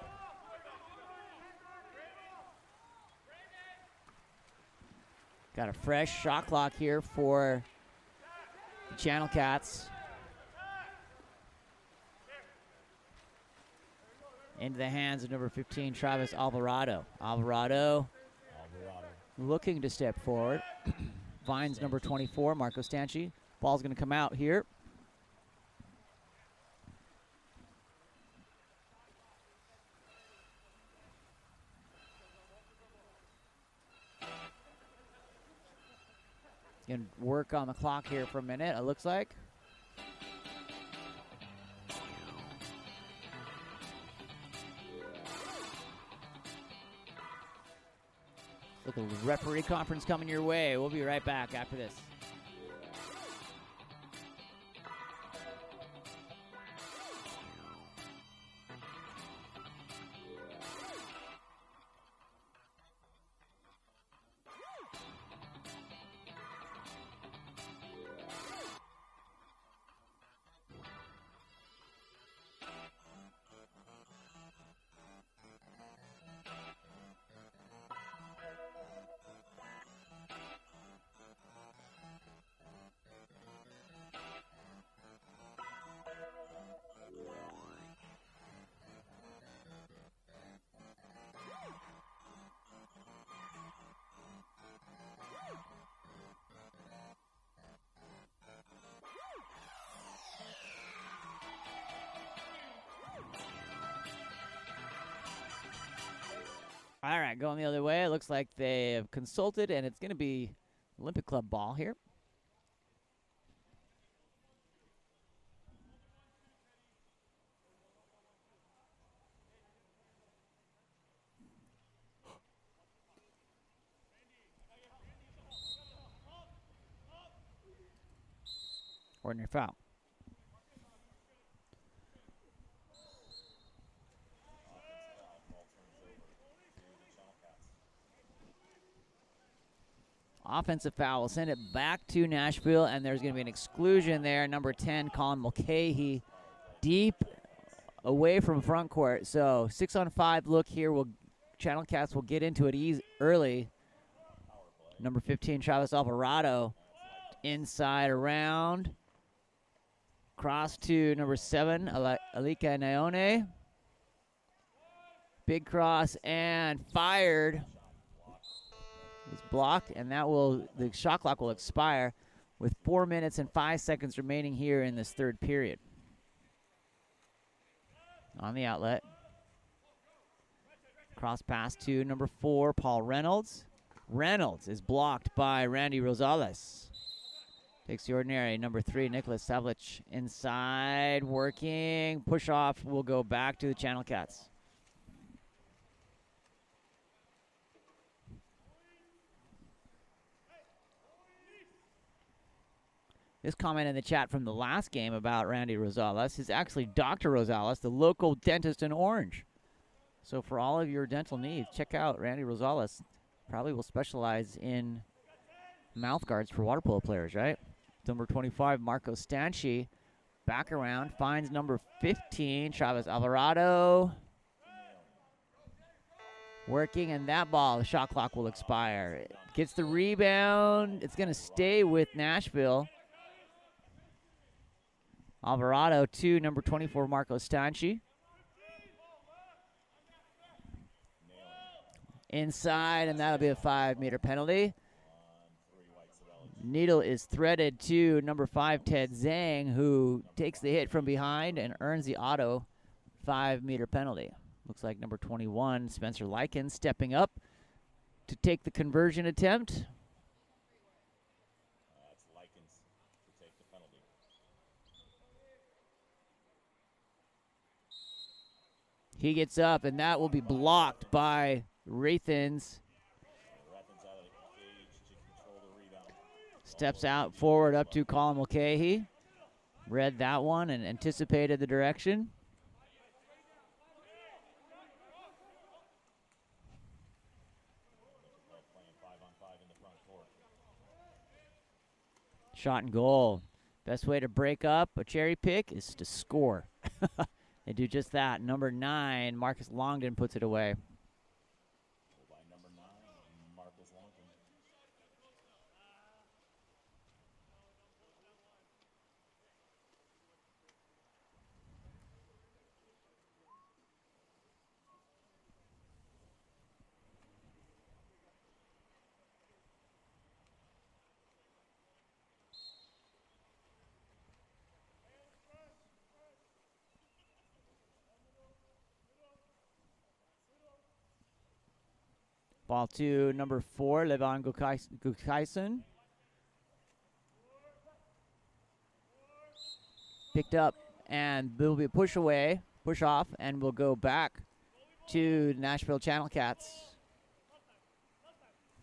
Got a fresh shot clock here for the Channel Cats. Into the hands of number 15, Travis Alvarado. Alvarado looking to step forward. Finds number 24, Marco Stanchi. Ball's going to come out here. Going to work on the clock here for a minute, it looks like. Look, a referee conference coming your way. We'll be right back after this. All right, going the other way. It looks like they have consulted, and it's going to be Olympic Club ball here. Ordinary foul. Offensive foul. We'll send it back to Nashville, and there's going to be an exclusion there. Number 10, Colin Mulcahy, deep away from front court. So 6-on-5 look here. Channel Cats will get into it early. Number 15, Travis Alvarado, inside around. Cross to number 7, Alika Naone. Big cross and fired. It's blocked, and the shot clock will expire with 4 minutes and 5 seconds remaining here in this third period. On the outlet. Cross pass to number 4, Paul Reynolds. Reynolds is blocked by Randy Rosales. Takes the ordinary. Number 3, Nicholas Savlich inside, working. Push off will go back to the Channel Cats. This comment in the chat from the last game about Randy Rosales is actually Dr. Rosales, the local dentist in Orange. So for all of your dental needs, check out Randy Rosales. Probably will specialize in mouth guards for water polo players, right? Number 25, Marco Stanchi, back around, finds number 15, Travis Alvarado. Working, and that ball, the shot clock will expire. It gets the rebound. It's going to stay with Nashville. Alvarado to number 24, Marco Stanchi. Inside, and that'll be a 5-meter penalty. Needle is threaded to number 5, Ted Zhang, who takes the hit from behind and earns the auto 5-meter penalty. Looks like number 21, Spencer Likens, stepping up to take the conversion attempt. That's Likens to take the penalty. He gets up, and that will be blocked by Rathens. Steps out forward up to Colin Mulcahy. read that one and anticipated the direction. Shot and goal. Best way to break up a cherry pick is to score. They do just that. Number 9, Marcus Longden puts it away. By number 9, Marcus Longden. Ball to number 4, Levon Gukaisen. Picked up, and there will be a push off, and we'll go back to Nashville Channel Cats.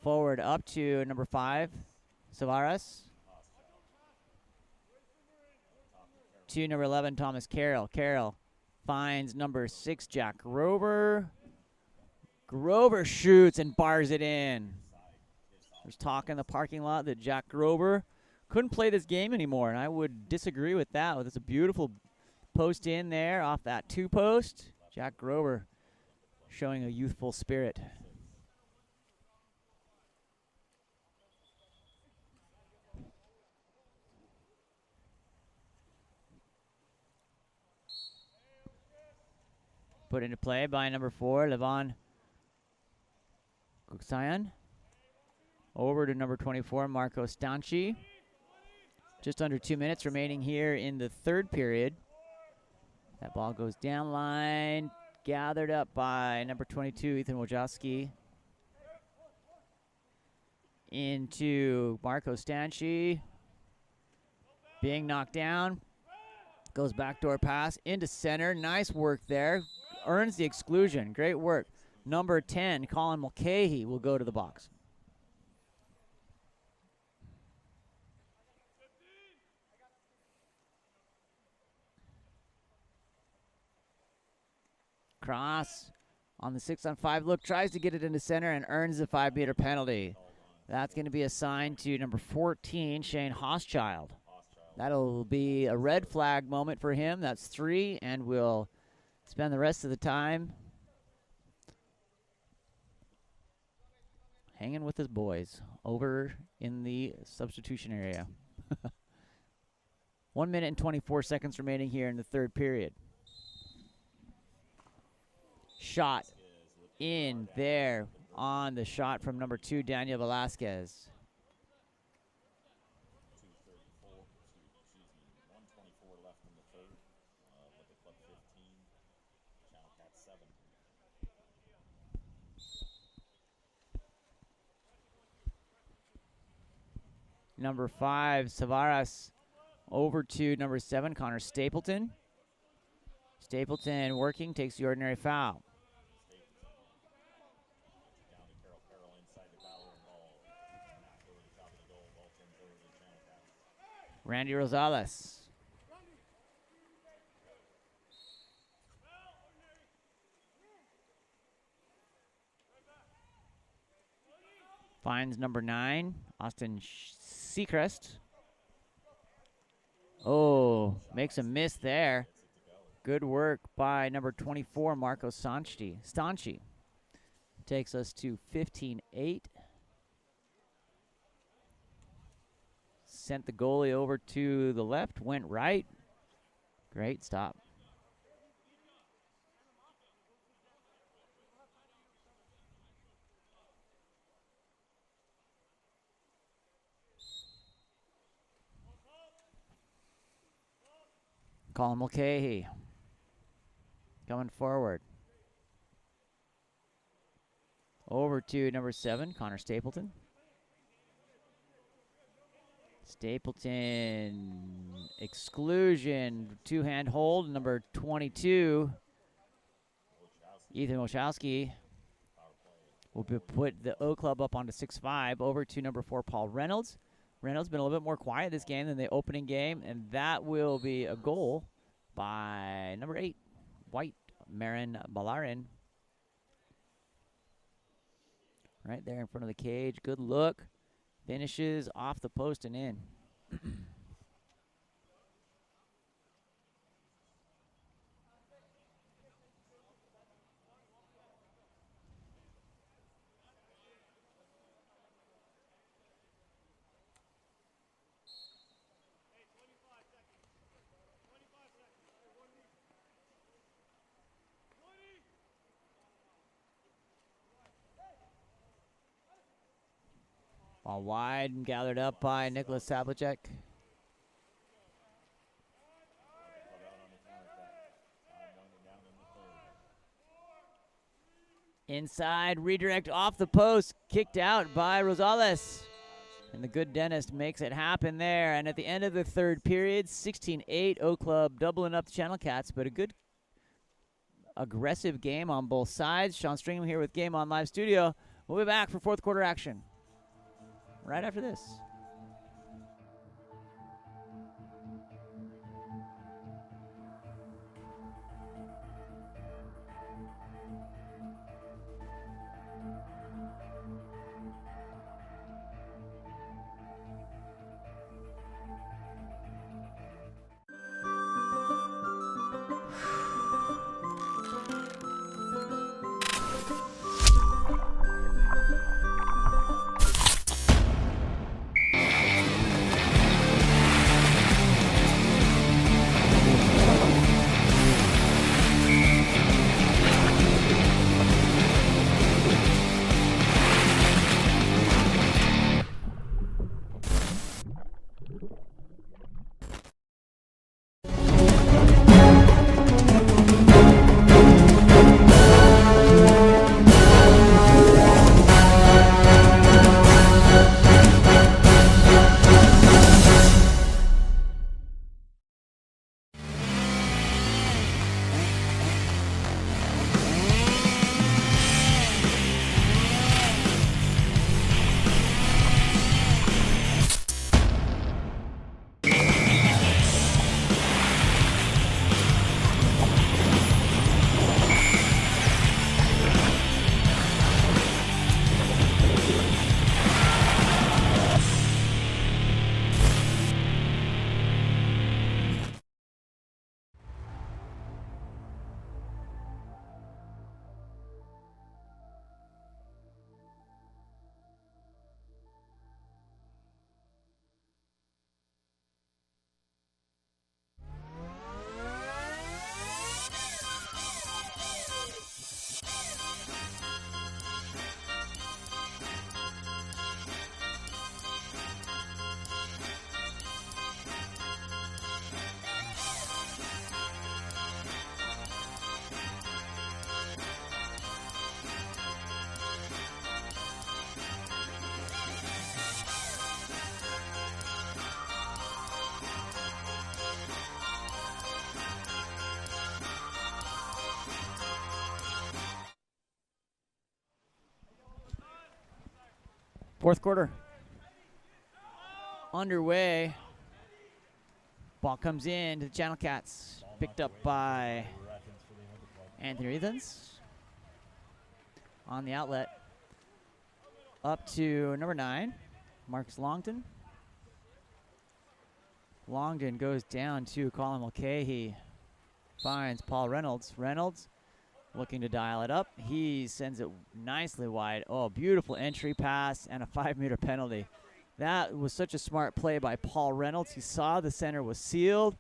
Forward up to number 5, Savaras. To number 11, Thomas Carroll. Carroll finds number 6, Jack Grover. Grover shoots and bars it in. There's talk in the parking lot that Jack Grover couldn't play this game anymore, and I would disagree with that. It's a beautiful post in there off that 2-post. Jack Grover showing a youthful spirit. Put into play by number 4, Levon Gukaisen. Over to number 24, Marco Stanchi. Just under 2 minutes remaining here in the third period. That ball goes down line, gathered up by number 22, Ethan Wojcicki. Into Marco Stanchi. Being knocked down. Goes backdoor pass into center. Nice work there. Earns the exclusion. Great work. Number 10, Colin Mulcahy, will go to the box. Cross on the 6-on-5 look. Tries to get it into center and earns the 5-meter penalty. That's going to be assigned to number 14, Shane Hochschild. That'll be a red flag moment for him. That's 3, and we'll spend the rest of the time hanging with his boys over in the substitution area. 1 minute and 24 seconds remaining here in the third period. Shot in there on the shot from number 2, Daniel Velasquez. 124 left in the third. Look at Club 15, Channel Cat 7. Number 5, Savaras, over to number 7, Connor Stapleton. Stapleton working, takes the ordinary foul. Down to Carroll inside the foul ball. Knocked over the top of the goal. Ball turns over to the Channel Cats. Randy Rosales. Finds number 9, Austin Seacrest. Oh, makes a miss there. Good work by number 24, Marco Stanchi. Takes us to 15-8. Sent the goalie over to the left, went right. Great stop. Colin Mulcahy coming forward. Over to number 7, Connor Stapleton. Stapleton, exclusion, 2-hand hold, number 22, Ethan Wojcicki will put the O Club up onto 6-5. Over to number 4, Paul Reynolds. Reynolds been a little bit more quiet this game than the opening game, and that will be a goal by number 8, White, Marin Balarin. Right there in front of the cage. Good look. Finishes off the post and in. Ball wide and gathered up by Nicholas Sablicek. Inside, redirect off the post, kicked out by Rosales. And the good dentist makes it happen there. And at the end of the third period, 16-8, O Club doubling up the Channel Cats, but a good aggressive game on both sides. Sean Stringham here with Game On Live Studio. We'll be back for fourth quarter action right after this. Fourth quarter underway. Ball comes in to the Channel Cats. Picked up by Anthony Ethans on the outlet. Up to number 9, Marcus Longton. Longton goes down to Colin Mulcahy. Finds Paul Reynolds. Reynolds looking to dial it up. He sends it nicely wide. Oh, beautiful entry pass and a 5-meter penalty. That was such a smart play by Paul Reynolds. He saw the center was sealed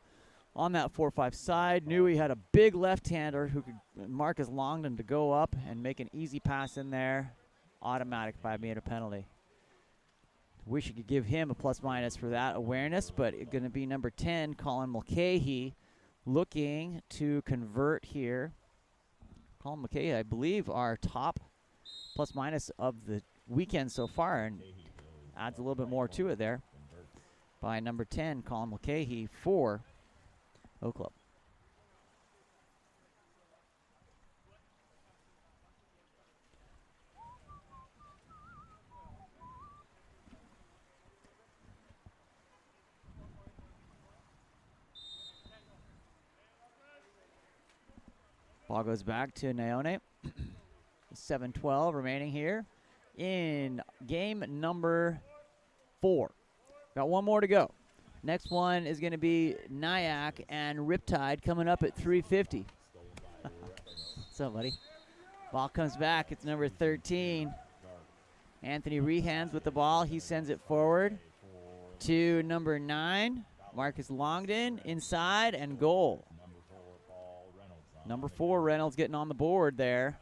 on that 4-5 side, knew he had a big left-hander who could Marcus Longton to go up and make an easy pass in there. Automatic 5-meter penalty. Wish you could give him a plus-minus for that awareness, but it's going to be number 10, Colin Mulcahy, looking to convert here. Colin Mulcahy, I believe, our top plus-minus of the weekend so far, and adds a little bit more to it there by number 10, Colin Mulcahy for O Club. Ball goes back to Naone. 7:12 remaining here in game number 4. Got one more to go. Next one is going to be NYAC and Riptide coming up at 3:50. What's up, buddy? Ball comes back. It's number 13. Anthony Rehans with the ball. He sends it forward to number 9. Marcus Longden inside and goal. Number 4, Reynolds getting on the board there.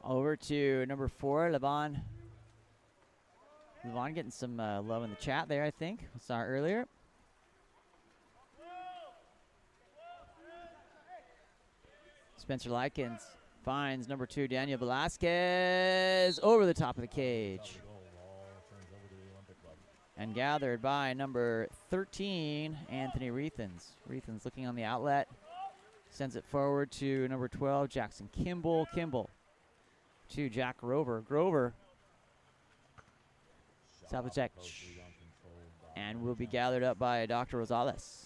Over to number 4, Levon. Levon getting some love in the chat there, I think. We saw it earlier. Spencer Likens finds number 2, Daniel Velasquez, over the top of the cage. And gathered by number 13, Anthony Reethans. Reethans looking on the outlet. Sends it forward to number 12, Jackson Kimball. Kimball to Jack Grover. Grover. Salvacek. And will be gathered up by Dr. Rosales.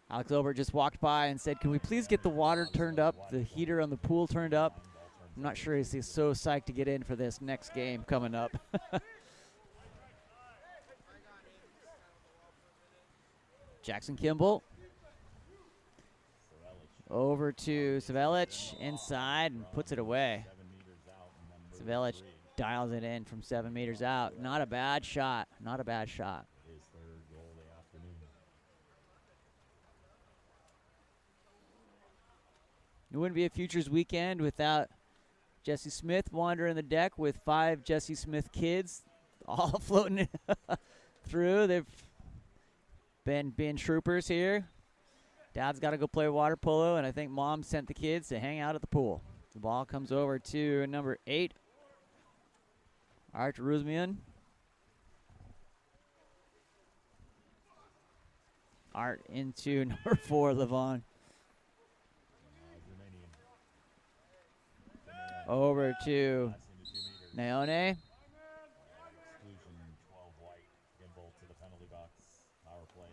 Alex Obert just walked by and said, can we please get the water turned up, the heater on the pool turned up? I'm not sure he's so psyched to get in for this next game coming up. Jackson Kimball. Over to Savelic inside and puts it away. Savelic dials it in from 7 meters out. Not a bad shot. Not a bad shot. It wouldn't be a Futures weekend without Jesse Smith wandering the deck with 5 Jesse Smith kids all floating through. They've been being troopers here. Dad's got to go play water polo, and I think Mom sent the kids to hang out at the pool. The ball comes over to number 8, Art Ruzmian. Art into number 4, Levon. Over to Naone.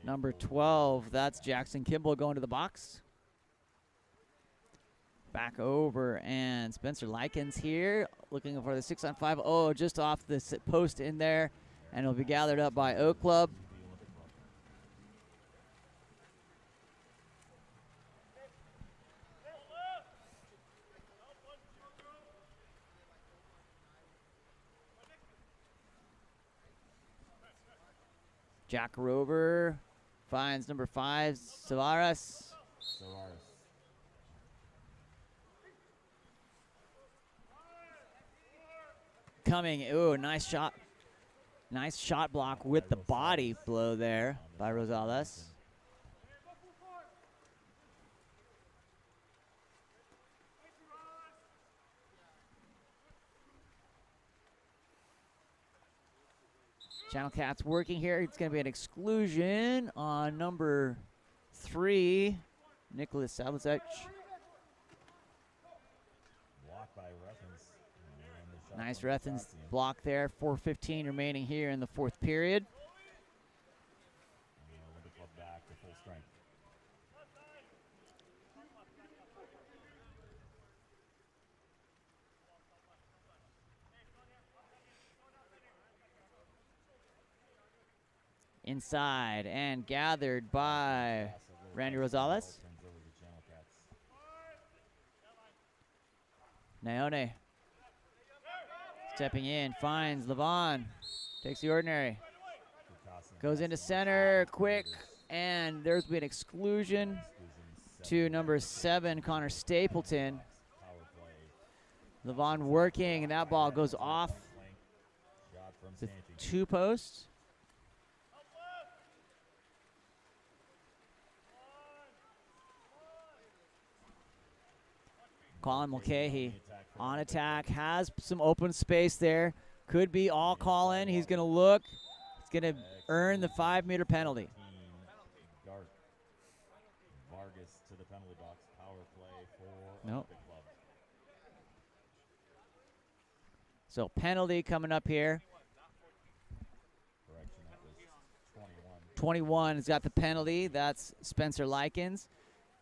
Number 12, that's Jackson Kimball going to the box. Back over, and Spencer Likens here, looking for the 6-on-5. Oh, just off the post in there, and it'll be gathered up by Oak Club. Jack Rover finds number 5, Savaras. Coming, ooh, nice shot. Nice shot block with the body blow there by Rosales. Channel Cat's working here. It's going to be an exclusion on number 3, Nicholas Salazek. Nice Rethens block there. 4:15 remaining here in the 4th period. Inside and gathered by Randy Rosales. Naone stepping in, finds Levon. Takes the ordinary. Goes into center, quick, and there's been exclusion to number 7, Connor Stapleton. Levon working, and that ball goes off the 2 posts. Colin Mulcahy on attack, has some open space there. Could be all Colin. He's going to look. He's going to earn the 5-meter penalty. Vargas to the penalty box. Power play for Nope. the club. So penalty coming up here. Correction, that was 21. 21 has got the penalty. That's Spencer Likens.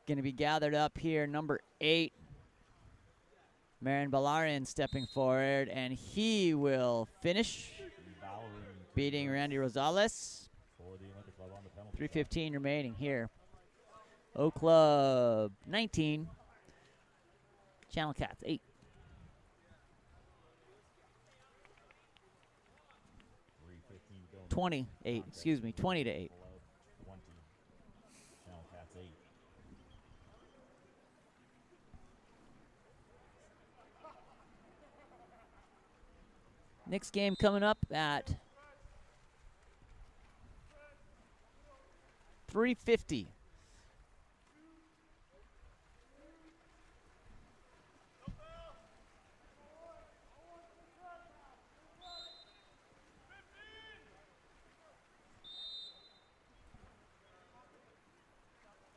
Going to be gathered up here. Number 8, Marin Balarin stepping forward, and he will finish, beating Randy Rosales. For the Olympic Club on the penalty. 3:15 remaining here. O Club 19, Channel Cats 8. 28, excuse me, 20 to 8. 20. Channel Cats 8. Next game coming up at 3:50.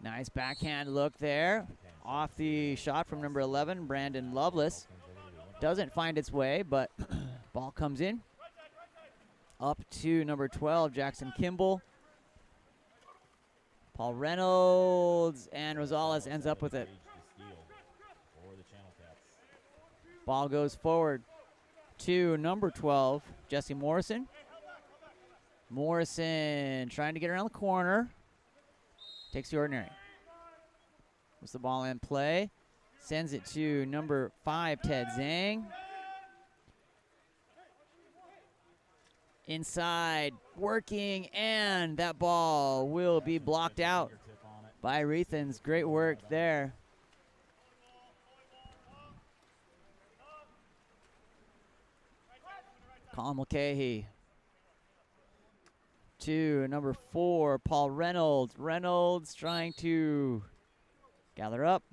Nice backhand look there. Off the shot from number 11, Brandon Lovelace. Doesn't find its way, but ball comes in. Up to number 12, Jackson Kimball. Paul Reynolds, and Rosales ends up with it. Ball goes forward to number 12, Jesse Morrison. Morrison trying to get around the corner. Takes the ordinary. Puts the ball in play. Sends it to number 5, Ted Zhang. Inside, working, and that ball will be blocked out by Reethans. Great work there. Colin Mulcahy to number 4, Paul Reynolds. Reynolds trying to gather up.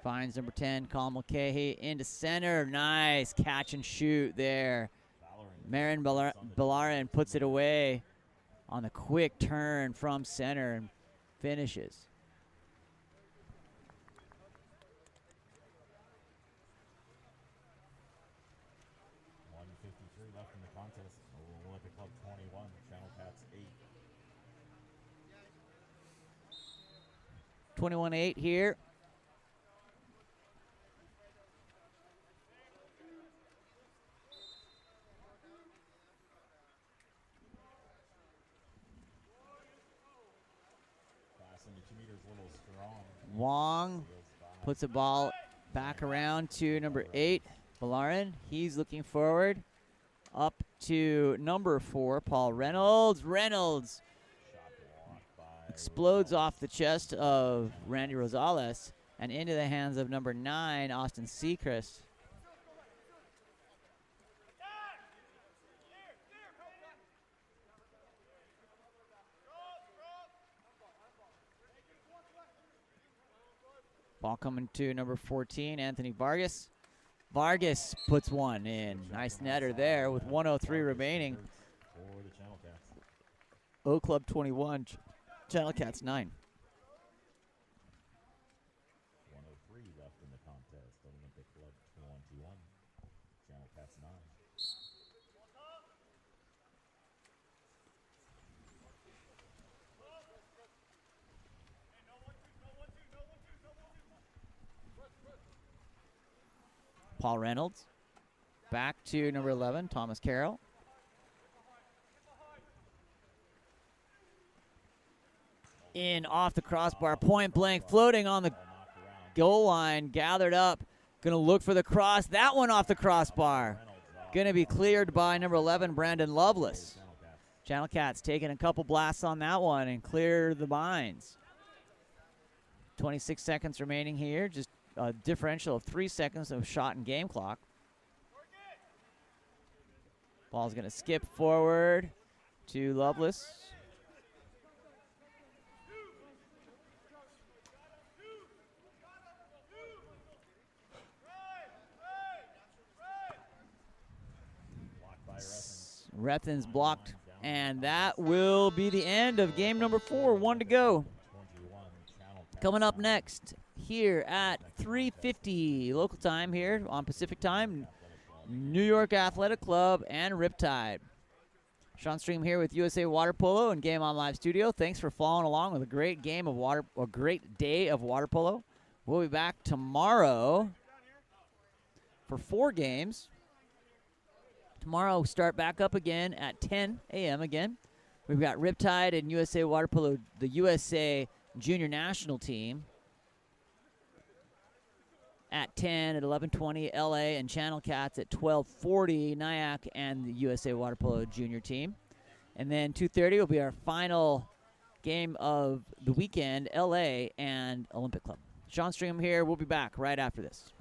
Finds number 10, Colin Mulcahy into center. Nice catch and shoot there. Marin Balarin puts it away on the quick turn from center and finishes. Left in the contest. Olympic Club 21, Channel Cats 8. 21-8 here. Passing to 2 meters, a little strong. Wong puts the ball back around to number 8, Balarin. He's looking forward. Up to number 4, Paul Reynolds. Reynolds explodes off the chest of Randy Rosales and into the hands of number 9, Austin Seacrest. Ball coming to number 14, Anthony Vargas. Vargas puts one in. Nice netter there with 1:03 remaining. For the Channel Cats. O Club 21, Channel Cats 9. 1:03 left in the contest. Olympic Club 21, Channel Cats 9. Paul Reynolds. Back to number 11, Thomas Carroll. In off the crossbar, point blank, floating on the goal line, gathered up. Gonna look for the cross. That one off the crossbar. going to be cleared by number 11, Brandon Lovelace. Channel Cats taking a couple blasts on that one and clear the mines. 26 seconds remaining here, just a differential of 3 seconds of shot and game clock. Ball's going to skip forward to Lovelace. Rethen's blocked, and that will be the end of game number 4. 1 to go. Coming up next here at 3:50 local time here on Pacific time, New York Athletic Club and Riptide. Sean Stream here with USA Water Polo and Game On Live Studio. Thanks for following along with a great game of a great day of water polo. We'll be back tomorrow for 4 games. Tomorrow we start back up again at 10 a.m. again. We've got Riptide and USA Water Polo, the USA Junior National Team, at 10, at 11:20, LA and Channel Cats at 12:40, NYAC and the USA Water Polo Junior Team. And then 2:30 will be our final game of the weekend, LA and Olympic Club. Sean Stream here. We'll be back right after this.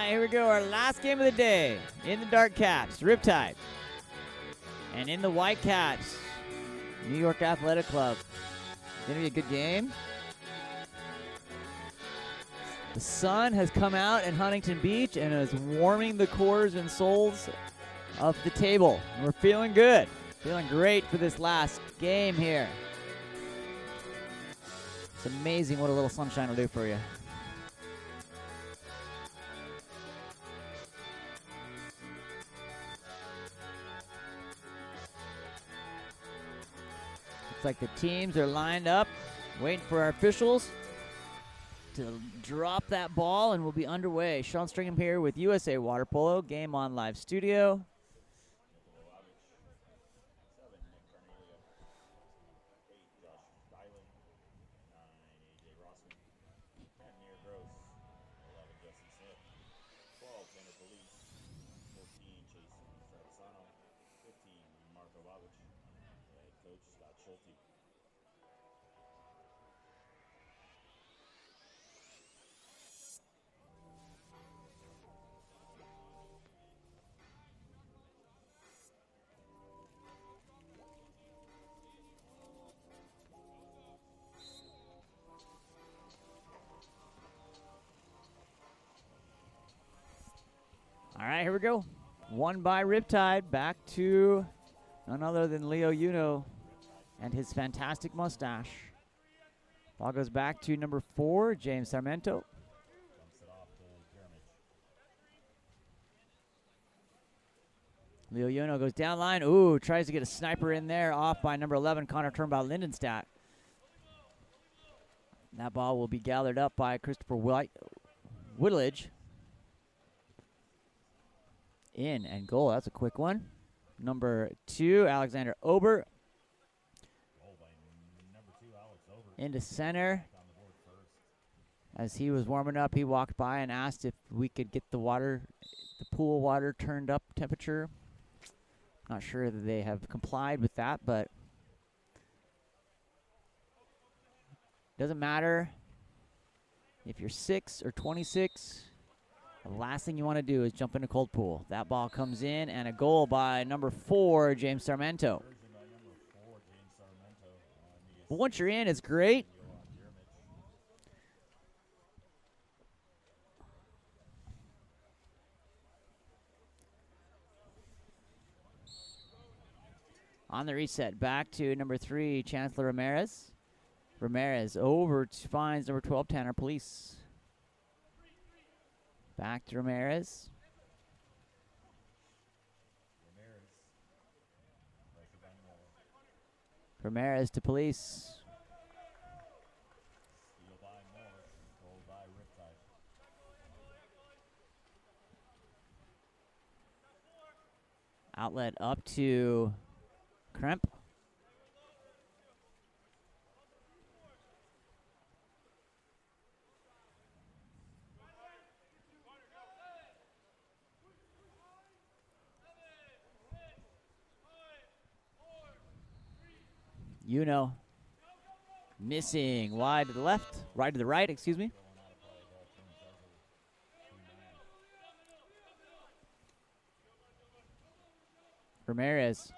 right, here we go. Our last game of the day. In the dark caps, Riptide. And in the white caps, New York Athletic Club. It's going to be a good game. The sun has come out in Huntington Beach and is warming the cores and souls of the table. And we're feeling good. Feeling great for this last game here. It's amazing what a little sunshine will do for you. Looks like the teams are lined up, waiting for our officials to drop that ball, and we'll be underway. Sean Stringham here with USA Water Polo, game on live studio. All right, here we go. Won by Riptide. Back to none other than Leo Uno and his fantastic mustache. Ball goes back to number 4, James Sarmento. Leo Uno goes down line. Ooh, tries to get a sniper in there. Off by number 11, Connor Turnbow Lindenstadt. That ball will be gathered up by Christopher Whitledge. In and goal. That's a quick one. Number 2, Alexander Ober. Into center. As he was warming up, he walked by and asked if we could get the pool water turned up temperature. Not sure that they have complied with that, but doesn't matter if you're 6 or 26. The last thing you want to do is jump in a cold pool. That ball comes in, and a goal by number 4, James Sarmento. But once you're in, it's great. On the reset, back to number 3, Chancellor Ramirez. Ramirez over to finds number 12, Tanner Police. Back to Ramirez. Ramirez to Police. Outlet up to Kremp. Uno missing wide to the left, right to the right, excuse me. Ramirez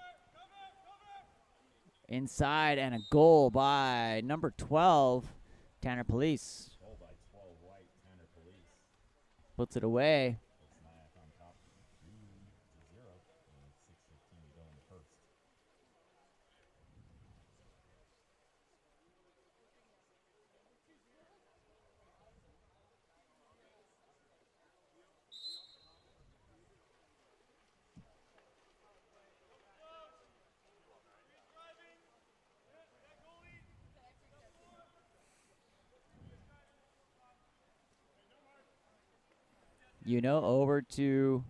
inside, and a goal by number 12, Tanner Police. Puts it away. Uno over to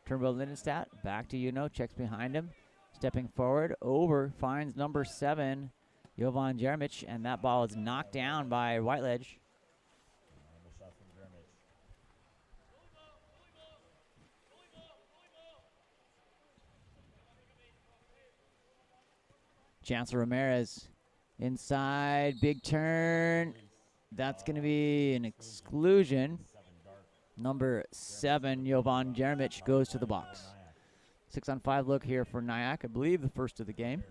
Turnbow Lindenstadt. Back to Uno. Checks behind him. Stepping forward. Over. Finds number 7, Jovan Jeremic. And that ball is knocked down by Whiteledge. Chancellor Ramirez inside. Big turn. That's going to be an exclusion. Number 7, Jovan Jeremic goes to the box. 6-on-5 look here for NYAC, I believe the first of the game.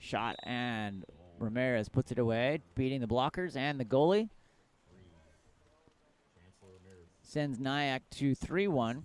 Shot, and Ramirez puts it away, beating the blockers and the goalie. Sends NYAC to 3-1.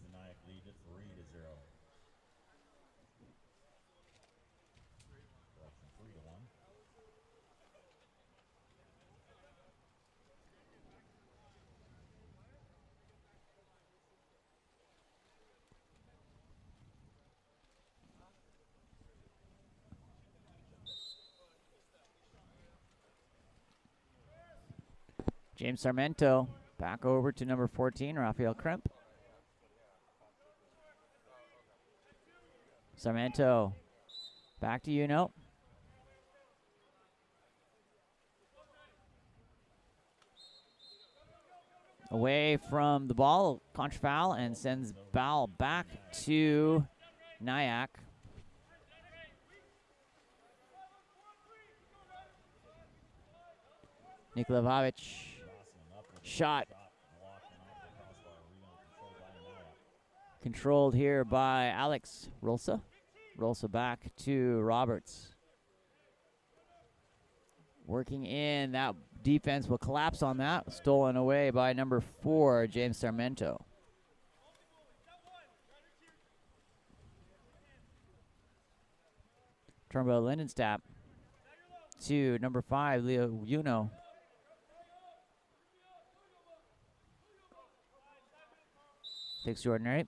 James Sarmento back over to number 14, Rafael Kremp. Sarmento back to Uno. Away from the ball, contra foul, and sends ball back to NYAC. Nikolajevic. Shot controlled here by Alex Rolsa. Rolsa back to Roberts. Working in, that defense will collapse on that. Stolen away by number 4, James Sarmento. Turnbow Lindenstadt to number 5, Leo Uno. Extraordinary.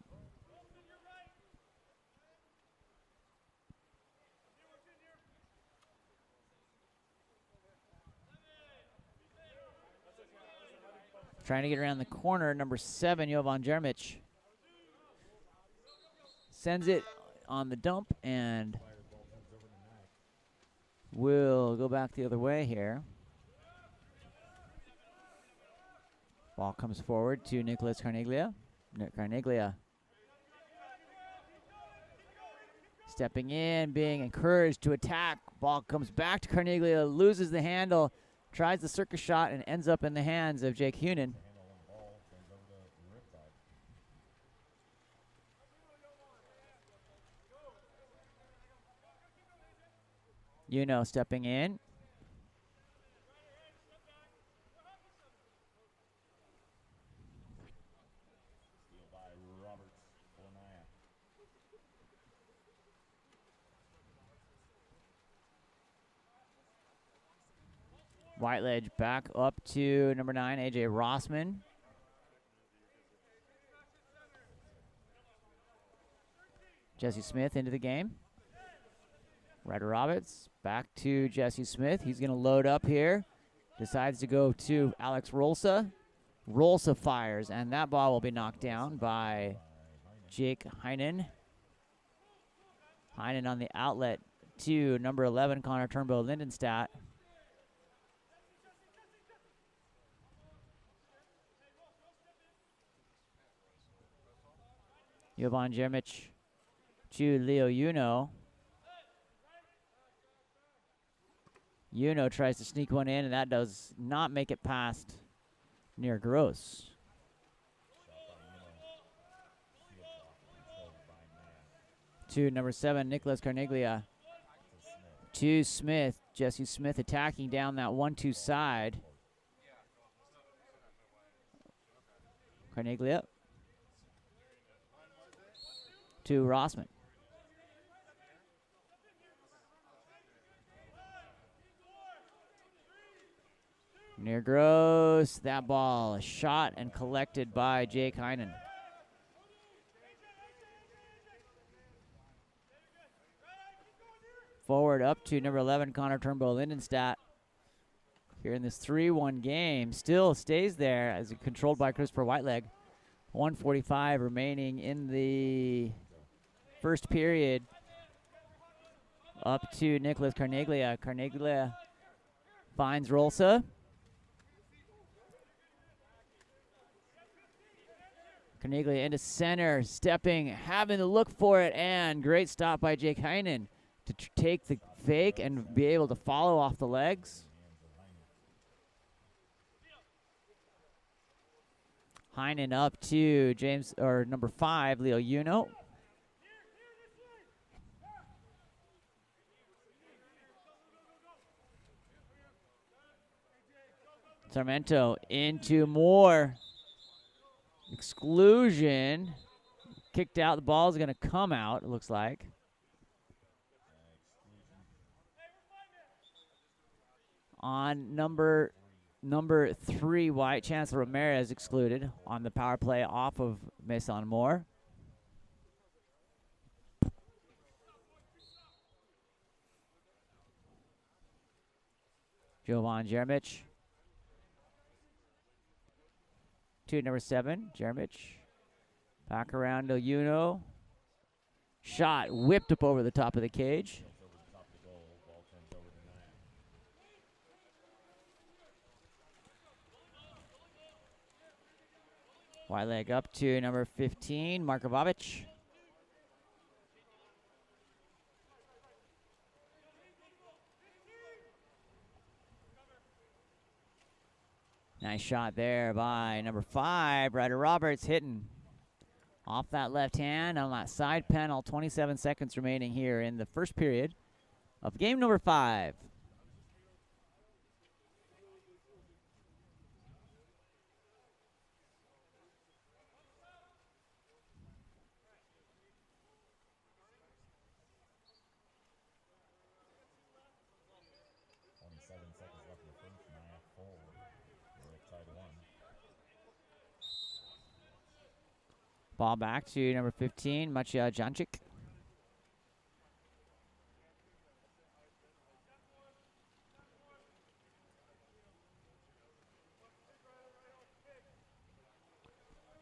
Trying to get around the corner, number 7, Jovan Jeremic. Sends it on the dump and will go back the other way here. Ball comes forward to Nicholas Carneglia. Carneglia stepping in, being encouraged to attack. Ball comes back to Carneglia, loses the handle, tries the circus shot, and ends up in the hands of Jake Hunan. Uno stepping in. Whiteledge back up to number 9, A.J. Rossman. Jesse Smith into the game. Ryder Roberts back to Jesse Smith. He's going to load up here. Decides to go to Alex Rolsa. Rolsa fires, and that ball will be knocked down by Jake Heinen. Heinen on the outlet to number 11, Connor Turnbow Lindenstadt. Jovan Jeremic to Leo Uno. Uno tries to sneak one in, and that does not make it past near Gross. To number 7, Nicholas Carneglia. To Smith. Jesse Smith attacking down that 1-2 side. Carneglia. To Rossman. Near Gross, that ball shot and collected by Jake Heinen. Forward up to number 11, Connor Turnbow Lindenstadt. Here in this 3-1 game, still stays there as controlled by Christopher Whiteleg. 1:45 remaining in the first period. Up to Nicholas Carneglia. Carneglia finds Rolsa. Carneglia into center, stepping, having to look for it, and great stop by Jake Heinen to take the fake and be able to follow off the legs. Heinen up to number 5, Leo Uno. Sarmento into more. Exclusion. Kicked out. The ball is going to come out, it looks like. On number 3, White, Chancellor Ramirez excluded on the power play off of Mason Moore. Jovan Jeremic. To number 7, Jeremic. Back around to Uno. Shot whipped up over the top of the cage. Wide leg up to number 15, Markovic. Nice shot there by number 5, Ryder Roberts, hitting off that left hand on that side panel. 27 seconds remaining here in the first period of game number 5. Ball back to number 15, Maciej Jancic.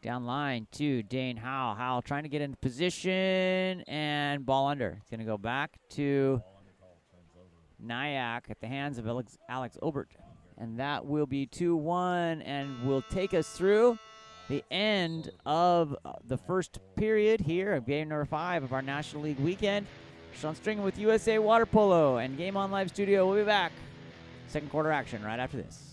Down line to Dane Howell. Howell trying to get into position and ball under. It's going to go back to NYAC at the hands of Alex Obert. And that will be 2-1 and will take us through the end of the first period here of game number 5 of our National League weekend. Sean Stringer with USA Water Polo and Game On Live Studio. We'll be back. Second quarter action right after this.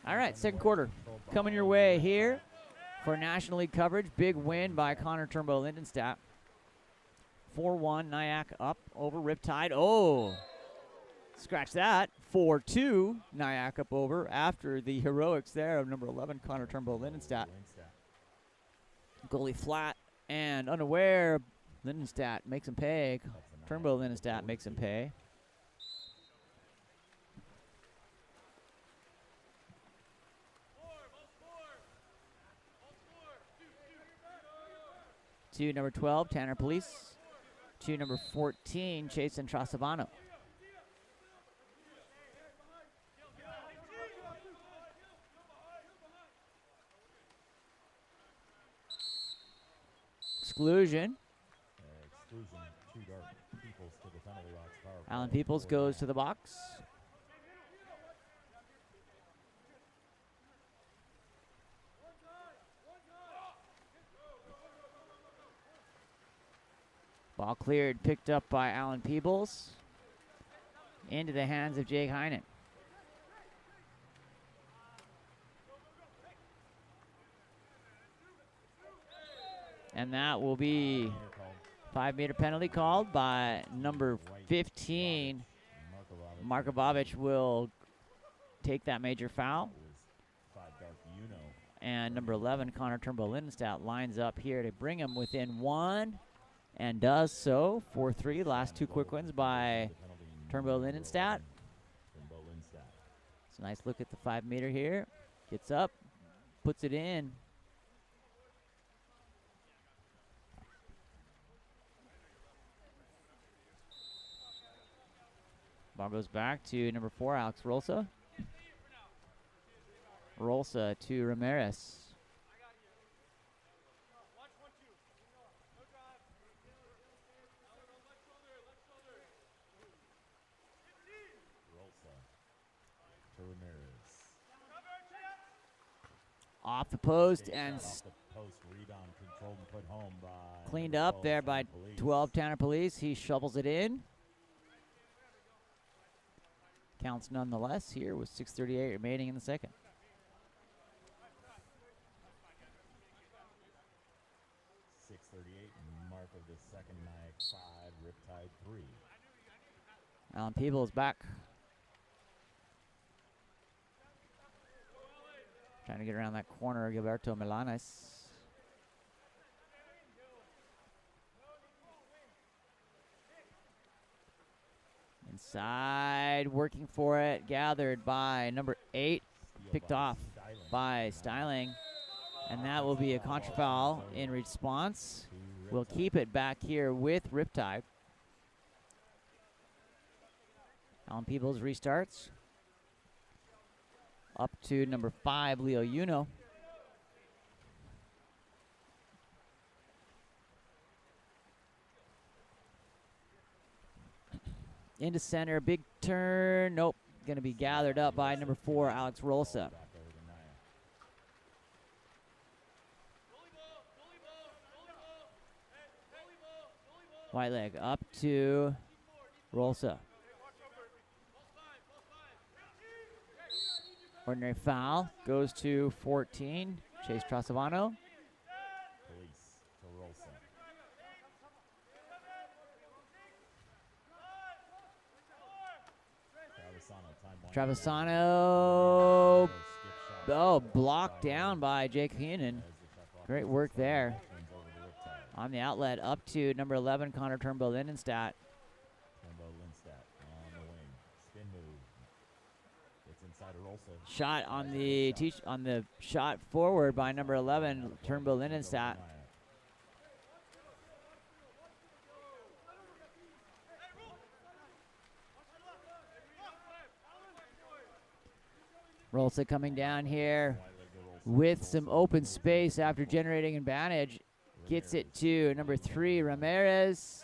All right, second quarter coming your way here for National League coverage. Big win by Connor Turnbow Lindenstadt. 4-1 NYAC up over Riptide. Oh, scratch that. 4-2 NYAC up over after the heroics there of number 11 Connor Turnbow Lindenstadt. Goalie flat and unaware. Lindenstadt makes him pay. Turnbow Lindenstadt makes him pay. To number 12, Tanner Police. To number 14, Chase and Trasavano. Exclusion. Exclusion, 2 dark. Peoples to the penalty box. Power Alan play. Peoples goes to the box. Ball cleared, picked up by Alan Peebles. Into the hands of Jake Heinen. And that will be 5-meter penalty called by number 15. Markovic will take that major foul. And number 11, Connor Turnbow Lindenstadt, lines up here to bring him within 1. And does so. 4-3. Last 2 quick wins by Turnbow Lindenstadt. It's a nice look at the 5-meter here. Gets up, puts it in. Ball goes back to number 4, Alex Rolsa. Rolsa to Ramirez. Off the post and cleaned up there by 12 Tanner Police. He shovels it in. Counts nonetheless here with 6:38 remaining in the second. Mark of the second, NYAC 5, Riptide 3. Alan Peebles back. Trying to get around that corner, Gilberto Milanes. Inside, working for it, gathered by number 8, picked off by Styling. And that will be a contra foul in response. We'll keep it back here with Riptide. Alan Peebles restarts. Up to number 5, Leo Uno. Into center, big turn. Nope, going to be gathered up by number 4, Alex Rolsa. White leg up to Rolsa. Ordinary foul goes to 14, Chase Trasavano. Police to Rolsa. Travisano, oh, blocked down by Jake Heenan. Great work there. On the outlet, up to number 11, Connor Turnbow Lindenstadt. Turnbow Lindenstadt on the wing. Spin move. It's inside of Rolsa. Shot on the shot forward by number 11, Turnbow Lindenstadt. Rolsa coming down here with some open space after generating advantage. Gets it to number 3, Ramirez.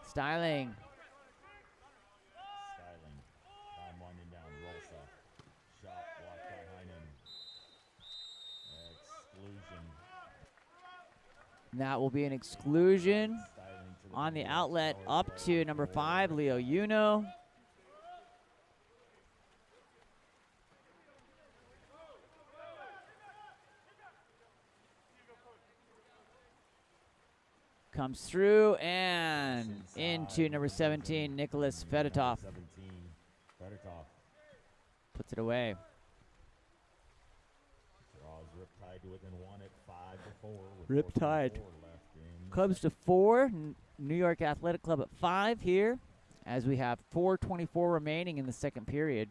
Styling. Time winding down. Rolsa. Shot blocked by Heinen. Exclusion. And that will be an exclusion on the outlet up to number 5, Leo Uno. comes through and into number 17, Nicholas Fedotov. 17, Fedotov. Puts it away. Draws Riptide to within 1 at 5-4. Riptide 4:24 left in comes to 4. New York Athletic Club at 5 here, as we have 4:24 remaining in the second period.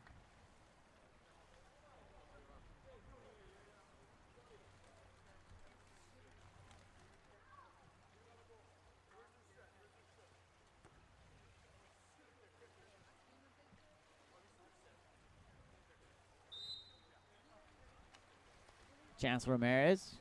Chancellor Ramirez.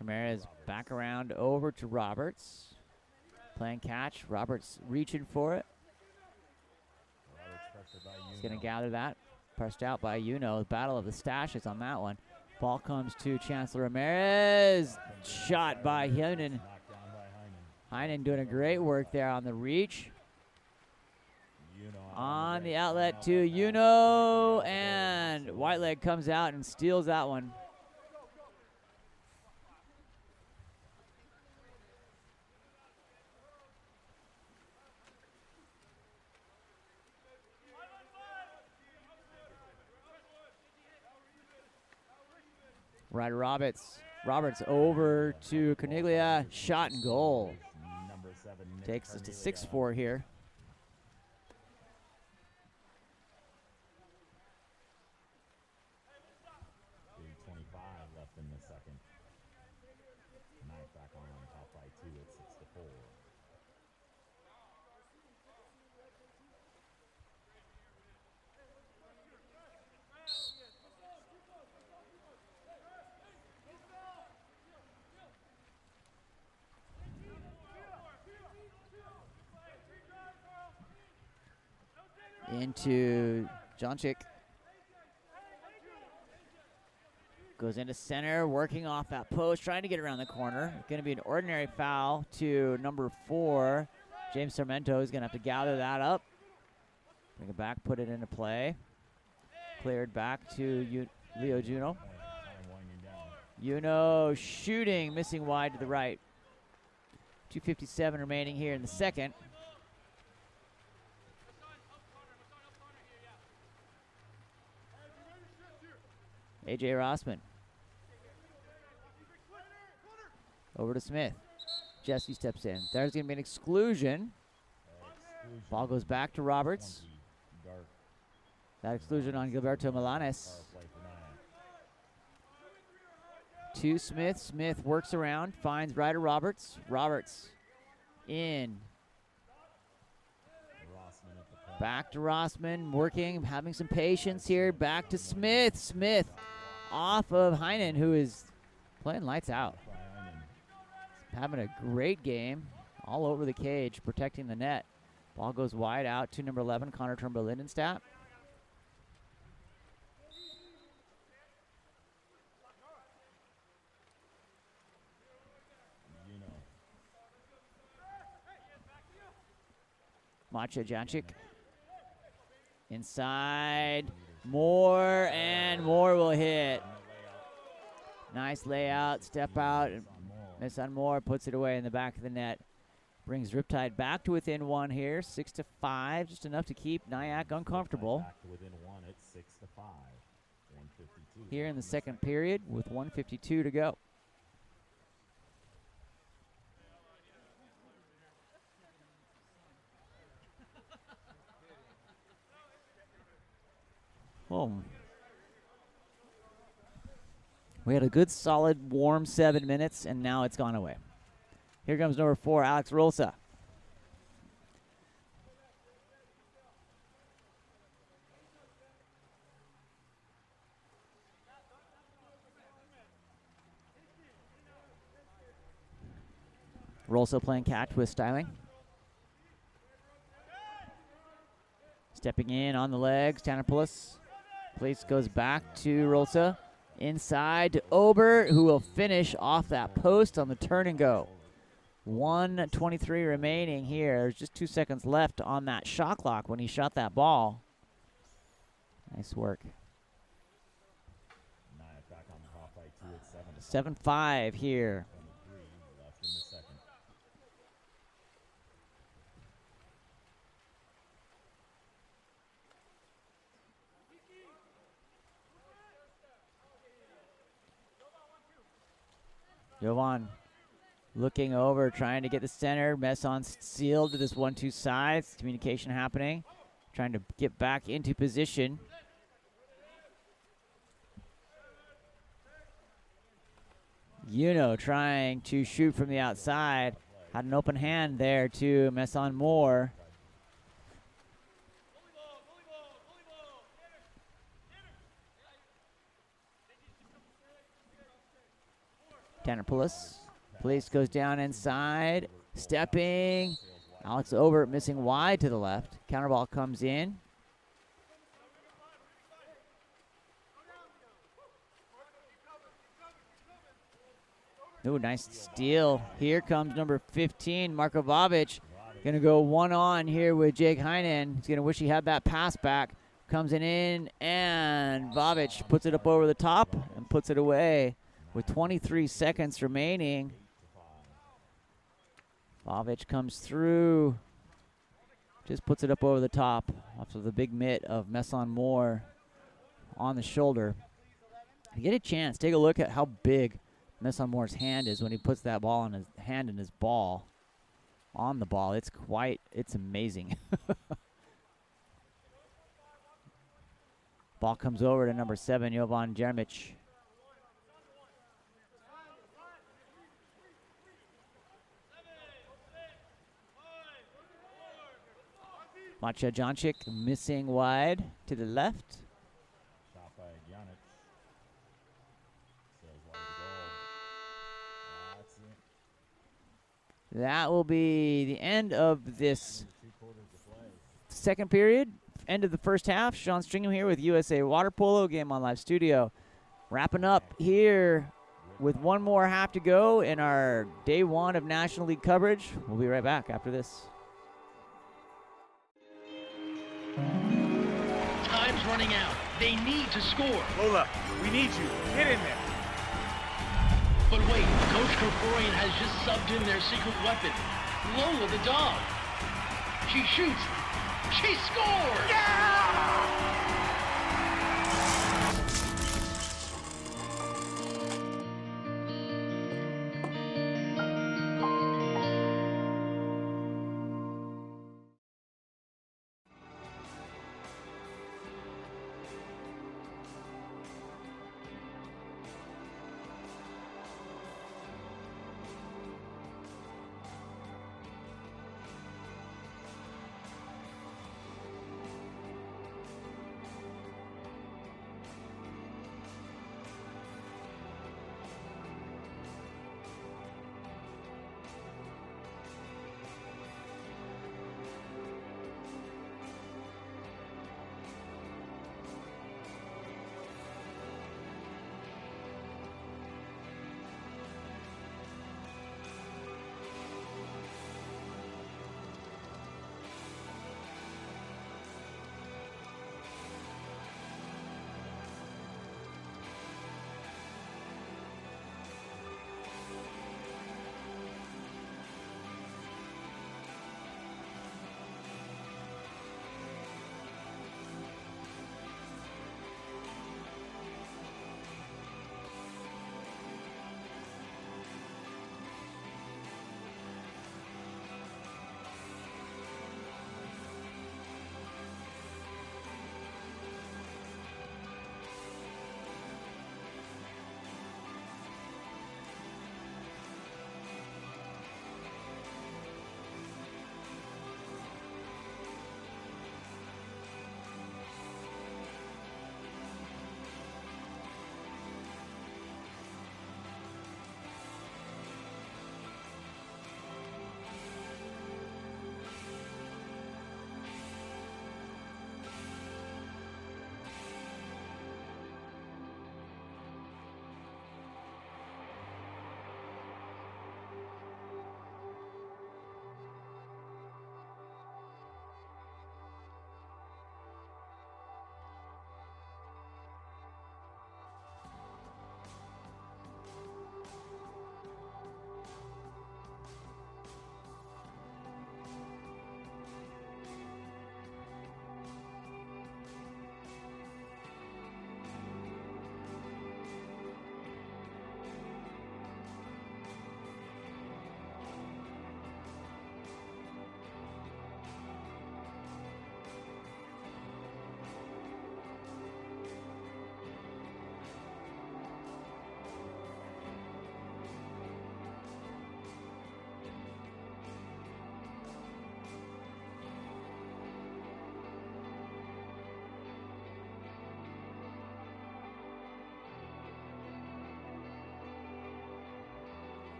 Ramirez back around over to Roberts. Playing catch. Roberts reaching for it. He's going to gather that. Pressed out by Battle of the stashes on that one. Ball comes to Chancellor Ramirez. Shot by Heinen. Heinen doing a great work there on the reach. On the outlet to and Whiteleg comes out and steals that one. Ryder Roberts over to Caniglia. Shot and goal. Takes us to 6-4 here. Left in the second. Knight back on top by 2 at 6-4. Into Joncic. Goes into center, working off that post, trying to get around the corner. Going to be an ordinary foul to number 4. James Sarmento is going to have to gather that up. Bring it back, put it into play. Cleared back to Leo Juno. Juno shooting, missing wide to the right. 2:57 remaining here in the second. A.J. Rossman. Over to Smith. Jesse steps in. There's going to be an exclusion. Ball goes back to Roberts. That exclusion on Gilberto Milanes. To Smith. Smith works around, finds Ryder Roberts. Roberts in. Back to Rossman, working, having some patience here. Back to Smith. Smith off of Heinen, who is playing lights out. Having a great game all over the cage, protecting the net. Ball goes wide out to number 11, Connor Turnbull-Lindenstadt. Macha Jancic. Inside. Moore, and Moore will hit. Nice layout, step out, miss on Moore, puts it away in the back of the net. Brings Riptide back to within 1 here, 6-5, just enough to keep NYAC uncomfortable. Back to within 1 at 6-5. 1:52 here in the second period with 1:52 to go. We had a good, solid, warm 7 minutes, and now it's gone away. Here comes number 4, Alex Rolsa. Rolsa playing catch with Styling. Stepping in on the legs, Tanopoulos. Place goes back to Rolsa. Inside to Ober, who will finish off that post on the turn and go. 1:23 remaining here. There's just 2 seconds left on that shot clock when he shot that ball. Nice work. NYAC back on the top by 2 at 7-5 here. 23 left in the second. Jovan looking over, trying to get the center. Messon sealed to this 1-2 sides. Communication happening. Trying to get back into position. Trying to shoot from the outside. Had an open hand there to Messon Moore. Tanner Pulis. Pulis goes down inside. Stepping. Alex Obert missing wide to the left. Counter ball comes in. Ooh, nice steal. Here comes number 15, Marko Vavic. Gonna go one-on here with Jake Heinen. He's gonna wish he had that pass back. Comes in, and Vavic puts it up over the top and puts it away with 23 seconds remaining. Vavic comes through. Just puts it up over the top off of the big mitt of Messon Moore on the shoulder. If you get a chance, take a look at how big Messon Moore's hand is when he puts that ball on his hand and his ball on the ball. It's amazing. Ball comes over to number 7, Jovan Jeremic. Matja Joncic missing wide to the left. Shot by Janic. Sails wide to goal. That's it. That will be the end of this 2 quarters to play. second period. End of the first half. Sean Stringham here with USA Water Polo Game on Live Studio. Wrapping up here with one more half to go in our day 1 of National League coverage. We'll be right back after this. Time's running out. They need to score. Lola, we need you. Get in there. But wait, Coach Kerkorian has just subbed in their secret weapon, Lola the dog. She shoots. She scores! Yeah!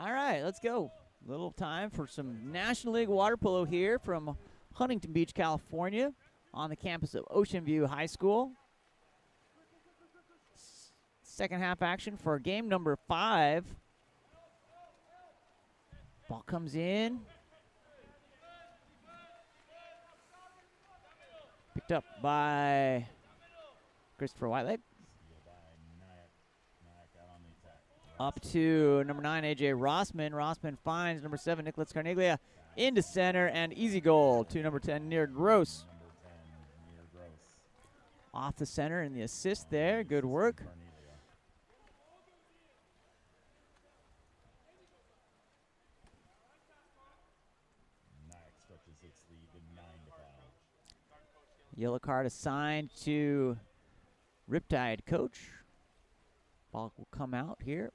All right, let's go. Little time for some National League water polo here from Huntington Beach, California, on the campus of Ocean View High School. Second half action for game number 5. Ball comes in. Picked up by Christopher Whiteleg. Up to number 9, A.J. Rossman. Rossman finds number 7, Nicholas Carniglia, into center, and easy goal to number 10, Near Gross. Off the center and the assist there. Good work. Yellow card assigned to Riptide coach. Ball will come out here.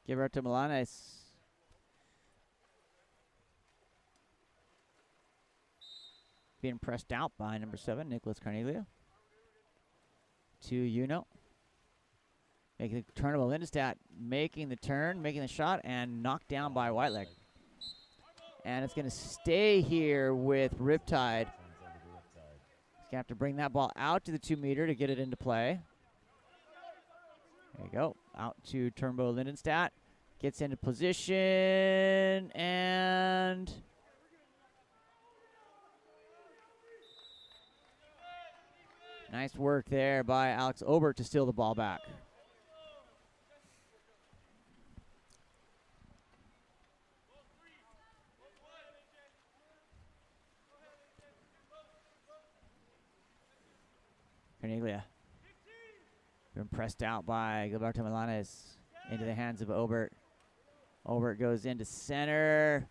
Give her to Milanes. Being pressed out by number 7, Nicholas Carniglia. To Uno. Making the turn of Lindestad, making the turn, making the shot, and knocked down by Whiteleg. And it's going to stay here with Riptide. He's going to have to bring that ball out to the 2-meter to get it into play. There you go. Out to Turnbow Lindenstadt. Gets into position, and nice work there by Alex Obert to steal the ball back. Carniglia. Been pressed out by Gilberto Milanes into the hands of Obert. Obert goes into center.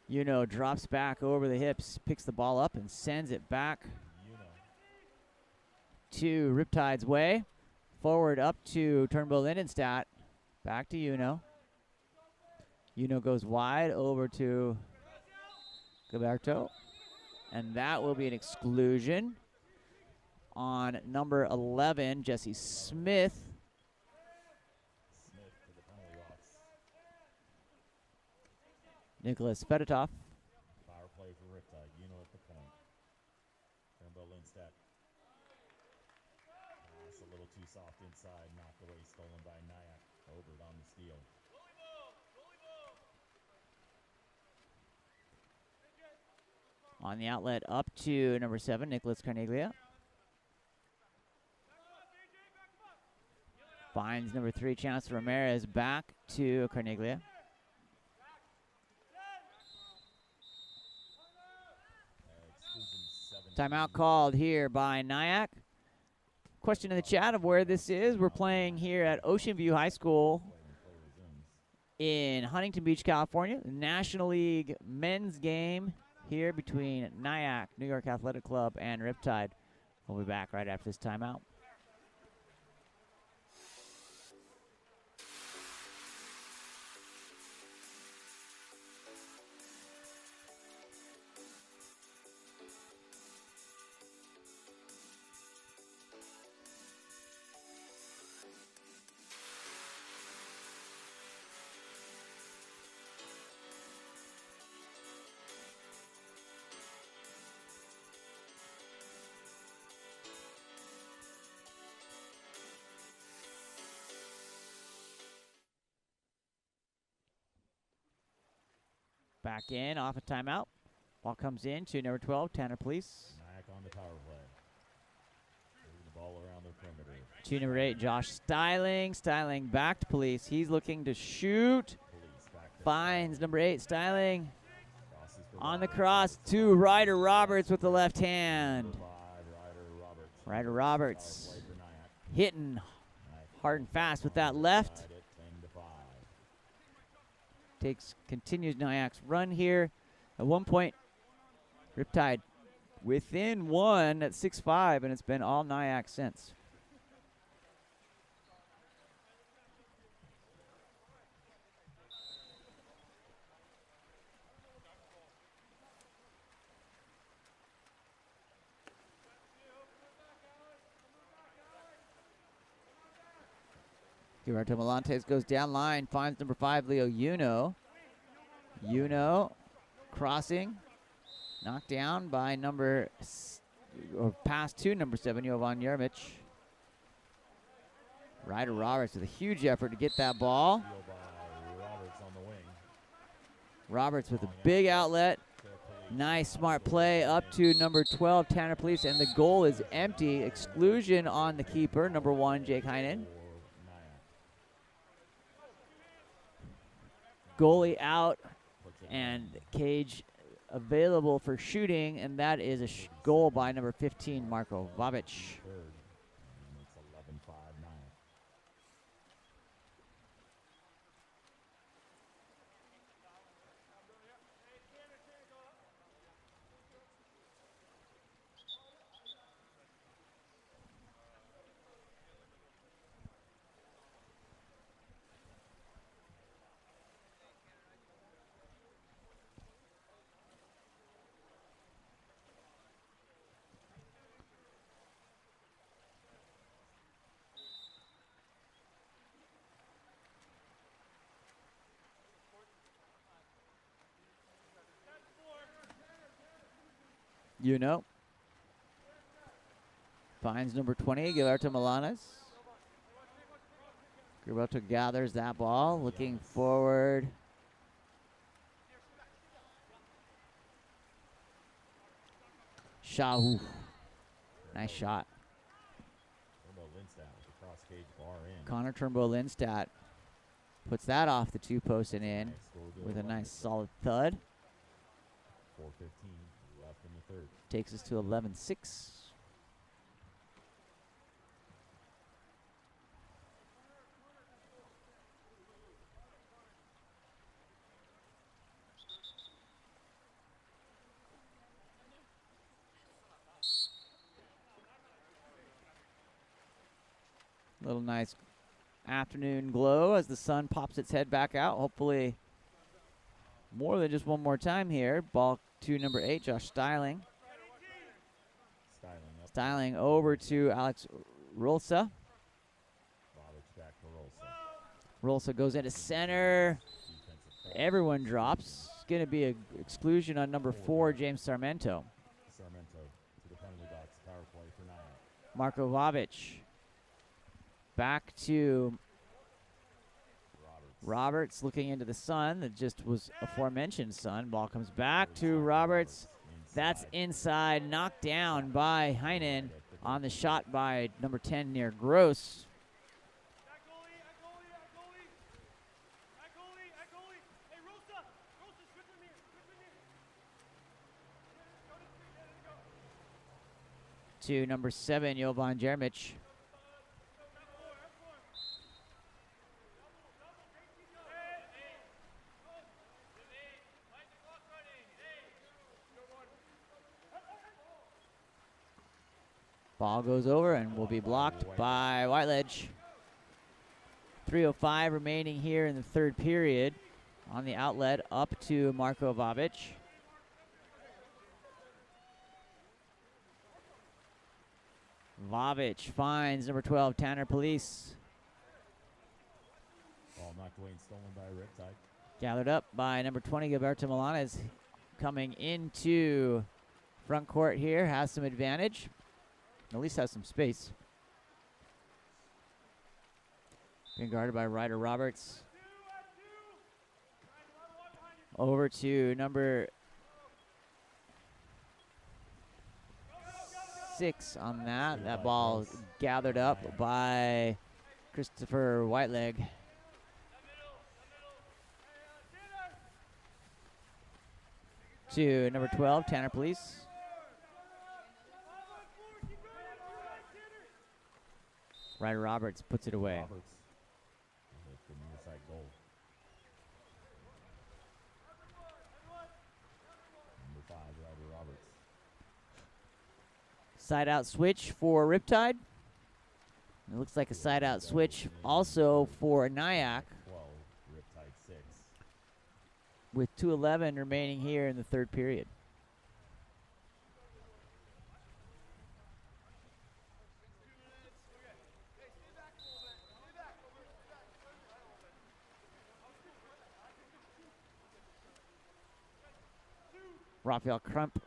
Uno drops back over the hips, picks the ball up, and sends it back to Riptide's way. Forward up to Turnbull Lindenstadt. Back to Uno. Uno goes wide over to Gilberto. And that will be an exclusion on number 11, Jesse Smith. Nicholas Fedotov. Power play for Riptide. Uno at the point. Turnbull Lindstedt. Pass a little too soft inside. Knocked away. Stolen by NYAC. Obert on the steal. On the outlet up to number 7, Nicholas Carniglia. Finds number 3, Chancellor Ramirez, back to Carniglia. Timeout called here by NYAC. Question in the chat of where this is. We're playing here at Ocean View High School in Huntington Beach, California. The National League men's game here between NYAC, New York Athletic Club, and Riptide. We'll be back right after this timeout. Back in, off a timeout. Ball comes in to number 12, Tanner Police. NYAC on the power play. Moving the ball around the perimeter. To number 8, Josh Styling. Styling back to Police. He's looking to shoot. Finds number 8, Styling. On the cross to Ryder Roberts with the left hand. Ryder Roberts hitting hard and fast with that left. Continues NYAC's run here. At one point, Riptide within 1 at 6-5, and it's been all NYAC since. Gilberto Melantes goes down line, finds number 5, Leo Uno. Uno crossing, knocked down by pass to number 7, Jovan Jeremic. Ryder Roberts with a huge effort to get that ball. Roberts on the wing. Roberts with a big outlet. Nice, smart play up to number 12, Tanner Police, and the goal is empty. Exclusion on the keeper, number 1, Jake Heinen. Goalie out, and cage available for shooting, and that is a goal by number 15, Marko Vavic. It's 11-5 now. You know. Finds number 20, Gilberto Milanes. Gilberto gathers that ball, looking forward. Shot. Ooh. Nice shot. Connor Turnbow-Lindstad puts that off the 2 post and in with a nice solid thud. 4:15 left in the third. Takes us to 11-6. Little nice afternoon glow as the sun pops its head back out. Hopefully more than just one more time here. Ball to number 8, Josh Styling. Styling over to Alex Rolsa. Rolsa goes into center. Everyone drops. It's going to be an exclusion on number 4, James Sarmento. Sarmento to the penalty box. Power play for NYAC. Marko Vavic. Back to Roberts looking into the sun. That just was aforementioned sun. Ball comes back to Roberts. That's inside. Knocked down by Heinen on the shot by number 10 near Gross. To number 7, Jovan Jeremic. Ball goes over and will be blocked by Whiteledge. 3:05 remaining here in the third period. On the outlet, up to Marko Vavic. Vavic finds number 12, Tanner Police. Ball knocked away and stolen by Riptide. Gathered up by number 20, Gilberto Milanes. Coming into front court here, has some advantage. At least has some space. Being guarded by Ryder Roberts. Over to number 6 on that. That ball gathered up by Christopher Whiteleg. To number 12, Tanner Police. Ryder Roberts puts it away. Roberts. The near side goal. Number 5, Ryder Roberts. Side out switch for Riptide. It looks like a side out switch also for NYAC. 12, Riptide 6. With 2:11 remaining here in the third period. Raphael Crump.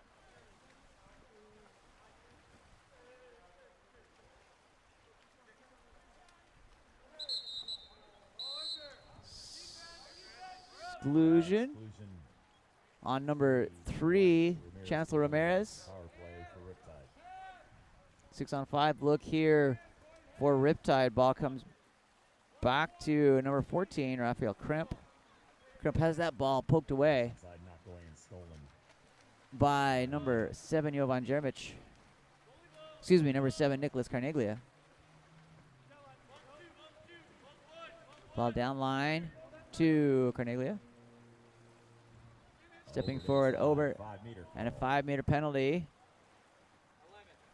Exclusion on number 3, Chancellor Ramirez. Power play for Riptide. 6-on-5 look here for Riptide. Ball comes back to number 14, Raphael Crump. Crump has that ball poked away Inside not going and stolen. by number 7, Jovan Jeremic. Excuse me, number 7, Nicholas Carneglia. Ball down line to Carneglia. Stepping forward, over, 5-meter. and a 5-meter penalty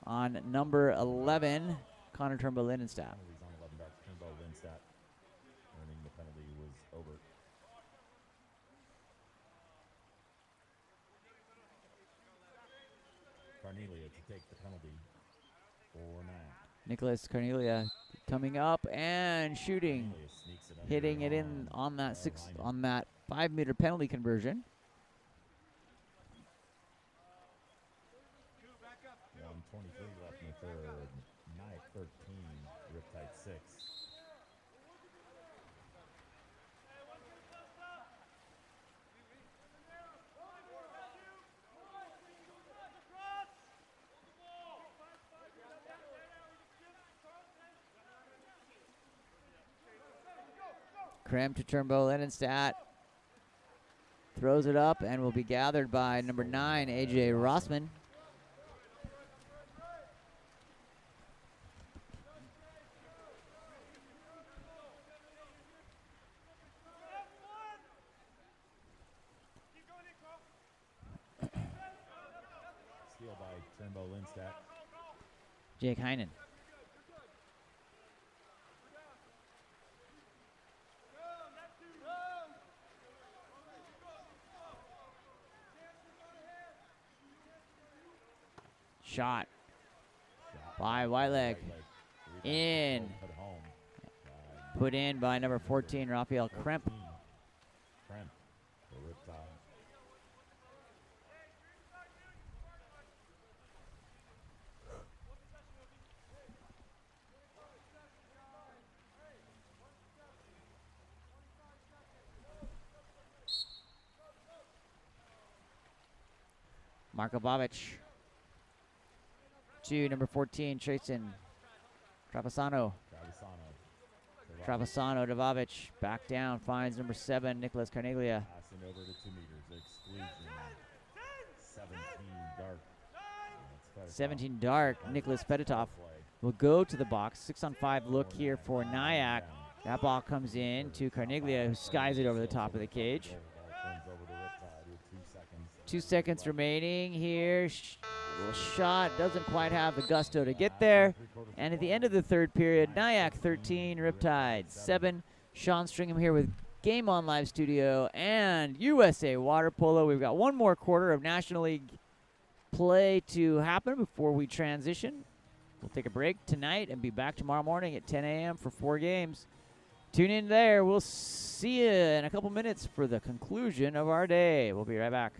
on number 11, Connor Turnbull Lindenstadt. Penalties on 11 darts. Turnbow Lindstat. Earning the penalty was over. Carnelia to take the penalty for 9. Nicholas Carnelia coming up and shooting, Cornelia sneaks it under hitting it in on that Hyman. 5-meter penalty conversion. 1:23 left in the third. NYAC 13, Riptide 6. Krem to Turnbull Lindenstadt. Throws it up and will be gathered by number 9, AJ Rossman. Steal by Turnbow Lindstat. Jake Heinen. Shot by Whiteleg. In. Put home. Put in by number 14, Raphael Kremp. Kremp for Riptide. Marko Babic to number 14, Trason Travisano. Travisano to Babic. Back down, finds number 7, Nicholas Carneglia. Passing over to 2 meters. Exclusion. 17 dark. 17 dark, Nicholas Fedotov will go to the box. 6-on-5 look here for NYAC. That ball comes in to Carneglia, who skies it over the top of the cage. 2 seconds remaining here. Little shot, doesn't quite have the gusto to get there. And at the end of the third period, NYAC 13, Riptide 7. Sean Stringham here with Game On Live Studio and USA Water Polo. We've got one more quarter of National League play to happen before we transition. We'll take a break tonight and be back tomorrow morning at 10 a.m. for 4 games. Tune in there. We'll see you in a couple minutes for the conclusion of our day. We'll be right back.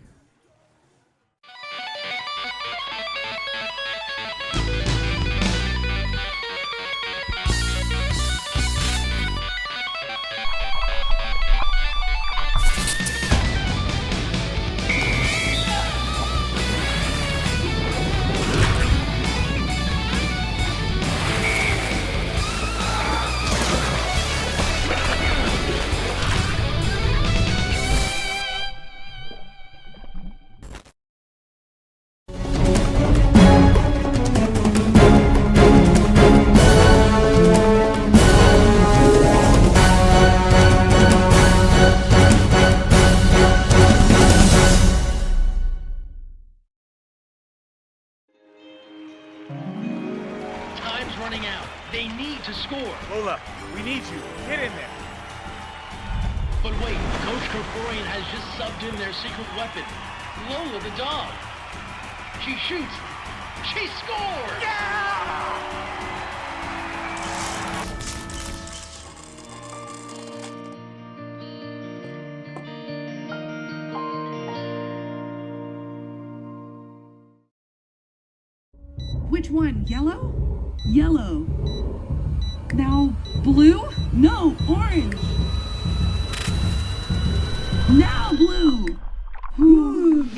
Time's running out. They need to score. Lola, we need you. Get in there. But wait, Coach Kerkorian has just subbed in their secret weapon, Lola the dog. She shoots. She scores! Which one? Yellow? Yellow. Now blue? No, orange. Now blue. Whew.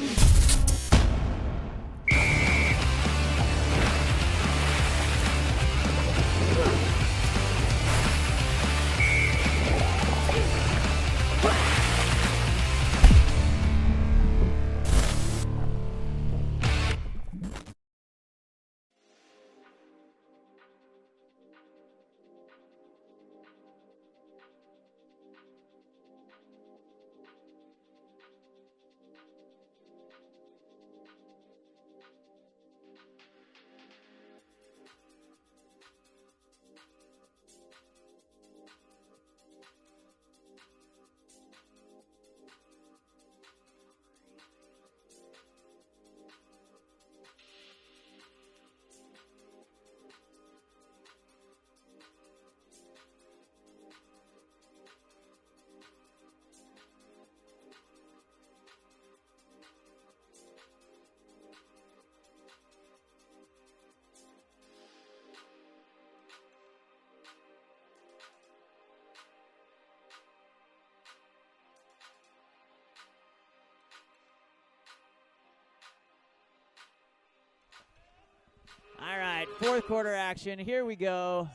All right, fourth quarter action. Here we go.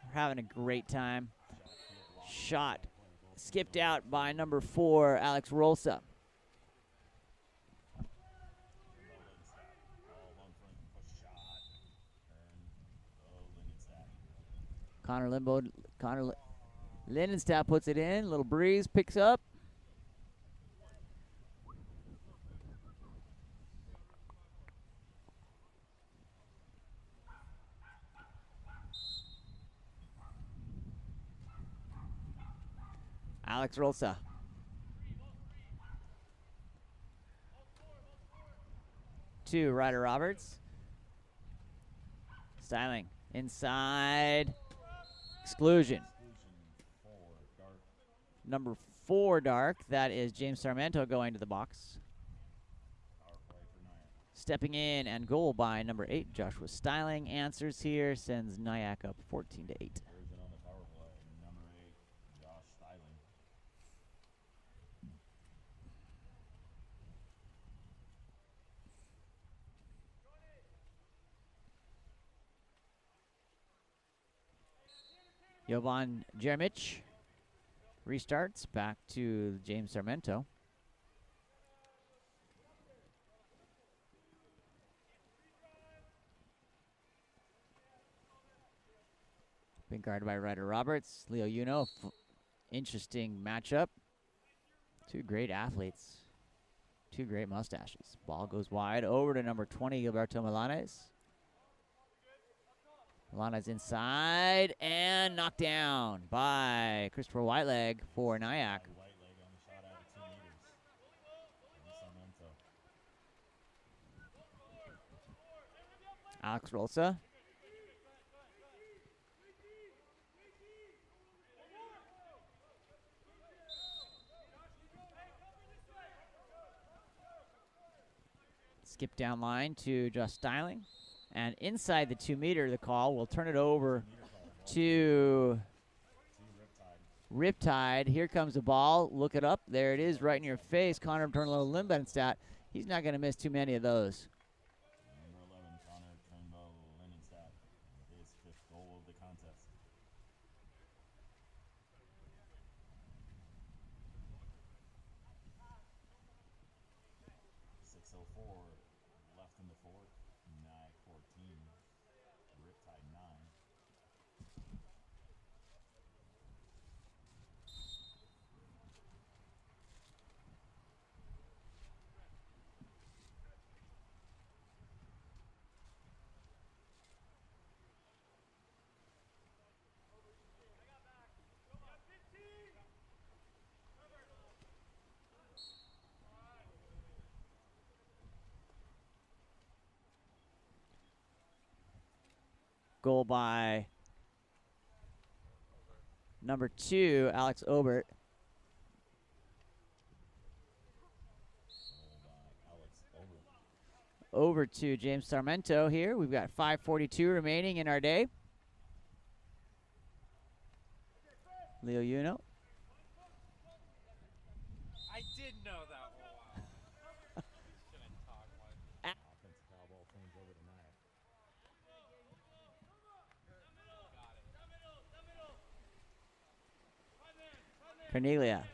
We're having a great time. Shot skipped out by number 4, Alex Rolsa. Connor Lindenstadt puts it in. Little breeze picks up. Alex Rolsa. To Ryder Roberts. Styling inside. Exclusion. Number 4 dark. That is James Sarmento going to the box. Stepping in and goal by number 8, Joshua Styling. Answers here, sends NYAC up 14-8. Jovan Jeremic restarts back to James Sarmento. Been guarded by Ryder Roberts. Leo Uno, interesting matchup. 2 great athletes. 2 great mustaches. Ball goes wide over to number 20, Gilberto Milanes. Milanes inside and knocked down by Christopher Whiteleg for NYAC. Alex Rolsa. Skip down line to Josh Styling. And inside the 2-meter, the call will turn it over to Riptide. Here comes the ball. Look it up. There it is right in your face. Connor Turnlow Lindenstadt. He's not going to miss too many of those. Number 11, Connor Turnbow Lindenstadt, his 5th goal of the contest. .604 left in the fourth. NYAC 14, Riptide 9. Goal by number 2, Alex Obert. over to James Sarmento here. We've got 5:42 remaining in our day. Leo Uno. I did know that one. Shouldn't talk much. Offensive foul ball turns over to NYAC. Cornelia.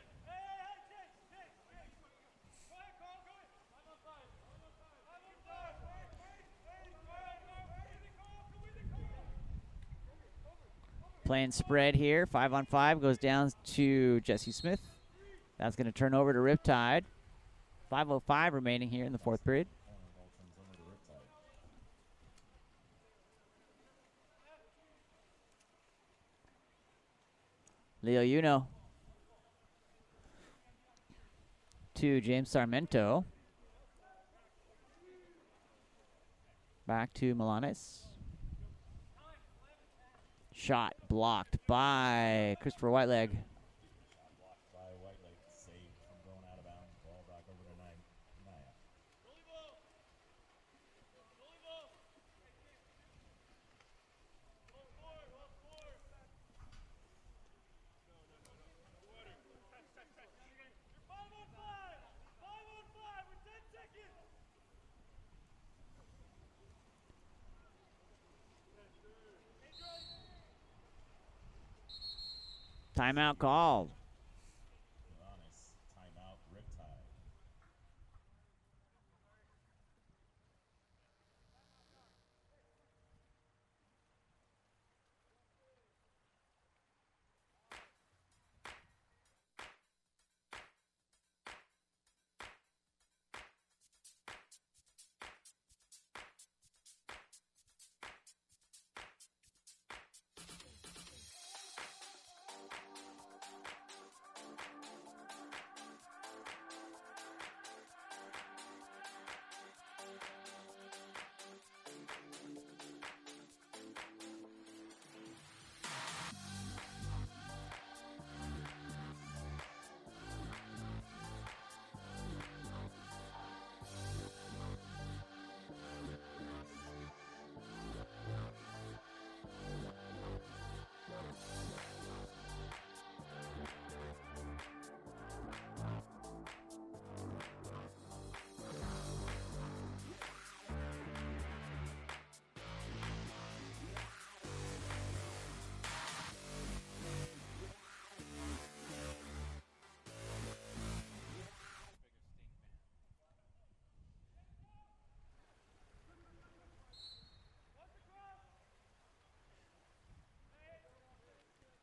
Playing spread here. 5-on-5 goes down to Jesse Smith. That's going to turn over to Riptide. 5:05 remaining here in the fourth period. Ball turns over to Riptide. Leo Uno to James Sarmento. Back to Milanes. Shot blocked by Christopher Whiteleg. Shot blocked by Whiteleg, saved from going out of bounds. Ball back over to NYAC. Timeout called. Milanes, timeout, Riptide.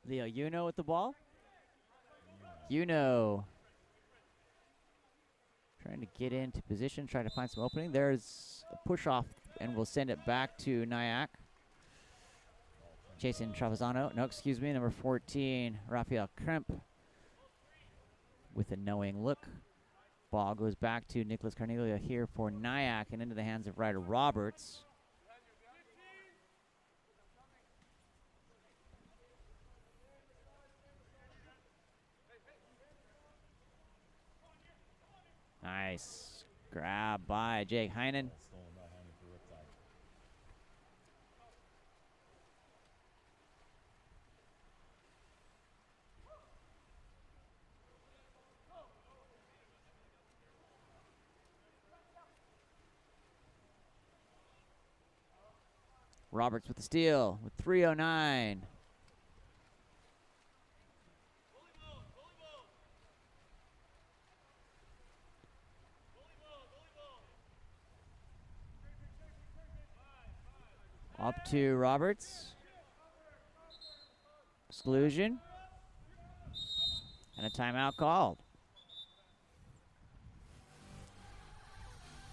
Leo Uno with the ball. Uno trying to get into position, trying to find some opening. There's a push off, and we'll send it back to NYAC. Jason Travazano. No, excuse me. Number 14, Rafael Kremp with a knowing look. Ball goes back to Nicholas Carnelia here for NYAC and into the hands of Ryder Roberts. Nice grab by Jake Heinen. Stolen by Heinen for Riptide. Roberts with the steal with 3:09. Up to Roberts. Exclusion. And a timeout called.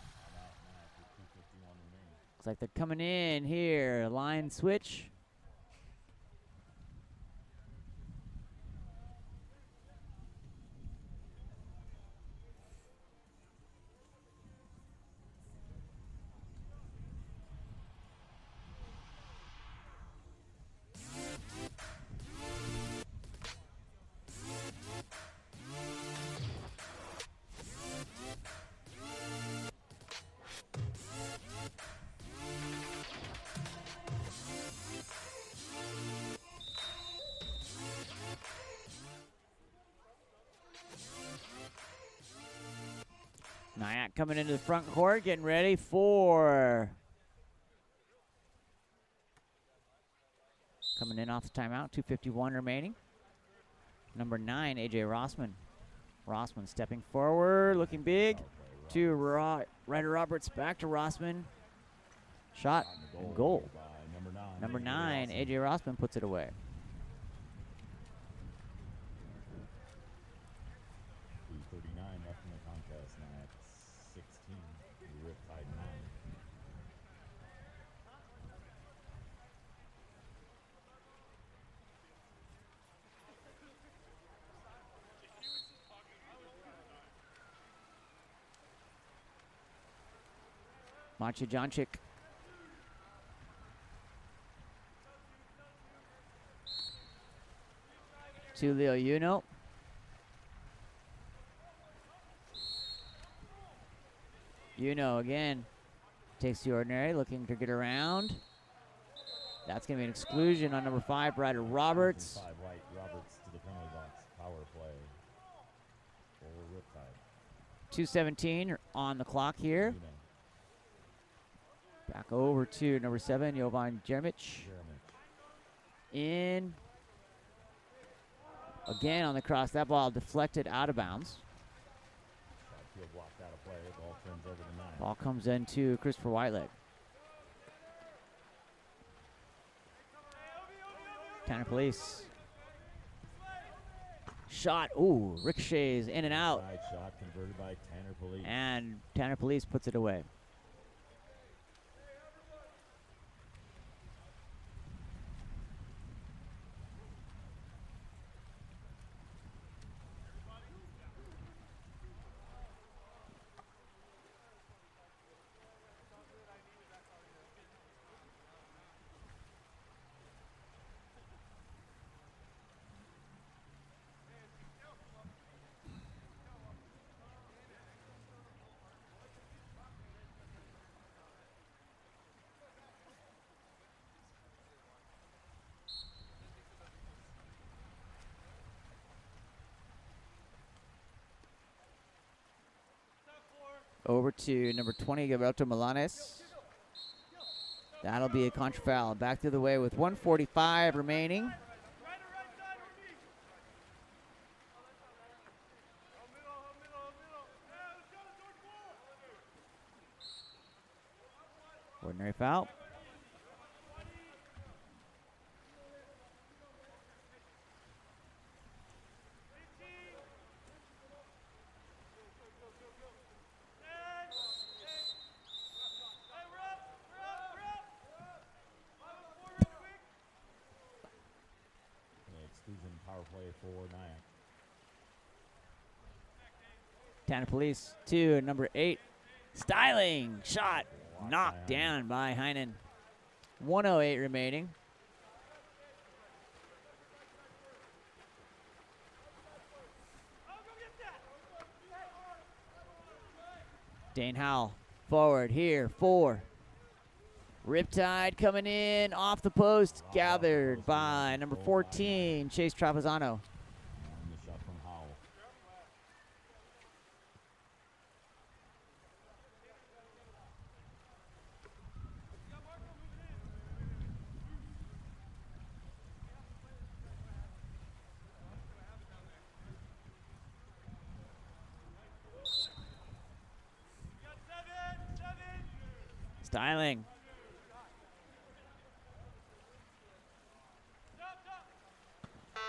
Timeout, NYAC with 2:51 remaining. Looks like they're coming in here. Line switch. NYAC coming into the front court, getting ready for coming in off the timeout. 2:51 remaining. Number 9, AJ Rossman. Rossman stepping forward, looking big. To Ryder Roberts, back to Rossman. Shot and goal. Number 9, AJ Rossman puts it away. Left in the contest, NYAC 16, Riptide 9. Machi Joncic. To Leo Uno. Uno again takes the ordinary, looking to get around. That's going to be an exclusion on number 5, Ryder Roberts. 5 White, Roberts to the penalty box. Power play for Riptide. 2:17 on the clock here. Back over to number 7, Jovan Jeremic. In. Again on the cross. That ball deflected out of bounds. Blocked out of play. Ball turns over to 9. Ball comes into Christopher Whiteleg. Tanner Police. Shot. Ooh, ricochets in and out. Side shot converted by Tanner Police. And Tanner Police puts it away. Over to number 20, Gabrielto Milanes. That'll be a contra foul. Back to the way with 1:45 remaining. Ordinary foul. Power play for NYAC. Tanner Police to number 8. Styling shot knocked down by Heinen. 1:08 remaining. Dane Howell forward here for Riptide coming in off the post, gathered by number 14, Chase Travisano. And the shot from Howell. Styling.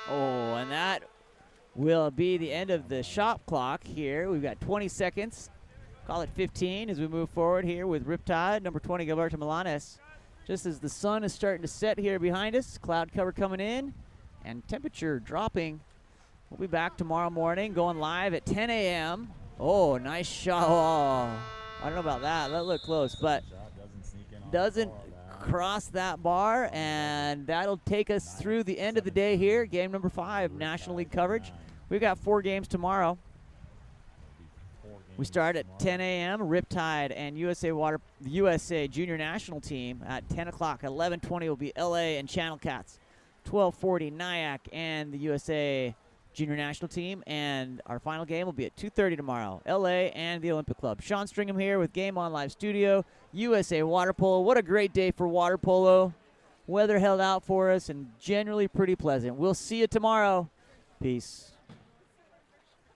Oh, and that will be the end of the shot clock here. We've got 20 seconds. Call it 15 as we move forward here with Riptide, number 20, Gilberto Milanes. Just as the sun is starting to set here behind us, cloud cover coming in, and temperature dropping. We'll be back tomorrow morning, going live at 10 a.m. Oh, nice shot. Oh, I don't know about that. That looked close, but doesn't cross that bar, and that'll take us through the end of the day here. Game number 5, National League coverage. We've got 4 games tomorrow. We start at 10 a.m. Riptide and USA Junior National Team at 10 o'clock. 11:20 will be LA and Channel Cats. 12:40 NYAC and the USA junior national team, and our final game will be at 2:30 tomorrow. LA and the Olympic Club. Sean Stringham here with Game On Live Studio, USA Water Polo. What a great day for water polo. Weather held out for us and generally pretty pleasant. We'll see you tomorrow. Peace.